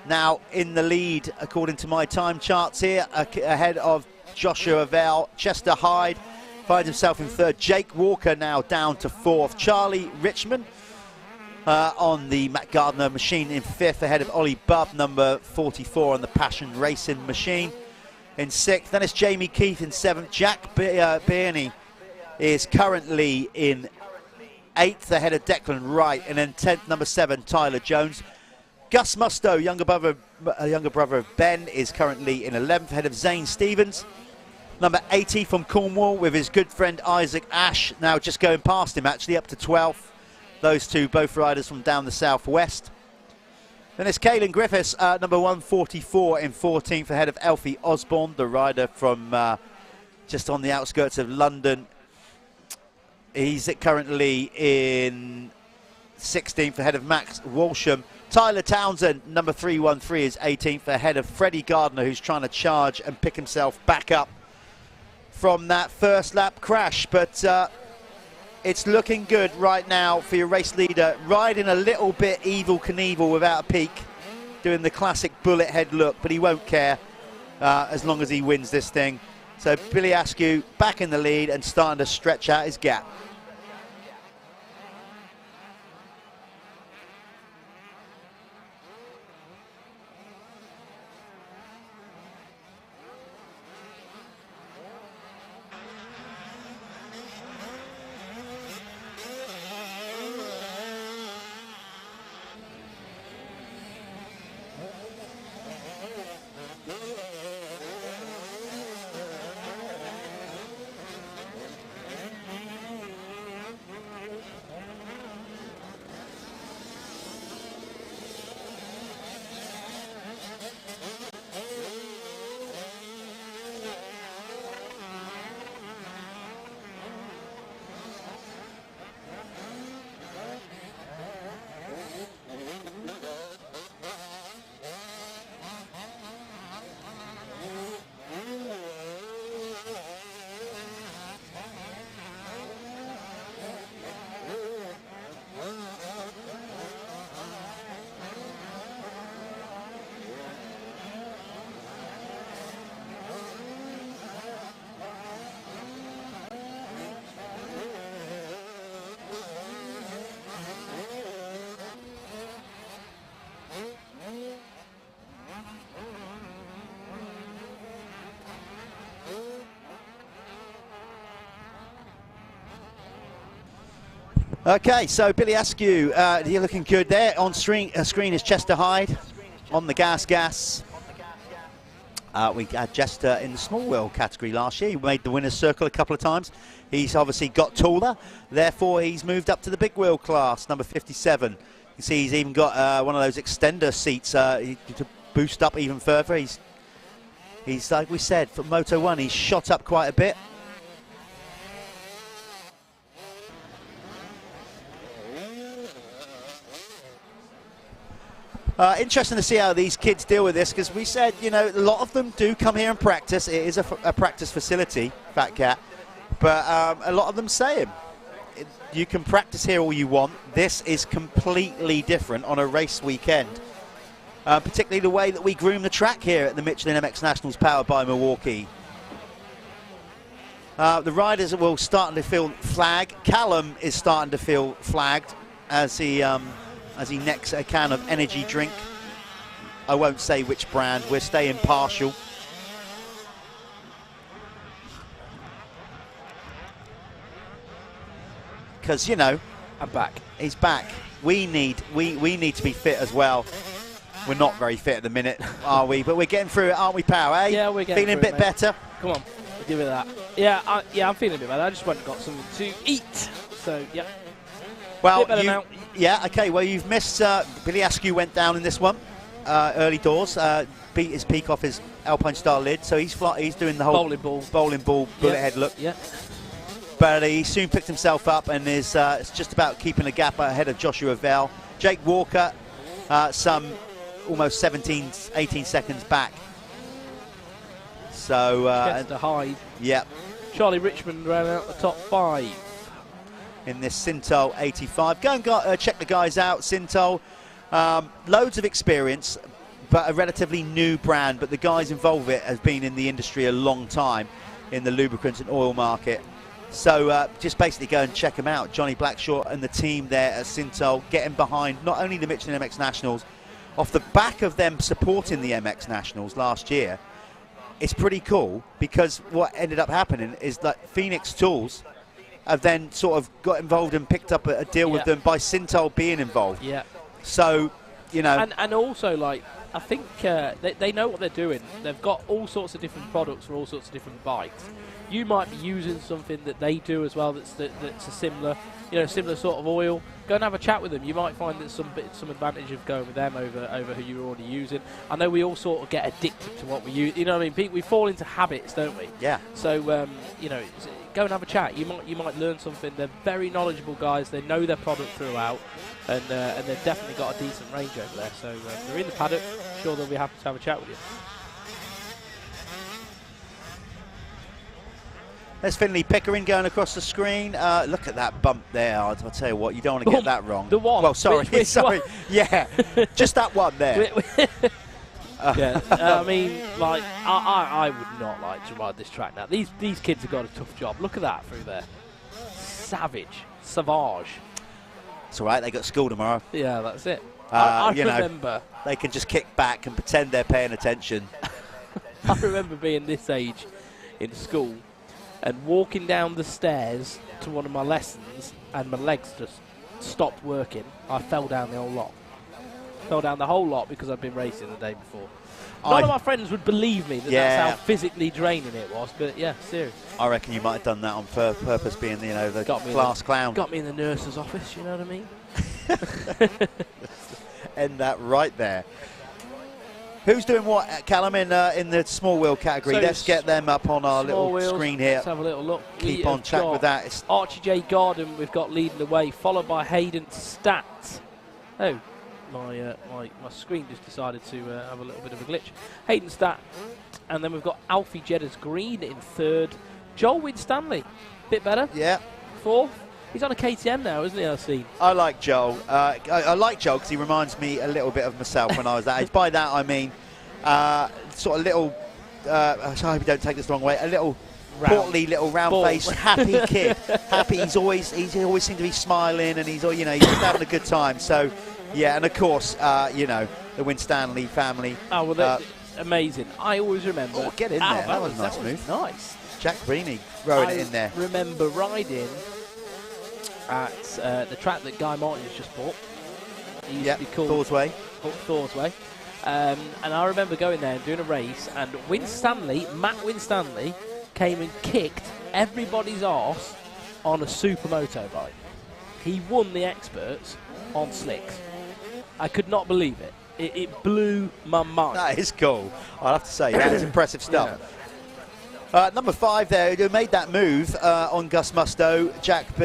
now in the lead, according to my time charts here, ahead of Joshua Vale. Chester Hyde finds himself in 3rd. Jake Walker now down to 4th. Charlie Richmond on the Matt Gardner machine in 5th, ahead of Ollie Bubb, number 44 on the Passion Racing machine in 6th. Then it's Jamie Keith in 7th. Jack Birney is currently in 8th, ahead of Declan Wright. And then 10th, number 7, Tyler Jones. Gus Musto, younger brother of Ben, is currently in 11th, ahead of Zane Stevens. Number 80 from Cornwall with his good friend Isaac Ash, now just going past him actually, up to 12th. Those two, both riders from down the southwest. Then it's Caelan Griffiths, number 144 in 14th, ahead of Elfie Osborne, the rider from just on the outskirts of London. He's currently in 16th, ahead of Max Walsham. Tyler Townsend, number 313, is 18th, ahead of Freddie Gardner, who's trying to charge and pick himself back up from that first lap crash. But it's looking good right now for your race leader, riding a little bit Evel Knievel without a peak, doing the classic bullet head look, but he won't care as long as he wins this thing. So Billy Askew back in the lead and starting to stretch out his gap. Okay, so Billy Askew, you're looking good there. On screen is Chester Hyde on the gas. We had Chester in the small wheel category last year. He made the winner's circle a couple of times. He's obviously got taller, therefore he's moved up to the big wheel class, number 57. You can see he's even got one of those extender seats to boost up even further. He's like we said, for Moto 1, he's shot up quite a bit. Interesting to see how these kids deal with this, because we said, you know, a lot of them do come here and practice. It is a practice facility, FatCat, but a lot of them say you can practice here all you want. This is completely different on a race weekend, particularly the way that we groom the track here at the Michelin MX Nationals powered by Milwaukee. The riders will starting to feel flagged. Callum is starting to feel flagged as he necks a can of energy drink. I won't say which brand, we're staying partial. Because, you know, I'm back. He's back. We need to be fit as well. We're not very fit at the minute, are we? But we're getting through it, aren't we, pal? Eh? Yeah, we're getting feeling through a bit better. Come on, we'll give it that. Yeah, I'm feeling a bit better. I just went and got something to eat. So, yeah. Well, yeah, okay. Well, you've missed. Billy Askew went down in this one, early doors. beat his peak off his Alpine Star lid, so he's doing the whole bowling ball bullet head look. Yeah. But he soon picked himself up and is just about keeping a gap ahead of Joshua Vell. Jake Walker, some almost 18 seconds back. So Chester Hyde. Yeah. Charlie Richmond ran out the top 5 in this Sintol 85. Go and check the guys out. Sintol, loads of experience, but a relatively new brand. But the guys involved with it have been in the industry a long time in the lubricants and oil market. So just basically go and check them out. Johnny Blackshaw and the team there at Sintol getting behind not only the Michelin MX Nationals, off the back of them supporting the MX Nationals last year. It's pretty cool because what ended up happening is that Phoenix Tools have then sort of got involved and picked up a deal with them by Sintol being involved. Yeah. So, you know. And also, like, I think they know what they're doing. They've got all sorts of different products for all sorts of different bikes. You might be using something that they do as well that's a similar sort of oil. Go and have a chat with them. You might find that some advantage of going with them over who you're already using. I know we all sort of get addicted to what we use. You know what I mean? We fall into habits, don't we? Yeah. So go and have a chat. You might learn something. They're very knowledgeable guys. They know their product throughout, and they've definitely got a decent range over there. So if you're in the paddock, sure they'll be happy to have a chat with you. There's Finley Pickering going across the screen. Look at that bump there. I'll tell you what, you don't want to get that wrong. The one. Well, sorry. Which sorry. one? Yeah, just that one there. Yeah, I mean, like, I would not like to ride this track now. These kids have got a tough job. Look at that through there. Savage. It's all right, they got school tomorrow. Yeah, that's it. I remember. They can just kick back and pretend they're paying attention. I remember being this age in school and walking down the stairs to one of my lessons and my legs just stopped working. I fell down the whole lot. Fell down the whole lot because I'd been racing the day before. None of my friends would believe me that that's how physically draining it was, but yeah, seriously. I reckon you might have done that on purpose, being the class clown. Got me in the nurse's office, you know what I mean? End that right there. Who's doing what, Callum, in the small wheel category? So let's get them up on our little wheels, screen here. Let's have a little look. Keep on track with that. It's Archie J. Garden we've got leading the way, followed by Hayden Stats. Oh, my screen just decided to have a little bit of a glitch. Hayden Stat, and then we've got Alfie Jeddas Green in third. Joel Winstanley, bit better. Yeah. Fourth. He's on a KTM now, isn't he, I've seen? I like Joel. I like Joel because he reminds me a little bit of myself when I was that age. By that I mean sort of little, I hope you don't take this the wrong way, a little portly, little round-faced, happy kid. Happy. He's always seemed to be smiling, and he's just having a good time. So, yeah, and of course, the Winstanley family. Oh, well, amazing. I always remember. Oh, get in there. That was a nice move. Nice. Jack Breeny throwing it in there. I remember riding at the track that Guy Martin has just bought. He used to be called Thorsway. And I remember going there and doing a race, and Matt Winstanley, came and kicked everybody's arse on a supermoto bike. He won the experts on slicks. I could not believe it. It blew my mind. That is cool. I'll have to say, that is impressive stuff. Yeah. Number 5 there, who made that move on Gus Musto, Jack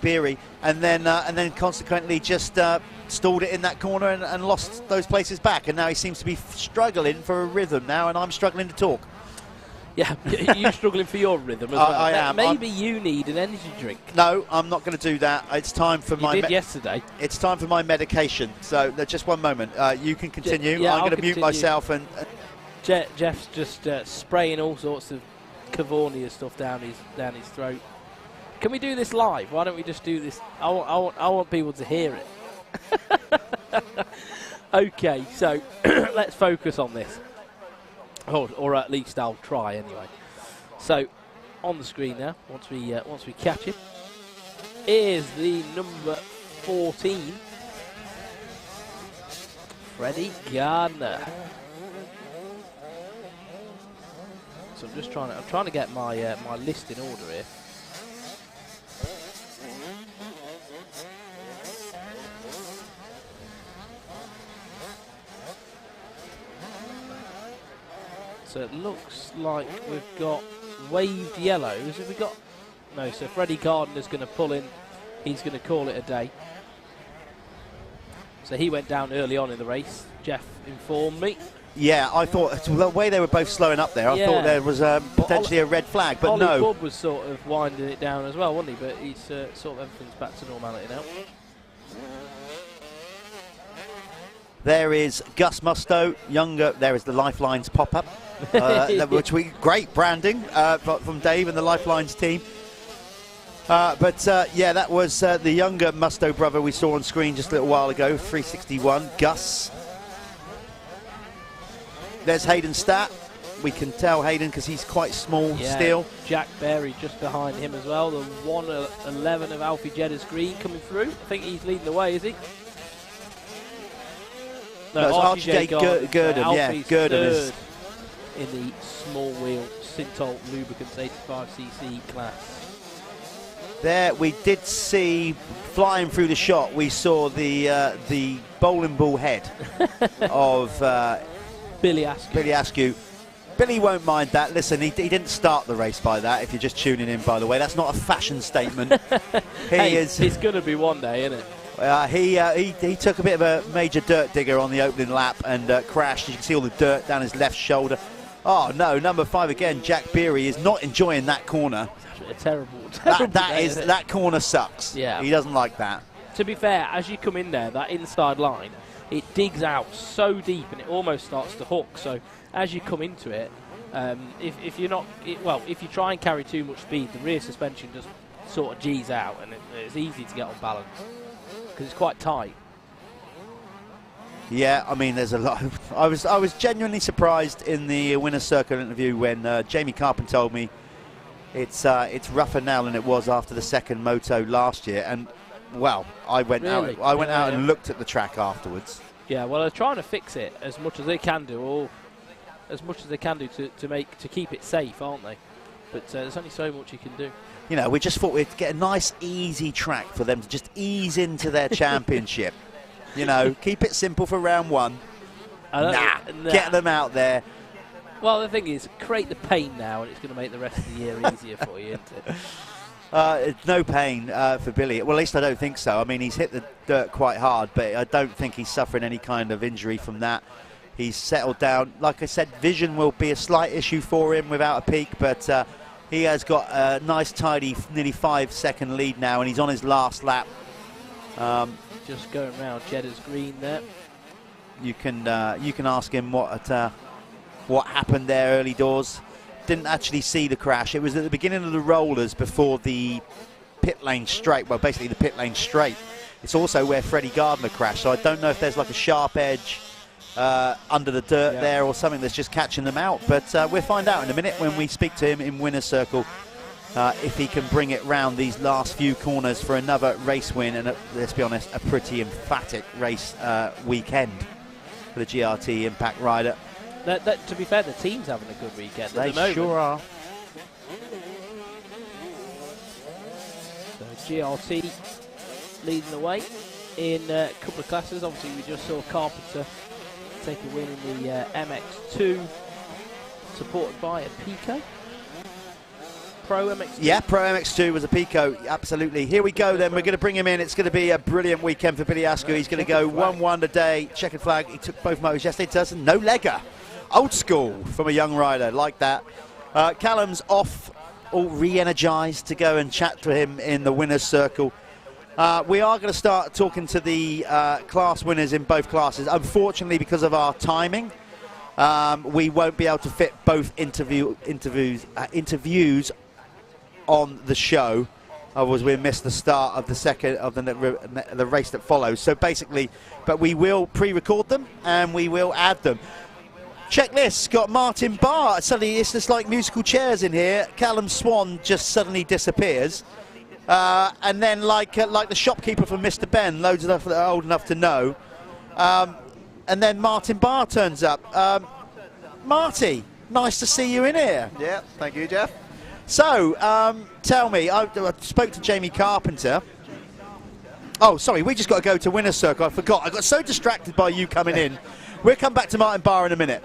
Beery, and then consequently just stalled it in that corner and lost those places back. And now he seems to be struggling for a rhythm now, and I'm struggling to talk. Yeah, you're struggling for your rhythm as well. I am. Maybe you need an energy drink. No, I'm not going to do that. It's time for you did yesterday. It's time for my medication. So just one moment. You can continue. I'm going to mute myself and. Jeff's just spraying all sorts of Cavonia stuff down his throat. Can we do this live? Why don't we just do this? I want people to hear it. Okay, so let's focus on this. Or at least I'll try anyway. So on the screen now, once we catch it, is the number 14, Freddie Gardner. So I'm trying to get my my list in order here. So it looks like we've got waved yellows. Have we got? No, so Freddie Gardner's going to pull in. He's going to call it a day. So he went down early on in the race. Jeff informed me. Yeah, I thought the way they were both slowing up there, I thought there was potentially a red flag, but Ollie no. Bubb was sort of winding it down as well, wasn't he? But he's sort of everything's back to normality now. There is Gus Musto, younger. There is the Lifelines pop-up, which great branding from Dave and the Lifelines team. Yeah, that was the younger Musto brother we saw on screen just a little while ago, 361, Gus. There's Hayden Stat. We can tell Hayden because he's quite small still. Jack Berry just behind him as well. The 1:11 of Alfie Jedda's green coming through. I think he's leading the way, is he? No, it's Archie J. Gurdon. Yeah, Gurdon is in the small wheel Syntolt Lubricants 85cc class. There we did see flying through the shot. We saw the bowling ball head of Billy Askew. Billy won't mind that. Listen, he didn't start the race by that. If you're just tuning in, by the way, that's not a fashion statement. It's going to be one day, isn't it? He took a bit of a major dirt digger on the opening lap and crashed. You can see all the dirt down his left shoulder. Oh no, number 5 again, Jack Beery is not enjoying that corner. It's terrible. That corner sucks. Yeah, he doesn't like that. To be fair, as you come in there, that inside line, it digs out so deep and it almost starts to hook. So as you come into it, if you try and carry too much speed, the rear suspension just sort of G's out, and it's easy to get on balance because it's quite tight. Yeah, I mean, there's a lot. I was genuinely surprised in the winner's circle interview when Jamie Carpenter told me it's rougher now than it was after the second Moto last year. And well, I went out and looked at the track afterwards. Yeah, well, they're trying to fix it as much as they can do, or as much as they can do to keep it safe, aren't they? But there's only so much you can do. You know, we just thought we'd get a nice, easy track for them to just ease into their championship. You know, keep it simple for round one. Nah, get them out there. Well, the thing is, create the pain now, and it's going to make the rest of the year easier for you, isn't it? No pain for Billy. Well, at least I don't think so. I mean, he's hit the dirt quite hard, but I don't think he's suffering any kind of injury from that. He's settled down. Like I said, vision will be a slight issue for him without a peak, but he has got a nice, tidy, nearly 5-second lead now, and he's on his last lap. Just going around Jedda's green there. You can ask him what happened there early doors. Didn't actually see the crash. It was at the beginning of the rollers before the pit lane straight. Well, basically the pit lane straight. It's also where Freddie Gardner crashed. So I don't know if there's like a sharp edge under the dirt there or something that's just catching them out. But we'll find out in a minute when we speak to him in winner's circle if he can bring it round these last few corners for another race win. And let's be honest, a pretty emphatic race weekend for the GRT Impact Rider. To be fair, the team's having a good weekend. They sure are. So GRT leading the way in a couple of classes. Obviously, we just saw Carpenter take a win in the MX2, supported by a Pico. Pro MX2. Yeah, Pro MX2 was a Pico, absolutely. Here we go then, we're going to bring him in. It's going to be a brilliant weekend for Billy Askew. He's going to go 1-1 today, checkered flag. He took both motos yesterday, doesn't, no legger. Old school from a young rider, like that. Callum's off, all re-energised to go and chat to him in the winner's circle. We are going to start talking to the class winners in both classes. Unfortunately, because of our timing, we won't be able to fit both interviews on the show. Otherwise, we'll miss the start of the second of the race that follows. So basically, but we will pre-record them and we will add them. Check this, got Martin Barr. Suddenly, it's just like musical chairs in here. Callum Swan just suddenly disappears. And then, like the shopkeeper from Mr. Ben, loads of them that are old enough to know. And then Martin Barr turns up. Marty, nice to see you in here. Yeah, thank you, Jeff. So, tell me, I spoke to Jamie Carpenter. Oh, sorry, we just got to go to winner's circle. I forgot. I got so distracted by you coming in. We'll come back to Martin Barr in a minute.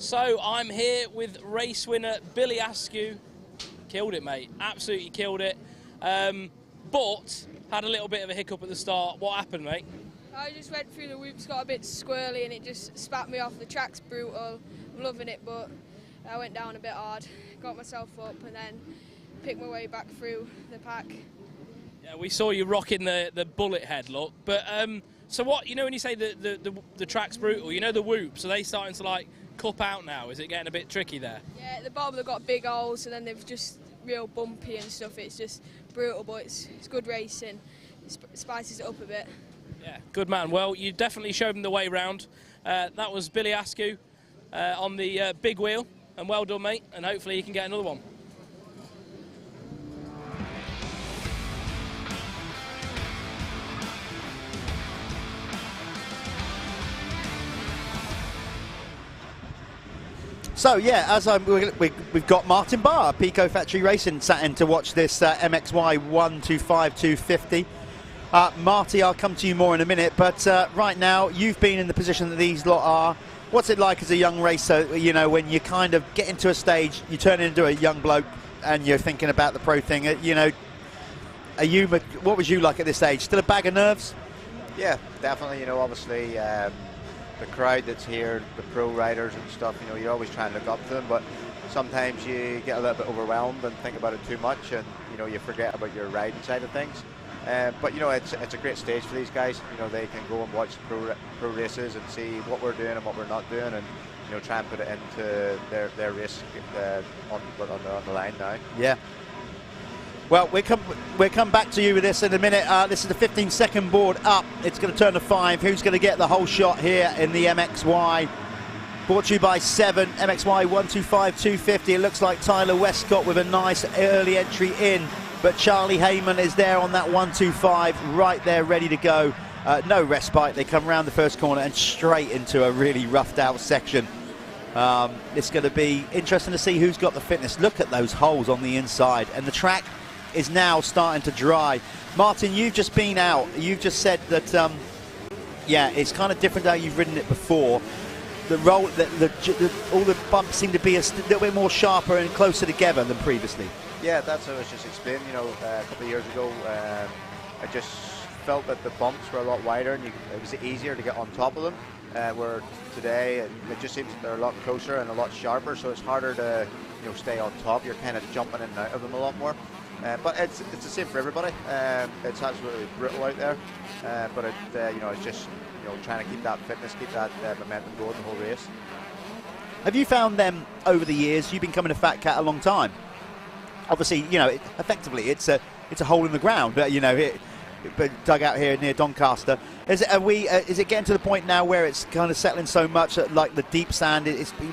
So I'm here with race winner Billy Askew. Killed it, mate. Absolutely killed it. But had a little bit of a hiccup at the start. What happened, mate? I just went through the whoops, got a bit squirrely, and it just spat me off. The track's brutal. I'm loving it, but I went down a bit hard. Got myself up and then picked my way back through the pack. Yeah, we saw you rocking the bullet head look. But so what? You know when you say the track's brutal, you know the whoops. Are they starting to like cup out now? Is it getting a bit tricky there? Yeah, at the bottom they've got big holes, and then they've just real bumpy and stuff. It's just brutal, but it's good racing. It spices it up a bit. Yeah, good man. Well, you definitely showed him the way round. That was Billy Askew on the big wheel, and well done, mate. And hopefully you can get another one. So yeah, we've got Martin Barr, Pico Factory Racing, sat in to watch this MXY 125 250. Marty, I'll come to you more in a minute, but right now you've been in the position that these lot are. What's it like as a young racer, you know, when you kind of get into a stage, you turn into a young bloke and you're thinking about the pro thing, you know, what was you like at this age? Still a bag of nerves? Yeah, definitely, you know, obviously the crowd that's here, the pro riders and stuff, you know, you're always trying to look up to them, but sometimes you get a little bit overwhelmed and think about it too much, and, you know, you forget about your riding side of things. But you know, it's a great stage for these guys. You know, they can go and watch pro races and see what we're doing and what we're not doing, and you know, try and put it into their race on the line now. Yeah. Well, we'll come back to you with this in a minute. This is the 15-second board up. It's going to turn to 5. Who's going to get the whole shot here in the MXY? Brought to you by 7, MXY 125 250. It looks like Tyler Westcott with a nice early entry in. But Charlie Heyman is there on that 125, right there, ready to go. No respite. They come around the first corner and straight into a really roughed out section. It's going to be interesting to see who's got the fitness. Look at those holes on the inside. And the track is now starting to dry. Martin, you've just been out. You've just said that, yeah, it's kind of different how you've ridden it before. The roll, all the bumps seem to be a little bit more sharper and closer together than previously. Yeah, that's what I was just explaining. You know, a couple of years ago, I just felt that the bumps were a lot wider and it was easier to get on top of them. Where today, it just seems that they're a lot closer and a lot sharper, so it's harder to, you know, stay on top. You're kind of jumping in and out of them a lot more. But it's the same for everybody. It's absolutely brutal out there. But you know, it's just, you know, trying to keep that fitness, keep that momentum going the whole race. Have you found them over the years? You've been coming to FatCat a long time. Obviously, you know, effectively it's a hole in the ground, but you know, but dug out here near Doncaster. Is it getting to the point now where it's kind of settling so much that, like the deep sand,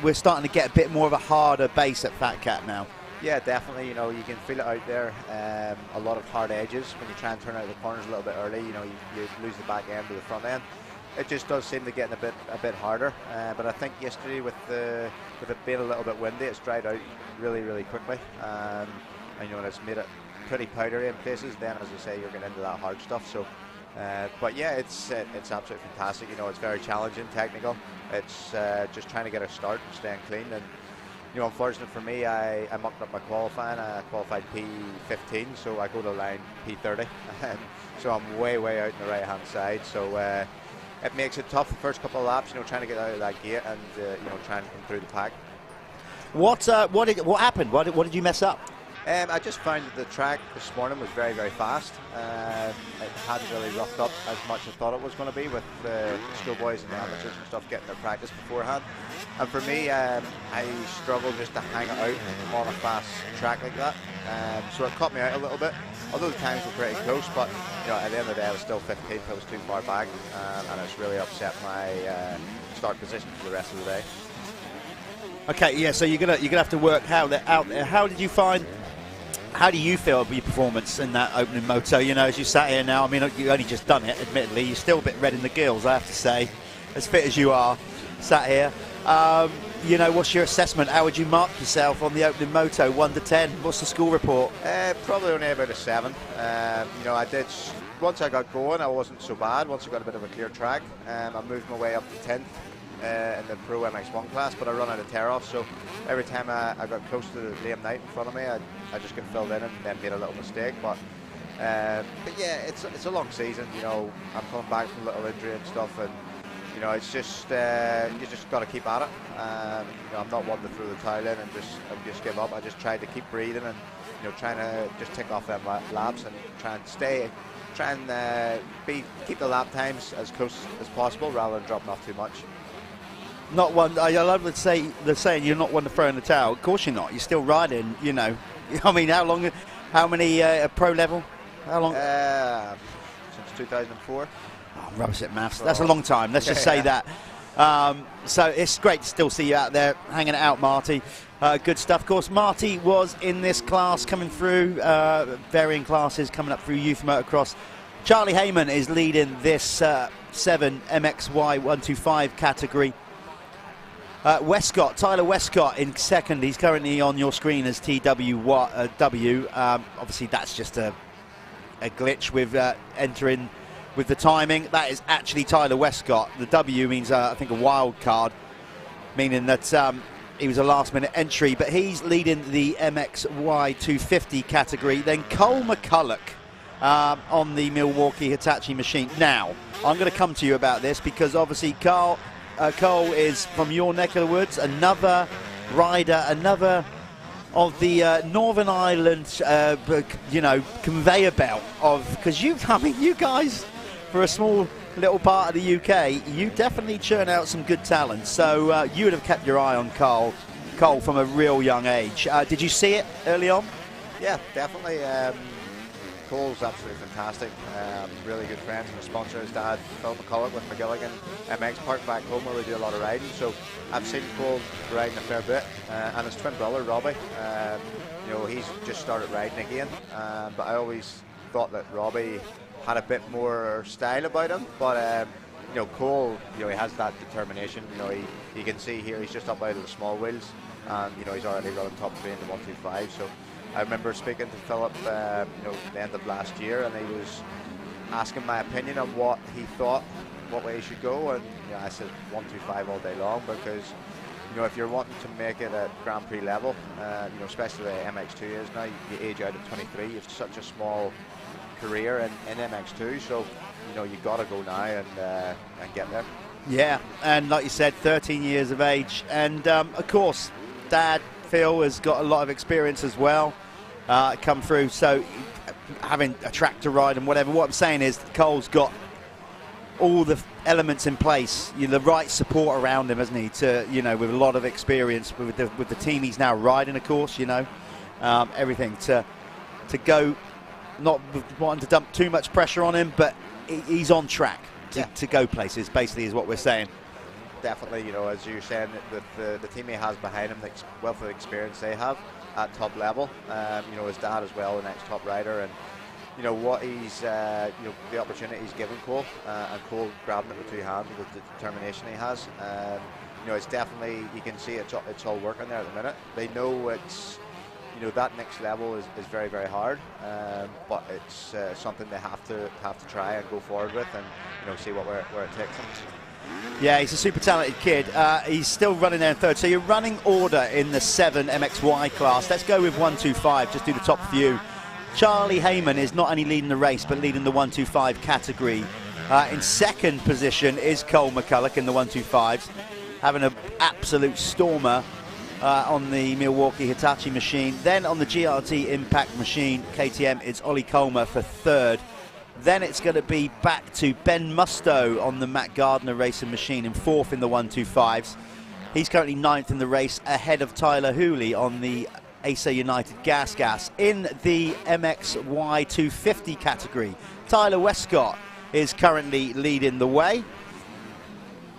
we're starting to get a bit more of a harder base at FatCat now? Yeah, definitely. You know, you can feel it out there. A lot of hard edges when you try and turn out the corners a little bit early. You know, you lose the back end to the front end. It just does seem to get a bit harder. But I think yesterday with it being a little bit windy, it's dried out really, really quickly. And you know, and it's made it pretty powdery in places. Then, as I say, you're getting into that hard stuff. So, but yeah, it's absolutely fantastic. You know, it's very challenging, technical. It's just trying to get a start and staying clean. And you know, unfortunately for me, I mucked up my qualifying. I qualified P15, so I go to line P30. So I'm way out on the right-hand side. So it makes it tough the first couple of laps. You know, trying to get out of that gate and you know, trying to come through the pack. What happened? What did you mess up? I just found that the track this morning was very, very fast. It hadn't really roughed up as much as I thought it was going to be with the schoolboys and the amateurs and stuff getting their practice beforehand. And for me, I struggled just to hang it out on a fast track like that. So it caught me out a little bit. Although the times were pretty close, but you know, at the end of the day, I was still 15th. I was too far back, and it's really upset my start position for the rest of the day. Okay, yeah. So you're gonna have to work out there. How did you find? How do you feel about your performance in that opening moto? You know, as you sat here now, I mean, you only just done it, admittedly. You're still a bit red in the gills, I have to say, as fit as you are, sat here. You know, what's your assessment? How would you mark yourself on the opening moto, 1 to 10? What's the score report? Probably only about a 7. You know, once I got going, I wasn't so bad. Once I got a bit of a clear track, I moved my way up to 10th. in the Pro MX1 class, but I run out of tear off. So every time I got close to Liam Knight in front of me, I just got filled in and then made a little mistake. But yeah, it's a long season. You know, I'm coming back from a little injury and stuff, and you know, it's just you just got to keep at it. You know, I'm not one to throw the towel in and just give up. I just tried to keep breathing and you know, trying to just tick off them laps and try and keep the lap times as close as possible rather than dropping off too much. Not one. I love the saying you're not one to throw in the towel. Of course you're not. You're still riding. You know. I mean, how long? How many pro level? How long? Since 2004. Oh, I'm rubbish at maths. That's a long time. Let's just say that. So it's great to still see you out there hanging it out, Marty. Good stuff. Of course, Marty was in this class coming through, varying classes coming up through youth motocross. Charlie Heyman is leading this 7 MXY 125 category. Tyler Westcott in second. He's currently on your screen as TW. Obviously, that's just a glitch with entering with the timing. That is actually Tyler Westcott. The W means, I think, a wild card, meaning that he was a last-minute entry, but he's leading the MXY 250 category. Then Cole McCulloch on the Milwaukee Hitachi machine. Now, I'm going to come to you about this because obviously Cole is from your neck of the woods, another rider, another of the Northern Ireland, you know, conveyor belt of, because you guys, for a small little part of the UK, you definitely churn out some good talent. So you would have kept your eye on Cole from a real young age. Did you see it early on? Yeah, definitely. Cole's absolutely fantastic. Really good friends and a sponsor. His dad, Phil McCulloch with McGilligan MX Parc back home where we do a lot of riding. So I've seen Cole riding a fair bit, and his twin brother Robbie. You know, he's just started riding again. But I always thought that Robbie had a bit more style about him. But you know, Cole, you know, he has that determination. You know, you can see here he's just up out of the small wheels, and you know, he's already running top 3 in the 125. So I remember speaking to Philip, you know, the end of last year, and he was asking my opinion on what he thought, what way he should go, and you know, I said 125 all day long, because you know, if you're wanting to make it at Grand Prix level, you know, especially the MX2 is now, you age out at 23. You have such a small career in MX2, so you know, you got to go now and get there. Yeah, and like you said, 13 years of age, and of course, Dad Phil has got a lot of experience as well. Come through, so having a track to ride and whatever. What I'm saying is Cole's got all the elements in place, you know, the right support around him, hasn't he? To, you know, with a lot of experience with the team he's now riding, of course, you know, everything to go, not wanting to dump too much pressure on him, but he's on track to go places. Basically, is what we're saying. Definitely, you know, as you're saying, the team he has behind him, the wealth of experience they have at top level. You know, his dad as well, an ex-top rider, and you know what he's, you know, the opportunity he's given Cole, and Cole grabbing it with 2 hands with the determination he has. You know, it's definitely, you can see it's all working there at the minute. They know it's, you know, that next level is very, very hard, but it's something they have to try and go forward with, and you know, see where it takes them. Yeah, he's a super talented kid. He's still running there in third. So you're running order in the 7 MXY class. Let's go with 125, just do the top few. Charlie Heyman is not only leading the race, but leading the 125 category. In second position is Cole McCulloch in the 125s, having an absolute stormer on the Milwaukee Hitachi machine. Then on the GRT Impact machine, KTM, it's Ollie Comer for third. Then it's going to be back to Ben Musto on the Matt Gardner racing machine in fourth in the 125s. He's currently ninth in the race, ahead of Tyler Hooley on the Acer United Gas. In the MXY 250 category, Tyler Westcott is currently leading the way.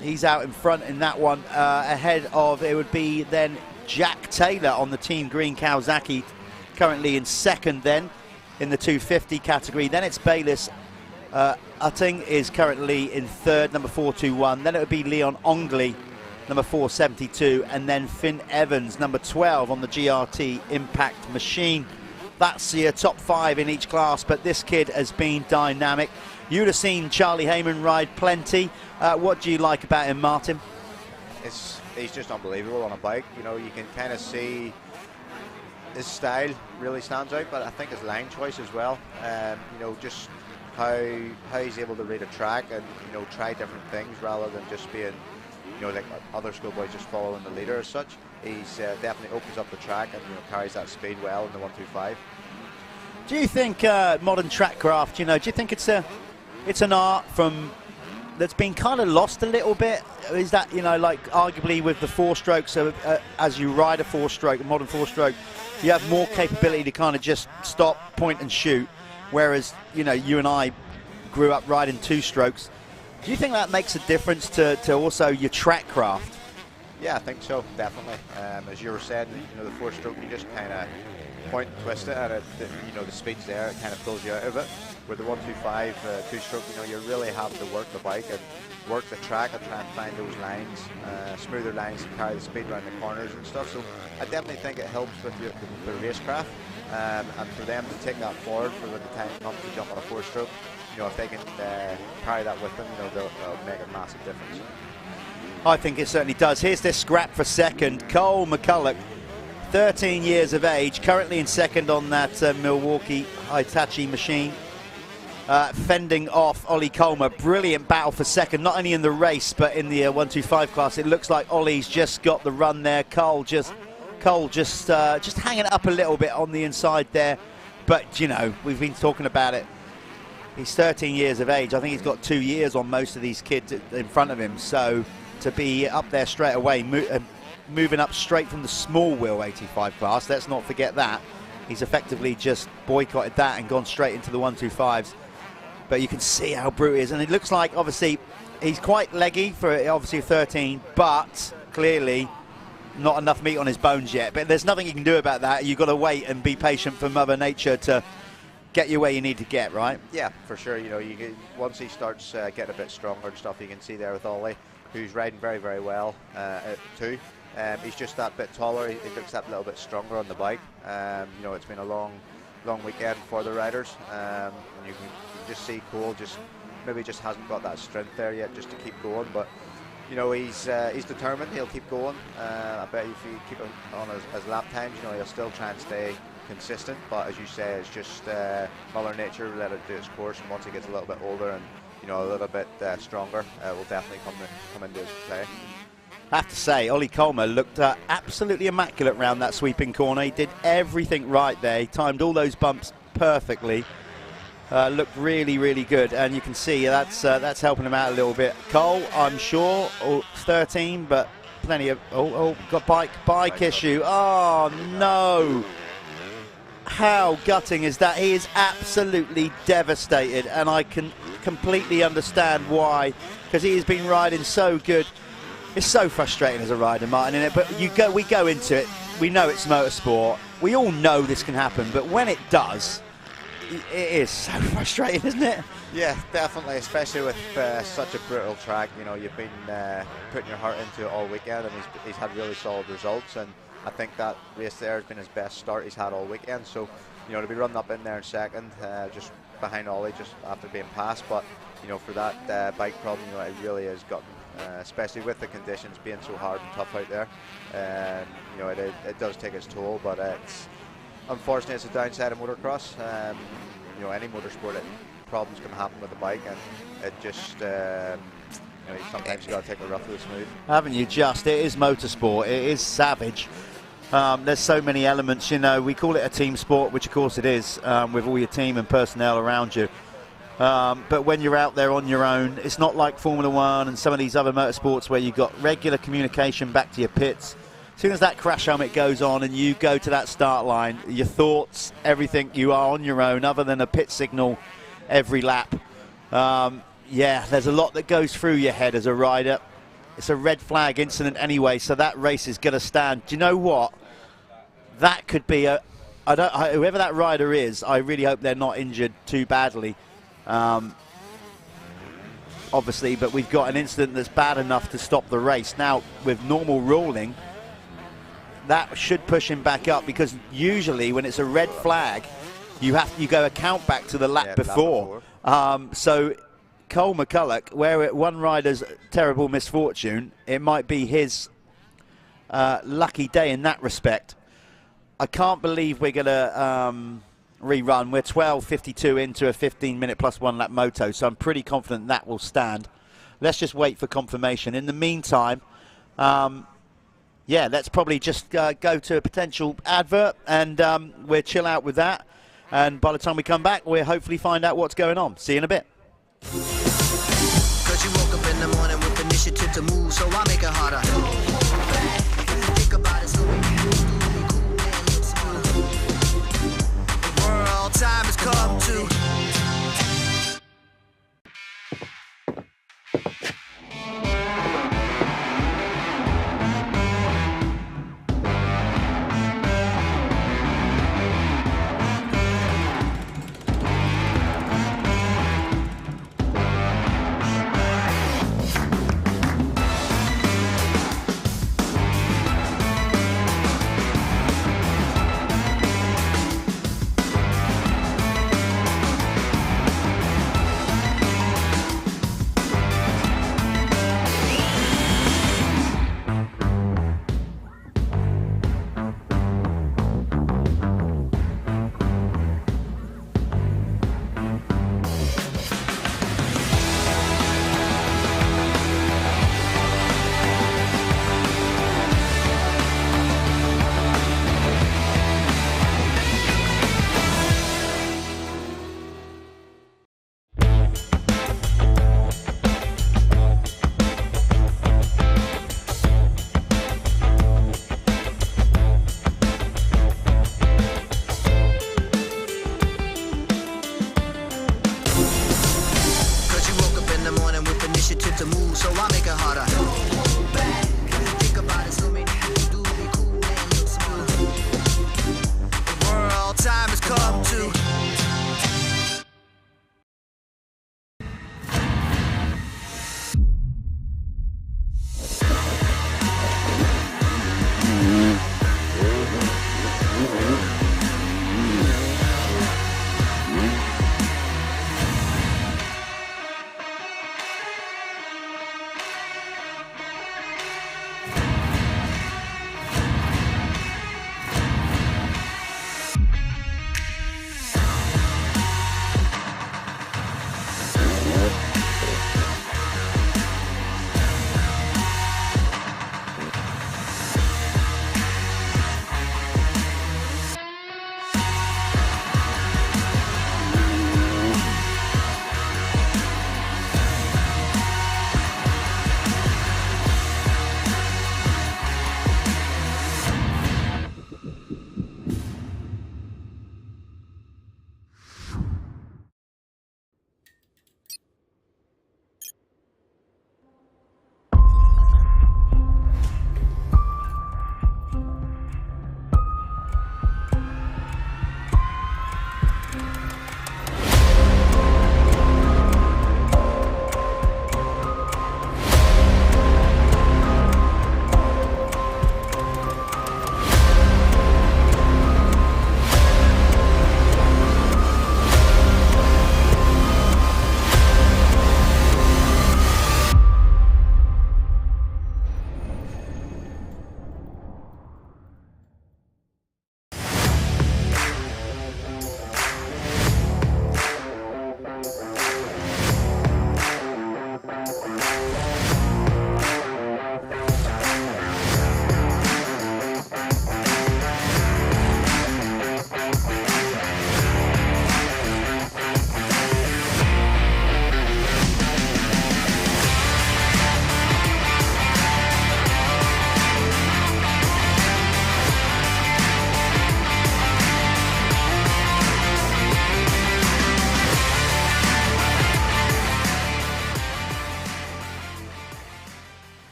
He's out in front in that one, ahead of, it would be then Jack Taylor on the Team Green Kawasaki, currently in second then. In the 250 category, then it's Bayliss Utting is currently in third, number 421. Then it would be Leon Ongley, number 472, and then Finn Evans, number 12 on the GRT Impact machine. That's your top 5 in each class, but this kid has been dynamic. You'd have seen Charlie Heyman ride plenty. What do you like about him, Martin? he's just unbelievable on a bike. You know, you can kind of see his style really stands out, but I think his line choice as well. You know, just how he's able to read a track and, you know, try different things rather than just being, you know, like other schoolboys just following the leader as such. He's definitely opens up the track and, you know, carries that speed well in the 125. Do you think modern track craft, you know, do you think it's an art that's been kind of lost a little bit? Is that, you know, like arguably with the four-stroke, so as you ride a four-stroke, a modern four-stroke, you have more capability to kind of just stop, point and shoot, whereas, you know, you and I grew up riding two-strokes. Do you think that makes a difference to also your track craft? Yeah, I think so, definitely. As you were saying, you know, the four-stroke, you just kind of point and twist it, and you know, the speed's there, it kind of pulls you out of it. With the 125 two-stroke, you know, you really have to work the bike and work the track and try and find those lines, smoother lines to carry the speed around the corners and stuff. So I definitely think it helps with the racecraft, and for them to take that forward for when the time comes to jump on a four-stroke, you know, if they can carry that with them, you know, they'll make a massive difference. I think it certainly does. Here's this scrap for second. Cole McCulloch, 13 years of age, currently in second on that Milwaukee Hitachi machine. Fending off Ollie Coleman. Brilliant battle for second, not only in the race but in the 125 class. It looks like Ollie's just got the run there. Cole just hanging up a little bit on the inside there, but you know, we've been talking about it. He's 13 years of age. I think he's got 2 years on most of these kids in front of him, so to be up there straight away, moving up straight from the small wheel 85 class, let's not forget that. He's effectively just boycotted that and gone straight into the 125s. But you can see how brutal he is, and it looks like obviously he's quite leggy for obviously 13, but clearly not enough meat on his bones yet. But there's nothing you can do about that. You've got to wait and be patient for Mother Nature to get you where you need to get, right? Yeah, for sure. You know, once he starts getting a bit stronger and stuff, you can see there with Ollie, who's riding very, very well too. He's just that bit taller. He looks that little bit stronger on the bike. You know, it's been a long weekend for the riders, and you can just see Cole maybe just hasn't got that strength there yet just to keep going. But you know, he's determined. He'll keep going. I bet if you keep him on his lap times, you know, he'll still try and stay consistent. But as you say, it's just Mother Nature let it do its course, and once he gets a little bit older and, you know, a little bit stronger, will definitely come into his play. I have to say, Ollie Coleman looked absolutely immaculate around that sweeping corner. He did everything right there. He timed all those bumps perfectly. Looked really, really good, and you can see that's helping him out a little bit. Cole, I'm sure, 13, but plenty of got bike issue. Oh no! How gutting is that? He is absolutely devastated, and I can completely understand why, because he has been riding so good. It's so frustrating as a rider, Martin, isn't it? But we go into it. We know it's motorsport. We all know this can happen, but when it does, it is so frustrating, isn't it? Yeah, definitely, especially with such a brutal track. You know, you've been putting your heart into it all weekend, and he's had really solid results, and I think that race there has been his best start he's had all weekend. So, you know, to be running up in there in second, just behind Ollie, just after being passed, but, you know, for that bike problem, you know, it really has gotten, especially with the conditions being so hard and tough out there. You know, it does take its toll, but it's unfortunately it's a downside of motocross. You know, any motorsport, problems can happen with the bike, and it just, you know, sometimes you got to take the rough with the smooth. Haven't you just? It is motorsport. It is savage. There's so many elements, you know. We call it a team sport, which of course it is, with all your team and personnel around you. But when you're out there on your own, it's not like Formula One and some of these other motorsports where you've got regular communication back to your pits. As soon as that crash helmet goes on and you go to that start line, your thoughts, everything, you are on your own other than a pit signal every lap. Yeah, there's a lot that goes through your head as a rider. It's a red flag incident anyway, so that race is going to stand. Do you know what? That could be whoever that rider is, I really hope they're not injured too badly. Obviously, but we've got an incident that's bad enough to stop the race. Now, with normal ruling, that should push him back up, because usually when it's a red flag, you go a count back to the lap before. So Cole McCulloch, where one rider's terrible misfortune, it might be his lucky day in that respect. I can't believe we're going to rerun. We're 12:52 into a 15-minute plus 1 lap moto, so I'm pretty confident that will stand. Let's just wait for confirmation. In the meantime, yeah, let's probably just go to a potential advert, and we'll chill out with that. And by the time we come back, we'll hopefully find out what's going on. See you in a bit. Cause you woke up in the morning with initiative to move, so I make it harder. Think about it, so we can cool and look smarter. The world time has come to.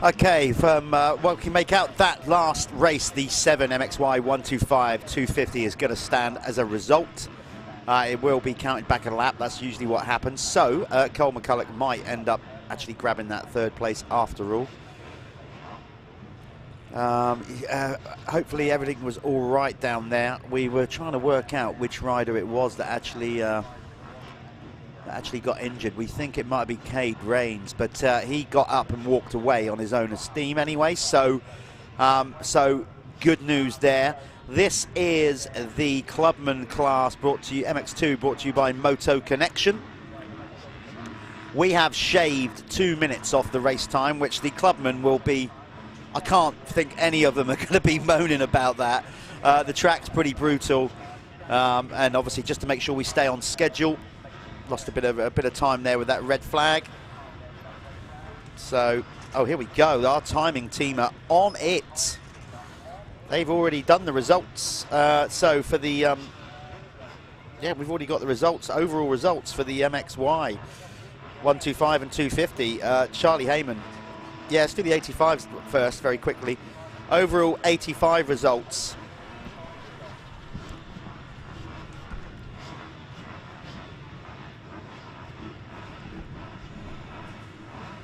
Okay, well, we can make out that last race, the 7 MXY 125 250 is going to stand as a result. It will be counted back a lap. That's usually what happens. So Cole McCulloch might end up actually grabbing that third place after all. Hopefully everything was all right down there. We were trying to work out which rider it was that actually got injured. We think it might be Cade Rains, but he got up and walked away on his own steam anyway. So good news there. This is the Clubman class brought to you, MX2, brought to you by Moto Connection. We have shaved 2 minutes off the race time, which the Clubman will be, I can't think any of them are going to be moaning about that. The track's pretty brutal, and obviously just to make sure we stay on schedule, lost a bit of time there with that red flag. So, oh, here we go. Our timing team are on it. They've already done the results. So for the, yeah, we've already got the results, overall results for the MXY 125 and 250. Charlie Heyman. Yeah, let's do the 85s first very quickly. Overall 85 results.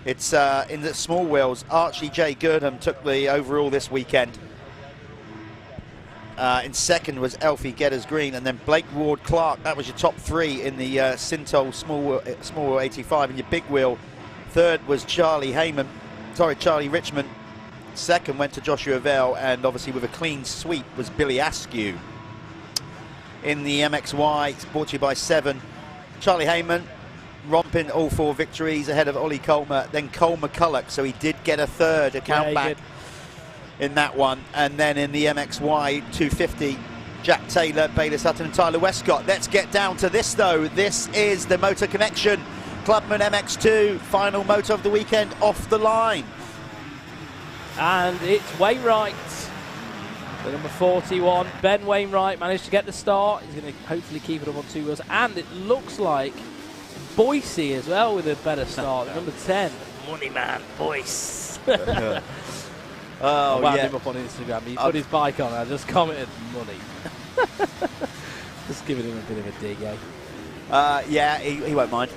It's in the small wheels. Archie J. Gurdham took the overall this weekend. In second was Elfie Getters Green, and then Blake Ward Clark. That was your top three in the Sintol small wheel 85. And your big wheel, third was Charlie Richmond. Second went to Joshua Vell, and obviously with a clean sweep was Billy Askew. In the MXY, it's brought to you by 7. Charlie Heyman romping all 4 victories ahead of Ollie Colmer, then Cole McCulloch, so he did get a third account back in that one. And then in the MXY 250, Jack Taylor, Baylor Sutton and Tyler Westcott. Let's get down to this though. This is the Motor Connection Clubman MX2 final motor of the weekend off the line. And it's Wainwright, the number 41. Ben Wainwright managed to get the start. He's going to hopefully keep it up on 2 wheels. And it looks like Boise as well with a better start. Number 10, Money Man Boyce. Oh, I wound yeah. him up on Instagram. He put his bike on. I just commented money. Just giving him a bit of a dig, eh? Yeah, he won't mind.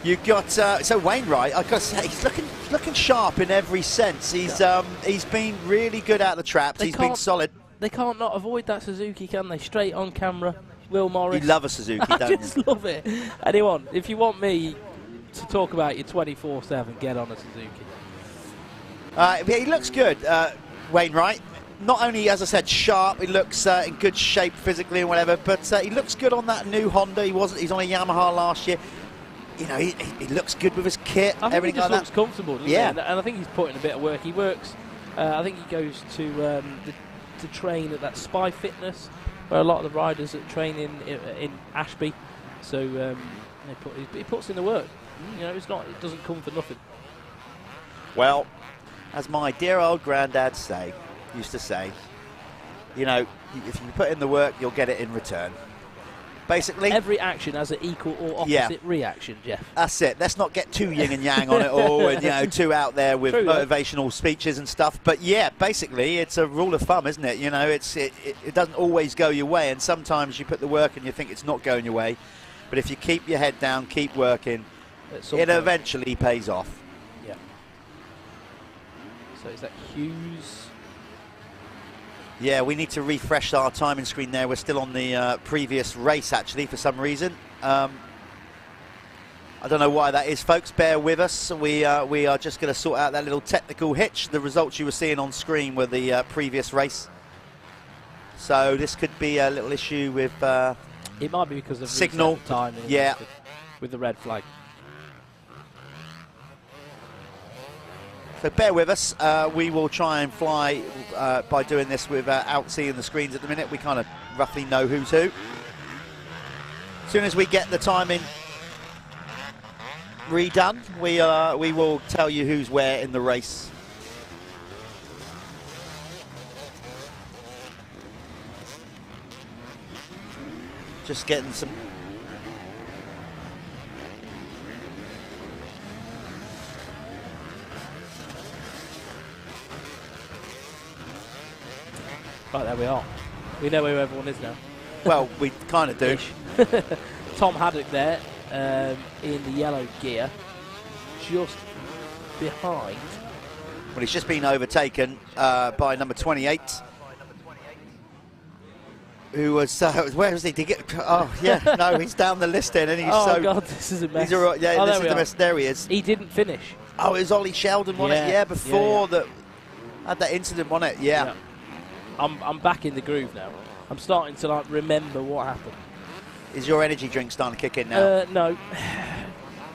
You got so Wainwright. I got to say, he's looking sharp in every sense. He's been really good out the traps. He's been solid. They can't not avoid that Suzuki, can they? Straight on camera, Will Morris. You love a Suzuki, don't you? I just love it. Anyone, if you want me to talk about your 24/7, get on a Suzuki. He looks good, Wainwright. Not only, as I said, sharp, he looks in good shape physically and whatever, but he looks good on that new Honda. He's on a Yamaha last year. You know, he looks good with his kit, I think everything he just like looks that. comfortable, doesn't Yeah. he? And I think he's putting a bit of work. He works, I think he goes to train at that Spy Fitness, where a lot of the riders that train in Ashby. So he puts in the work. You know, it doesn't come for nothing. Well, as my dear old granddad used to say, you know, if you put in the work, you'll get it in return. Basically, every action has an equal or opposite reaction, Jeff. That's it. Let's not get too yin and yang on it all, and too out there with motivational speeches and stuff. But yeah, basically, it's a rule of thumb, isn't it? You know, it doesn't always go your way, and sometimes you put the work and you think it's not going your way. But if you keep your head down, keep working, it eventually pays off. Yeah. So is that Hughes? Yeah, we need to refresh our timing screen there. We're still on the previous race, actually, for some reason. I don't know why that is, folks. Bear with us. We are just going to sort out that little technical hitch. The results you were seeing on screen were the previous race. So this could be a little issue with it might be because of signal timing. Yeah, with the red flag. So bear with us. We will try and fly by doing this without seeing the screens at the minute. We kind of roughly know who's who. As soon as we get the timing redone, we will tell you who's where in the race. Just getting some. Right, there we are. We know where everyone is now. Well, we kind of do. Tom Haddock there in the yellow gear, just behind. Well, he's just been overtaken by number 28. Who was, where was he? Did he get, oh, yeah, no, he's down the list then. And he's Oh, God, this is a mess. Yeah, Oh, this is the mess. There he is. He didn't finish. Oh, it was Ollie Sheldon, wasn't it? Yeah, before that, had that incident, wasn't it? Yeah. I'm back in the groove now. I'm starting to like remember what happened. Is your energy drink starting to kick in now? No.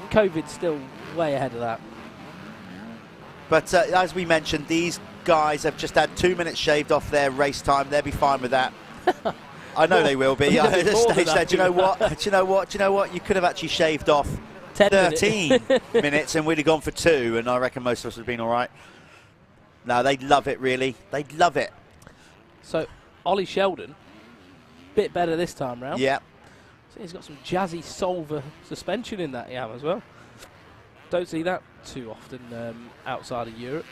COVID's still way ahead of that. But as we mentioned, these guys have just had 2 minutes shaved off their race time. They'll be fine with that. I know they will be. At this stage, do you know what? Do you know what? Do you know what? You could have actually shaved off 13 minutes and we'd have gone for 2, and I reckon most of us would have been all right. No, they'd love it, really. They'd love it. So, Ollie Sheldon, bit better this time round. Yeah. So he's got some jazzy Solver suspension in that Yam as well. Don't see that too often outside of Europe.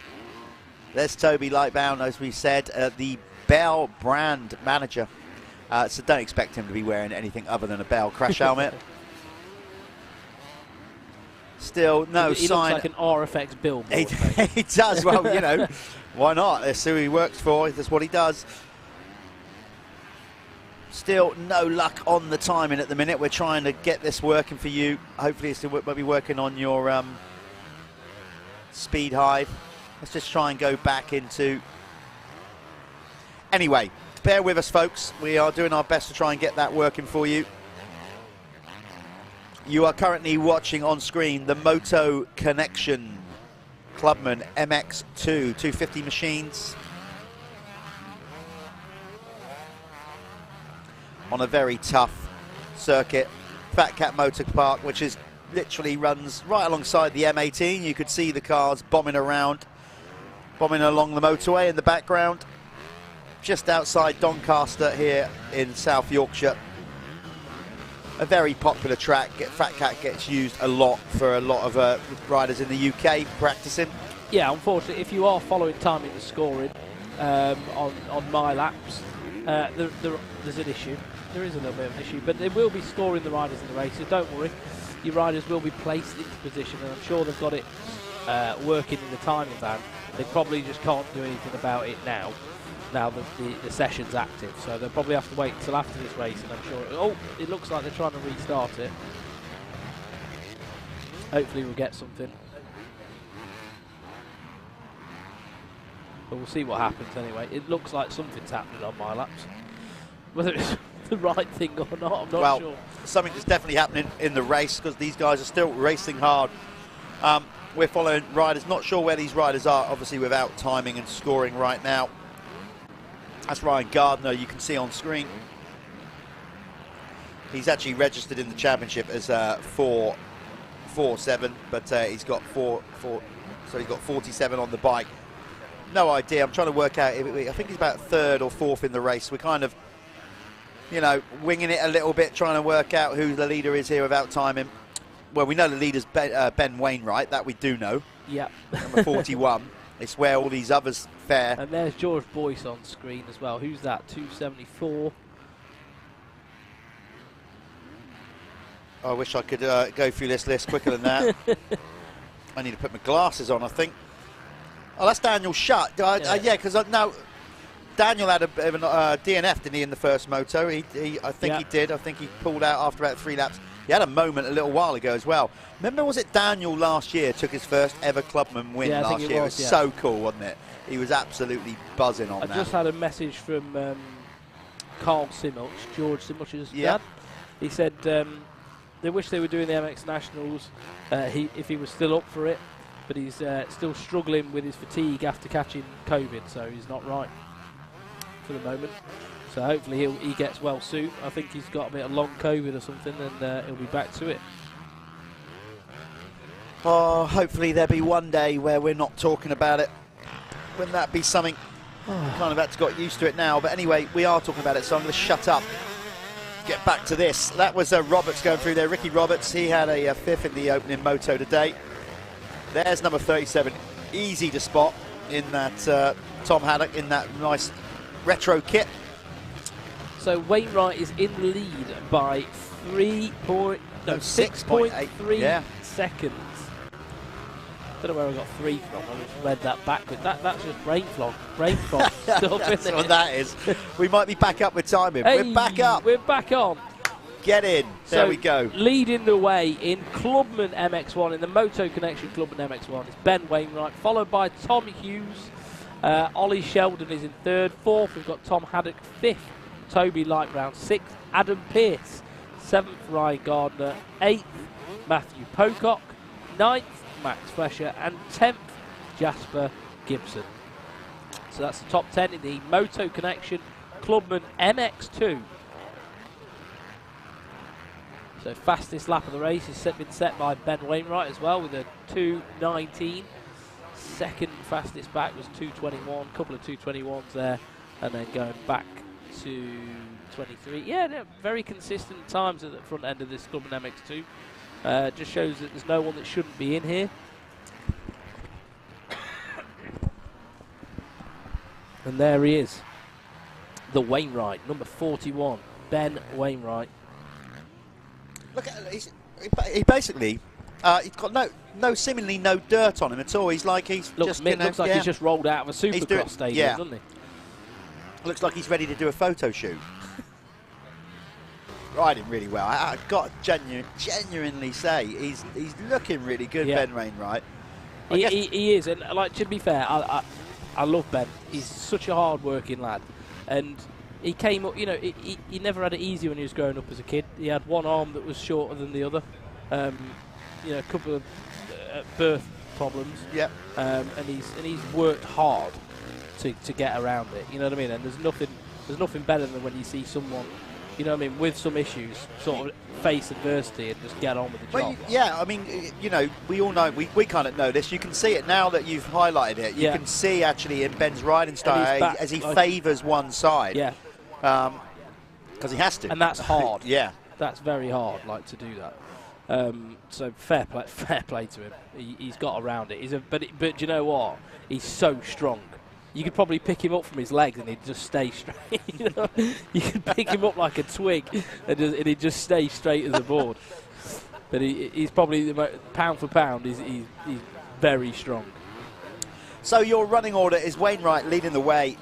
There's Toby Lightbound, as we said, the Bell brand manager. So don't expect him to be wearing anything other than a Bell crash helmet. Still no he sign. Looks like an RFX billboard. He does. Well, you know, why not? That's who he works for. That's what he does. Still no luck on the timing at the minute. We're trying to get this working for you. Hopefully it's might be working on your speed hive. Let's just try and go back into... Anyway, bear with us, folks. We are doing our best to try and get that working for you. You are currently watching on screen the Moto Connection Clubman MX2 250 machines on a very tough circuit, FatCat Motor Park, which is literally runs right alongside the M18. You could see the cars bombing along the motorway in the background, just outside Doncaster here in South Yorkshire. A very popular track. FatCat gets used a lot for a lot of riders in the UK practicing. Yeah, unfortunately, if you are following timing and scoring on my laps, there's an issue. There is a little bit of an issue, but they will be scoring the riders in the race, so don't worry. Your riders will be placed into position, and I'm sure they've got it working in the timing van. They probably just can't do anything about it now that the session's active, so they'll probably have to wait until after this race, and I'm sure... it looks like they're trying to restart it. Hopefully we'll get something. But we'll see what happens anyway. It looks like something's happening on my laps. Whether it's the right thing or not, I'm not sure. Something is definitely happening in the race, because these guys are still racing hard. We're following riders, not sure where these riders are, obviously without timing and scoring right now. That's Ryan Gardner, you can see on screen. He's actually registered in the championship as 4.47, but he's got so he's got 47 on the bike. No idea. I'm trying to work out. I think he's about 3rd or 4th in the race. We're kind of, you know, winging it a little bit, trying to work out who the leader is here without timing. Well, we know the leader's Ben Wainwright. That we do know. Yeah. Number 41. It's where all these others fare. And there's George Boyce on screen as well. Who's that? 274. I wish I could go through this list quicker than that. I need to put my glasses on, I think. Oh, that's Daniel Shutt. Yeah, because now Daniel had a bit of a DNF, didn't he, in the first moto? I think he did. I think he pulled out after about 3 laps. He had a moment a little while ago as well. Remember, was it Daniel last year took his first ever Clubman win last year? It was so cool, wasn't it? He was absolutely buzzing on that. I just had a message from Carl Simmuch, George Simmuch's dad. He said they wish they were doing the MX Nationals if he was still up for it, but he's still struggling with his fatigue after catching COVID, so he's not right for the moment. So hopefully he gets well soon. I think he's got a bit of long COVID or something, and he'll be back to it. Oh, hopefully there'll be one day where we're not talking about it. Wouldn't that be something? Kind of had to got used to it now. But anyway, we are talking about it, so I'm going to shut up. Get back to this. That was Roberts going through there. Ricky Roberts, he had a 5th in the opening moto today. There's number 37. Easy to spot in that Tom Haddock in that nice retro kit. So Wainwright is in the lead by 6.3 yeah. seconds. Don't know where I got 3 from. I just read that backward. That's just brain fog. Brain fog stuff. That's isn't what it? that is. We might be back up with timing. Hey, We're back up. We're back on. Get in. There So, we go. Leading the way in Clubman MX1, in the Moto Connection Clubman MX1, is Ben Wainwright, followed by Tom Hughes. Ollie Sheldon is in 3rd. 4th, we've got Tom Haddock. 5th, Toby Lightbrown. 6th, Adam Pearce. 7th, Ryan Gardner. 8th, Matthew Pocock. 9th, Max Fletcher. And 10th, Jasper Gibson. So that's the top 10 in the Moto Connection Clubman MX2. So fastest lap of the race has been set by Ben Wainwright as well with a 2:19. Second fastest back was 2:21, a couple of 2:21s there, and then going back to 23. Yeah, they're very consistent times at the front end of this Clubman MX2. Just shows that there's no one that shouldn't be in here. And there he is, the Wainwright, number 41, Ben Wainwright. Look at he basically he's got seemingly no dirt on him at all. He's like he's looks like he's just rolled out of a Supercross stadium, doesn't he? Looks like he's ready to do a photo shoot. Riding really well. I've got to genuinely say he's looking really good, Yeah. Ben Wainwright. He is, and like to be fair, I love Ben. He's such a hard-working lad, and he came up. You know, he never had it easy when he was growing up as a kid. He had one arm that was shorter than the other. You know, a couple of birth problems. Yep. And he's worked hard to get around it. You know what I mean? And there's nothing better than when you see someone, you know what I mean, with some issues, sort of face adversity and just get on with the job. Yeah, I mean, you know, we all know, we kind of know this. You can see it now that you've highlighted it. You can see actually in Ben's riding style as he favours one side. Yeah. Because he has to. And that's hard. Yeah. That's very hard, like, to do that. So fair play to him. He's got around it. But do you know what? He's so strong. You could probably pick him up from his legs and he'd just stay straight. You know? You could pick him up like a twig and he'd just stay straight as a board. But he's probably, pound for pound, he's very strong. So your running order is Wainwright leading the way,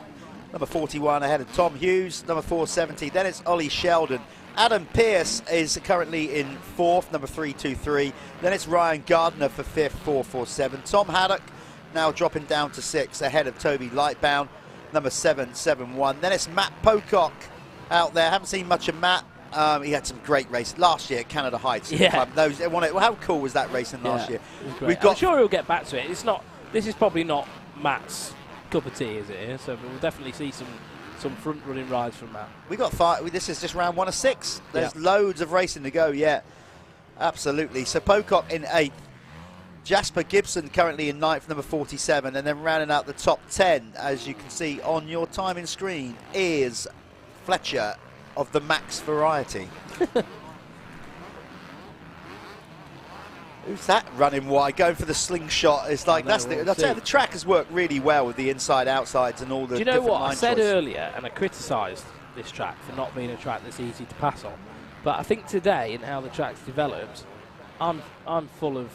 number 41 ahead of Tom Hughes, number 470. Then it's Ollie Sheldon. Adam Pearce is currently in 4th, number 323. Then it's Ryan Gardner for 5th, 447. Tom Haddock now dropping down to 6th ahead of Toby Lightbound, number 771. Then it's Matt Pocock out there. Haven't seen much of Matt. He had some great races last year at Canada Heights. Yeah. How cool was that racing last year? I'm sure he'll get back to it. This is probably not Matt's cup of tea, is it? So we'll definitely see some front running rides from Matt. We got 5. This is just round 1 of 6. There's loads of racing to go. Yeah, absolutely. So Pocock in 8th. Jasper Gibson currently in 9th, number 47, and then rounding out the top 10, as you can see on your timing screen, is Fletcher of the Max variety. Who's that running wide, going for the slingshot? It's like I'll tell you, the track has worked really well with the inside outsides and all the. Do you know different what I line said choice. earlier, and I criticised this track for not being a track that's easy to pass on, but I think today and how the track's developed, I'm full of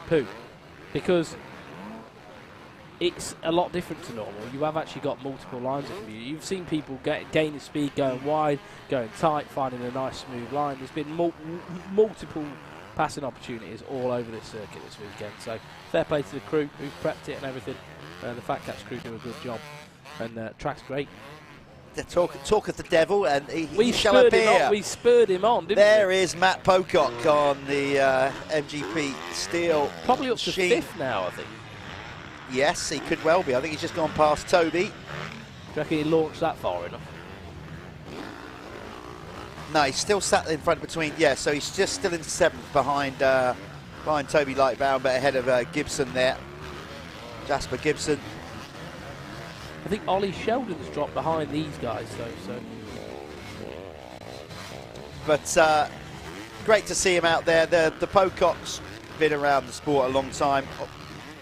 poo, because it's a lot different to normal. You have actually got multiple lines of view. You've seen people gaining speed, going wide, going tight, finding a nice smooth line. There's been multiple passing opportunities all over this circuit this weekend. So fair play to the crew who've prepped it and everything. The FatCat's crew do a good job, and track's great. The talk of the devil, and he shall spurred appear. we spurred him on, didn't we? There is Matt Pocock on the MGP Steel. Probably up to machine. 5th now, I think. Yes, he could well be. I think he's just gone past Toby. Do you reckon he launched that far enough? No, he's still sat in front between. Yeah, so he's just still in 7th behind Toby Lightbound, but ahead of Gibson there. Jasper Gibson. I think Ollie Sheldon's dropped behind these guys, though. But great to see him out there. The Pococks been around the sport a long time.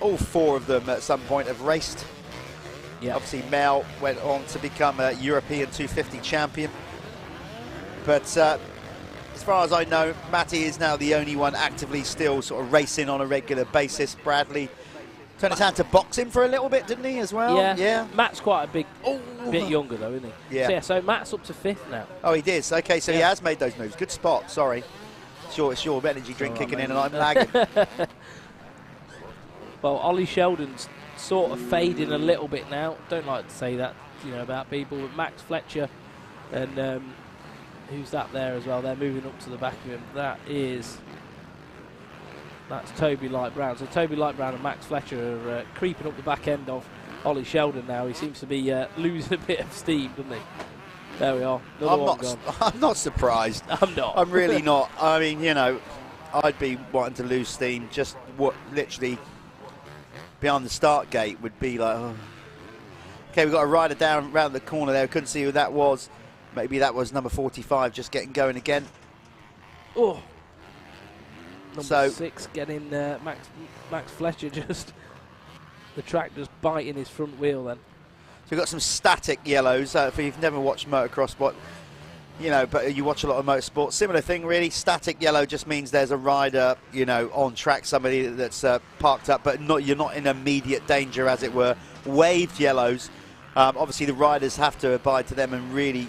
All 4 of them at some point have raced Yeah. Obviously, Mel went on to become a European 250 champion. But as far as I know, Matty is now the only one actively still sort of racing on a regular basis. Bradley turned his hand to boxing for a little bit, didn't he, as well? Yeah. Matt's quite a bit younger, though, isn't he? Yeah. So Matt's up to 5th now. Oh, he did. Okay, so he has made those moves. Good spot. Sorry. It's your energy drink kicking in and I'm lagging. Well, Ollie Sheldon's sort of fading a little bit now. Don't like to say that, about people. But Max Fletcher and who's that there as well? They're moving up to the back of him. That's Toby Light Brown. So Toby Light Brown and Max Fletcher are creeping up the back end of Ollie Sheldon now. He seems to be losing a bit of steam, doesn't he? There we are. I'm not surprised. I'm not. I'm really not. I mean, I'd be wanting to lose steam. Just what literally behind the start gate would be like, oh. Okay, we've got a rider down around the corner there. Couldn't see who that was. Maybe that was number 45 just getting going again. Oh. Number 6 getting Max Fletcher just the track just biting his front wheel then. So we've got some static yellows. If you've never watched motocross, but you watch a lot of motorsport. Similar thing, really. Static yellow just means there's a rider, on track, somebody that's parked up, but you're not in immediate danger, as it were. Waved yellows, obviously the riders have to abide to them and really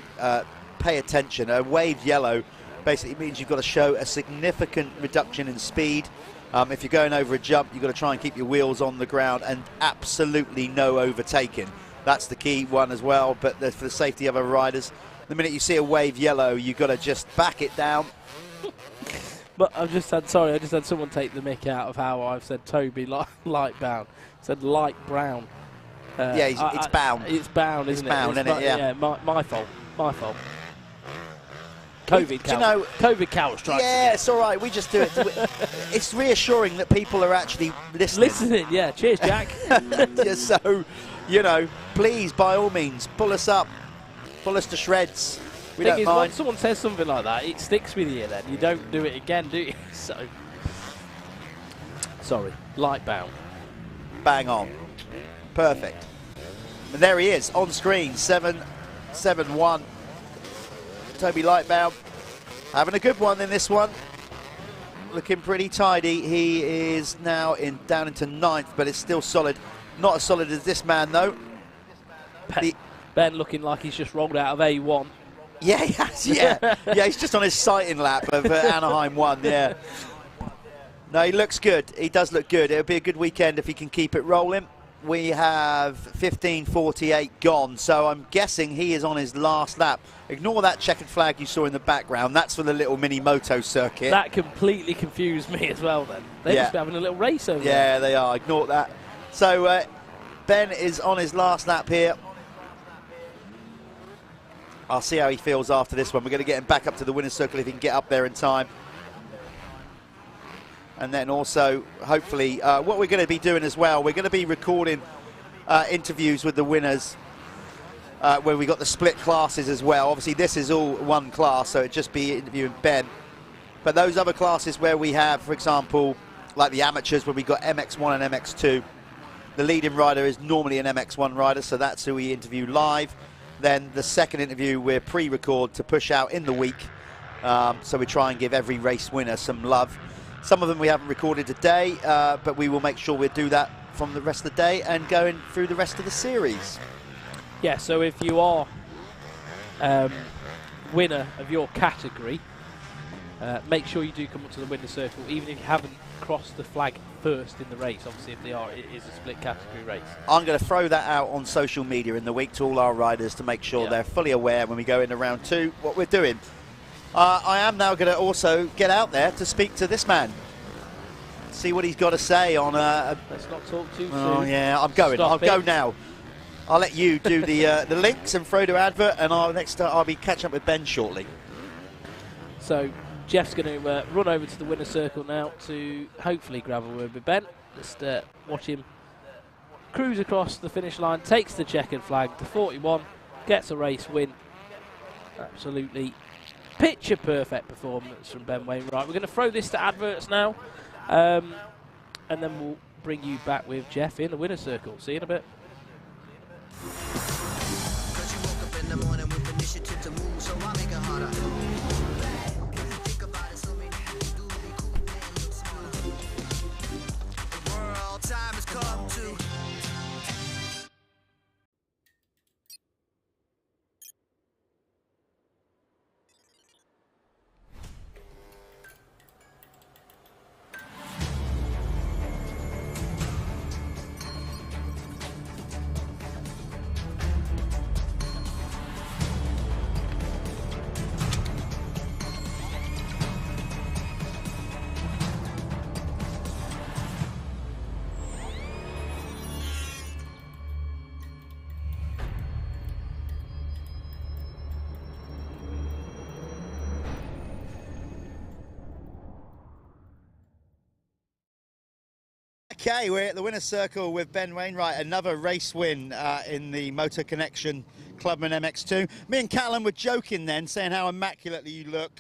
pay attention. A waved yellow basically means you've got to show a significant reduction in speed. If you're going over a jump, you've got to try and keep your wheels on the ground and absolutely no overtaking. That's the key one as well, but for the safety of other riders. The minute you see a wave yellow, you've got to just back it down. But I just had someone take the mick out of how I've said Toby Light Brown. Said Light Brown. It's bound. It's bound, isn't it? It's bound, isn't it? Yeah. My fault. COVID cow strikes. Yeah, it's all right. We just do it. It's reassuring that people are actually listening. Yeah. Cheers, Jack. So, please, by all means, pull us up. Pull us to shreds. We don't mind. Once someone says something like that, it sticks with you then. You don't do it again, do you? So, sorry. Light bound. Bang on. Perfect. And there he is, on screen, 7-7-1. Toby Lightbound having a good one in this one. Looking pretty tidy. He is now down into 9th, but it's still solid. Not as solid as this man, though. Ben looking like he's just rolled out of A1. Yeah, he has, yeah. He's just on his sighting lap of Anaheim 1, yeah. No, he looks good. He does look good. It'll be a good weekend if he can keep it rolling. We have 15:48 gone, so I'm guessing he is on his last lap. Ignore that checkered flag you saw in the background. That's for the little mini moto circuit. That completely confused me as well then. They must be having a little race over there. Yeah, they are. Ignore that. So Ben is on his last lap here. I'll see how he feels after this one. We're going to get him back up to the winner's circle if he can get up there in time. And then also, hopefully, what we're going to be doing as well, we're going to be recording interviews with the winners where we got the split classes as well. Obviously, this is all one class, so it'd just be interviewing Ben. But those other classes where we have, for example, like the amateurs, where we got MX1 and MX2, the leading rider is normally an MX1 rider, so that's who we interview live. Then the second interview we're pre-record to push out in the week, so we try and give every race winner some love. Some of them we haven't recorded today, but we will make sure we do that from the rest of the day and going through the rest of the series. Yeah, so if you are winner of your category, make sure you do come up to the winner's circle, even if you haven't crossed the flag first in the race. Obviously, if they are, it is a split category race. I'm going to throw that out on social media in the week to all our riders to make sure they're fully aware when we go into round 2 what we're doing. I am now going to also get out there to speak to this man. See what he's got to say on Let's not talk too soon. Oh, yeah, I'm going. I'll go now. I'll let you do the links and throw to advert, and I'll be catching up with Ben shortly. So Jeff's going to run over to the winner's circle now to hopefully grab a word with Ben. Just watch him cruise across the finish line, takes the checkered flag to 41, gets a race win. Absolutely picture perfect performance from Ben Wainwright. We're going to throw this to adverts now, and then we'll bring you back with Jeff in the winner's circle. See you in a bit. Okay, we're at the winner's circle with Ben Wainwright. Another race win in the Motor Connection Clubman MX2. Me and Callum were joking then, saying how immaculately you look.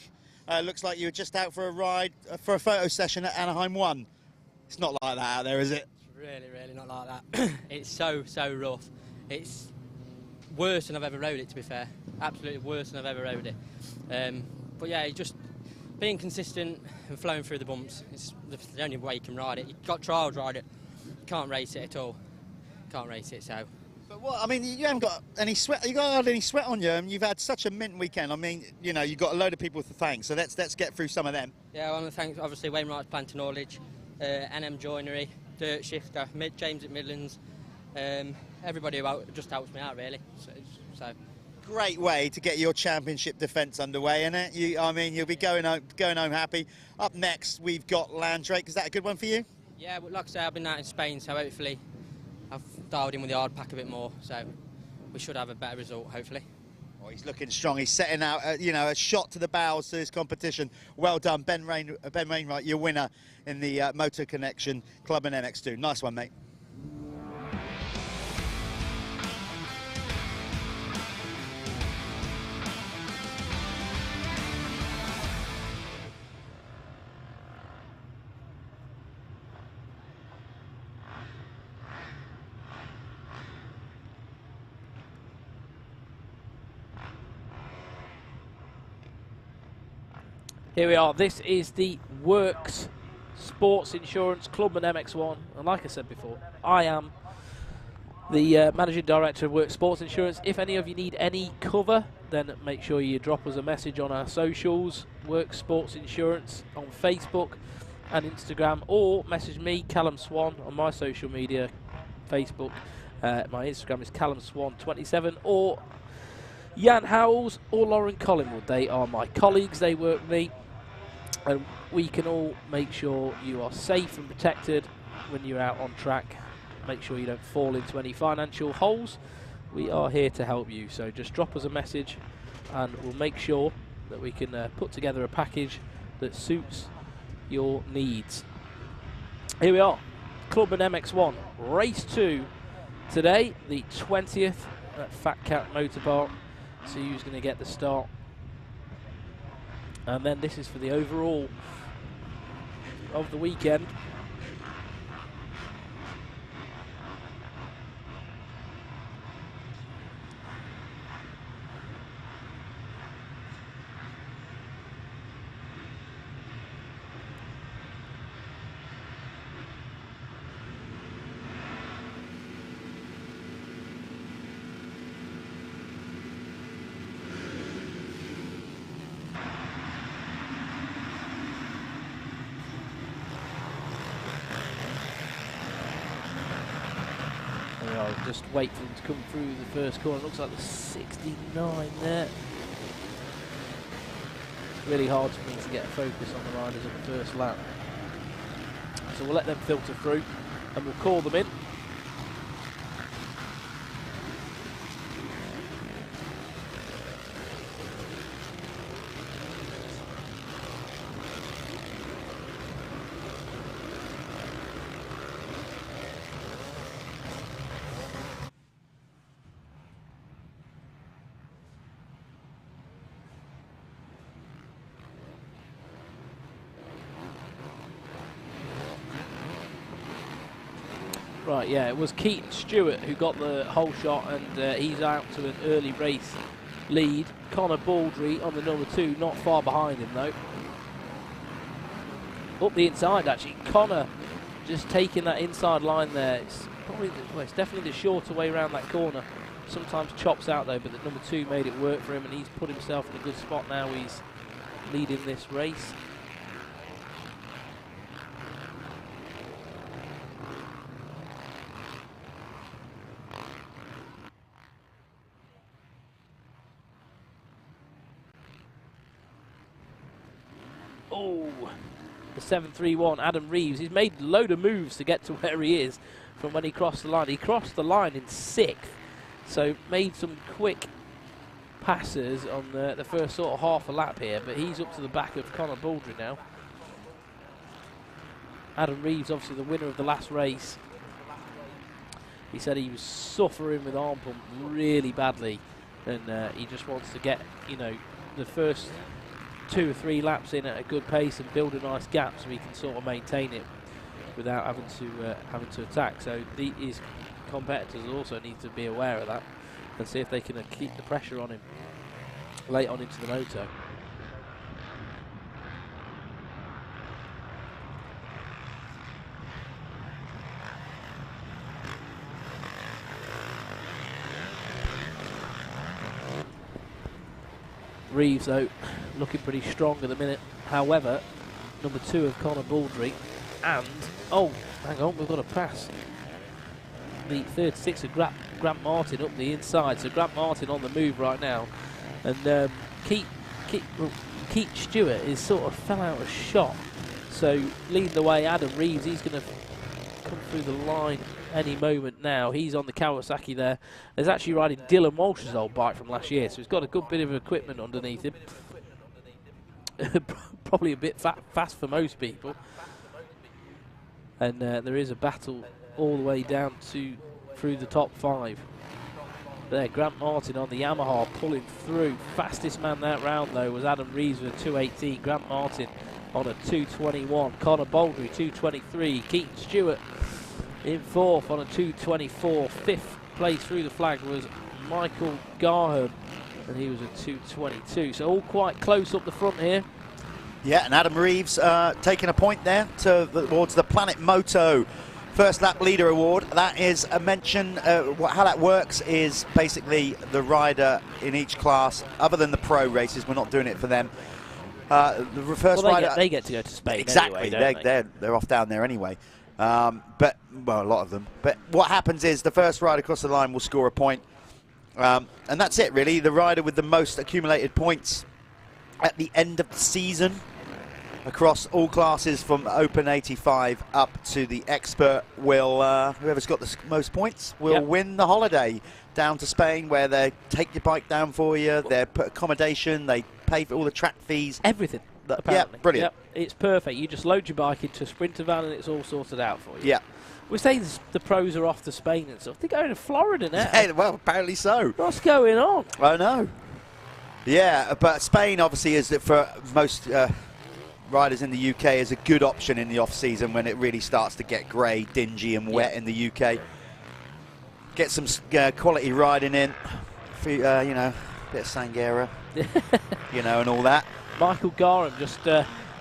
Looks like you were just out for a ride, for a photo session at Anaheim 1. It's not like that out there, is it? Really not like that. It's so rough. It's worse than I've ever rode it, to be fair. Absolutely worse than I've ever rode it. But yeah, just being consistent and flowing through the bumps. It's the only way you can ride it. You've got trials ride it. You can't race it at all. Can't race it, so. But what, I mean, you haven't got any sweat. You got any sweat on you, and you've had such a mint weekend. I mean, you know, you've got a load of people to thank. So let's get through some of them. Yeah, I want to thank obviously Wainwright's Plant and Haulage, NM Joinery, Dirt Shifter, James at Midlands, everybody who just helps me out really. So. Great way to get your championship defence underway, isn't it? I mean, you'll be going home happy. Up next, we've got Landrake. Is that a good one for you? Yeah, but like I say, I've been out in Spain, so hopefully I've dialed in with the hard pack a bit more. So we should have a better result, hopefully. Oh, he's looking strong. He's setting out, you know, a shot to the bows to this competition. Well done, Ben Wainwright, your winner in the Motor Connection Clubman MX2. Nice one, mate. Here we are. This is the Works Sports Insurance Clubman MX1, and like I said before, I am the Managing Director of Works Sports Insurance. If any of you need any cover, then make sure you drop us a message on our socials, Works Sports Insurance on Facebook and Instagram, or message me, Callum Swan, on my social media, Facebook. My Instagram is CallumSwan27, or Jan Howells or Lauren Collingwood. They are my colleagues, they work with me, and we can all make sure you are safe and protected when you're out on track. Make sure you don't fall into any financial holes. We are here to help you, so just drop us a message and we'll make sure that we can put together a package that suits your needs. Here we are, Clubman MX1, race 2 today, the 20th at FatCat Motor Park. See who's going to get the start. And then this is for the overall of the weekend. Just wait for them to come through the first corner. Looks like the 69 there. It's really hard for me to get a focus on the riders on the first lap. So we'll let them filter through and we'll call them in. Right, yeah, it was Keaton Stewart who got the whole shot, and he's out to an early race lead. Connor Baldry on the number 2, not far behind him though. Up the inside actually, Connor just taking that inside line there. It's probably, well, it's definitely the shorter way around that corner. Sometimes chops out though, but the number 2 made it work for him, and he's put himself in a good spot now. He's leading this race. Oh, the 731, Adam Reeves. He's made a load of moves to get to where he is from when he crossed the line. He crossed the line in 6th, so made some quick passes on the first sort of half a lap here, but he's up to the back of Connor Baldry now. Adam Reeves, obviously the winner of the last race. He said he was suffering with arm pump really badly, and he just wants to get, you know, the first 2 or 3 laps in at a good pace and build a nice gap so he can sort of maintain it without having to attack. So his competitors also need to be aware of that and see if they can keep the pressure on him late on into the moto. Reeves, though, looking pretty strong at the minute. However, number 2 of Conor Baldry, and, oh, hang on, we've got a pass. The 36 of Grant Martin up the inside, so Grant Martin on the move right now. And Keith Stewart is sort of fell out of shot. So leading the way, Adam Reeves, he's going to come through the line any moment now. He's on the Kawasaki there. There's actually riding Dylan Walsh's old bike from last year, so he's got a good bit of equipment underneath him. Probably a bit fast for most people. And there is a battle all the way down through the top 5. There, Grant Martin on the Yamaha pulling through. Fastest man that round, though, was Adam Reeves with a 2:18. Grant Martin on a 2:21. Conor Baldry, 2:23. Keaton Stewart in 4th on a 2:24. 5th place through the flag was Michael Garham, and he was a 2:22. So all quite close up the front here. Yeah, and Adam Reeves taking a point there towards the Planet Moto First Lap Leader Award. That is a mention. How that works is basically the rider in each class, other than the pro races, we're not doing it for them. The first rider, they get to go to Spain. Exactly, anyway, they're off down there anyway. But well, a lot of them. But what happens is the first rider across the line will score a point, and that's it really. The rider with the most accumulated points at the end of the season, across all classes from Open 85 up to the Expert, will whoever's got the most points will win the holiday down to Spain, where they take your bike down for you, they put accommodation, they pay for all the track fees. Everything. Yeah, brilliant. Yep, it's perfect. You just load your bike into a Sprinter van and it's all sorted out for you. Yeah. We're saying the pros are off to Spain and stuff. They're going to Florida now. Yeah, well, apparently so. What's going on? I know. Yeah, but Spain obviously is, for most riders in the UK, is a good option in the off-season when it really starts to get grey, dingy and wet in the UK. Get some quality riding in, you know, a bit of Sangera, you know, and all that. Michael Garham just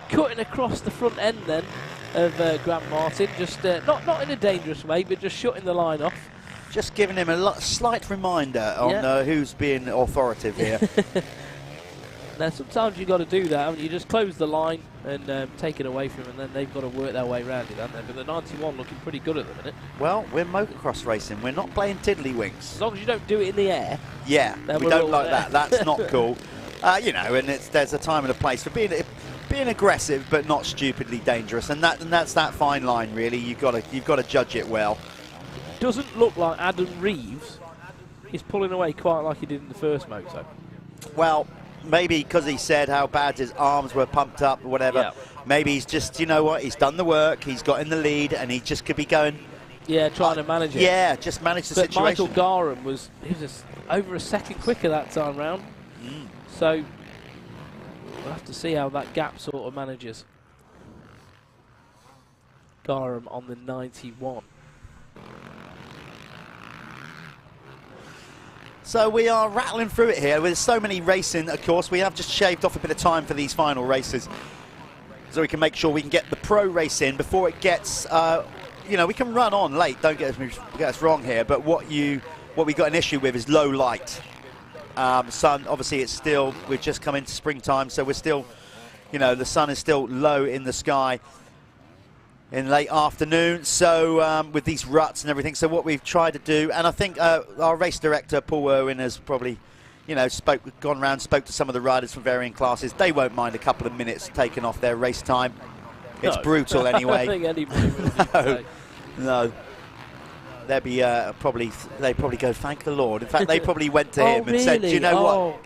cutting across the front end then of Grant Martin, just not in a dangerous way, but just shutting the line off. Just giving him a slight reminder on who's being authoritative here. Now, sometimes you've got to do that, haven't you? Just close the line and take it away from them, and then they've got to work their way around it, haven't they? But the 91 looking pretty good at the minute. Well, we're motocross racing. We're not playing tiddlywinks. As long as you don't do it in the air. Yeah, we don't like that. That's not cool. You know, and there's a time and a place for being aggressive, but not stupidly dangerous, and that's that fine line, really. You've got to judge it well. Doesn't look like Adam Reeves is pulling away quite like he did in the first moto. Well, maybe because he said how bad his arms were pumped up or whatever. Yeah. Maybe he's just, you know what, he's done the work, he's got in the lead, and he just could be going. Yeah, trying to manage it. Yeah, just manage the situation. Michael Garham was over a second quicker that time round. So we'll have to see how that gap sort of manages. Garham on the 91. So we are rattling through it here. With so many racing, of course, we have just shaved off a bit of time for these final races, so we can make sure we can get the pro race in before it gets. You know, we can run on late. Don't get us wrong here, but what we got an issue with is low light. Sun, obviously, it's still, we've just come into springtime, so we're still, you know, the sun is still low in the sky in late afternoon, so with these ruts and everything. So what we've tried to do, and I think our race director Paul Irwin has probably, you know, gone around, spoke to some of the riders from varying classes. They won't mind a couple of minutes taken off their race time. It's brutal anyway. I think anybody would. No. They'd probably go, thank the Lord. In fact, they probably went to him and said, do you know what?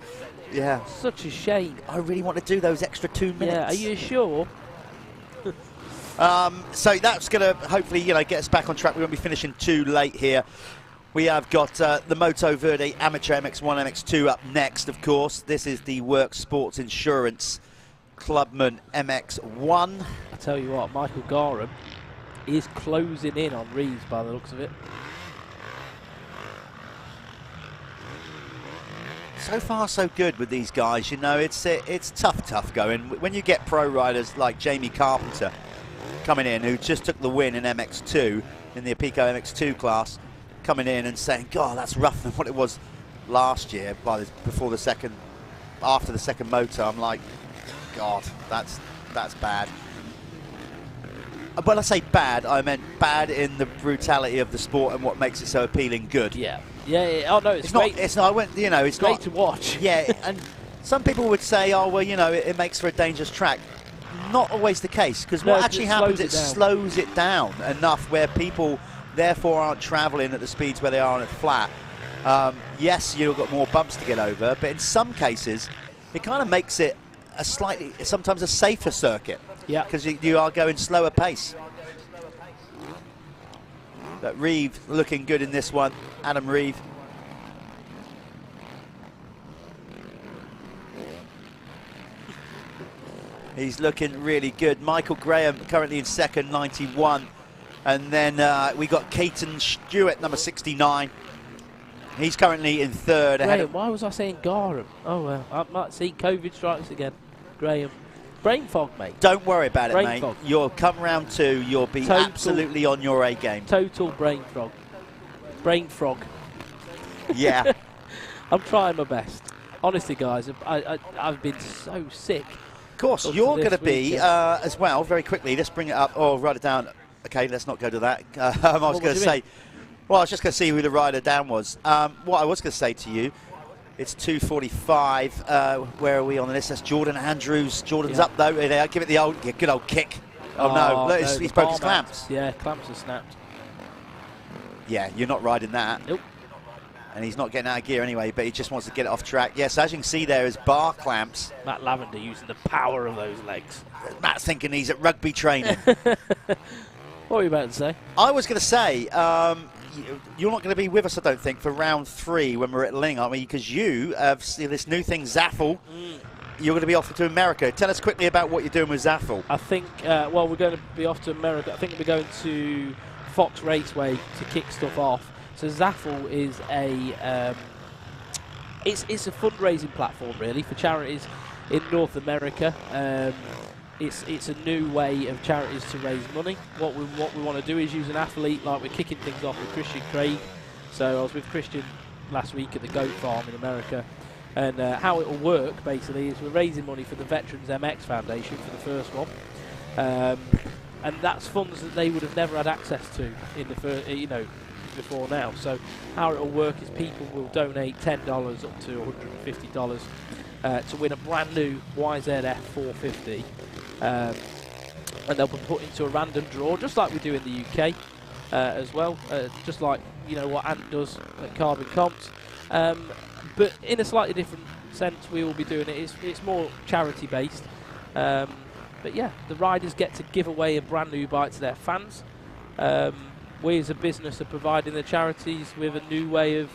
Yeah. Such a shame. I really want to do those extra 2 minutes. Yeah, are you sure? So that's going to hopefully, get us back on track. We won't be finishing too late here. We have got the Moto Verde Amateur MX1, MX2 up next, of course. This is the Work Sports Insurance Clubman MX1. I tell you what, Michael Garham is closing in on Reeves by the looks of it. So far, so good with these guys. It's tough going. When you get pro riders like Jamie Carpenter coming in, who just took the win in MX2, in the Apico MX2 class, coming in and saying, God, that's rougher than what it was last year after the second motor. I'm like, God, that's bad. When I say bad, I meant bad in the brutality of the sport and what makes it so appealing good. Yeah. Oh no, it's great. It's not. It's great not to watch. Yeah, and some people would say, oh well, it makes for a dangerous track. Not always the case, because what actually happens, it slows it down enough where people therefore aren't travelling at the speeds where they are on a flat. Yes, you've got more bumps to get over, but in some cases, it kind of makes it sometimes a safer circuit. Yeah. Because you are going slower pace. But Reeve looking good in this one. Adam Reeve. He's looking really good. Michael Graham currently in second, 91. And then we got Caton Stewart, number 69. He's currently in third. Graham, why was I saying Garham? Oh, well, I might see COVID strikes again. Graham. Brain fog, mate. Don't worry about it, brain mate. Fog. You'll come round two. You'll be absolutely on your A game. Total brain frog. Brain frog. Yeah. I'm trying my best. Honestly, guys, I've been so sick. Of course, you're going to be as well. Very quickly, let's bring it up. Oh, write it down. Okay, let's not go to that. I was going to say. Well, I was just going to see who the rider down was. What I was going to say to you. It's 2:45. Where are we on the list? That's Jordan Andrews. Jordan's up though. Give it the good old kick. Oh no! Look, he's broke his clamps. Yeah, clamps are snapped. Yeah, you're not riding that. Nope. And he's not getting out of gear anyway, but he just wants to get it off track. Yes, as you can see there is bar clamps. Matt Lavender using the power of those legs. Matt's thinking he's at rugby training. What were you about to say? I was going to say, you're not going to be with us, I don't think, for round 3 when we're at Ling, aren't we? Because you have this new thing, Zaffle. You're going to be off to America. Tell us quickly about what you're doing with Zaffle. I think, well, we're going to be off to America. I think we're going to Fox Raceway to kick stuff off. So Zaffle is it's a fundraising platform, really, for charities in North America. It's a new way of charities to raise money. What we want to do is use an athlete, like we're kicking things off with Christian Craig. So I was with Christian last week at the goat farm in America, and how it will work basically is we're raising money for the Veterans MX Foundation for the first one, and that's funds that they would have never had access to in the first, before now. So how it will work is people will donate $10 up to $150 to win a brand new YZF 450. And they'll be put into a random draw, just like we do in the UK as well, just like what Ant does at Carbon Comps, but in a slightly different sense. We will be doing it. It's more charity based, but yeah, the riders get to give away a brand new bike to their fans. We as a business are providing the charities with a new way of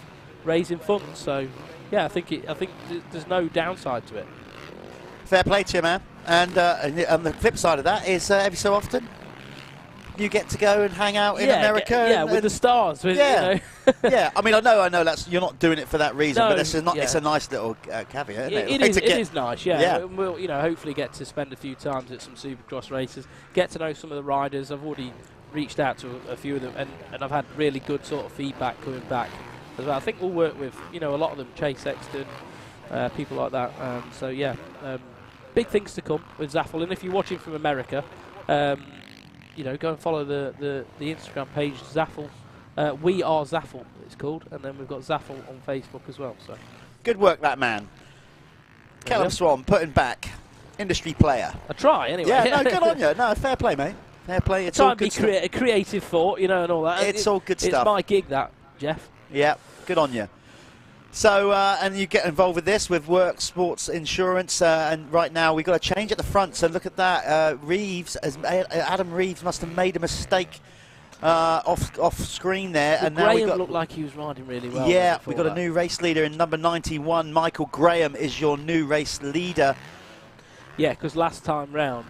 raising funds. So yeah, I think there's no downside to it. Fair play to you, man. And on the flip side of that is every so often you get to go and hang out in America. With the stars. Yeah, I mean, I know that's you're not doing it for that reason, but it's a nice little caveat, isn't it? It is nice. Yeah. We'll hopefully get to spend a few times at some Supercross races, get to know some of the riders. I've already reached out to a few of them, and I've had really good sort of feedback coming back as well. I think we'll work with a lot of them, Chase Sexton, people like that. So yeah. Big things to come with Zaffle, and if you're watching from America, go and follow the Instagram page Zaffle. We are Zaffle, it's called, and then we've got Zaffle on Facebook as well. So good work, that man. Callum Swan putting back, industry player. I try anyway. Yeah, no, good on you. No, fair play, mate. Fair play. It's all good stuff. A creative thought, and all that. It's all good stuff. It's my gig, that, Jeff. Yeah, good on you. So, and you get involved with this with Work Sports Insurance, and right now we've got a change at the front. So look at that. Adam Reeves must have made a mistake off screen there, Well, and now we Graham got. looked like he was riding really well. Yeah, we've got a new race leader in number 91. Michael Graham is your new race leader. Yeah, because last time round,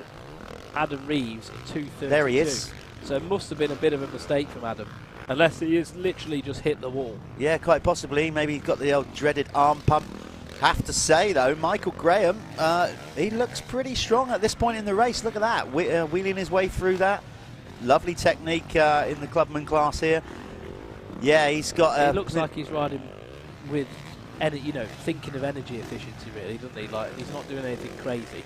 Adam Reeves 232. There he is. So it must have been a bit of a mistake from Adam. Unless he has literally just hit the wall. Yeah, quite possibly. Maybe he's got the old dreaded arm pump. Have to say, though, Michael Graham, he looks pretty strong at this point in the race. Look at that, wheeling his way through that. Lovely technique in the clubman class here. Yeah, he's got... it looks like he's riding with, thinking of energy efficiency, really, doesn't he? Like, he's not doing anything crazy.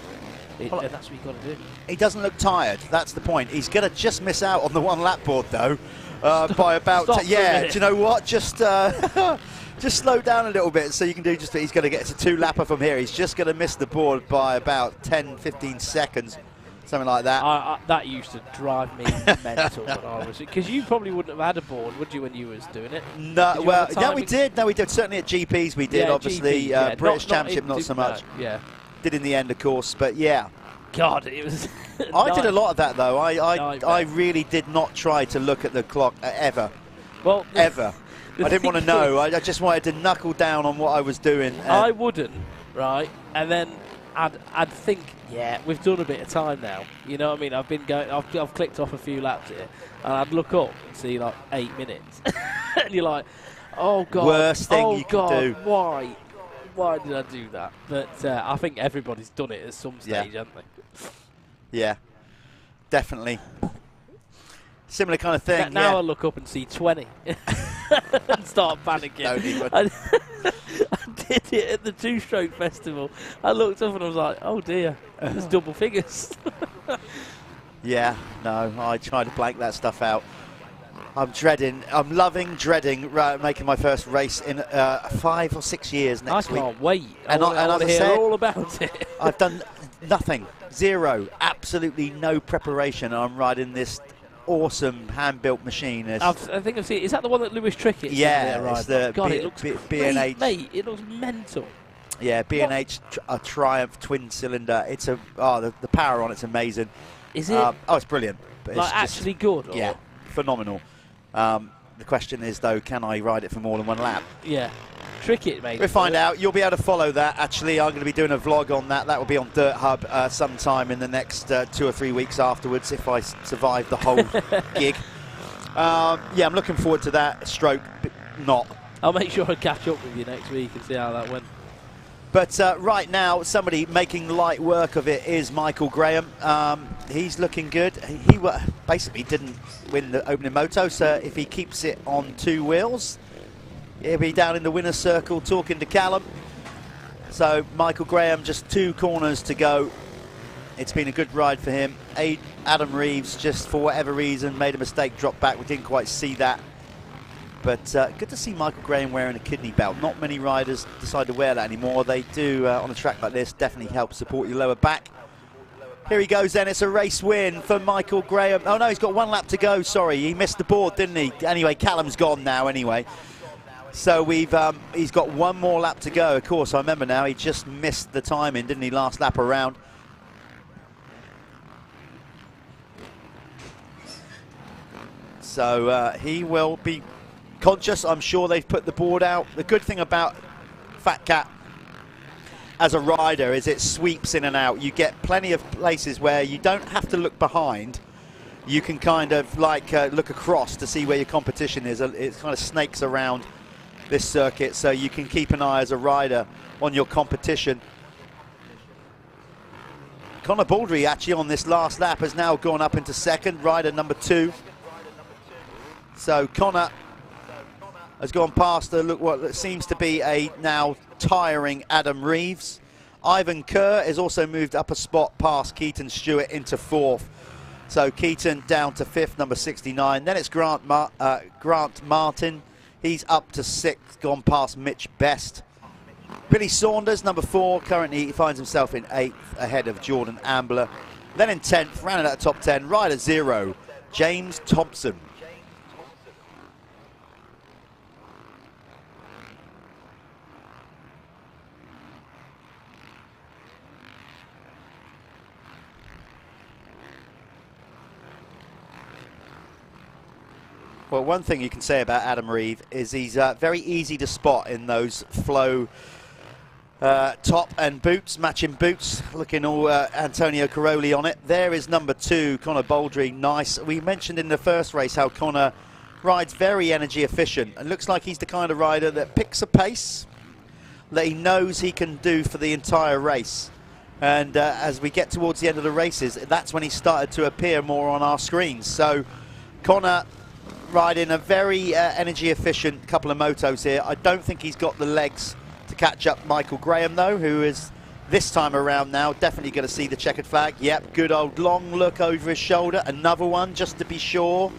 And that's what you've got to do. He doesn't look tired. That's the point. He's going to just miss out on the one lap board, though. By about do you know what? Just slow down a little bit so you can do just. He's going to get to 2-lapper from here. He's just going to miss the board by about 10-15 seconds, something like that. That used to drive me mental when I was, because you probably wouldn't have had a board, would you, when you was doing it? No, well, yeah, we did. No, we did. Certainly at GPs, we did. Yeah, obviously, GP, British Championship, not so much. Yeah, did in the end, of course, but yeah. God, it was. I did a lot of that though. I really did not try to look at the clock ever. Well, ever. I didn't want to know. I just wanted to knuckle down on what I was doing. I wouldn't, right? And then I'd think, yeah, we've done a bit of time now. You know what I mean? I've been going. I've clicked off a few laps here, and I'd look up and see like 8 minutes, and you're like, oh God, worst thing you God, can do. Why did I do that? But I think everybody's done it at some stage, haven't they? Yeah, definitely. Similar kind of thing. Now I look up and see 20 and start panicking. I did it at the two-stroke festival. I looked up and I was like, oh dear, there's double figures. Yeah, no, I try to blank that stuff out. I'm loving dreading making my first race in 5 or 6 years next week. I can't wait. I want to hear all about it. I've done nothing. Zero. Absolutely no preparation. I'm riding this awesome hand-built machine. I think I've seen it. Is that the one that Lewis Trickett? Yeah, it's the God, it looks B&H. Mate, it looks mental. Yeah, B&H a Triumph twin cylinder. It's the power on it's amazing. Is it? It's brilliant. But like it's actually good? Or? Yeah, phenomenal. The question is though, can I ride it for more than one lap? Yeah. Trickett, mate. We'll find out. You'll be able to follow that. Actually, I'm going to be doing a vlog on that. That will be on Dirt Hub sometime in the next 2 or 3 weeks afterwards, if I survive the whole gig. Yeah, I'm looking forward to that. Stroke, not. I'll make sure I catch up with you next week and see how that went. But right now, somebody making light work of it is Michael Graham. He's looking good. He basically didn't win the opening moto, so if he keeps it on 2 wheels, he'll be down in the winner's circle talking to Callum. So Michael Graham, just 2 corners to go. It's been a good ride for him. Adam Reeves, just for whatever reason, made a mistake, dropped back. We didn't quite see that. But good to see Michael Graham wearing a kidney belt. Not many riders decide to wear that anymore. They do on a track like this. Definitely help support your lower back. Here he goes then. It's a race win for Michael Graham. Oh no, he's got 1 lap to go. Sorry, he missed the board, didn't he? Anyway, Callum's gone now anyway. So he's got 1 more lap to go. Of course, I remember now, he just missed the timing, didn't he, last lap around. So he will be conscious. I'm sure they've put the board out. The good thing about FatCat as a rider is it sweeps in and out. You get plenty of places where you don't have to look behind. You can kind of like look across to see where your competition is. It kind of snakes around this circuit, so you can keep an eye as a rider on your competition. Connor Baldry actually on this last lap has now gone up into second, rider number 2. So Connor has gone past what seems to be a now tiring Adam Reeves. Ivan Kerr has also moved up a spot past Keaton Stewart into 4th. So Keaton down to 5th, number 69. Then it's Grant Martin. He's up to 6th, gone past Mitch Best. Billy Saunders, number 4, currently he finds himself in 8th, ahead of Jordan Ambler. Then in 10th, rounded out top 10, rider 0, James Thompson. Well, one thing you can say about Adam Reeve is he's very easy to spot in those flow top and boots, matching boots, looking all Antonio Caroli on it. There is number 2, Connor Baldry. Nice. We mentioned in the first race how Connor rides very energy efficient and looks like he's the kind of rider that picks a pace that he knows he can do for the entire race. And as we get towards the end of the races, that's when he started to appear more on our screens. So Connor riding a very energy efficient couple of motos here. I don't think he's got the legs to catch up Michael Graham though, who is this time around now definitely going to see the checkered flag. Yep, good old long look over his shoulder. Another one just to be sure.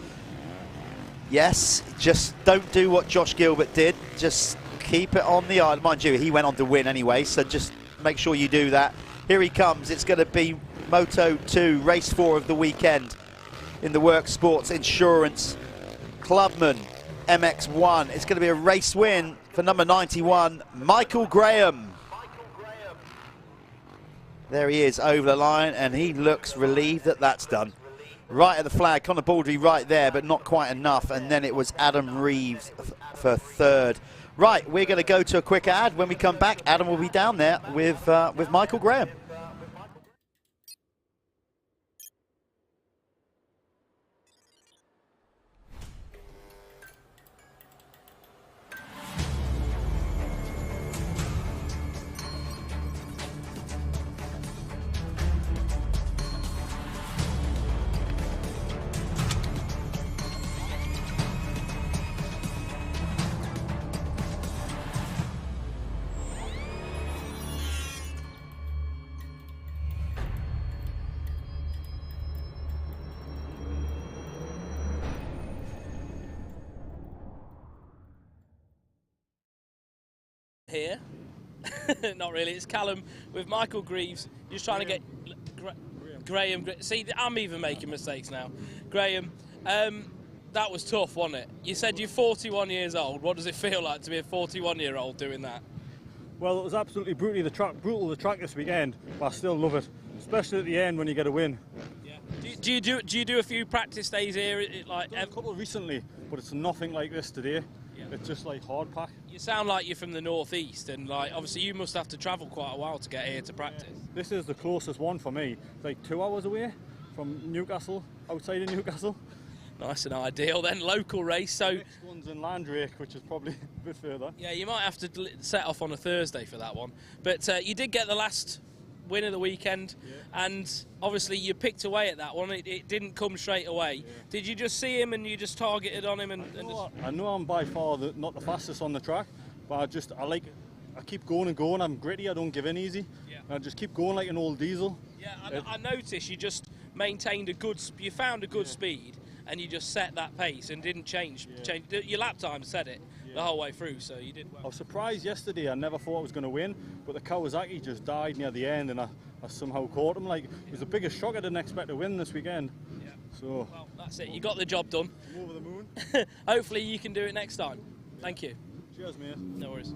Yes, just don't do what Josh Gilbert did. Just keep it on the island. Mind you, he went on to win anyway, so just make sure you do that. Here he comes. It's going to be Moto 2, race 4 of the weekend in the Work Sports Insurance Clubman MX1. It's going to be a race win for number 91, Michael Graham. There he is over the line, and he looks relieved that that's done. Right at the flag, Connor Baldry right there, but not quite enough. And then it was Adam Reeves for 3rd. Right, we're going to go to a quick ad. When we come back, Adam will be down there with Michael Graham. Here. Not really, it's Callum with Michael Greaves. You're just trying to get Graham. See, I'm even making mistakes now. Graham, that was tough, wasn't it? You said you're 41 years old. What does it feel like to be a 41-year-old doing that? Well, it was absolutely brutal the track this weekend, but I still love it, especially at the end when you get a win. Yeah. Do you do a few practice days here? Like a couple recently, but it's nothing like this today. Yeah. It's just like hard pack. You sound like you're from the northeast, and like obviously you must have to travel quite a while to get here to practice. Yeah. This is the closest one for me. It's like 2 hours away from Newcastle, outside of Newcastle. Nice and ideal then, local race. So the next one's in Landrake, which is probably a bit further. Yeah, you might have to set off on a Thursday for that one. But you did get the last win of the weekend, and obviously you picked away at that one. It didn't come straight away. Yeah. Did you just see him and you just targeted on him? I know I'm by far not the fastest on the track, but I keep going and going. I'm gritty. I don't give in easy. Yeah. I just keep going like an old diesel. Yeah, I noticed you just maintained you found a good speed, and you just set that pace and didn't change. Your lap time said it the whole way through, so you did well. I was surprised yesterday. I never thought I was going to win, but the Kawasaki just died near the end, and I somehow caught him. Like, it was the biggest shock. I didn't expect to win this weekend. Yeah. So. Well, that's it. You got the job done. I'm over the moon. Hopefully you can do it next time. Thank you. Cheers, mate. No worries.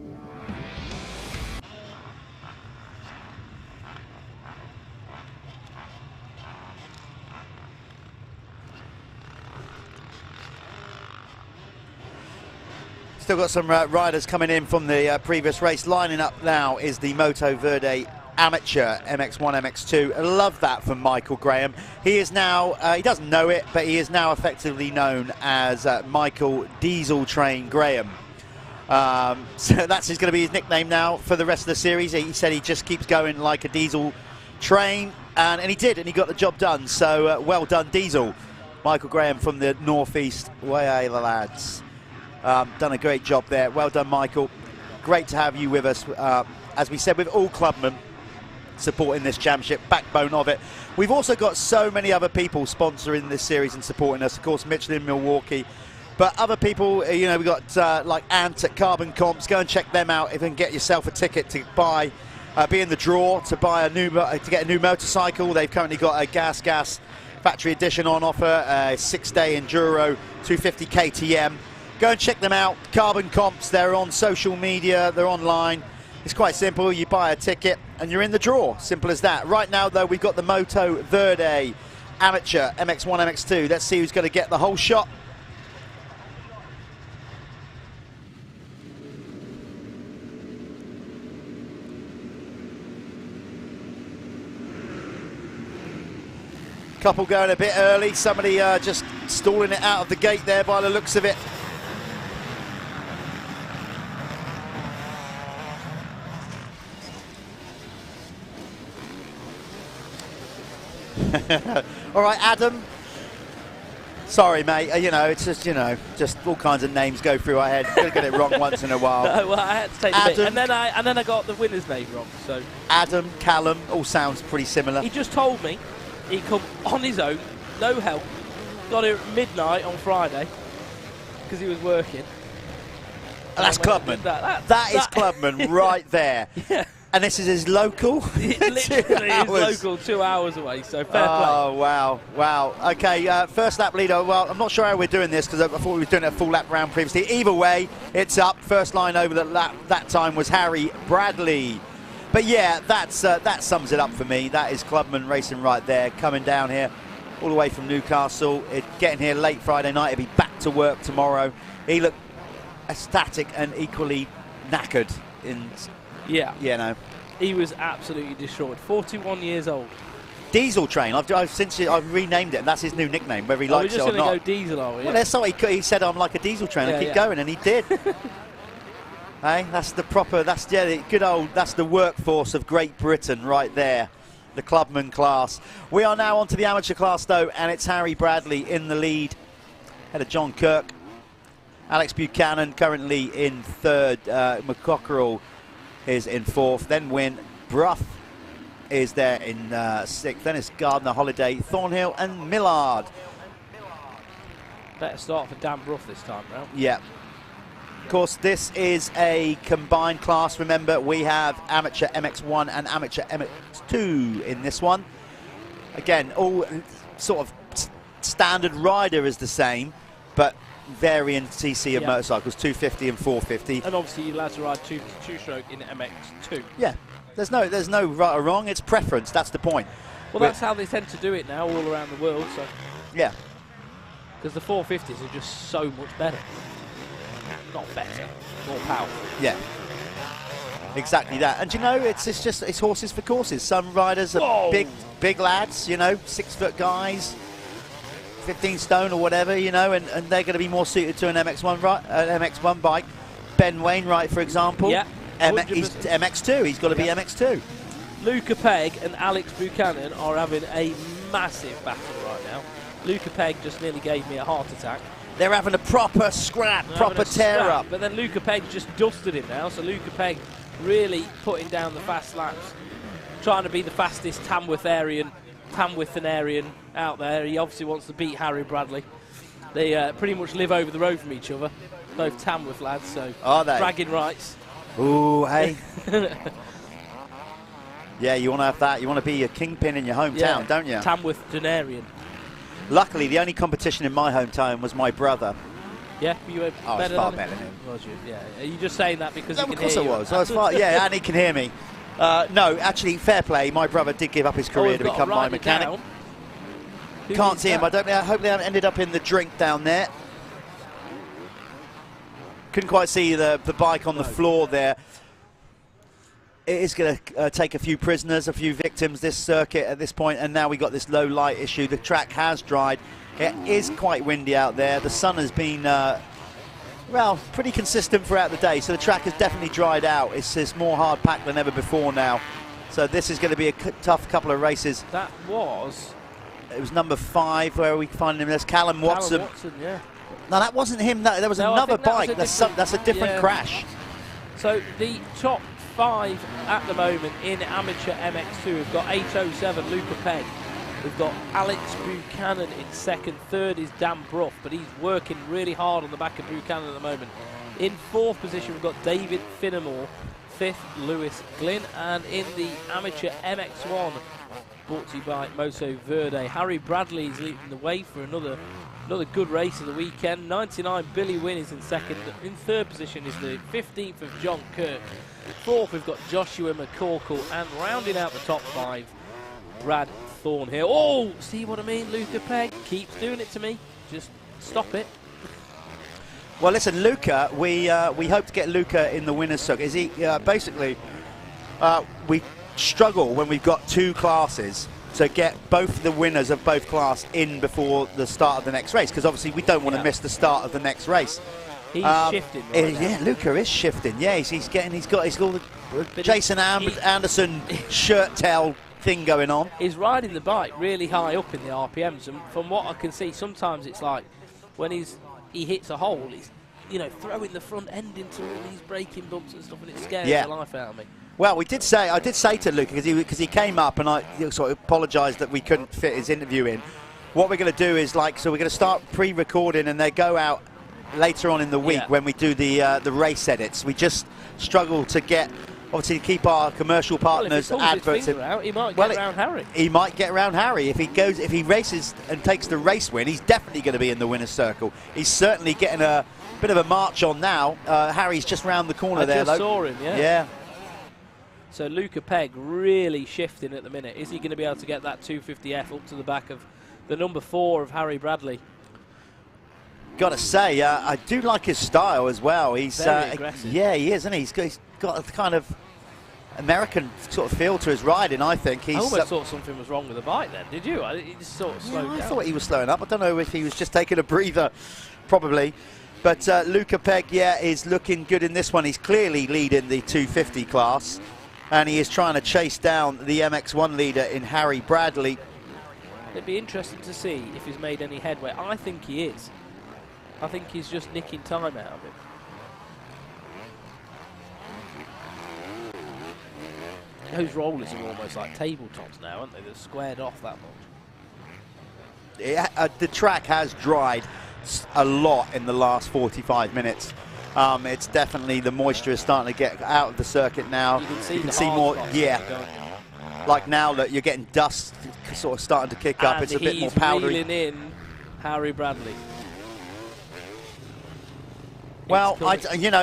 Still got some riders coming in from the previous race. Lining up now is the Moto Verde Amateur MX1, MX2. I love that from Michael Graham. He is now, he doesn't know it, but he is now effectively known as Michael Diesel Train Graham. So that's going to be his nickname now for the rest of the series. He said he just keeps going like a diesel train, and he did, and he got the job done. So well done, Diesel. Michael Graham from the northeast. Way the lads. Done a great job there. Well done, Michael. Great to have you with us. As we said, with all clubmen supporting this championship, backbone of it. We've also got so many other people sponsoring this series and supporting us. Of course, Michelin, Milwaukee. But other people, you know, we've got like Ant at Carbon Comps. Go and check them out if you can get yourself a ticket to buy, be in the draw to buy to get a new motorcycle. They've currently got a Gas factory edition on offer, a 6-day Enduro 250 KTM. Go and check them out, Carbon Comps. They're on social media, they're online. It's quite simple. You buy a ticket and you're in the draw. Simple as that. Right now, though, we've got the Moto Verde Amateur MX1, MX2. Let's see who's going to get the whole shot. Couple going a bit early. Somebody just stalling it out of the gate there by the looks of it. All right, Adam. Sorry, mate. You know, it's just, just all kinds of names go through our head. We'll get it wrong once in a while. No, well, I had to take the bit. And then I got the winner's name wrong. So Adam, Callum, all sounds pretty similar. He just told me he'd come on his own, no help. Got here at midnight on Friday because he was working. And that's Clubman. That is Clubman right there. Yeah. And this is his local? Literally his local, 2 hours away, so fair play. Oh, wow, wow. Okay, first lap leader. Well, I'm not sure how we're doing this because I thought we were doing a full lap round previously. Either way, it's up. First line over the lap that time was Harry Bradley. But yeah, that sums it up for me. That is Clubman racing right there, coming down here all the way from Newcastle. Getting here late Friday night. He'll be back to work tomorrow. He looked ecstatic and equally knackered in... Yeah. You know. He was absolutely destroyed. 41 years old. Diesel Train. I've renamed it, and that's his new nickname, whether he likes it or not. We're just going to go diesel, are we? Well, that's what he said. I'm like a diesel train. I keep going, and he did. Hey, that's the proper. That's the good old. That's the workforce of Great Britain right there. The Clubman class. We are now onto the amateur class though, and it's Harry Bradley in the lead, ahead of John Kirk. Alex Buchanan currently in third. McCockerell is in fourth, then Wynn. Bruff is there in sixth, then it's Gardner, Holiday, Thornhill and Millard. Better start for Dan Bruff this time round. Yeah. Of course, this is a combined class. Remember, we have amateur MX1 and amateur MX2 in this one. Again, all sort of standard rider is the same, but varying CC of motorcycles, 250 and 450. And obviously you're allowed to ride two-stroke in MX2. Yeah, there's no right or wrong, it's preference, that's the point. Well, that's how they tend to do it now all around the world. So yeah. Because the 450s are just so much better. Not better, more powerful. Yeah. Exactly that. And you know, it's horses for courses. Some riders are big lads, 6 foot guys, 15 stone or whatever, and they're going to be more suited to an MX1 bike. Ben Wainwright, for example, yeah, he's MX2. He's got to be MX2. Luca Pegg and Alex Buchanan are having a massive battle right now. Luca Pegg just nearly gave me a heart attack. They're having a proper scrap, proper tear up. But then Luca Pegg just dusted him now, so Luca Pegg really putting down the fast laps, trying to be the fastest Tamworthian out there. He obviously wants to beat Harry Bradley. They pretty much live over the road from each other, both Tamworth lads, so are they? bragging rights. Ooh, hey. Yeah, you want to have that. You want to be a kingpin in your hometown, don't you? Tamworth Denarian. Luckily, the only competition in my hometown was my brother. Yeah, you were I was far better than him. Was you? Yeah. Are you just saying that because No, he of can course hear I you? was. I was far, yeah, and he can hear me. No, actually, fair play. My brother did give up his career to become my mechanic. Can't see him. I hope they haven't ended up in the drink down there. Couldn't quite see the bike on the floor there. It is going to take a few prisoners, a few victims, this circuit at this point, and now we got this low light issue. The track has dried. It is quite windy out there. The sun has been, well, pretty consistent throughout the day, so the track has definitely dried out. It's more hard packed than ever before now. So this is going to be a tough couple of races. It was number 5 where we find him. There's Callum Watson. Yeah. No, that wasn't him. There was another bike. That's a different crash. So the top 5 at the moment in amateur MX2. We've got 807 Luca Pegg. We've got Alex Buchanan in second. Third is Dan Bruff, but he's working really hard on the back of Buchanan at the moment. In 4th position, we've got David Finnemore. 5th, Lewis Glynn. And in the amateur MX1, brought to you by Moto Verde, Harry Bradley is leading the way for another good race of the weekend. 99 Billy Wynn is in second. In 3rd position is the 15th of John Kirk. 4th, we've got Joshua McCorkle, and rounding out the top 5, Brad Thornhill. Oh, see what I mean? Luca Pegg keeps doing it to me. Just stop it. Well, listen, Luca, we hope to get Luca in the winner's circuit. Is he basically? We struggle when we've got 2 classes to get both the winners of both class in before the start of the next race, because obviously we don't want to miss the start of the next race. He's shifting right now. Yeah, Luca is shifting. Yeah, he's got the Jason Anderson shirt tail thing going on. He's riding the bike really high up in the RPMs, and from what I can see, sometimes it's like when he hits a hole, he's throwing the front end into all these braking bumps and stuff, and it scares the life out of me. Well, I did say to Luca, because he came up, and I sort of apologised that we couldn't fit his interview in. What we're going to do is so we're going to start pre-recording, and they go out later on in the week when we do the race edits. We just struggle to get, obviously, to keep our commercial partners adverts. He might get around Harry. He might get around Harry if he races and takes the race win. He's definitely going to be in the winner's circle. He's certainly getting a bit of a march on now. Harry's just round the corner there. I just saw him. Yeah. So Luca Pegg really shifting at the minute. Is he going to be able to get that 250F up to the back of the number 4 of Harry Bradley? Got to say, I do like his style as well. He's very aggressive. Yeah, he is, isn't he? He's got a kind of American sort of feel to his riding, I think. I almost thought something was wrong with the bike then, did you? He just sort of slowed down. I thought he was slowing up. I don't know if he was just taking a breather, probably. But Luca Pegg, is looking good in this one. He's clearly leading the 250 class, and he is trying to chase down the MX1 leader in Harry Bradley. It'd be interesting to see if he's made any headway. I think he is. I think he's just nicking time out of him. Those rollers are almost like tabletops now, aren't they? They're squared off that much. The track has dried a lot in the last 45 minutes. It's definitely, the moisture is starting to get out of the circuit now. You can see more, like now that you're getting dust sort of starting to kick up. It's a bit more powdery. He's reeling in Harry Bradley. Well,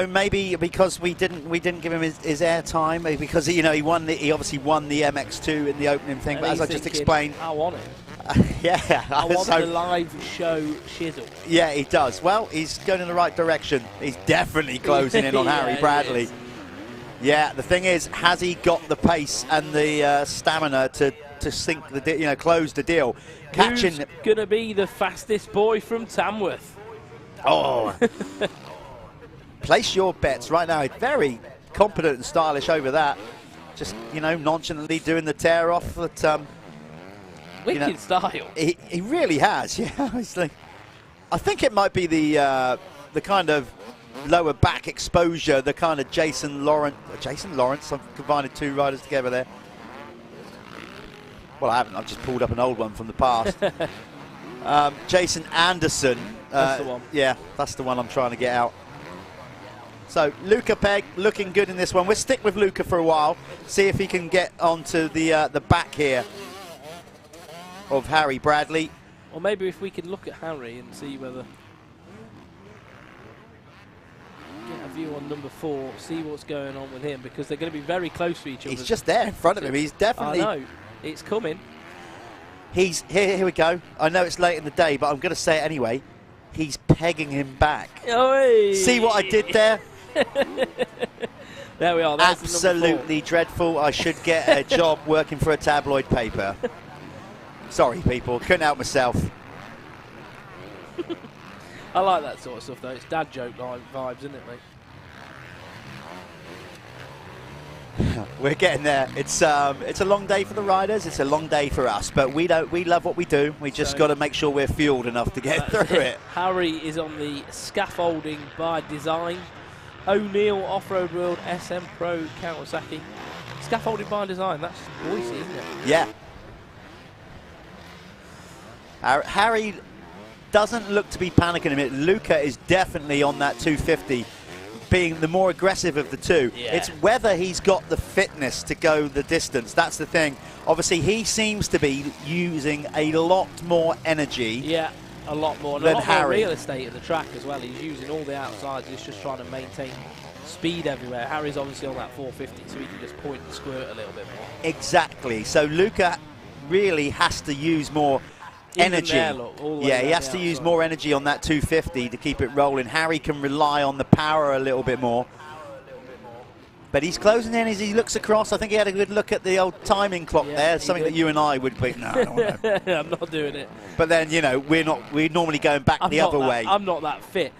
maybe because we didn't give him his airtime, because he obviously won the MX2 in the opening thing. But as I just explained, I want it. I want the live show shizzle. Yeah, he does. Well, he's going in the right direction. He's definitely closing in on Harry Bradley. Yeah, the thing is, has he got the pace and the stamina to sink the close the deal? Who's going to be the fastest boy from Tamworth? Oh. Place your bets right now. Very competent and stylish over that. Just, nonchalantly doing the tear off. That, wicked style. He really has, yeah. I think it might be the kind of lower back exposure, the kind of Jason Lawrence. I've combined two riders together there. Well, I haven't. I've just pulled up an old one from the past. Jason Anderson. That's the one. Yeah, that's the one I'm trying to get out. So Luca Pegg looking good in this one. We'll stick with Luca for a while, see if he can get onto the back here of Harry Bradley. Or maybe if we can look at Harry and see whether get a view on number 4, see what's going on with him, because they're going to be very close to each other. He's just there in front of him. He's definitely. I know. It's coming. He's here. Here we go. I know it's late in the day, but I'm going to say it anyway. He's pegging him back. Oi. See what I did there? There we are. There's absolutely dreadful. I should get a job working for a tabloid paper. Sorry, people. Couldn't help myself. I like that sort of stuff, though. It's dad joke vibes, isn't it, mate? We're getting there. It's a long day for the riders. It's a long day for us, but we love what we do. We just got to make sure we're fueled enough to get through it. Harry is on the scaffolding by design. O'Neill Off-Road World SM Pro Kawasaki. Scaffolding by design. That's voicey, isn't it? Yeah. Harry doesn't look to be panicking a minute. Luca is definitely on that 250. Being the more aggressive of the two. Yeah. It's whether he's got the fitness to go the distance. That's the thing. Obviously, he seems to be using a lot more energy. Yeah, a lot more. And than a lot Harry. more real estate at the track as well. He's using all the outsides. He's just trying to maintain speed everywhere. Harry's obviously on that 450, so he can just point and squirt a little bit more. Exactly. So Luca really has to use more energy. There, look, He has to use more energy on that 250 to keep it rolling. Harry can rely on the power a little bit more. But he's closing in as he looks across. I think he had a good look at the old timing clock there, something that you and I would be, no, I don't want to. I'm not doing it. But then, you know, we're normally going back the other way. I'm not that fit.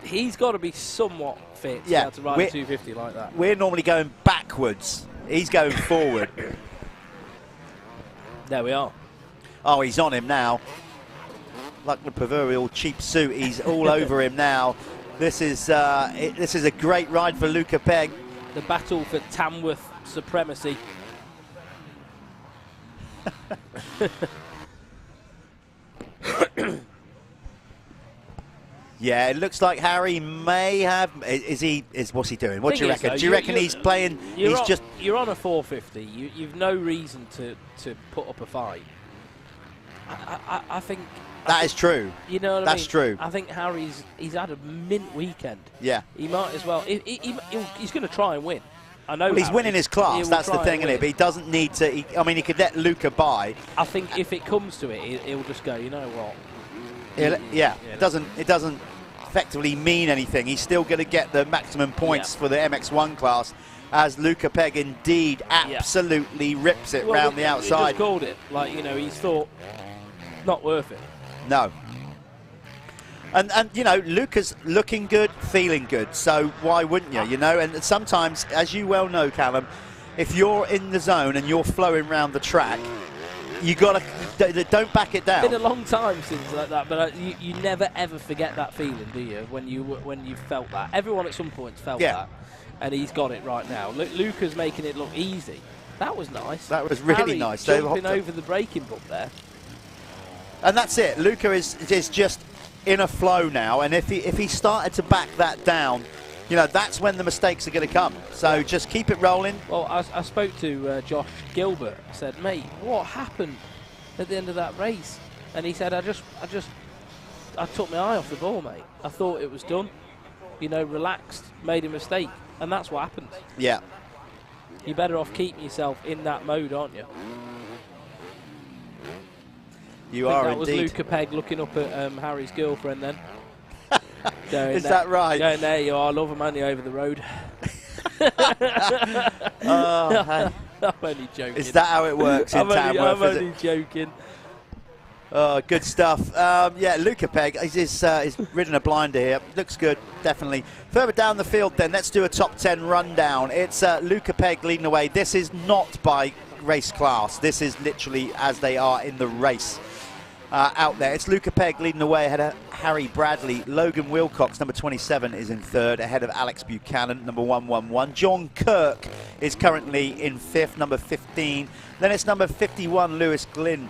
He's got to be somewhat fit to, be able to ride a 250 like that. We're normally going backwards. He's going forward. There we are. Oh, he's on him now. Like the proverbial cheap suit, he's all over him now. This is a great ride for Luca Pegg. The battle for Tamworth supremacy. Yeah, it looks like Harry may have. What's he doing? What do you reckon? Do you reckon he's playing? You're on a 450. You've no reason to put up a fight. I think that is true. You know what I mean? That's true. I think he's had a mint weekend. Yeah. He might as well. He's going to try and win. I know. Well, he's winning his class. That's the thing, isn't it? But he doesn't need to. I mean, he could let Luca by. I think if it comes to it, he'll just go. You know what? It doesn't effectively mean anything. He's still going to get the maximum points for the MX1 class, as Luca Pegg indeed absolutely rips it round the outside. He just called it. Like, you know, he's thought, not worth it. No. And you know, Luca's looking good, feeling good, so why wouldn't you, you know? And sometimes, as you well know, Callum, if you're in the zone and you're flowing around the track, you got to, don't back it down. It's been a long time since like that, but you never ever forget that feeling, do you? When you felt that. Everyone at some point felt that, and he's got it right now. Luca's making it look easy. That was nice. That was really Harry nice. Jumping over the braking book there. And that's it. Luca is just in a flow now, and if he started to back that down, you know, that's when the mistakes are going to come. So just keep it rolling. Well, I spoke to Josh Gilbert. I said, mate, what happened at the end of that race? And he said, I took my eye off the ball, mate. I thought it was done. You know, relaxed, made a mistake, and that's what happens. Yeah. You're better off keeping yourself in that mode, aren't you? You are that was indeed. Luca Pegg looking up at Harry's girlfriend then. Is that right? Going, there you are, love a man over the road. Oh, hey. I'm only joking. Is that how it works in Tamworth? I'm only joking. Oh, good stuff. Yeah, Luca Pegg is ridden a blinder here. Looks good, definitely. Further down the field then, let's do a top 10 rundown. It's Luca Pegg leading the way. This is not by race class. This is literally as they are in the race. Out there, it's Luca Pegg leading the way ahead of Harry Bradley. Logan Wilcox, number 27, is in third, ahead of Alex Buchanan, number 111. John Kirk is currently in fifth, number 15. Then it's number 51, Lewis Glynn,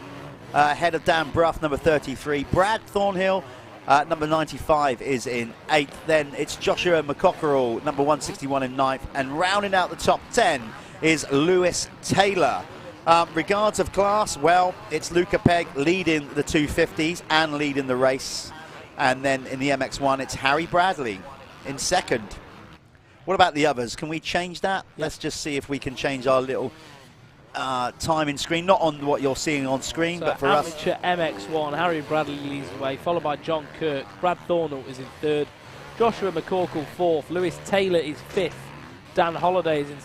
ahead of Dan Bruff, number 33. Brad Thornhill, number 95, is in eighth. Then it's Joshua McCockerell, number 161, in ninth. And rounding out the top 10 is Lewis Taylor. Regards of class, well, it's Luca Pegg leading the 250s and leading the race. And then in the MX1, it's Harry Bradley in second. What about the others? Can we change that? Yep. Let's just see if we can change our little timing screen. Not on what you're seeing on screen, but for us. Amateur MX1, Harry Bradley leads the way, followed by John Kirk. Brad Thornhill is in third. Joshua McCorkle fourth. Lewis Taylor is fifth. Dan Holliday is in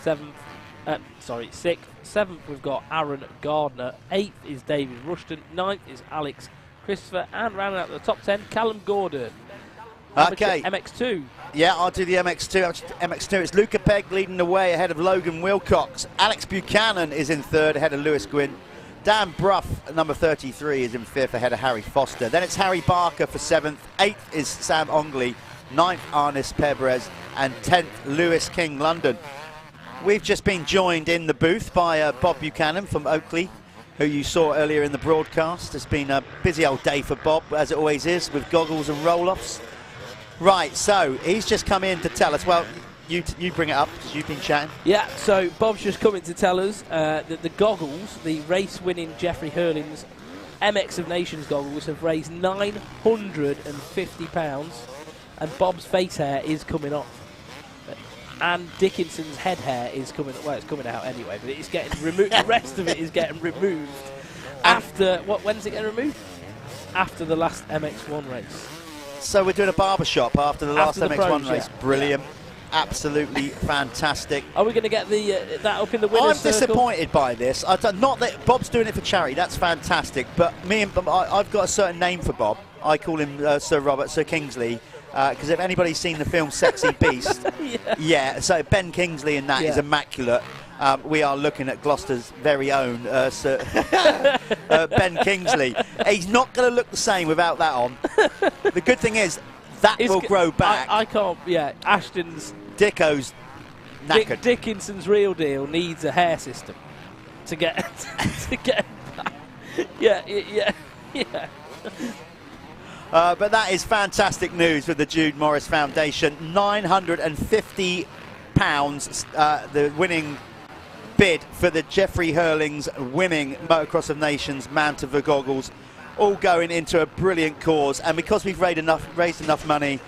sixth. Seventh, we've got Aaron Gardner. Eighth is David Rushton. Ninth is Alex Christopher. And rounding out the top 10, Callum Gordon. Okay. MX2. Yeah, I'll do the MX2. It's Luca Pegg leading the way ahead of Logan Wilcox. Alex Buchanan is in third ahead of Lewis Gwynn. Dan Bruff, number 33, is in fifth ahead of Harry Foster. Then it's Harry Barker for seventh. Eighth is Sam Ongley. Ninth, Arnis Pebrez. And 10th, Lewis King London. We've just been joined in the booth by Bob Buchanan from Oakley, who you saw earlier in the broadcast. It's been a busy old day for Bob, as it always is, with goggles and roll-offs. Right, so he's just come in to tell us, well, you bring it up, because you've been chatting. Yeah, so Bob's just coming to tell us that the goggles, the race-winning Jeffrey Hurling's MX of Nations goggles, have raised £950, and Bob's face hair is coming off. And Dickinson's head hair is coming, well, it's coming out anyway, but it's getting removed. The rest of it is getting removed after, when's it getting removed? After the last MX1 race. So we're doing a barber shop after the last MX1 race. Yeah. Brilliant. absolutely fantastic. Are we going to get the that up in the winner's circle? I'm disappointed by this. Not that Bob's doing it for charity, that's fantastic, but I've got a certain name for Bob. I call him Sir Kingsley, because if anybody's seen the film Sexy Beast, so Ben Kingsley in that is immaculate. We are looking at Gloucester's very own Sir Ben Kingsley. He's not going to look the same without that on. The good thing is, that will grow back. I can't, Ashton's... Dicko's knackered. Dickinson's real deal needs a hair system to get... to get back. Yeah. But that is fantastic news for the Jude Morris Foundation. £950, the winning bid for the Jeffrey Hurling's winning Motocross of Nations Manta goggles, all going into a brilliant cause. And because we've raised enough money,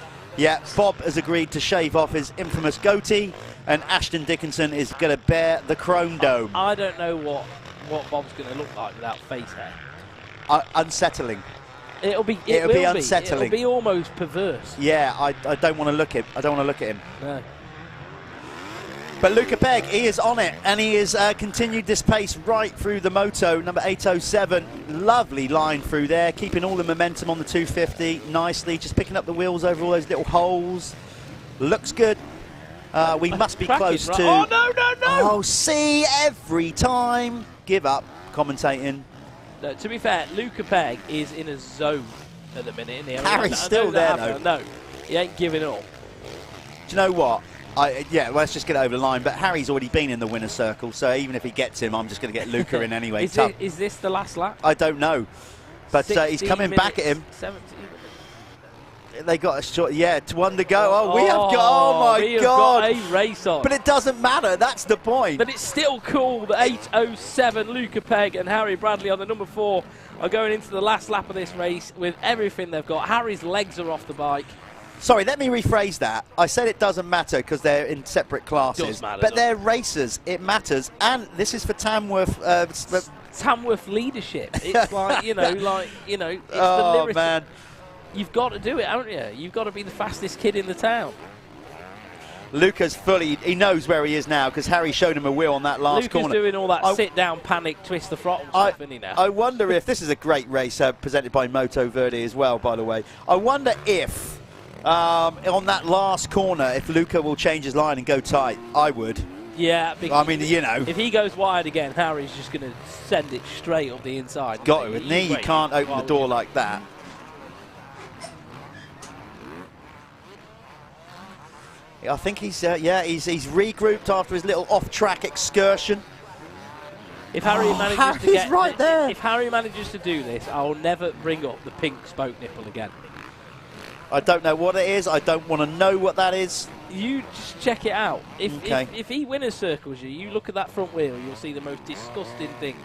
Bob has agreed to shave off his infamous goatee, and Ashton Dickinson is going to bear the Chrome Dome. I don't know what Bob's going to look like without face hair. Unsettling. It'll be unsettling. It'll be almost perverse. Yeah, I don't want to look at. I don't want to look at him. No. But Luca Pegg, he is on it, and he has continued this pace right through the Moto, number 807. Lovely line through there, keeping all the momentum on the 250 nicely, just picking up the wheels over all those little holes. Looks good. We must be close to... Oh, no! Oh, see, every time. Give up, commentating. No, to be fair, Luca Pegg is in a zone at the minute, isn't he? Harry's still there, though. No, he ain't giving up. Do you know what? Let's just get over the line. But Harry's already been in the winner's circle, so even if he gets him, I'm just going to get Luca in anyway. Is this the last lap? I don't know. But he's coming back at him. 17. They got a shot, to one to go. Oh, we have got, oh my God. Got a race on. But it doesn't matter, that's the point. But it's still cool that 807, Luca Pegg and Harry Bradley on the number 4 are going into the last lap of this race with everything they've got. Harry's legs are off the bike. Sorry, let me rephrase that. I said it doesn't matter because they're in separate classes. Does matter, but they're racers, it matters. And this is for Tamworth. Tamworth leadership. It's like, it's the lyrics. Oh, man. You've got to do it, haven't you? You've got to be the fastest kid in the town. Luca's he knows where he is now because Harry showed him a wheel on that last corner. Luca's doing all that sit-down, panic, twist the throttle stuff, isn't he now? I wonder if, this is a great race presented by Moto Verde as well, by the way. I wonder if, on that last corner, if Luca will change his line and go tight. I would. Yeah. I mean, If he goes wide again, Harry's just going to send it straight up the inside. Got to, isn't he? You can't open the door like that. I think he's regrouped after his little off-track excursion. If Harry manages Harry's to get right there. If Harry manages to do this, I will never bring up the pink spoke nipple again. I don't know what it is. I don't want to know what that is. You just check it out. Okay. If he winner's circles you look at that front wheel, you'll see the most disgusting thing.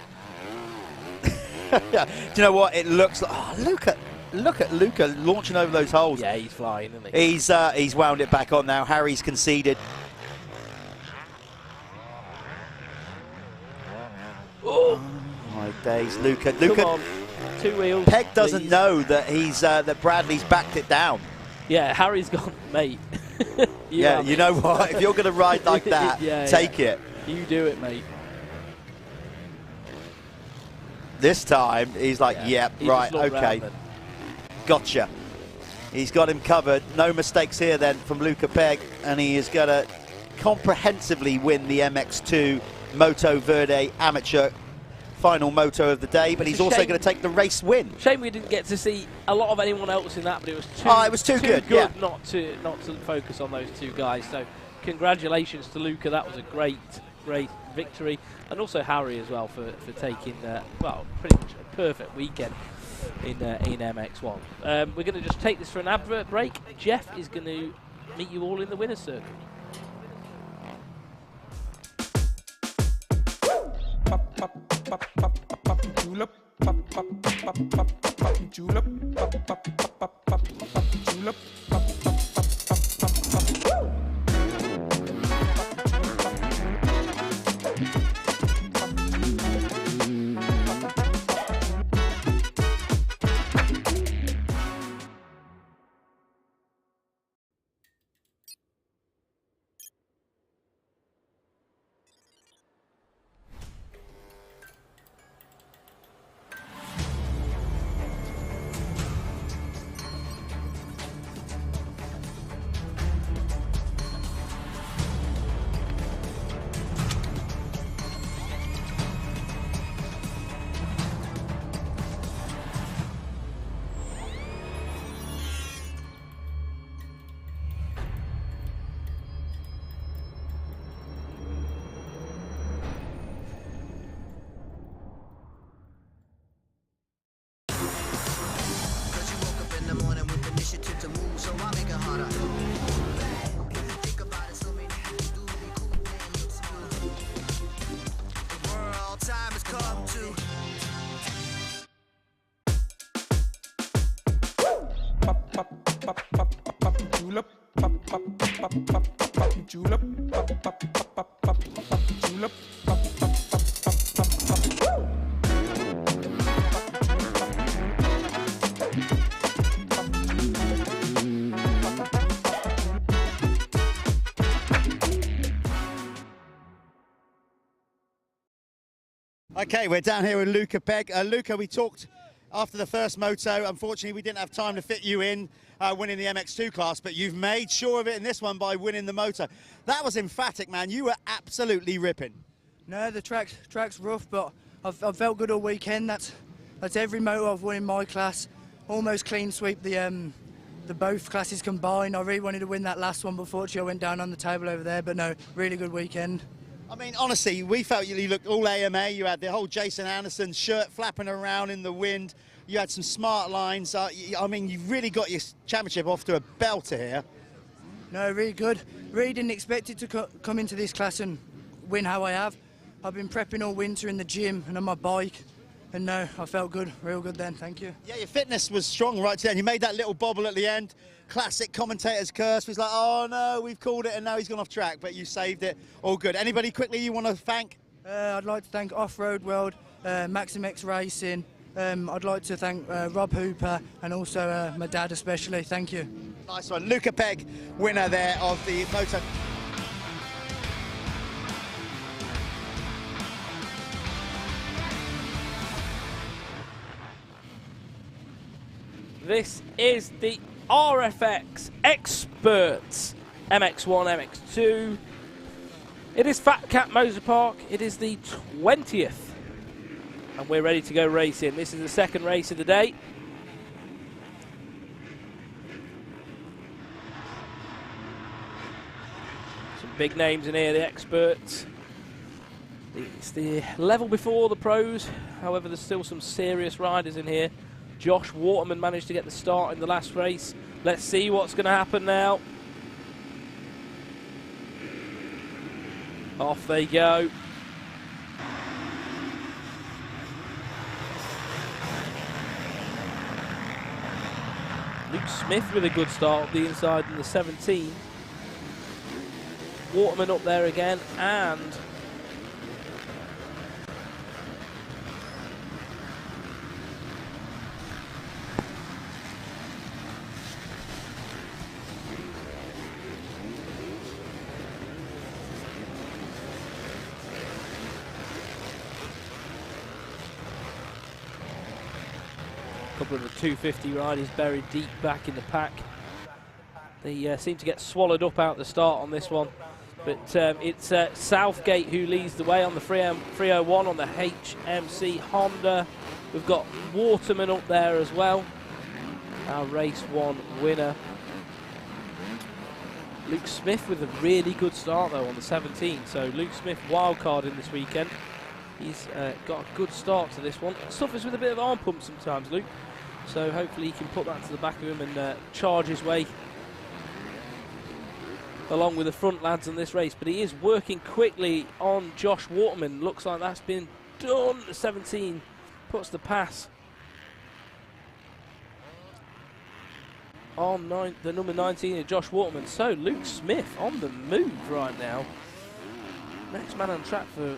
Yeah. Do you know what? It looks like... Oh, look at Luca launching over those holes. Yeah, he's flying, isn't he? He's wound it back on now. Harry's conceded. Oh my days, Luca. Come on. 2 wheels. Pegg doesn't please. know that that Bradley's backed it down. Yeah, Harry's gone, mate. You know what? If you're going to ride like that, take it. You do it, mate. This time, he's like, right, okay. Gotcha. He's got him covered. No mistakes here then from Luca Pegg, and he is going to comprehensively win the MX2 Moto Verde Amateur final moto of the day, but he's also going to take the race win. Shame we didn't get to see a lot of anyone else in that, but it was too good not to focus on those two guys. So congratulations to Luca. That was a great victory, and also Harry as well for taking pretty much a perfect weekend in MX1. We're going to just take this for an advert break. Jeff is going to meet you all in the winner's circle. Julep, julep, julep, julep, julep. Okay, we're down here with Luca Pegg. Luca, we talked after the first moto. Unfortunately, we didn't have time to fit you in winning the MX2 class, but you've made sure of it in this one by winning the moto. That was emphatic, man. You were absolutely ripping. No, the track's rough, but I've felt good all weekend. That's every moto I've won in my class. Almost clean sweep the both classes combined. I really wanted to win that last one, but fortunately I went down on the table over there. But no, really good weekend. I mean, honestly, we felt you looked all AMA. You had the whole Jason Anderson shirt flapping around in the wind. You had some smart lines. I mean, you really got your championship off to a belter here. No, really good. Really didn't expect it to come into this class and win how I have. I've been prepping all winter in the gym and on my bike. And no, I felt good, real good then, thank you. Yeah, your fitness was strong right to the end. You made that little bobble at the end. Classic commentator's curse. He's like, oh no, we've called it and now he's gone off track, but you saved it. All good. Anybody quickly you want to thank? I'd like to thank Off-Road World, Maximex Racing. I'd like to thank Rob Hooper and also my dad especially. Thank you. Nice one. Luca Pegg, winner there of the Moto. This is the RFX Experts MX1, MX2. It is FatCat Motor Park. It is the 20th. And we're ready to go racing. This is the second race of the day. Some big names in here, the experts. It's the level before the pros. However, there's still some serious riders in here. Josh Waterman managed to get the start in the last race. Let's see what's going to happen now. Off they go. Luke Smith with a good start up the inside in the 17. Waterman up there again, and couple of the 250 riders buried deep back in the pack. They seem to get swallowed up out the start on this one. But it's Southgate who leads the way on the 301 on the HMC Honda. We've got Waterman up there as well, our race one winner. Luke Smith with a really good start though on the 17. So Luke Smith wildcarding this weekend. He's got a good start to this one. Suffers with a bit of arm pump sometimes, Luke. So hopefully he can put that to the back of him and charge his way along with the front lads in this race. But he is working quickly on Josh Waterman. Looks like that's been done. 17 puts the pass on the number 19 of Josh Waterman. So Luke Smith on the move right now. Next man on track for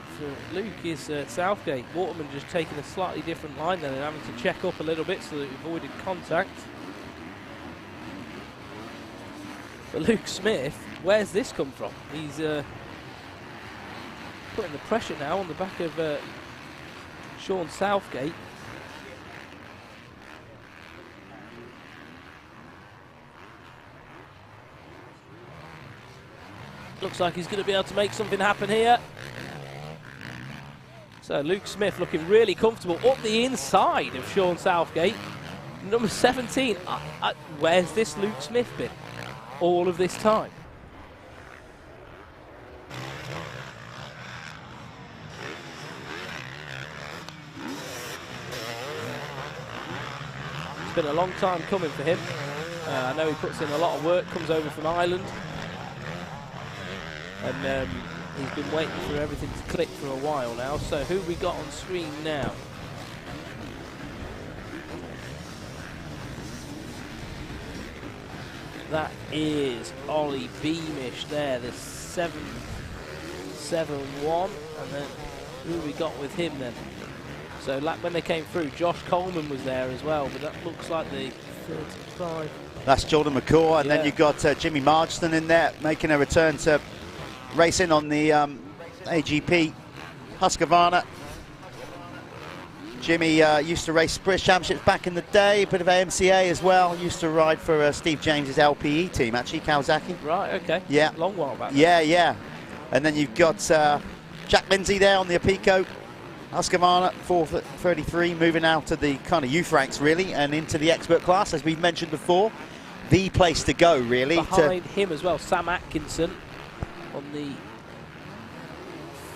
Luke is Southgate. Waterman just taking a slightly different line then and having to check up a little bit so that he avoided contact. But Luke Smith, where's this come from? He's putting the pressure now on the back of Sean Southgate. Looks like he's going to be able to make something happen here. So Luke Smith looking really comfortable up the inside of Sean Southgate. Number 17. Where's this Luke Smith been all of this time? It's been a long time coming for him. I know he puts in a lot of work, comes over from Ireland. And he's been waiting for everything to click for a while now. So who we got on screen now? That is Ollie Beamish there, the 7-7-1, and then who we got with him then? So when they came through, Josh Coleman was there as well, but that looks like the 35. That's Jordan McCaw, and then you've got Jimmy Marsden in there, making a return to racing on the AGP Husqvarna. Jimmy used to race British Championships back in the day, a bit of AMCA as well. Used to ride for Steve James's LPE team, actually, Kawasaki. Right, okay. Yeah. Long while back. Yeah. And then you've got Jack Lindsay there on the Apico Husqvarna 433, moving out to the kind of youth ranks, really, and into the expert class, as we've mentioned before. The place to go, really. Behind him as well, Sam Atkinson on the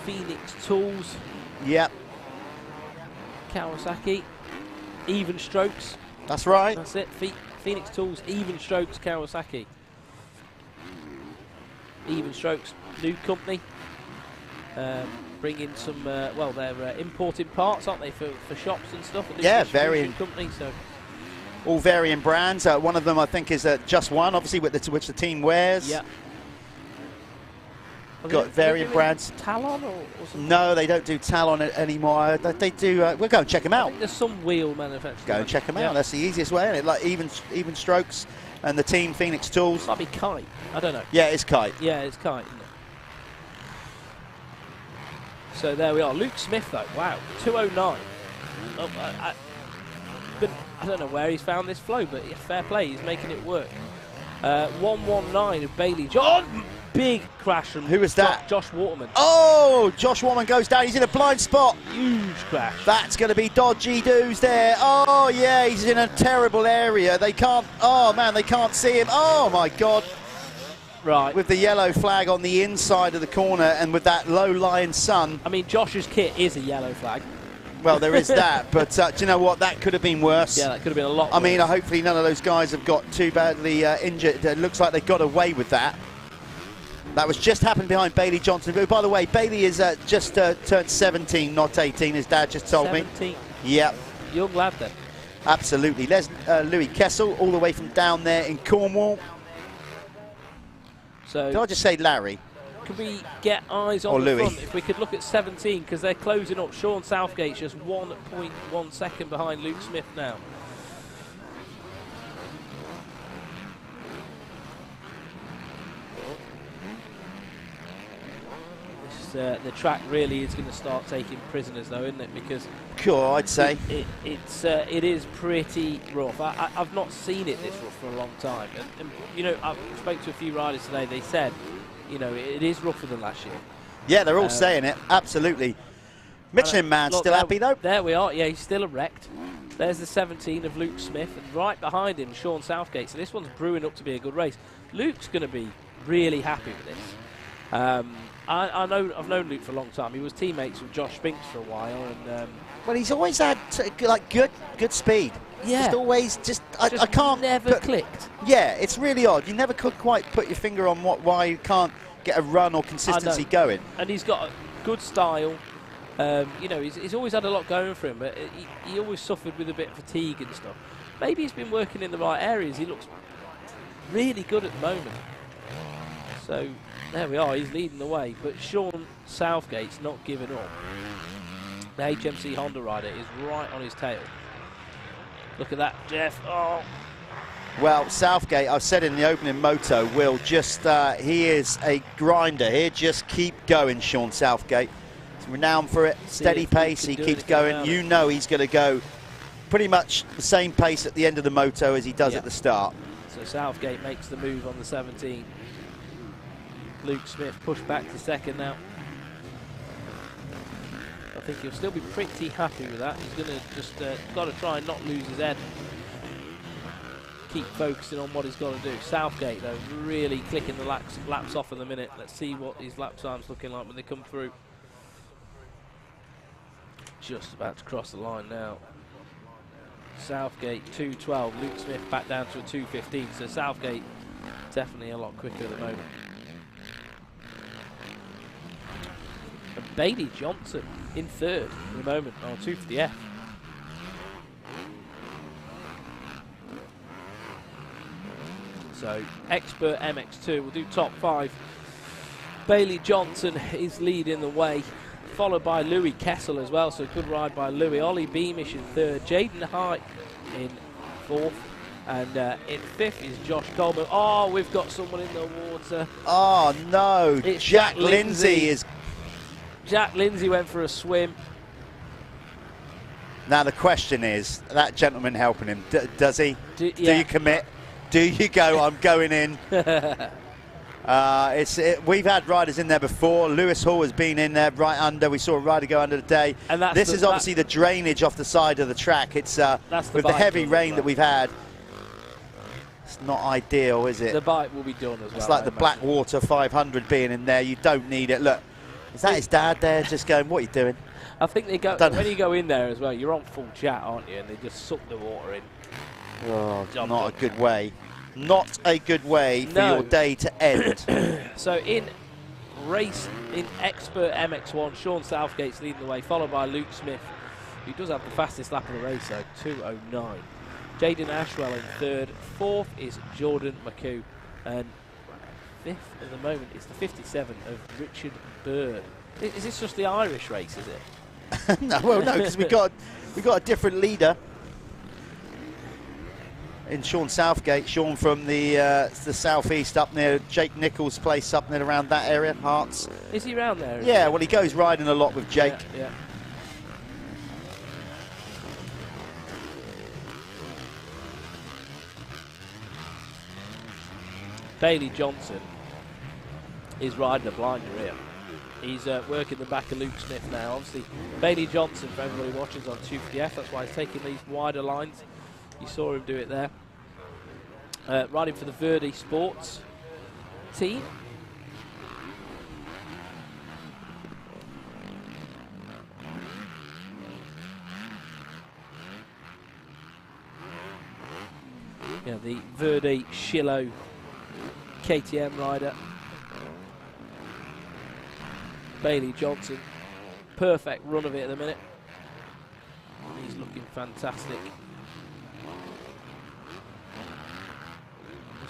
Phoenix Tools. Yep. Kawasaki. Even strokes. That's right. That's it. Phoenix Tools, even strokes, Kawasaki. Even strokes, new company. Bringing some, well, they're importing parts, aren't they, for shops and stuff? Yeah, varying company, so. All varying brands. One of them, I think, is Just One, obviously, which the team wears. Yeah. Got varying brands. Talon or something? No, they don't do Talon anymore. They do. We'll go and check them out. I think there's some wheel manufacturers. Go and check them out. That's the easiest way, isn't it? Like even strokes, and the team Phoenix Tools. Might be Kite. I don't know. Yeah, it's Kite. Yeah, it's Kite, isn't it? So there we are. Luke Smith, though. Wow, 209. Oh, I don't know where he's found this flow, but fair play. He's making it work. 119 of Bailey John. Big crash from who was that? Josh Waterman. Oh, Josh Waterman goes down. He's in a blind spot. Huge crash. That's going to be dodgy doos there. Oh yeah, he's in a terrible area. They can't. Oh man, they can't see him. Oh my God. Right. With the yellow flag on the inside of the corner and with that low-lying sun. I mean, Josh's kit is a yellow flag. Well, there is that, but do you know what? That could have been worse. Yeah, that could have been a lot worse. I mean, hopefully none of those guys have got too badly injured. It looks like they got away with that. That was just happened behind Bailey Johnson. Who, by the way, Bailey is just turned 17, not 18, his dad just told 17. me. Yep. Young lad then. Absolutely. There's Louis Kessel, all the way from down there in Cornwall. So did I just say Larry? Could we get eyes on the front? If we could look at 17, because they're closing up. Sean Southgate's just 1.1 second behind Luke Smith now. The track really is going to start taking prisoners, though, isn't it? Because sure, I'd say it is pretty rough. I've not seen it this rough for a long time, and you know, I spoke to a few riders today. They said, you know, it is rougher than last year. Yeah, they're all saying it. Absolutely. Michelin man still happy though. There we are. Yeah, he's still erect. There's the 17 of Luke Smith, and right behind him, Sean Southgate. So this one's brewing up to be a good race. Luke's going to be really happy with this. I've known Luke for a long time. He was teammates with Josh Spinks for a while, and well, he's always had like good speed. Yeah, just always I can't never clicked. Yeah, it's really odd. You never could quite put your finger on why you can't get a run or consistency going. And he's got a good style. You know, he's always had a lot going for him, but he always suffered with a bit of fatigue and stuff. Maybe he's been working in the right areas. He looks really good at the moment. So there we are, he's leading the way, but Sean Southgate's not giving up. The HMC Honda rider is right on his tail. Look at that, Jeff. Oh. Well, Southgate, I've said in the opening Moto, will just, he is a grinder. He'll just keep going, Sean Southgate. He's renowned for it. Steady pace, he keeps going. You know he's going to go pretty much the same pace at the end of the Moto as he does at the start. So Southgate makes the move on the 17. Luke Smith pushed back to second now. I think he'll still be pretty happy with that. He's going to just got to try and not lose his head. Keep focusing on what he's got to do. Southgate, though, really clicking the laps off in the minute. Let's see what his lap time's looking like when they come through. Just about to cross the line now. Southgate 2:12. Luke Smith back down to a 2:15. So Southgate definitely a lot quicker at the moment. And Bailey Johnson in third at the moment on 2 for the F. So So Expert MX2 will do top 5. Bailey Johnson is leading the way, followed by Louis Kessel as well, so good ride by Louis. Ollie Beamish in 3rd, Jaden Hart in 4th, and in 5th is Josh Coleman. Oh, we've got someone in the water. Oh no, It's Jack Lindsay is... Jack Lindsay went for a swim. Now the question is, that gentleman helping him, does he? Do yeah. you commit? Do you go, I'm going in? We've had riders in there before. Lewis Hall has been in there right under. We saw a rider go under today. And this is obviously the drainage off the side of the track. It's with the heavy rain that we've had. It's not ideal, is it? The bike will be done as well. It's like the Blackwater 500 being in there. You don't need it. Look, is that his dad there just going, what are you doing? I think they go when you go in there as well, you're on full chat, aren't you? And they just suck the water in. Oh, not a good way. Not a good way for your day to end. So in Expert MX1, Sean Southgate's leading the way, followed by Luke Smith, who does have the fastest lap of the race, so 2:09. Jaden Ashwell in 3rd. 4th is Jordan McHugh, and 5th at the moment is the 57 of Richard Byrne. Is this just the Irish race, is it? No, well, no, because we got a different leader in Sean Southgate. Sean from the southeast, up near Jake Nichols' place, up near around that area, Hearts. Is he around there? Yeah, well, he goes riding a lot with Jake. Yeah. Bailey Johnson is riding a blinder here. He's working the back of Luke Smith now. Obviously, Bailey Johnson, for everybody watching, is on 250F. That's why he's taking these wider lines. You saw him do it there. Riding for the Verdi Sports team. Yeah, the Verdi Shillow KTM rider. Bailey Johnson, perfect run of it at the minute. He's looking fantastic.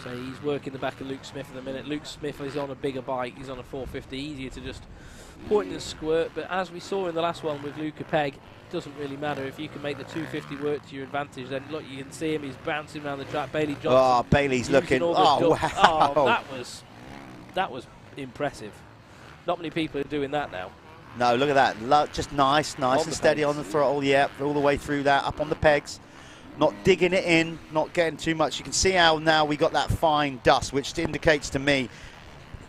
So he's working the back of Luke Smith at the minute. Luke Smith is on a bigger bike. He's on a 450, easier to just point and squirt. But as we saw in the last one with Luca Pegg, it doesn't really matter if you can make the 250 work to your advantage. Then look, you can see him. He's bouncing around the track. Bailey Johnson. Oh, Bailey's looking. Oh, wow. Oh, that was impressive. Not many people are doing that now. No, look at that. Just nice and steady on the throttle. Yeah, all the way through that, up on the pegs. Not digging it in, not getting too much. You can see how now we got that fine dust, which indicates to me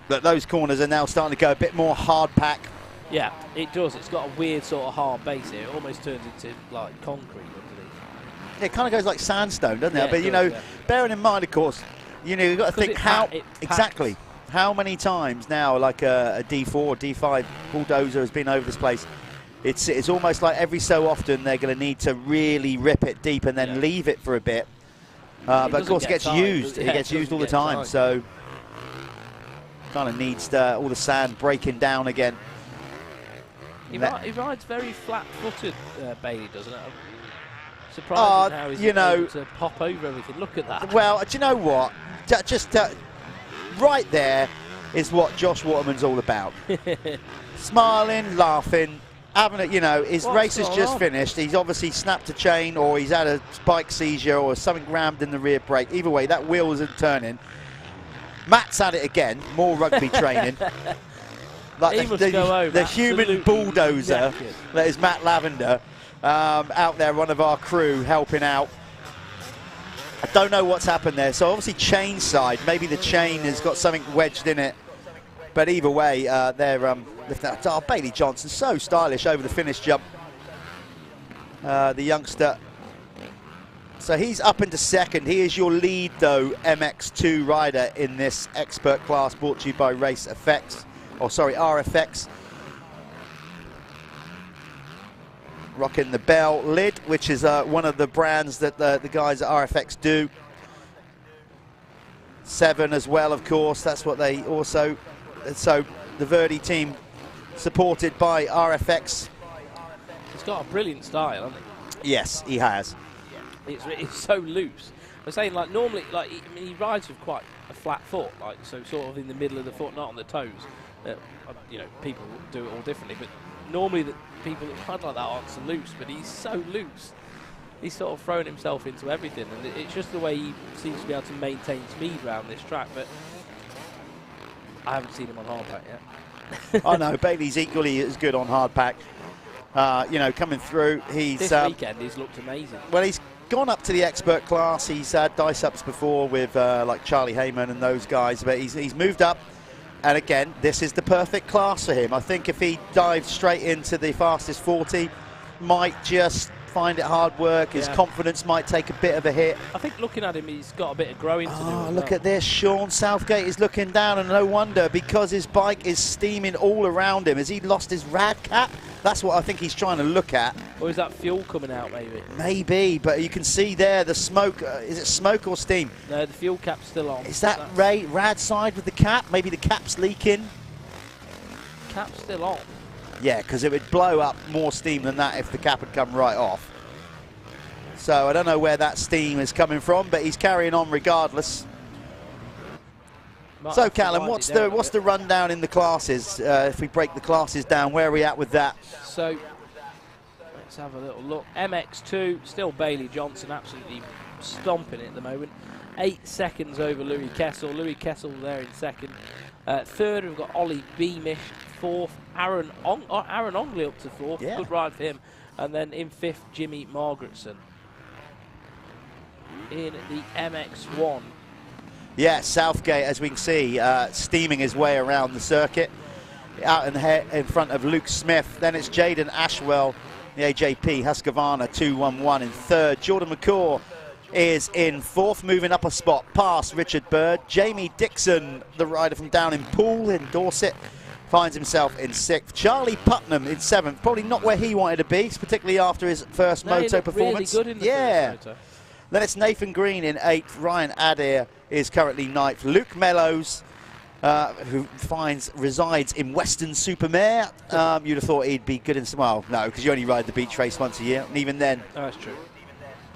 that those corners are now starting to go a bit more hard pack. Yeah, it does. It's got a weird sort of hard base here. It almost turns into like concrete underneath. It kind of goes like sandstone, doesn't it? Yeah, But you know, bearing in mind, of course, you've got to think how exactly. How many times now, like a D4, D5 bulldozer has been over this place? It's almost like every so often they're going to need to really rip it deep and then leave it for a bit. But of course, it gets used. It gets used all the time. So kind of needs all the sand breaking down again. He rides very flat-footed, Bailey, doesn't it? I'm surprised how he's able to pop over everything. Look at that. Well, do you know what? Just right there is what Josh Waterman's all about. Smiling, laughing, having it. You know, his race has just finished. He's obviously snapped a chain, or he's had a bike seizure, or something rammed in the rear brake. Either way, that wheel isn't turning. Matt's at it again. More rugby training. Like the human bulldozer that is Matt Lavender out there, one of our crew helping out. I don't know what's happened there. So obviously chain side, maybe the chain has got something wedged in it. But either way, they're lifting up. Oh, Bailey Johnson, so stylish over the finish jump. The youngster. So he's up into second. He is your lead, though, MX2 rider in this expert class, brought to you by Race Effects. Oh, sorry, RFX. Rocking the Bell lid, which is one of the brands that the guys at RFX do. 7 as well, of course. That's what they also... So the Verdi team, supported by RFX. He's got a brilliant style, hasn't he? Yes, he has. It's so loose. I'm saying, like, normally, like, he rides with quite a flat foot, like, so sort of in the middle of the foot, not on the toes. You know, people do it all differently, but normally the people that ride like that aren't so loose, but he's so loose. He's sort of thrown himself into everything, and it's just the way he seems to be able to maintain speed around this track, but I haven't seen him on hardpack yet. I know, Bailey's equally as good on hardpack. You know, coming through, this weekend he's looked amazing. Well, he's gone up to the expert class. He's had dice-ups before with like Charlie Heyman and those guys, but he's moved up. And again, this is the perfect class for him. I think if he dives straight into the fastest 40, might just find it hard work. His confidence might take a bit of a hit. I think looking at him, he's got a bit of growing to do. Oh, look at this. Sean Southgate is looking down, and no wonder, because his bike is steaming all around him. Has he lost his rad cap? That's what I think he's trying to look at. Or is that fuel coming out, maybe? Maybe, but you can see there the smoke. Is it smoke or steam? No, the fuel cap's still on. Is that rad side with the cap? Maybe the cap's leaking? Cap's still on. Yeah, because it would blow up more steam than that if the cap had come right off. So I don't know where that steam is coming from, but he's carrying on regardless. So Callum, what's the rundown in the classes? If we break the classes down, where are we at with that? So let's have a little look. MX2, still Bailey Johnson, absolutely stomping it at the moment. 8 seconds over Louis Kessel. Louis Kessel there in second. Third, we've got Ollie Beamish. Fourth, Aaron Ongley up to fourth. Yeah. Good ride for him. And then in fifth, Jimmy Margaretson. In the MX1. Yeah, Southgate, as we can see, steaming his way around the circuit. Out in front of Luke Smith. Then it's Jaden Ashwell, the AJP, Husqvarna 211 in third. Jordan McCaw is in fourth, moving up a spot past Richard Bird. Jamie Dixon, the rider from down in Poole in Dorset, finds himself in sixth. Charlie Putnam in seventh, probably not where he wanted to be, particularly after his first Moto performance. Really good in the first Moto. Then it's Nathan Green in eighth. Ryan Adair is currently ninth. Luke Mellows, who resides in Weston-super-Mare. You'd have thought he'd be good in some. Well, no, because you only ride the beach race once a year, and even then, that's true.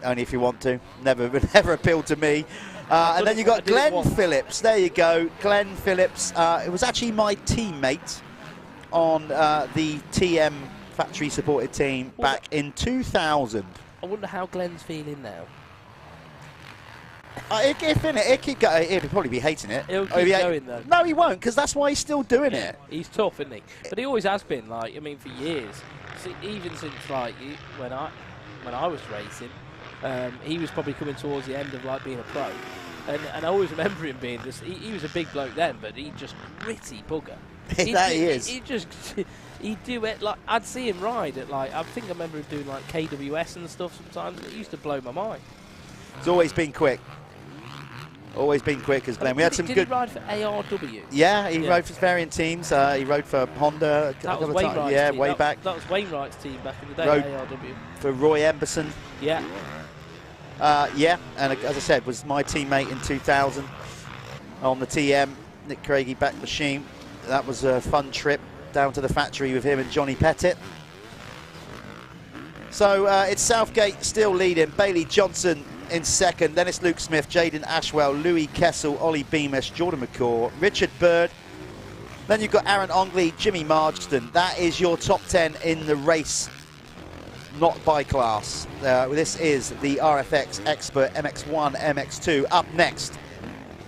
Only if you want to. Never appealed to me. And then you got Glenn Phillips. There you go, Glenn Phillips. It was actually my teammate on the TM factory-supported team back in 2000. I wonder how Glenn's feeling now. He'll probably be hating it. He'll keep going though. No, he won't, because that's why he's still doing it. He's tough, isn't he? But he always has been. Like, I mean, for years, even since like when I was racing, he was probably coming towards the end of like being a pro, and I always remember him being just. He was a big bloke then, but he just gritty bugger. He is. He'd do it like I'd see him ride at like I think I remember him doing like KWS and stuff sometimes. And it used to blow my mind. He's always been quick. Always been quick as Glenn. We had some good. Did he ride for ARW? Yeah, he rode for variant teams. He rode for Honda. That was Wainwright's team. Way that back. That was Wainwright's team back in the day. Rode ARW. For Roy Emberson. Yeah. Yeah, and as I said, was my teammate in 2000 on the TM. Nick Craigie back machine. That was a fun trip down to the factory with him and Johnny Pettit. So it's Southgate still leading. Bailey Johnson in second. Then it's Luke Smith, Jaden Ashwell, Louis Kessel, Ollie Beamish, Jordan McCaw, Richard Bird. Then you've got Aaron Ongley, Jimmy Marsden. That is your top 10 in the race, not by class. This is the RFX Expert MX1, MX2. Up next,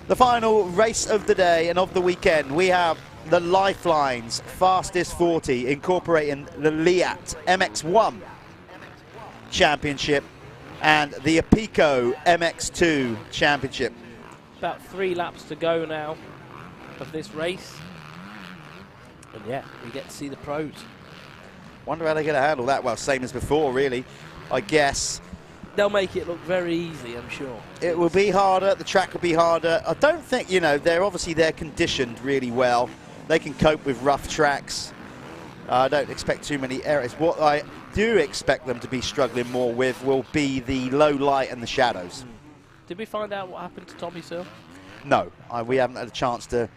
the final race of the day and of the weekend. We have the Lifelines Fastest 40, incorporating the Liat MX1 Championship and the Apico MX2 Championship. About 3 laps to go now of this race. And yeah, we get to see the pros. Wonder how they're going to handle that. Well, same as before, really, I guess. They'll make it look very easy, I'm sure. It will be harder. The track will be harder. I don't think, they're conditioned really well. They can cope with rough tracks. I don't expect too many errors. What I do expect them to be struggling more with will be the low light and the shadows. Did we find out what happened to Tommy Searle? No, we haven't had a chance to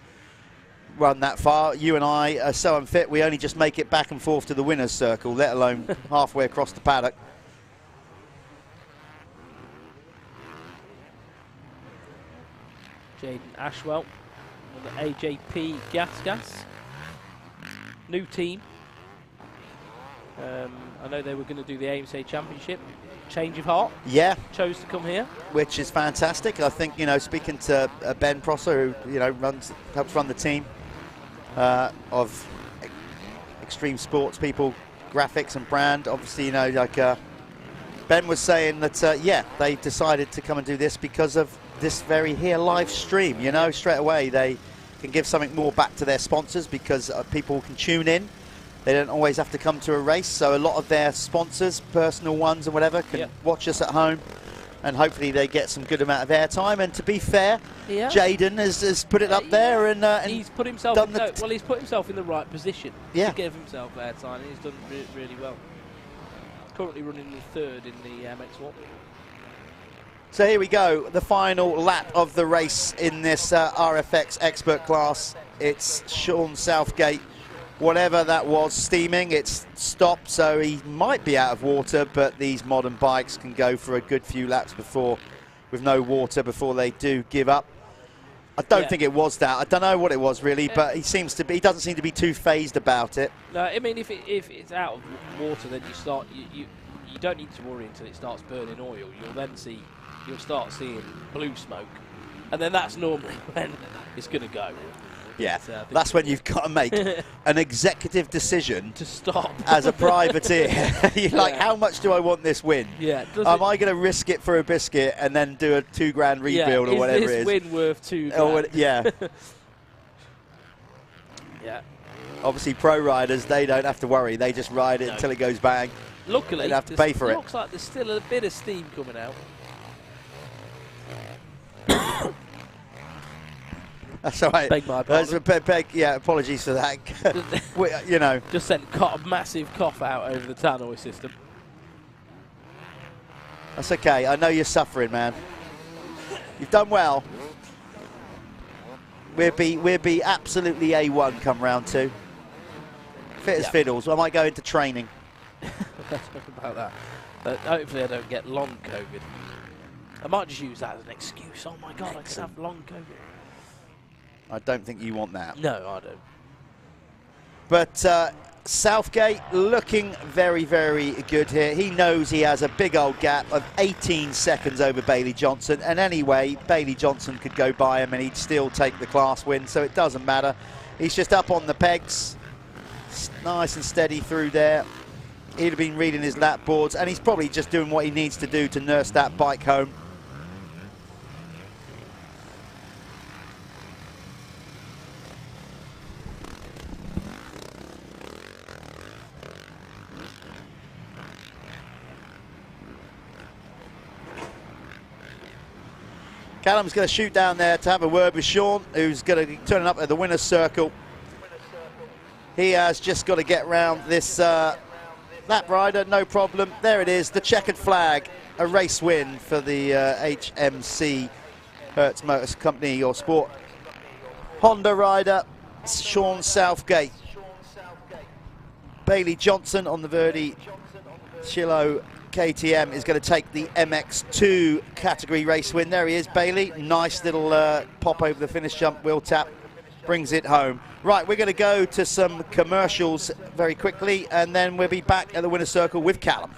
run that far. You and I are so unfit, we only just make it back and forth to the winner's circle, let alone halfway across the paddock. Jaden Ashwell on the AJP Gas. New team. I know they were going to do the AMSA Championship. Change of heart. Yeah. Chose to come here. Which is fantastic. I think, speaking to Ben Prosser, who, helps run the team of extreme sports people, graphics and brand. Obviously, Ben was saying that, they decided to come and do this because of this very here live stream. Straight away they can give something more back to their sponsors because people can tune in. They don't always have to come to a race, so a lot of their sponsors, personal ones and whatever, can watch us at home, and hopefully they get some good amount of airtime. And to be fair, Jaden has put it up there, and he's put himself. He's put himself in the right position to give himself airtime. He's done really well. Currently running the 3rd in the MX1. So here we go, the final lap of the race in this RFX expert class. It's Sean Southgate. Whatever that was steaming, it's stopped, so he might be out of water, but these modern bikes can go for a good few laps with no water before they do give up. I don't think it was that. I don't know what it was really, but he doesn't seem to be too phased about it. No, I mean, if it's out of water, then you don't need to worry until it starts burning oil. You'll start seeing blue smoke, and then that's normally when it's going to go. Yeah, that's when you've got to make an executive decision to stop as a privateer. You're like, how much do I want this win? Yeah. Am I going to risk it for a biscuit and then do a £2,000 rebuild or whatever it is? Is this win worth £2,000? Yeah. Yeah. Obviously, pro riders, they don't have to worry. They just ride it until it goes bang. Luckily, they don't have to pay for it. Looks like there's still a bit of steam coming out. That's all right. Beg my pardon. Apologies for that. Just sent a massive cough out over the tannoy system. That's okay. I know you're suffering, man. You've done well. We'll be absolutely A1 come round 2. Fit as fiddles. I might go into training. Let's talk about that. But hopefully I don't get long COVID. I might just use that as an excuse. Oh my God, I can have long COVID. I don't think you want that. No, I don't. But Southgate looking very, very good here. He knows he has a big old gap of 18 seconds over Bailey Johnson. And anyway, Bailey Johnson could go by him and he'd still take the class win, so it doesn't matter. He's just up on the pegs. Nice and steady through there. He'd have been reading his lap boards, and he's probably just doing what he needs to do to nurse that bike home. Callum's going to shoot down there to have a word with Sean, who's going to turn up at the winner's circle. He has just got to get round this lap rider, no problem. There it is, the checkered flag, a race win for the HMC Hertz Motors Company or Sport Honda rider, Sean Southgate. Bailey Johnson on the Verdi Chilo KTM is going to take the MX2 category race win. There he is, Bailey. Nice little pop over the finish jump, wheel tap, brings it home. Right, we're going to go to some commercials very quickly, and then we'll be back at the winner's circle with Callum.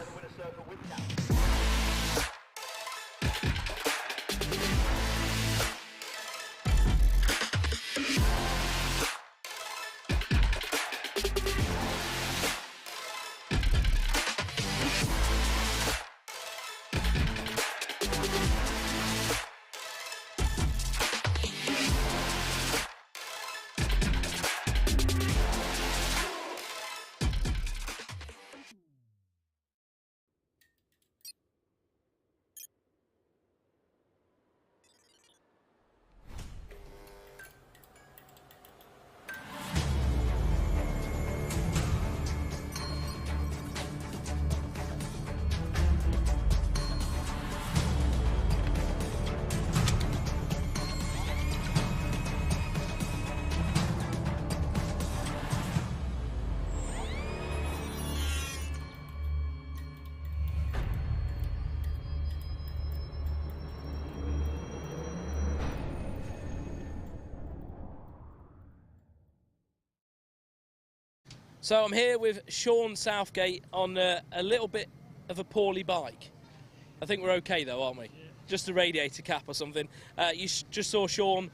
So I'm here with Sean Southgate on a little bit of a poorly bike. I think we're okay though, aren't we? Yeah. Just a radiator cap or something. You just saw Sean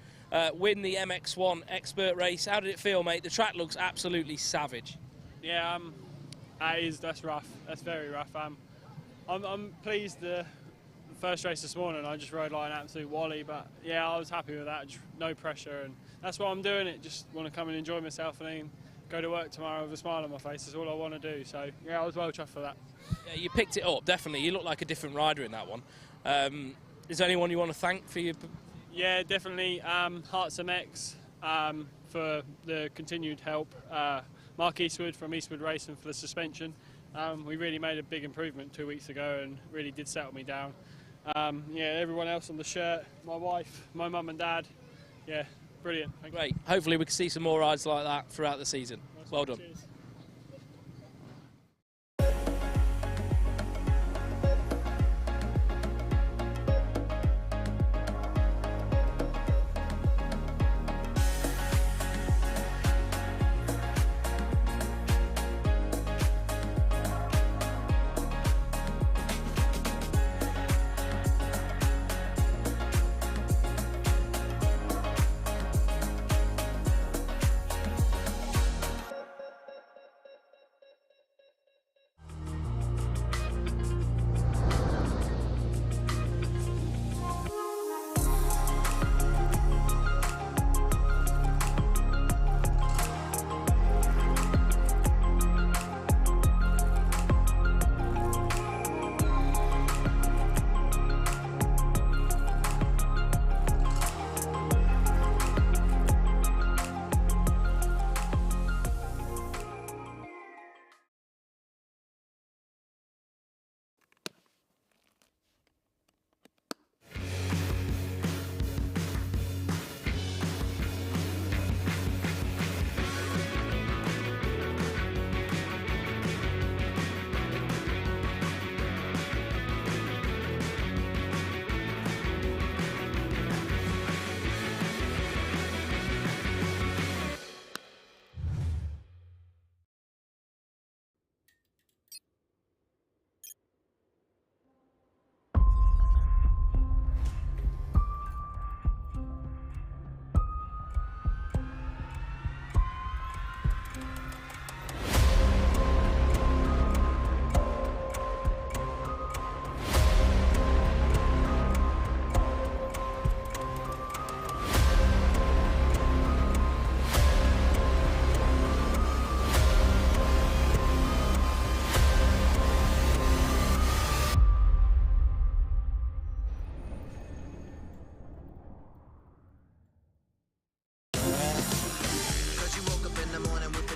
win the MX1 expert race. How did it feel, mate? The track looks absolutely savage. Yeah, that's rough. That's very rough. I'm pleased the first race this morning I just rode like an absolute wally, but yeah, I was happy with that. Just no pressure, and that's why I'm doing it. Just want to come and enjoy myself and then go to work tomorrow with a smile on my face. That's all I want to do. So yeah, I was well chuffed for that. Yeah, you picked it up, definitely. You look like a different rider in that one. Is there anyone you want to thank for your... Yeah, definitely. Hearts MX for the continued help. Mark Eastwood from Eastwood Racing for the suspension. We really made a big improvement 2 weeks ago and really did settle me down. Yeah, everyone else on the shirt, my wife, my mum and dad. Yeah, brilliant. Great. Hopefully we can see some more rides like that throughout the season. Well done. Cheers.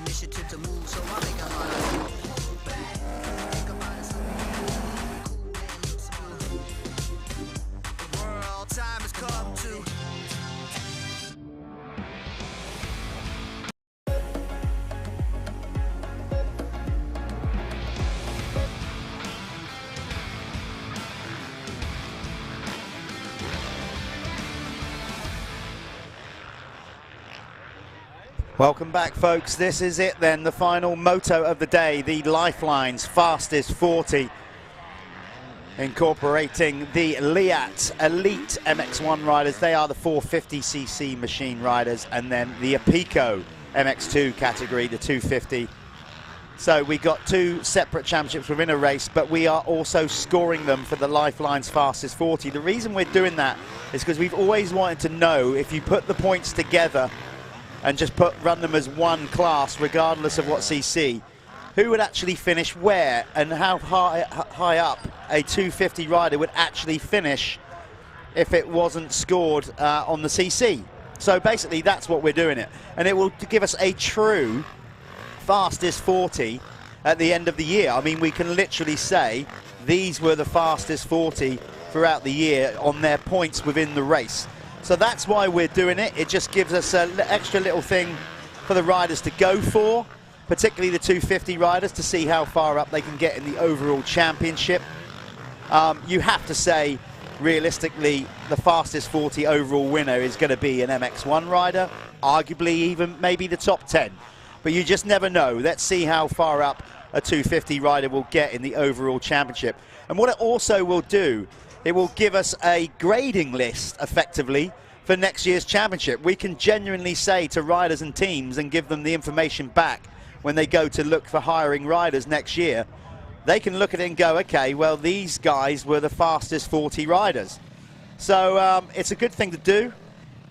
initiative to move, so I make a hard think about it. The world time has come to. Welcome back, folks. This is it then, the final moto of the day, the Lifeline's fastest 40, incorporating the Liat Elite MX1 riders. They are the 450cc machine riders, and then the Apico MX2 category, the 250. So we got two separate championships within a race, but we are also scoring them for the Lifeline's fastest 40. The reason we're doing that is because we've always wanted to know, if you put the points together and just run them as one class, regardless of what CC, who would actually finish where, and how high up a 250 rider would actually finish if it wasn't scored on the CC. So basically that's what we're doing it, and it will give us a true fastest 40 at the end of the year. I mean, we can literally say these were the fastest 40 throughout the year on their points within the race. So that's why we're doing it. It just gives us an extra little thing for the riders to go for, particularly the 250 riders, to see how far up they can get in the overall championship. You have to say, realistically, the fastest 40 overall winner is going to be an MX1 rider, arguably even maybe the top 10. but you just never know. Let's see how far up a 250 rider will get in the overall championship. And what it also will do, it will give us a grading list, effectively, for next year's championship. We can genuinely say to riders and teams and give them the information back when they go to look for hiring riders next year. They can look at it and go, okay, well, these guys were the fastest 40 riders. So it's a good thing to do.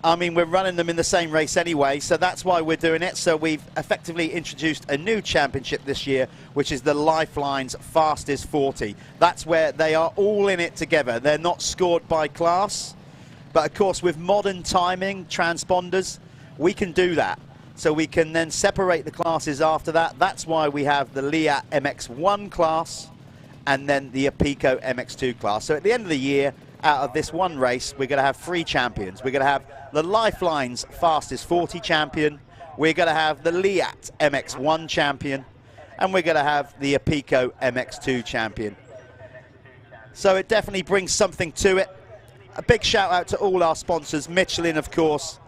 I mean, we're running them in the same race anyway, so that's why we're doing it. So we've effectively introduced a new championship this year, which is the Lifeline's Fastest 40. That's where they are all in it together. They're not scored by class, but of course with modern timing, transponders, we can do that. So we can then separate the classes after that. That's why we have the Leat MX1 class and then the Apico MX2 class. So at the end of the year, out of this one race, we're going to have 3 champions. We're going to have the Lifeline's Fastest 40 champion, we're going to have the Leat MX1 champion, and we're going to have the Apico MX2 champion. So it definitely brings something to it. A big shout out to all our sponsors, Michelin, of course,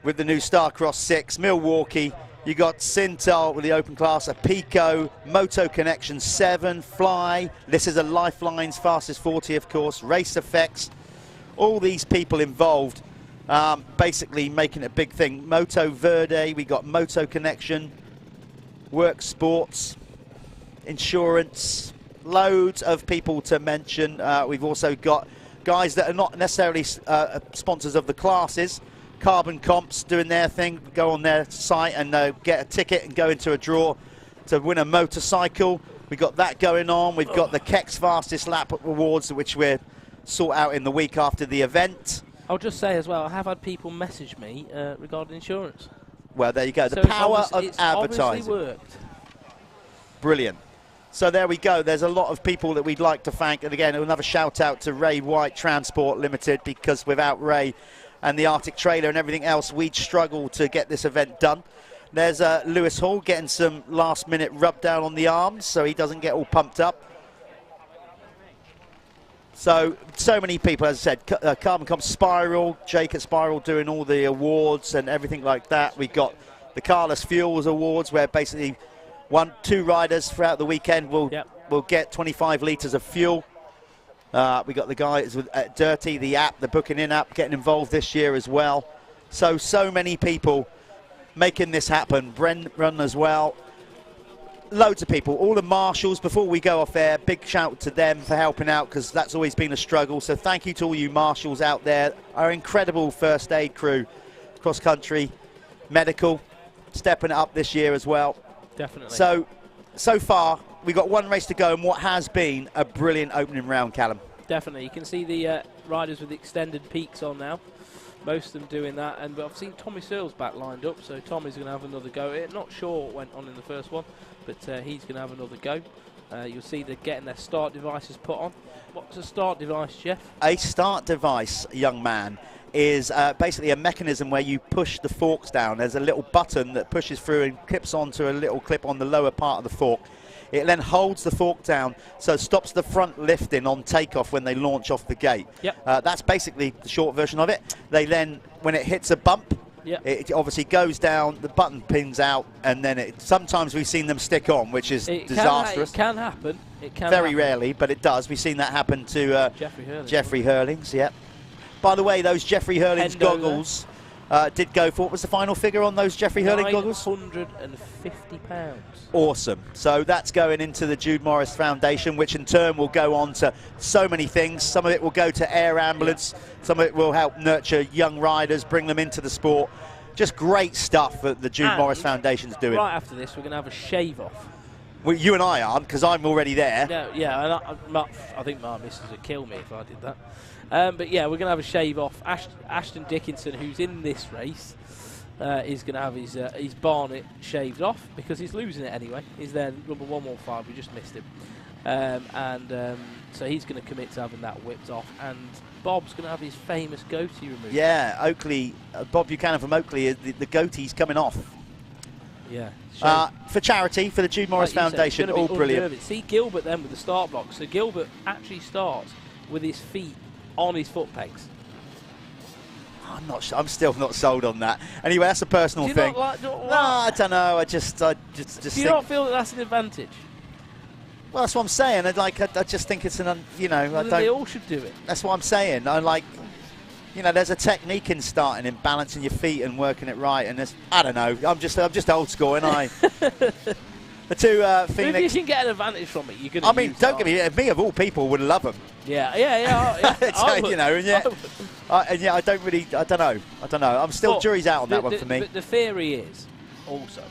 with the new Starcross 6, Milwaukee, you got Cintal with the open class, Apico, Moto Connection 7, Fly, this is a Lifeline's Fastest 40, of course, Race Effects, all these people involved, basically making it a big thing. Moto Verde, we got Moto Connection, Work Sports, Insurance, loads of people to mention. We've also got guys that are not necessarily sponsors of the classes. Carbon Comps doing their thing, go on their site and get a ticket and go into a draw to win a motorcycle. We've got that going on. We've got the Kex Fastest Lap Awards, which we're sort out in the week after the event. I'll just say as well, I have had people message me regarding insurance. Well, there you go. The So power of it's advertising. obviously worked. Brilliant. So there we go. There's a lot of people that we'd like to thank. And again, another shout out to Ray White Transport Limited, because without Ray and the Arctic trailer and everything else, we'd struggle to get this event done. There's Lewis Hall getting some last minute rub down on the arms so he doesn't get all pumped up. So many people, as I said, Carbon Comp, Spiral, Jake at Spiral doing all the awards and everything like that. We've got the Carlos Fuels Awards, where basically 2 riders throughout the weekend will get 25 litres of fuel. We got the guys with Dirty, the app, the booking in app, getting involved this year as well. So many people making this happen. Bren Run as well. Loads of people, all the marshals. Before we go off air, big shout to them for helping out, because that's always been a struggle. So thank you to all you marshals out there, our incredible first aid crew, cross country, medical, stepping it up this year as well. Definitely. So far, we've got 1 race to go, and what has been a brilliant opening round, Callum. Definitely. You can see the riders with extended peaks on now. Most of them doing that. But I've seen Tommy Searle's back lined up, so Tommy's going to have another go at it. Not sure what went on in the first one, but he's going to have another go. You'll see they're getting their start devices put on. What's a start device, Jeff? A start device, young man, is basically a mechanism where you push the forks down. There's a little button that pushes through and clips onto a little clip on the lower part of the fork. It then holds the fork down, so it stops the front lifting on takeoff when they launch off the gate. Yep. That's basically the short version of it. They then, when it hits a bump, it obviously goes down, the button pins out, and then sometimes we've seen them stick on, which is disastrous. It can happen. It can Very happen. rarely, but it does. We've seen that happen to Jeffrey Hurlings, yep. By the way, those Jeffrey Hurlings goggles did go for, what was the final figure on those Jeffrey Hurling goggles? £950. Awesome. So that's going into the Jude Morris Foundation, which in turn will go on to so many things. Some of it will go to air ambulance. Some of it will help nurture young riders, bring them into the sport. Just great stuff that the Jude Morris Foundation's doing. Right after this, we're going to have a shave off. Well, you and I aren't, because I'm already there. No, yeah, and I think my missus would kill me if I did that. But yeah, we're going to have a shave off. Ashton Dickinson, who's in this race, is going to have his barnet shaved off, because he's losing it anyway. He's there, number 115, we just missed him. So he's going to commit to having that whipped off, and Bob's going to have his famous goatee removed. Yeah, Oakley, Bob Buchanan from Oakley, the goatee's coming off. Yeah. For charity, for the Jude Morris Foundation, all brilliant. Unnerving. See Gilbert then with the start block. So Gilbert actually starts with his feet on his foot pegs. I'm still not sold on that. Anyway, that's a personal Do you thing. not like, No, I don't know. I just Do you think. not feel that that's an advantage? Well, that's what I'm saying. I just think it's I don't. They all should do it. That's what I'm saying. There's a technique in starting and balancing your feet and working it right. And I don't know. I'm just old school, and I. The two Phoenix. If you can get an advantage from it, you're going to. I mean, don't get me of all people would love them. Yeah. I don't know. I'm still jury's out on that one for me. But the theory is also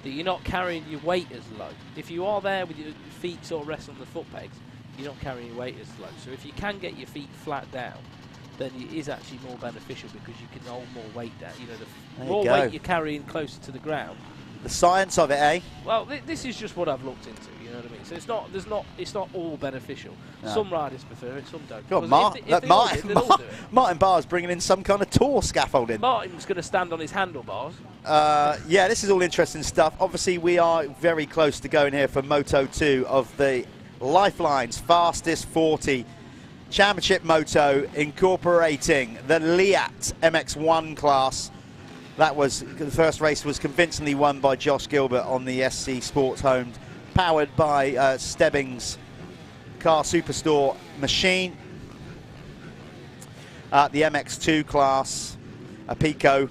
that you're not carrying your weight as low. If you are there with your feet sort of resting on the foot pegs, you're not carrying your weight as low. So if you can get your feet flat down, then it is actually more beneficial because you can hold more weight down. The more weight you're carrying closer to the ground. The science of it, eh? Well, this is just what I've looked into. You know what I mean? So it's not all beneficial. No. Some riders prefer it, some don't. God, Martin Barr's bringing in some kind of tour scaffolding. Martin's going to stand on his handlebars. Yeah, this is all interesting stuff. Obviously, we are very close to going here for Moto 2 of the Lifeline's Fastest 40 Championship Moto, incorporating the Liat MX1 class. The first race was convincingly won by Josh Gilbert on the SC Sports Homed, powered by Stebbings Car Superstore machine. The MX2 class, a Pico.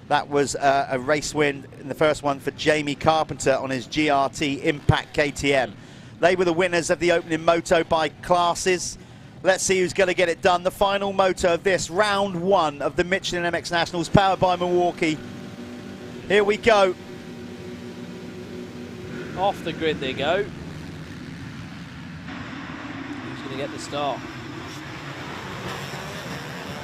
That was a race win in the first one for Jamie Carpenter on his GRT Impact KTM. They were the winners of the opening moto by classes. Let's see who's going to get it done. The final moto of this, round 1 of the Michelin MX Nationals, powered by Milwaukee. Here we go. Off the grid they go. Who's going to get the start?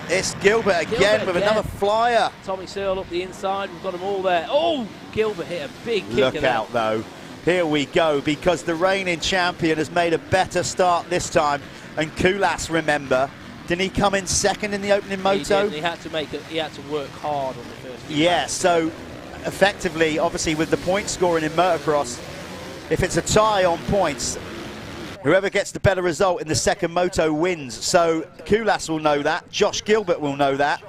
It's Gilbert again with another flyer. Tommy Searle up the inside. We've got them all there. Oh, Gilbert hit a big kick. Look out, though. Here we go, because the reigning champion has made a better start this time. And Kulas, remember, didn't he come in second in the opening moto? He had to work hard on the first. Yeah, so effectively, obviously, with the point scoring in motocross, if it's a tie on points, whoever gets the better result in the second moto wins. So Kulas will know that. Josh Gilbert will know that.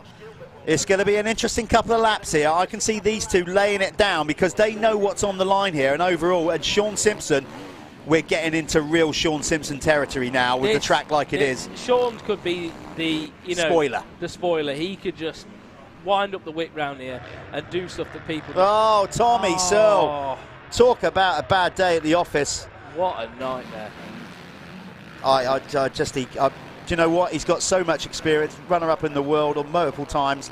It's going to be an interesting couple of laps here. I can see these two laying it down because they know what's on the line here. And overall, and Sean Simpson, we're getting into real Sean Simpson territory now with the track like it is. Sean could be the spoiler. The spoiler. He could just wind up the whip round here and do stuff that people. Oh, Tommy Searle. Talk about a bad day at the office. What a nightmare. Do you know what? He's got so much experience, runner-up in the world on multiple times.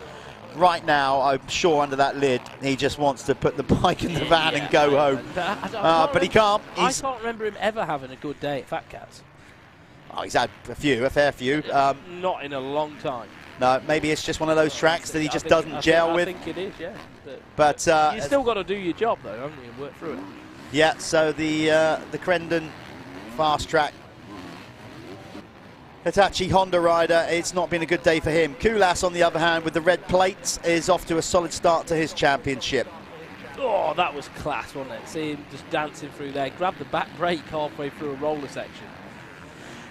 Right now, I'm sure under that lid, he just wants to put the bike in the van and go home. But he can't. I can't remember him ever having a good day at FatCat. Oh, he's had a fair few. Not in a long time. No, maybe it's just one of those tracks that he just doesn't gel with. I think it is, yeah. But you still got to do your job, though, haven't you? And work through it. Yeah. So the Crendon fast track Hitachi Honda rider, it's not been a good day for him. Kulas, on the other hand, with the red plates, is off to a solid start to his championship. Oh, that was class, wasn't it? See him just dancing through there. Grabbed the back brake halfway through a roller section.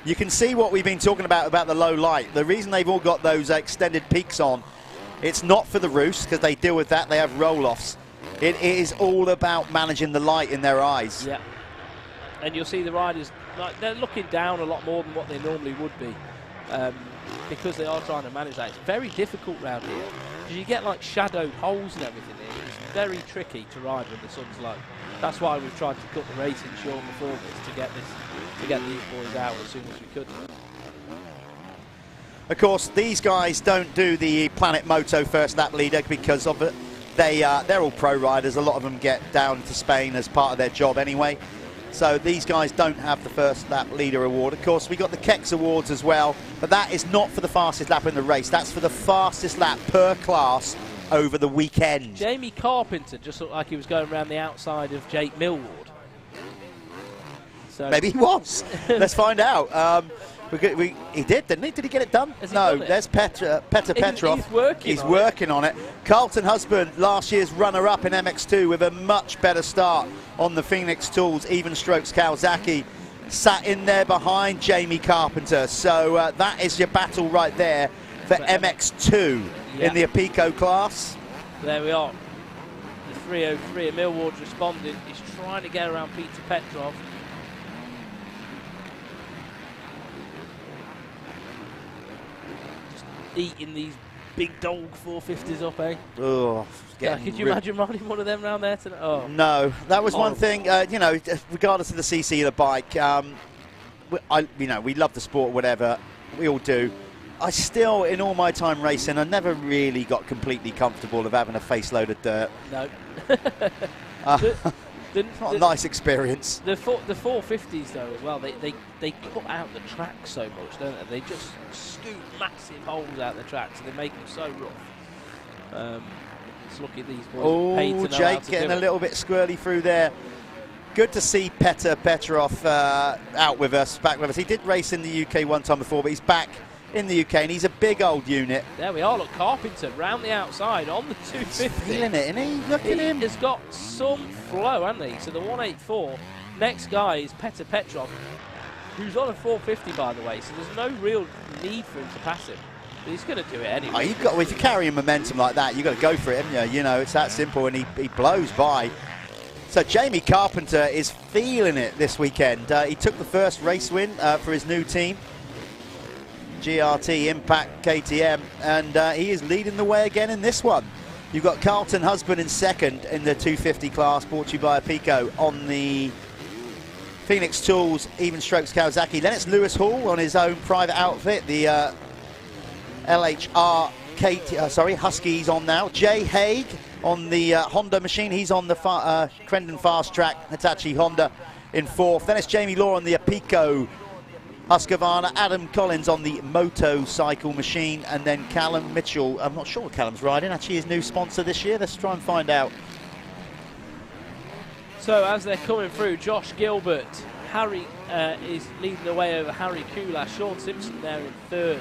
You can see what we've been talking about the low light. The reason they've all got those extended peaks on, it's not for the roost, because they deal with that. They have roll-offs. It is all about managing the light in their eyes. Yeah. And you'll see the riders, like, they're looking down a lot more than what they normally would be, because they are trying to manage that. It's very difficult round here, because you get like shadowed holes and everything here. It's very tricky to ride when the sun's low. That's why we've tried to cut the racing short before this, to get these boys out as soon as we could. Of course, these guys don't do the Planet Moto first lap leader because of it. They're all pro riders. A lot of them get down to Spain as part of their job anyway. So these guys don't have the first lap leader award. Of course, we got the Kex awards as well, but that is not for the fastest lap in the race. That's for the fastest lap per class over the weekend. Jamie Carpenter just looked like he was going around the outside of Jake Millward. So maybe he was. Let's find out. He did, didn't he? Did he get it done? No, there's Petr Petrov. He's working on it. Carlton Husband, last year's runner-up in MX2 with a much better start on the Phoenix Tools, Even Strokes Kawasaki, sat in there behind Jamie Carpenter. So that is your battle right there. for MX2 in the Apico class. There we are. The 303, and Millward's responding. He's trying to get around Peter Petrov. Just eating these big dog 450s up, eh? Oh, Yeah, could you imagine riding one of them around there tonight? Oh. No, that was one thing. You know, regardless of the CC of the bike, we love the sport, whatever. We all do. I still, in all my time racing, I never really got completely comfortable of having a face load of dirt. No. Not a nice experience. The 450s though as well. They cut out the track so much, don't they? They just scoop massive holes out the track, so they make them so rough. Let's look at these boys. Oh, Jake getting a little bit squirrely through there. Good to see Peter Petrov out with us, back with us. He did race in the UK one time before, but he's back in the UK, and he's a big old unit. There we are. Look, Carpenter round the outside on the 250. He's feeling it, isn't he? Look at him. He's got some flow, hasn't he? So the 184. Next guy is Peter Petrov, who's on a 450, by the way. So there's no real need for him to pass him. But he's going to do it anyway. Well, if you're carrying momentum like that, you've got to go for it, haven't you? You know, it's that simple, and he blows by. So Jamie Carpenter is feeling it this weekend. He took the first race win for his new team, GRT Impact KTM, and he is leading the way again in this one. You've got Carlton Husband in second in the 250 class, brought to you by Apico on the Phoenix Tools Even Strokes Kawasaki. Then it's Lewis Hall on his own private outfit, the LHR Huskies on now. Jay Haig on the Honda machine. He's on the Crendon Fast Track Hitachi Honda in fourth. Then it's Jamie Law on the Apico Husqvarna. Adam Collins on the Moto cycle machine. And then Callum Mitchell. I'm not sure what Callum's riding. Actually, his new sponsor this year. Let's try and find out. So as they're coming through, Josh Gilbert, Harry is leading the way over Harry Kula. Sean Simpson there in third.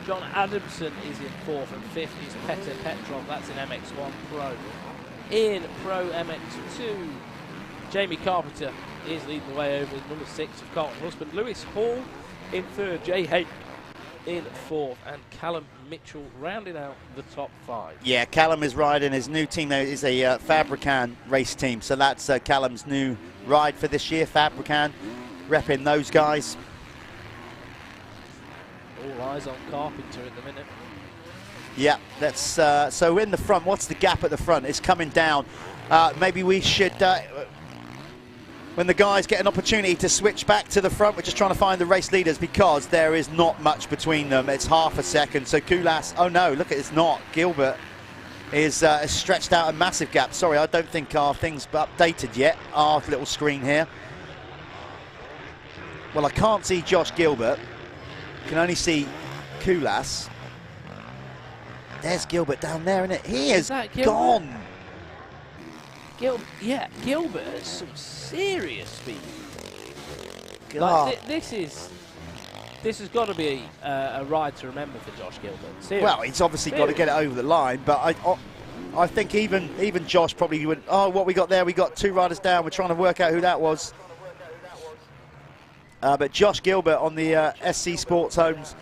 John Adamson is in fourth, and fifth is Peter Petrov. That's in MX1 Pro. In Pro MX2, Jamie Carpenter is leading the way over number 6 of Carlton Husband. Lewis Hall in third, Jay Haight in fourth, and Callum Mitchell rounding out the top 5. Yeah, Callum is riding his new team. There is a Fabricam race team, so that's Callum's new ride for this year. Fabricam repping those guys. All eyes on Carpenter at the minute. Yeah, that's so in the front. What's the gap at the front? It's coming down. Maybe we should, when the guys get an opportunity to switch back to the front, we're just trying to find the race leaders because there is not much between them. It's half a second. So Kulas, oh no, look, it's not. Gilbert is stretched out a massive gap. Sorry, I don't think our thing's updated yet, our little screen here. Well, I can't see Josh Gilbert. Can only see Kulas. There's Gilbert down there, isn't it? He is gone. Gilbert has some serious speed. God. Like, this has got to be a ride to remember for Josh Gilbert. Seriously. Well, he's obviously got to get it over the line, but I think even Josh probably would. Oh, what we got there? We got 2 riders down. We're trying to work out who that was. But Josh Gilbert on the SC Sports Homes,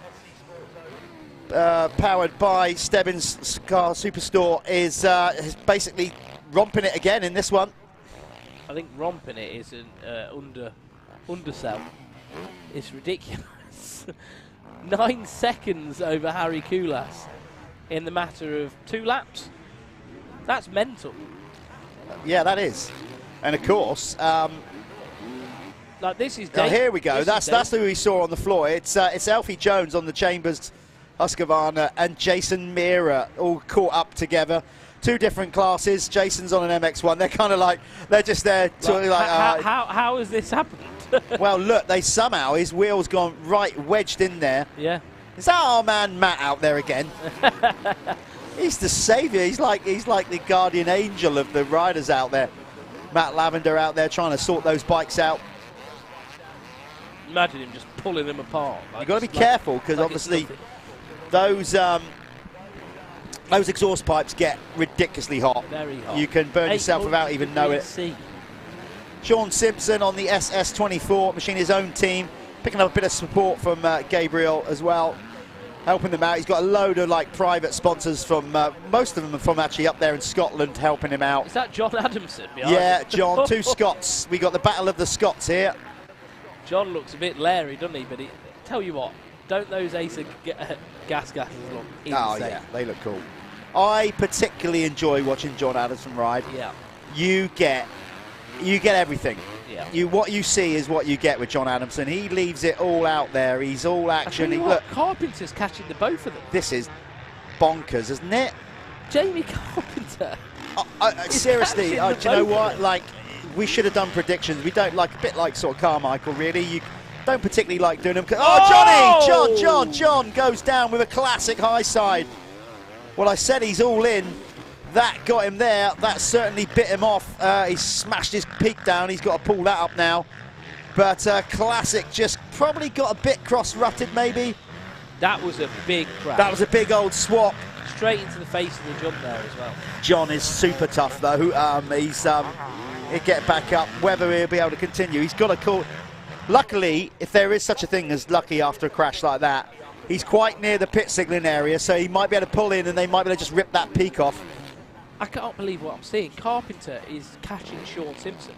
powered by Stebbins Car Superstore, is basically romping it again in this one. I think romping it is an undersell. It's ridiculous. 9 seconds over Harry Kulas in the matter of 2 laps. That's mental. Yeah, that is. And of course, like this is. Here we go. That's who we saw on the floor. It's Alfie Jones on the Chambers Husqvarna and Jason Meara all caught up together. 2 different classes. Jason's on an MX1. They're kind of like they're just there. How has this happened? Well, look, somehow his wheel's gone right wedged in there. Yeah. Is that our man Matt out there again? He's the saviour. He's like the guardian angel of the riders out there. Matt Lavender out there trying to sort those bikes out. Imagine him just pulling them apart. You've got to be careful because obviously those exhaust pipes get ridiculously hot. Very hot. You can burn yourself without even knowing it. Sean Simpson on the SS24 machine, his own team, picking up a bit of support from Gabriel as well. helping them out. He's got a load of like private sponsors from, most of them are from actually up there in Scotland helping him out. Is that John Adamson behind Yeah, him? John, 2 Scots. We got the battle of the Scots here. John looks a bit leery, doesn't he? But tell you what, don't those Acer gas gases look insane? Oh yeah, they look cool. I particularly enjoy watching John Adamson ride. Yeah. You get everything. Yeah. What you see is what you get with John Adamson. He leaves it all out there. He's all action. Look, Carpenter's catching the both of them. This is bonkers, isn't it? Jamie Carpenter. Seriously, catching do the you know both of what? them. Like, we should have done predictions. We don't like a bit like sort of Carmichael, really. You don't particularly like doing them. Oh, Johnny! John goes down with a classic high side. Well, I said he's all in. That got him there. That certainly bit him off. He smashed his peak down. He's got to pull that up now. But classic just probably got a bit cross-rutted, maybe. That was a big crash. That was a big old swap. Straight into the face of the jump there as well. John is super tough, though. He'll get back up. Whether he'll be able to continue, he's got a call. Luckily, if there is such a thing as lucky after a crash like that, he's quite near the pit signalling area, so he might be able to pull in and they might be able to just rip that peak off. I can't believe what I'm seeing. Carpenter is catching Sean Simpson.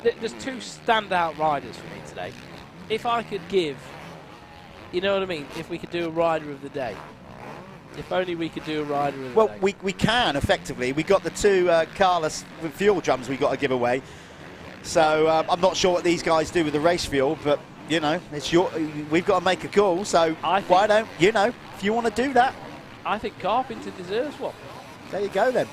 There's 2 standout riders for me today. If I could give, you know what I mean, if we could do a rider of the day. If only we could do a rider of the day. Well, we can, effectively. We got the 2 Carlos fuel drums we got to give away. So I'm not sure what these guys do with the race fuel, but, you know, we've got to make a call. So why don't, you know, if you want to do that. I think Carpenter deserves one. There you go, then.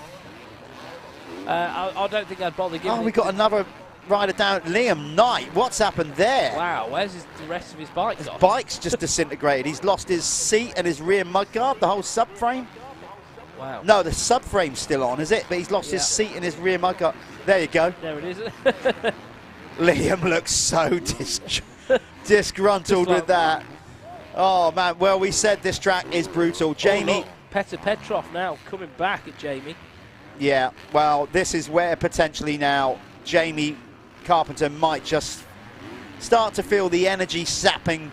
I don't think I'd bother giving Oh, we got another rider down. Liam Knight. What's happened there? Wow, where's the rest of his bike gone? Bike's just disintegrated. He's lost his seat and his rear mudguard, the whole subframe. Wow. No, the subframe's still on, is it? But he's lost his seat and his rear mudguard. There you go. There it is. Liam looks so disgruntled with that. Oh, man. Well, we said this track is brutal. Jamie. Oh, look, Petr Petrov now coming back at Jamie. Yeah, well, this is where potentially now Jamie Carpenter might just start to feel the energy sapping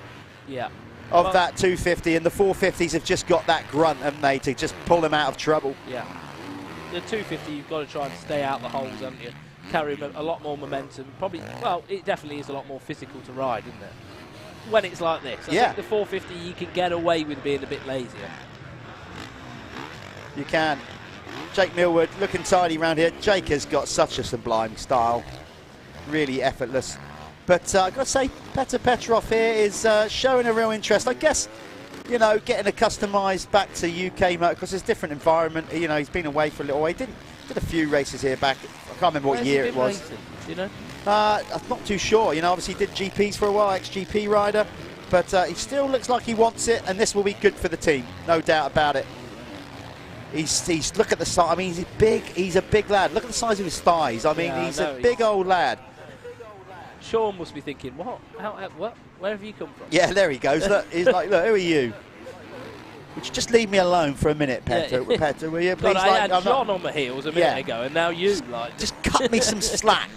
of that 250, and the 450s have just got that grunt, haven't they, to just pull them out of trouble. Yeah. The 250, you've got to try and stay out the holes, haven't you? Carry a lot more momentum. Probably, well, it definitely is a lot more physical to ride, isn't it? When it's like this. I think the 450, you can get away with being a bit lazier. You can. Jake Millward looking tidy around here. Jake has got such a sublime style. Really effortless. But I've got to say, Petr Petrov here is showing a real interest. I guess, you know, getting customised back to UK motocross is a different environment. You know, he's been away for a little while. He did a few races here back. I can't remember what year it was. Racing, do you know? I'm not too sure. You know, obviously he did GPs for a while, ex-GP rider. But he still looks like he wants it, and this will be good for the team. No doubt about it. He's look at the size. I mean, he's big. He's a big lad. Look at the size of his thighs. I mean, he's a big old lad. Sean must be thinking, what? What? Where have you come from? Yeah, there he goes. Look, he's like, look, who are you? Would you just leave me alone for a minute, Petr? Yeah. Petr, will you please? God, I had John on my heels a minute ago, and now you just cut me some slack.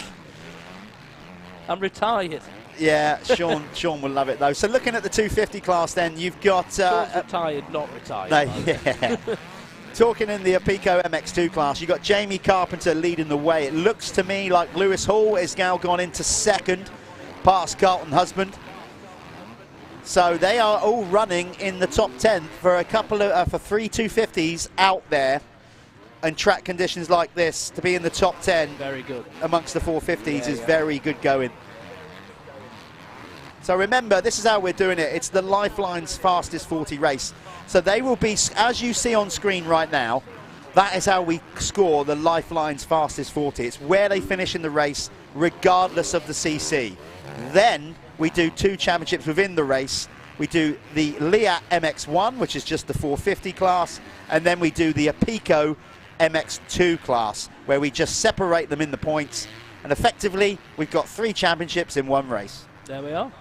I'm retired. Yeah, Sean will love it though. So looking at the 250 class, then you've got Sean's retired, not retired. No, yeah. Talking in the Apico MX2 class, you've got Jamie Carpenter leading the way. It looks to me like Lewis Hall has now gone into second, past Carlton Husband. So they are all running in the top 10 for a couple of, for 3 250s out there. And track conditions like this, to be in the top 10 very good amongst the 450s is very good going. So remember, this is how we're doing it. It's the Lifeline's fastest 40 race. So they will be, as you see on screen right now, that is how we score the Lifeline's fastest 40. It's where they finish in the race, regardless of the CC. Then we do 2 championships within the race. We do the Leah MX1, which is just the 450 class, and then we do the Apico MX2 class, where we just separate them in the points. And effectively, we've got 3 championships in 1 race. There we are.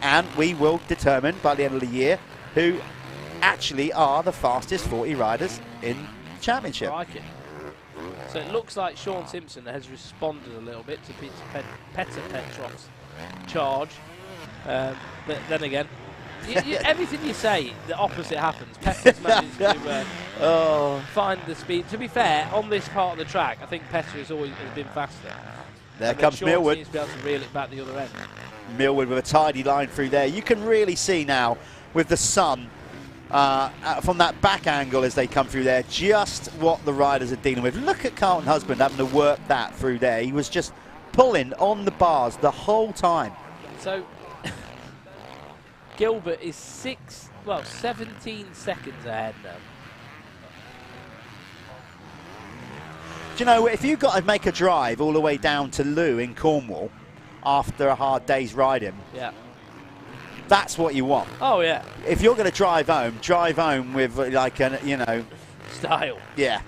And we will determine by the end of the year who actually are the fastest 40 riders in the championship. Like it. So it looks like Sean Simpson has responded a little bit to Petr Petrov's charge. But then again, Everything you say, the opposite happens. Petter's managed to find the speed. To be fair, on this part of the track, I think Petter has been faster. There comes Millwood. Seems to be able to reel it back the other end. Millwood with a tidy line through there. You can really see now with the sun from that back angle as they come through there, just what the riders are dealing with. Look at Carlton Husband having to work that through there. He was just pulling on the bars the whole time. So Gilbert is 17 seconds ahead now. Do you know, if you've got to make a drive all the way down to Lou in Cornwall after a hard day's riding, yeah, that's what you want. Oh yeah. If you're going to drive home with like style. Yeah.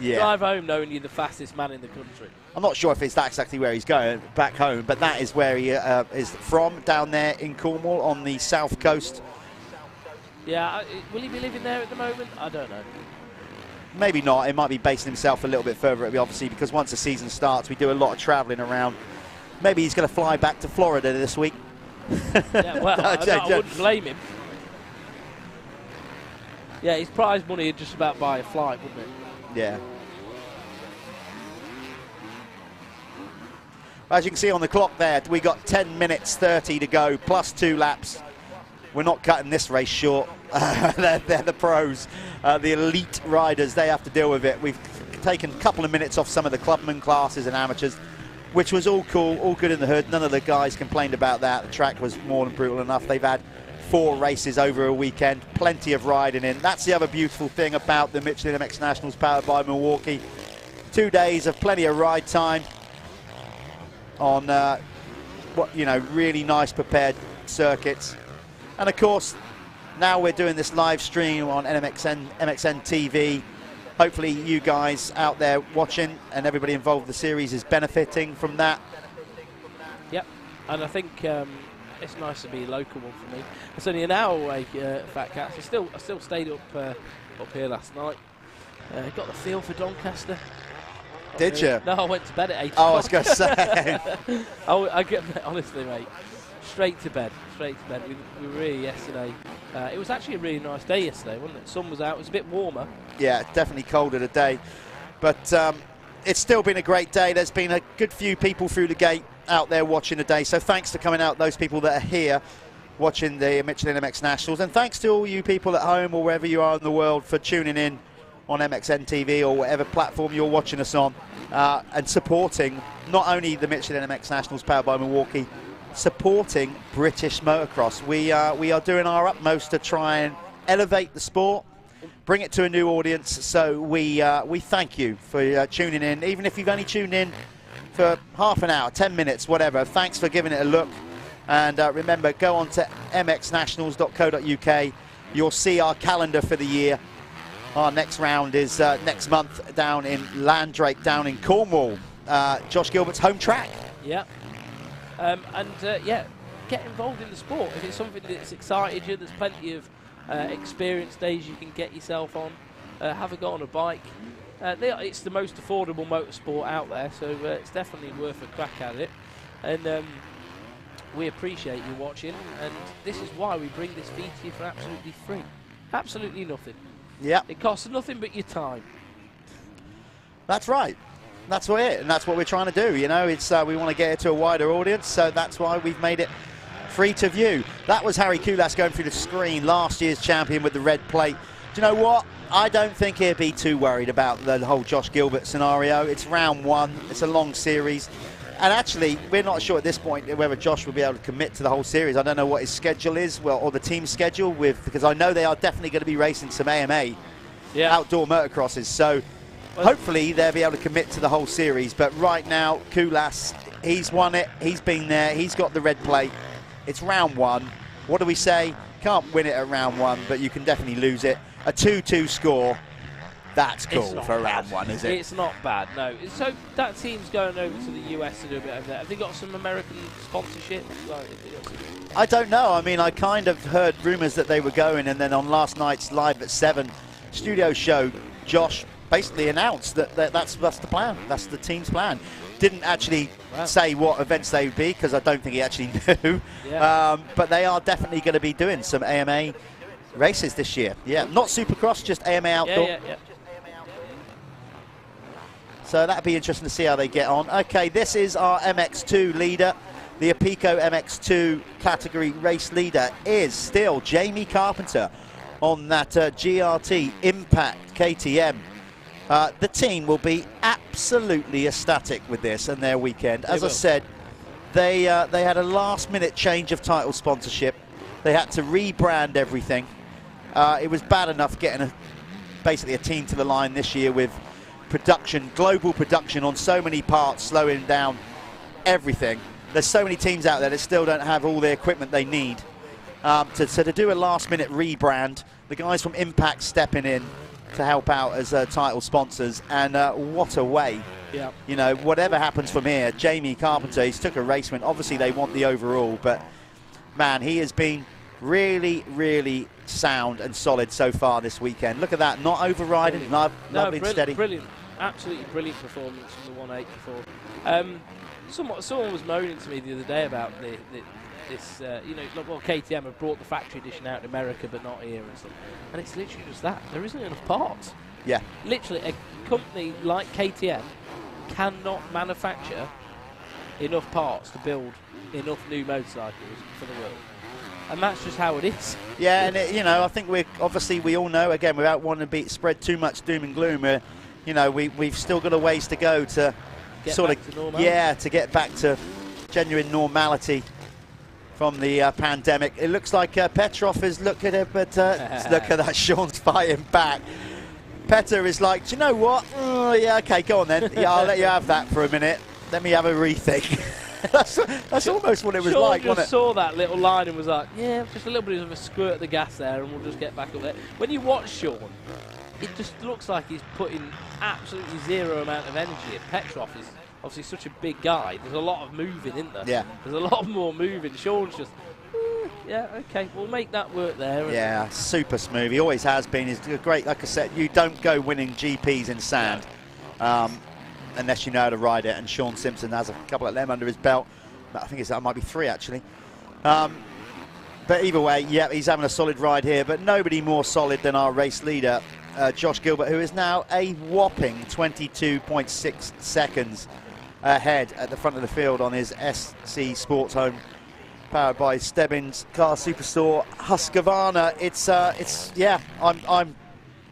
Yeah. Drive home knowing you're the fastest man in the country. I'm not sure if it's that exactly where he's going back home, but that is where he is from, down there in Cornwall on the south coast. Yeah, will he be living there at the moment? I don't know. Maybe not. He might be basing himself a little bit further, obviously, because once the season starts, we do a lot of travelling around. Maybe he's going to fly back to Florida this week. Yeah, well, I wouldn't blame him. Yeah, his prize money would just about buy a flight, wouldn't it? Yeah. As you can see on the clock there, we got 10 minutes 30 to go, plus 2 laps. We're not cutting this race short. They're the pros, the elite riders. They have to deal with it. We've taken a couple of minutes off some of the clubman classes and amateurs, which was all cool, all good in the hood. None of the guys complained about that. The track was more than brutal enough. They've had 4 races over a weekend, plenty of riding in. That's the other beautiful thing about the Michelin MX Nationals powered by Milwaukee. 2 days of plenty of ride time on really nice prepared circuits. And of course, now we're doing this live stream on MXN TV. Hopefully you guys out there watching and everybody involved in the series is benefiting from that. Yep, and I think it's nice to be a local one for me. It's only an hour away, FatCat. I still stayed up here last night. Got the feel for Doncaster. Did you? No, I went to bed at 8 o'clock. I was going to say. I get, honestly, mate, straight to bed. We were here yesterday. It was actually a really nice day yesterday, wasn't it? Sun was out. It was a bit warmer. Yeah, definitely colder today. But it's still been a great day. There's been a good few people through the gate out there watching the day. So thanks for coming out, those people that are here watching the Michelin MX Nationals. And thanks to all you people at home or wherever you are in the world for tuning in on MXN TV or whatever platform you're watching us on and supporting not only the Michelin MX Nationals powered by Milwaukee, supporting British motocross. We are doing our utmost to try and elevate the sport, bring it to a new audience. So we thank you for tuning in, even if you've only tuned in for half an hour, 10 minutes, whatever. Thanks for giving it a look. And remember, go on to mxnationals.co.uk. You'll see our calendar for the year. Our next round is next month down in Landrake, down in Cornwall. Josh Gilbert's home track. Yeah. Get involved in the sport. If it's something that's excited you, there's plenty of experience days you can get yourself on. Have a go on a bike. It's the most affordable motorsport out there, so it's definitely worth a crack at it. And we appreciate you watching, and this is why we bring this feed to you for absolutely free. Absolutely nothing. Yeah. It costs nothing but your time. That's right. That's what it, and that's what we're trying to do. You know, it's we want to get it to a wider audience, so that's why we've made it free to view. That was Harry Kulas going through the screen, last year's champion with the red plate. Do you know what? I don't think he'll be too worried about the whole Josh Gilbert scenario. It's round 1. It's a long series. And actually, we're not sure at this point whether Josh will be able to commit to the whole series. I don't know what his schedule is, or the team's schedule, because I know they are definitely going to be racing some AMA outdoor motocrosses. So hopefully they'll be able to commit to the whole series. But right now, Kulas, he's won it. He's been there. He's got the red plate. It's round 1. What do we say? Can't win it at round 1, but you can definitely lose it. A 2-2 score. That's cool for round 1, is it? It's not bad, no. So that team's going over to the US to do a bit over there. Have they got some American sponsorship? I don't know. I mean, I kind of heard rumours that they were going, and then on last night's Live at 7 studio show, Josh basically announced that that's the plan. That's the team's plan. Didn't actually say what events they would be because I don't think he actually knew. Yeah. But they are definitely going to be doing some AMA races this year. Yeah, not Supercross, just AMA outdoor. Yeah. So that'd be interesting to see how they get on. Okay, this is our MX2 leader. The Apico MX2 category race leader is still Jamie Carpenter on that GRT Impact KTM. The team will be absolutely ecstatic with this and their weekend. As I said, they had a last-minute change of title sponsorship. They had to rebrand everything. It was bad enough getting basically a team to the line this year with production, global production on so many parts, slowing down everything. There's so many teams out there that still don't have all the equipment they need. So to do a last-minute rebrand, the guys from Impact stepping in to help out as title sponsors, and what a way. Yeah. You know, whatever happens from here, Jamie Carpenter, he's took a race win. Obviously, they want the overall, but man, he has been really, really sound and solid so far this weekend. Look at that, not overriding, lovely and steady. Brilliant, absolutely brilliant performance from the 184. Someone was moaning to me the other day about this, you know, well, KTM have brought the factory edition out in America, but not here and stuff. And it's literally just that. There isn't enough parts. Yeah. Literally, a company like KTM cannot manufacture enough parts to build enough new motorcycles for the world. And that's just how it is. Yeah, and you know, I think we all know, again, without wanting to spread too much doom and gloom, you know, we've still got a ways to go to Get sort back of, to normality. yeah, to get back to genuine normality from the pandemic. It looks like Petrov is looking at it, but look at that, Sean's fighting back. Petter is like, do you know what? Oh, yeah, okay, go on then. Yeah, I'll let you have that for a minute. Let me have a rethink. that's almost what it was Sean like, just wasn't it? saw that little line and was like, yeah, just a little bit of a squirt of the gas there and we'll just get back up there. When you watch Sean, it just looks like he's putting absolutely zero amount of energy in. Petrov is obviously such a big guy. There's a lot of moving, isn't there? Yeah. There's a lot more moving. Sean's just, yeah, okay, we'll make that work there. Yeah, super smooth. He always has been. He's great. Like I said, you don't go winning GPs in sand unless you know how to ride it. And Sean Simpson has a couple of them under his belt. I think that might be 3 actually. But either way, yeah, he's having a solid ride here. But nobody more solid than our race leader, Josh Gilbert, who is now a whopping 22.6 seconds ahead at the front of the field on his SC Sports Home, powered by Stebbins Car Superstore Husqvarna. It's yeah, I'm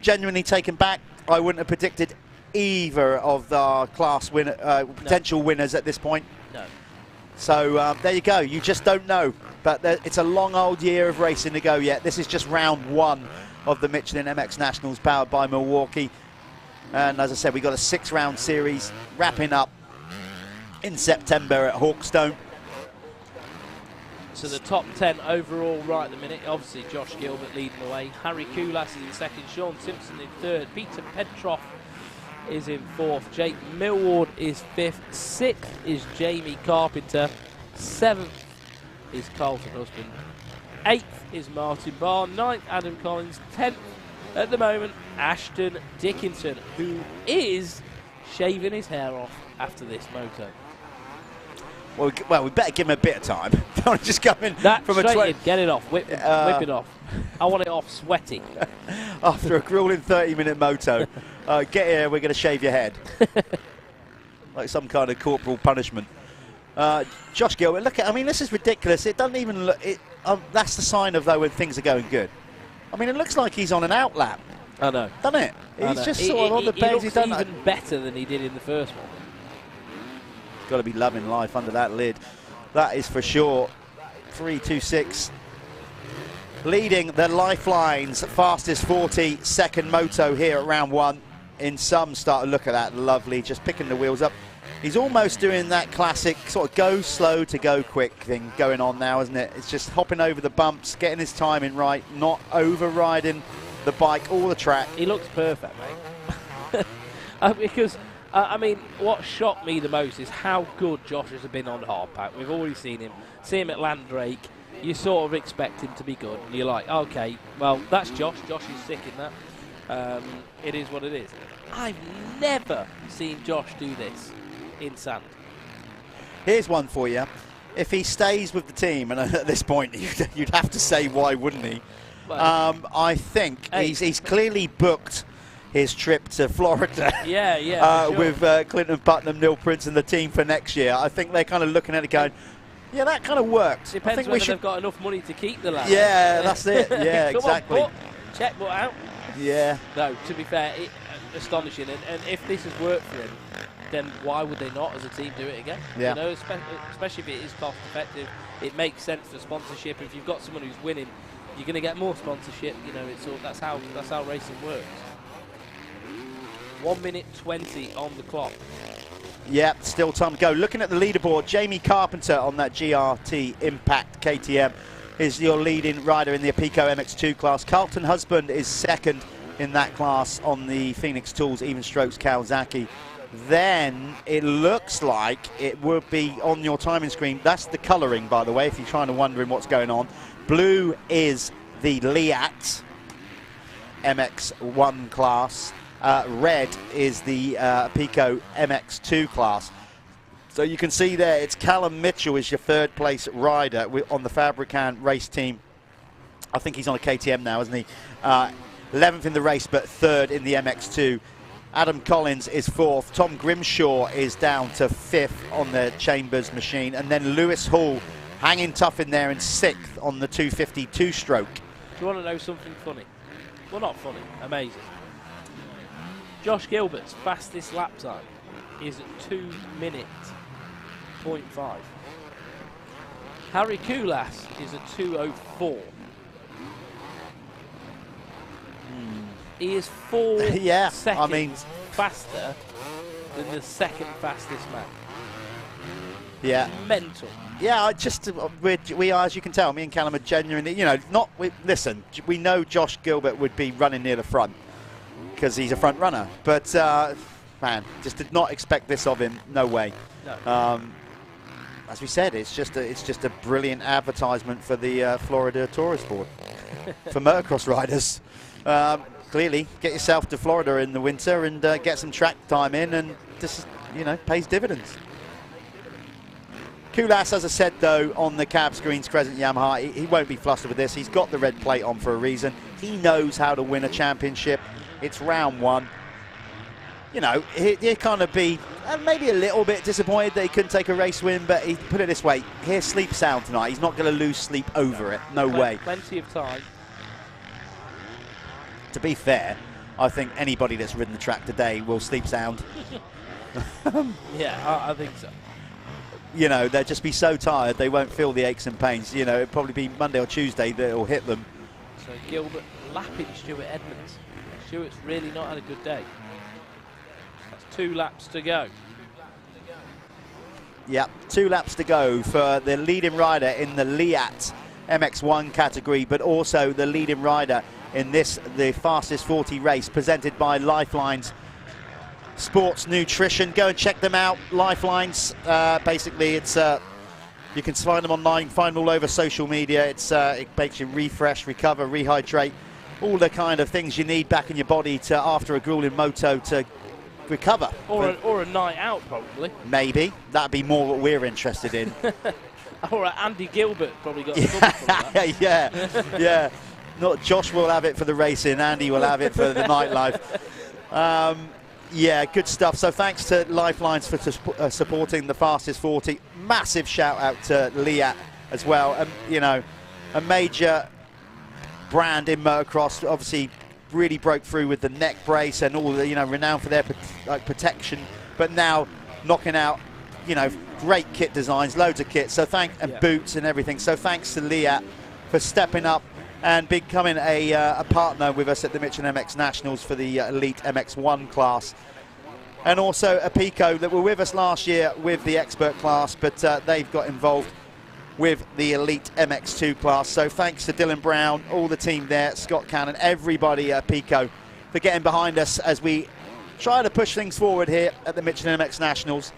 genuinely taken back. I wouldn't have predicted either of the class potential winners at this point. No. So there you go. You just don't know. But it's a long old year of racing to go yet. This is just round 1 of the Michelin MX Nationals, powered by Milwaukee. And as I said, we got a 6-round series wrapping up in September at Hawkstone. So the top 10 overall right at the minute, obviously Josh Gilbert leading the way. Harry Koulas is in second, Sean Simpson in third, Peter Petrov is in fourth, Jake Millward is fifth, sixth is Jamie Carpenter, seventh is Carlton Husband, eighth is Martin Barr, ninth Adam Collins, 10th at the moment Ashton Dickinson, who is shaving his hair off after this moto. Well, we better give him a bit of time. Don't just come in from a 20. Get it off, whip it off. I want it off sweaty. After a grueling 30-minute moto, get here, we're going to shave your head. Like some kind of corporal punishment. Josh Gilbert, look at, I mean, this is ridiculous. It doesn't even look, that's the sign of, though, when things are going good. I mean, it looks like he's on an outlap. I know. Doesn't it? He's just sort of on the pegs. He looks even better than he did in the first one. Got to be loving life under that lid. That is for sure. 3.26. Leading the Lifelines fastest 40 second moto here at round 1. In some start, look at that, lovely, just picking the wheels up. He's almost doing that classic sort of go slow to go quick thing going on now, isn't it? It's just hopping over the bumps, getting his timing right, not overriding the bike all the track. He looks perfect, mate. Because I mean, what shocked me the most is how good Josh has been on hardpack. We've already seen him. See him at Landrake. You sort of expect him to be good. And you're like, okay, well, that's Josh. Josh is sick in that. It is what it is. I've never seen Josh do this in sand. Here's one for you. If he stays with the team, and at this point you'd have to say why wouldn't he? I think he's clearly booked his trip to Florida. Yeah, sure. With Clinton Putnam, Neil Prince and the team for next year. I think they're kind of looking at it going, yeah, that kind of works. Depends I think whether they've got enough money to keep the lad. Yeah, that's it. Yeah, Come exactly. On, checkbook out. Yeah. No, to be fair, astonishing. And if this has worked for him, then why would they not, as a team, do it again? Yeah. You know, especially if it is cost effective, it makes sense for sponsorship. If you've got someone who's winning, you're going to get more sponsorship. You know, it's all, that's how racing works. 1 minute 20 on the clock. Yeah, still time to go. Looking at the leaderboard, Jamie Carpenter on that GRT Impact KTM is your leading rider in the Apico MX2 class. Carlton Husband is second in that class on the Phoenix Tools Even Strokes Kawasaki. Then it looks like it will be on your timing screen. That's the colouring, by the way, if you're trying to wondering what's going on. Blue is the Liat MX1 class. Red is the Apico MX2 class. So you can see there, it's Callum Mitchell is your third place rider on the Fabricant race team. I think he's on a KTM now, isn't he? 11th in the race, but third in the MX2. Adam Collins is fourth. Tom Grimshaw is down to fifth on the Chambers machine. And then Lewis Hall hanging tough in there in sixth on the 250 two-stroke. Do you want to know something funny? Well, not funny, amazing. Josh Gilbert's fastest lap time is at 2 minutes 0.5. Harry Koulas is at 2:04. He is 4 seconds faster than the second fastest man. Yeah. Mental. Yeah, we are, as you can tell, me and Callum are genuinely, you know, listen, we know Josh Gilbert would be running near the front because he's a front runner, but man, just did not expect this of him. No way. No. As we said, it's just a brilliant advertisement for the Florida Tourist Board for motocross riders. Clearly, get yourself to Florida in the winter and get some track time in, and this, you know, pays dividends. Koulas, as I said, though, on the Cabs Greens Crescent Yamaha, he won't be flustered with this. He's got the red plate on for a reason. He knows how to win a championship. It's round one. You know, he'll kind of be maybe a little bit disappointed that he couldn't take a race win, but he put it this way, he'll sleep sound tonight. He's not going to lose sleep over it. No way. Plenty of time. To be fair, I think anybody that's ridden the track today will sleep sound. Yeah, I think so. You know, they'll just be so tired they won't feel the aches and pains. You know, it'll probably be Monday or Tuesday that it'll hit them. So Gilbert lapping Stuart Edmonds. Stuart's really not had a good day. That's 2 laps to go. Yep, 2 laps to go for the leading rider in the Liat MX1 category, but also the leading rider in this, the fastest 40 race, presented by Lifeline's Sports Nutrition. Go and check them out. Lifeline's, basically, it's you can find them online, find them all over social media. It makes you refresh, recover, rehydrate, all the kind of things you need back in your body to after a grueling moto to recover. Or a night out, probably. Maybe. That'd be more what we're interested in. All right, Andy Gilbert probably got something from that. Yeah. Not Josh will have it for the racing, Andy will have it for the nightlife. Yeah, good stuff. So thanks to Lifelines for supporting the fastest 40. Massive shout out to Liat as well. You know, a major brand in motocross, obviously really broke through with the neck brace and all the, you know, renowned for their protection, but now knocking out, you know, great kit designs, loads of kits. So boots and everything. So thanks to Liat for stepping up and becoming a partner with us at the Michelin MX Nationals for the Elite MX1 class. And also Apico that were with us last year with the expert class, but they've got involved with the Elite MX2 class. So thanks to Dylan Brown, all the team there, Scott Cannon, everybody at Apico for getting behind us as we try to push things forward here at the Michelin MX Nationals.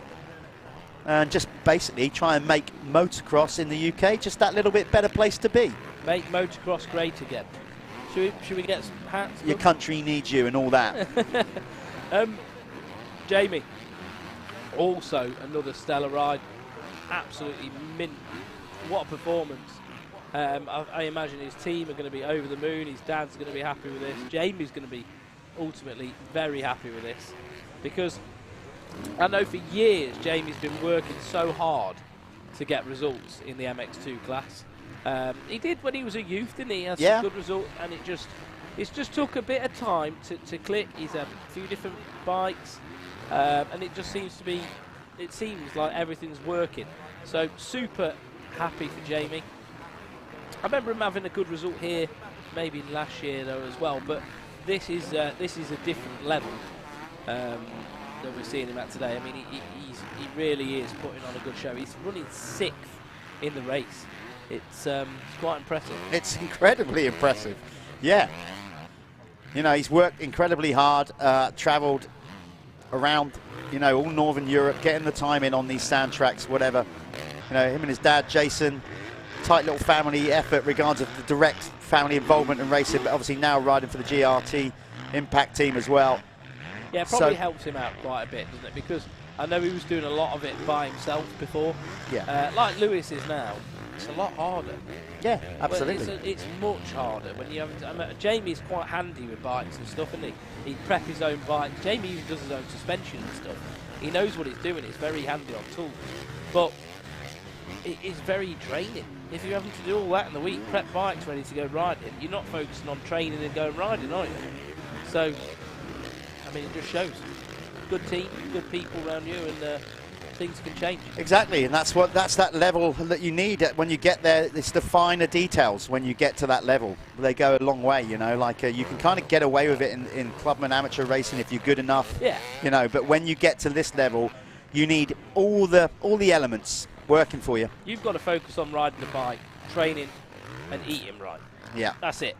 And just basically try and make motocross in the UK just that little bit better place to be. Make motocross great again. Should we get some hats? Your country needs you and all that. Jamie, also another stellar ride. Absolutely mint. What a performance. I imagine his team are going to be over the moon. His dad's going to be happy with this. Jamie's going to be ultimately very happy with this, because I know for years Jamie's been working so hard to get results in the MX2 class. He did when he was a youth, didn't he? He had some good results, and it's just took a bit of time to click. He's had a few different bikes, and it just seems like everything's working. So super happy for Jamie. I remember him having a good result here, maybe last year though as well. But this is a different level that we're seeing him at today. I mean, he really is putting on a good show. He's running 6th in the race. It's quite impressive. It's incredibly impressive. Yeah. You know, he's worked incredibly hard, travelled around, you know, all Northern Europe, getting the time in on these sand tracks, whatever. You know, him and his dad, Jason, tight little family effort regards of the direct family involvement in racing, but obviously now riding for the GRT Impact team as well. Yeah, it probably helps him out quite a bit, doesn't it? Because I know he was doing a lot of it by himself before. Yeah. Like Lewis is now. It's a lot harder. Yeah, absolutely. It's much harder when you have. Jamie's quite handy with bikes and stuff, isn't he? He'd prep his own bike. Jamie even does his own suspension and stuff. He knows what he's doing. He's very handy on tools. But it is very draining. If you're having to do all that in the week, prep bikes ready to go riding, you're not focusing on training and going riding, are you? So, I mean, it just shows. Good team, good people around you, and things can change. Exactly, and that's that level that you need when you get there. It's the finer details when you get to that level. They go a long way, you know. Like you can kind of get away with it in clubman amateur racing if you're good enough. Yeah. You know, but when you get to this level, you need all the elements working for you. You've got to focus on riding the bike, training, and eating right. Yeah. That's it.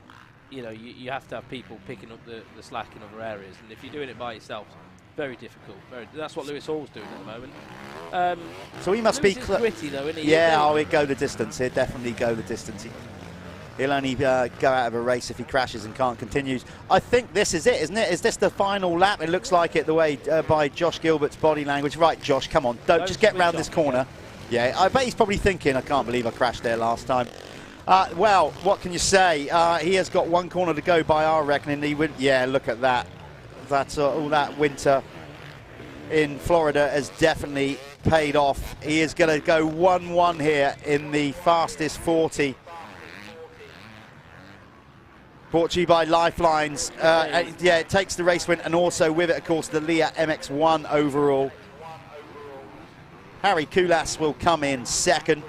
You know, you have to have people picking up the slack in other areas, and if you're doing it by yourself, very difficult. That's what Lewis Hall's doing at the moment. So he must Lewis be is gritty though, isn't he? Yeah, he'll go the distance. He'll definitely go the distance. He'll only go out of a race if he crashes and can't continue. I think this is it, isn't it? Is this the final lap? It looks like it the way by Josh Gilbert's body language. Right, Josh, come on. Don't just get round this corner. Yeah, I bet he's probably thinking, I can't believe I crashed there last time. Well, what can you say? He has got one corner to go by our reckoning. He would, yeah, look at that. That's all that winter in Florida has definitely paid off. He is going to go 1-1 here in the fastest 40. Brought to you by Lifelines. Yeah, it takes the race win, and also with it, of course, the Leah MX1 overall. Harry Kulas will come in second.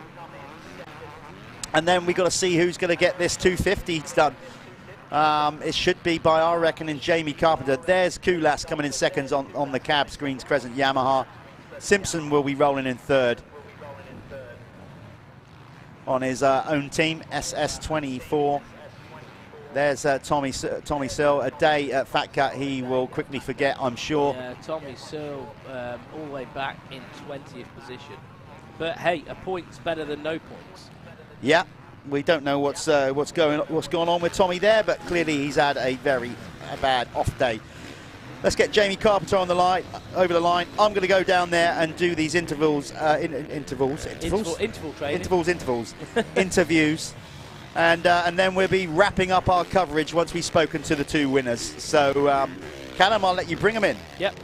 And then we've got to see who's going to get this 250s done. It should be, by our reckoning, Jamie Carpenter. There's Kulas coming in seconds on the cab screens, Crescent Yamaha. Simpson will be rolling in third on his own team, SS24. There's Tommy Searle. A day at FatCat he will quickly forget, I'm sure. Yeah, Tommy Searle all the way back in 20th position. But hey, a point's better than no points. Yeah, we don't know what's going on with Tommy there, but clearly he's had a very bad off day. Let's get Jamie Carpenter on the line, over the line. I'm going to go down there and do these interval training. Interviews. And then we'll be wrapping up our coverage once we've spoken to the two winners. So, Callum, I'll let you bring them in. Yep.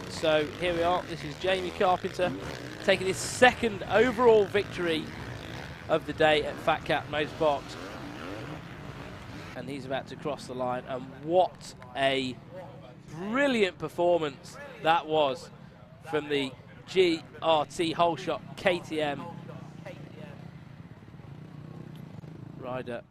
So here we are. This is Jamie Carpenter taking his second overall victory of the day at FatCat Motorsports. And he's about to cross the line. And what a brilliant performance that was from the GRT whole shot KTM rider.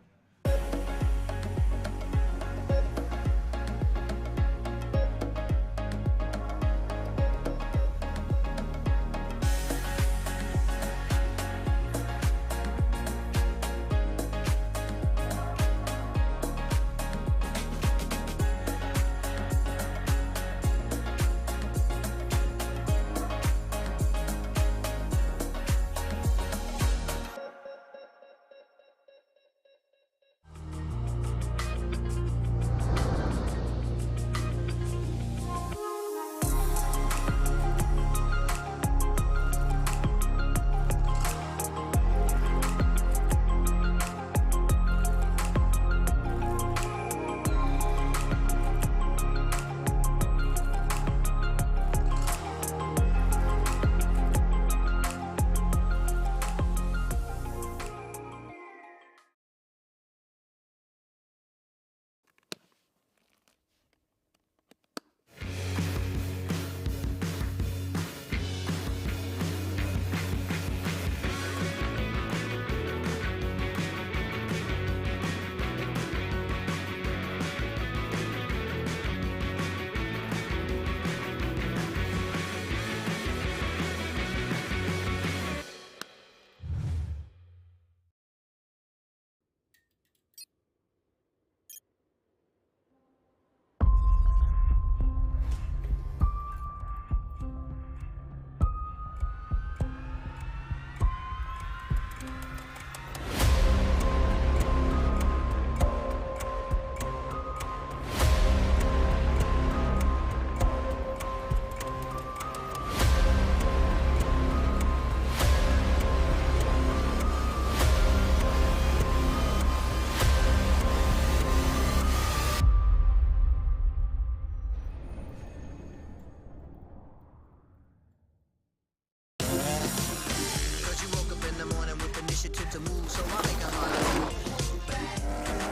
initiative to move, so I make it harder.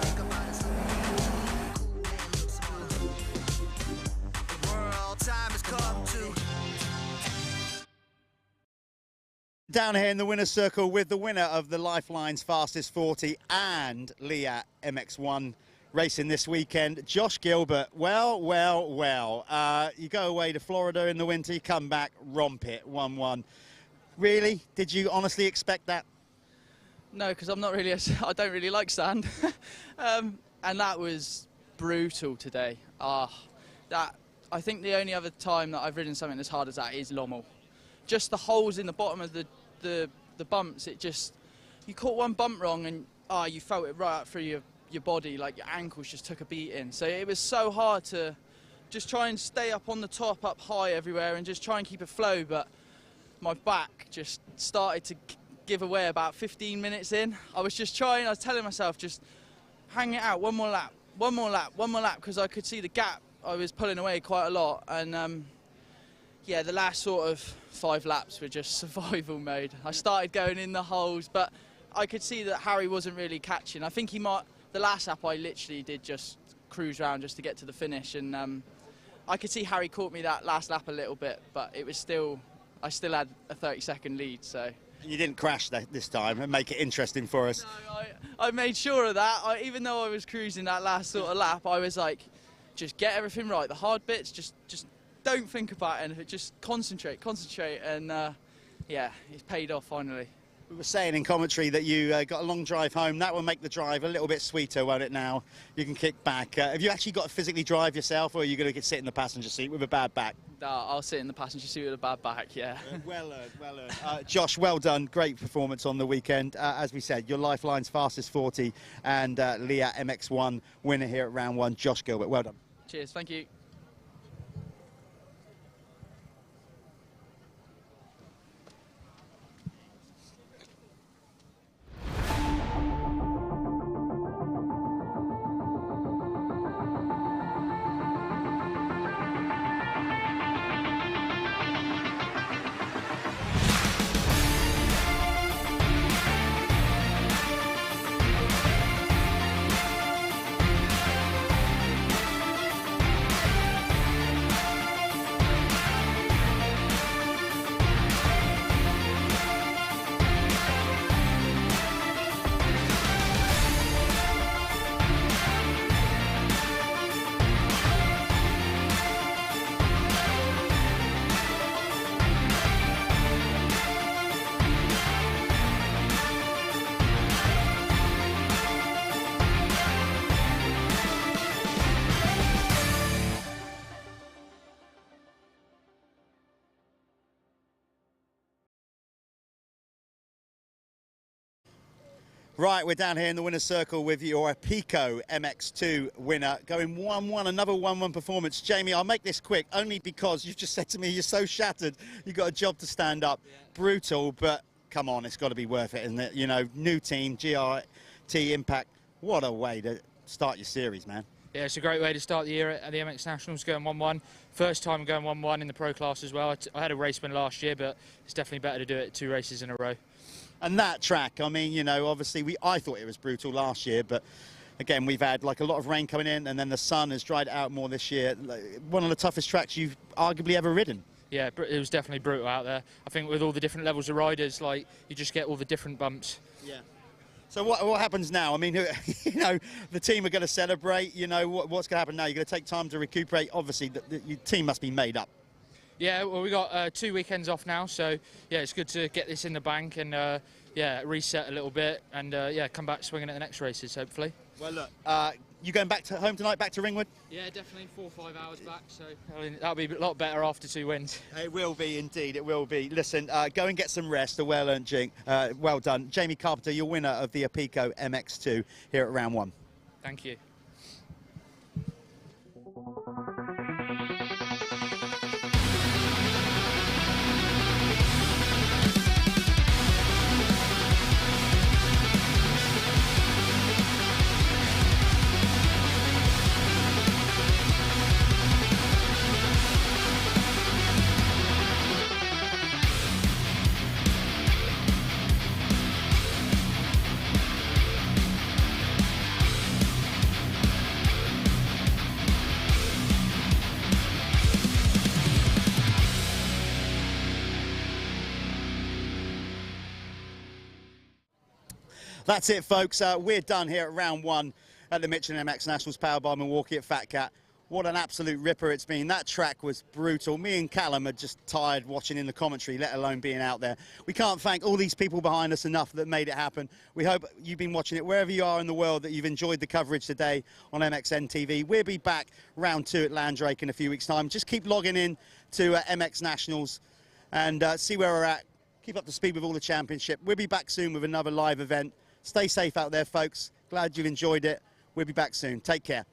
Think about it, cool man, look smart. The world time has come to. Down here in the winner's circle with the winner of the Lifeline's Fastest 40 and Leah MX1 racing this weekend, Josh Gilbert. Well. You go away to Florida in the winter, you come back, romp it, 1-1. Really? Did you honestly expect that? No, because I'm not really. I don't really like sand, and that was brutal today. That I think the only other time that I've ridden something as hard as that is Lommel. Just the holes in the bottom of the bumps. It just, you caught one bump wrong and you felt it right up through your body, like your ankles just took a beating. So it was so hard to just try and stay up on the top, up high everywhere, and just try and keep a flow. But my back just started to give away about 15 minutes in. I was telling myself, just hang it out, one more lap, because I could see the gap. I was pulling away quite a lot, and yeah, the last sort of 5 laps were just survival mode. I started going in the holes, but I could see that Harry wasn't really catching. I think he might. The last lap I literally did just cruise around just to get to the finish, and I could see Harry caught me that last lap a little bit, but it was still, I still had a 30-second lead, so. You didn't crash this time and make it interesting for us. No, I made sure of that. Even though I was cruising that last sort of lap, I was like, just get everything right. The hard bits, just don't think about anything, just concentrate, and yeah, it's paid off finally. We were saying in commentary that you got a long drive home. That will make the drive a little bit sweeter, won't it now? You can kick back. Have you actually got to physically drive yourself, or are you going to sit in the passenger seat with a bad back? No, I'll sit in the passenger seat with a bad back, yeah. Well earned. Josh, well done. Great performance on the weekend. As we said, your Lifeline's Fastest 40 and Leah MX1 winner here at round 1, Josh Gilbert. Well done. Cheers, thank you. Right, we're down here in the winner's circle with your Pico MX2 winner, going 1-1, another 1-1 performance. Jamie, I'll make this quick, only because you've just said to me you're so shattered, you've got a job to stand up. Yeah. Brutal, but come on, it's got to be worth it, isn't it? You know, new team, GRT Impact, what a way to start your series, man. Yeah, it's a great way to start the year at the MX Nationals, going 1-1. First time going 1-1 in the pro class as well. I had a race win last year, but it's definitely better to do it 2 races in a row. And that track, I mean, you know, obviously I thought it was brutal last year, but again, we've had like a lot of rain coming in, and then the sun has dried it out more this year. One of the toughest tracks you've arguably ever ridden. Yeah, it was definitely brutal out there. I think with all the different levels of riders, like, you just get all the different bumps. Yeah. So what happens now? I mean, you know, the team are going to celebrate. You know, what's going to happen now? You're going to take time to recuperate. Obviously, your team must be made up. Yeah, well, we got 2 weekends off now, so yeah, it's good to get this in the bank and yeah, reset a little bit and yeah, come back swinging at the next races, hopefully. Well, look, you going back to home tonight, back to Ringwood? Yeah, definitely 4 or 5 hours back, so that'll be a lot better after 2 wins. It will be, indeed, it will be. Listen, go and get some rest, a well-earned drink. Well done. Jamie Carpenter, your winner of the Pico MX2 here at round 1. Thank you. That's it, folks. We're done here at round 1 at the Michelin MX Nationals powered by Milwaukee at FatCat. What an absolute ripper it's been. That track was brutal. Me and Callum are just tired watching in the commentary, let alone being out there. We can't thank all these people behind us enough that made it happen. We hope you've been watching it wherever you are in the world, that you've enjoyed the coverage today on MXN TV. We'll be back round 2 at Landrake in a few weeks' time. Just keep logging in to MX Nationals and see where we're at. Keep up to speed with all the championship. We'll be back soon with another live event. Stay safe out there, folks. Glad you've enjoyed it. We'll be back soon. Take care.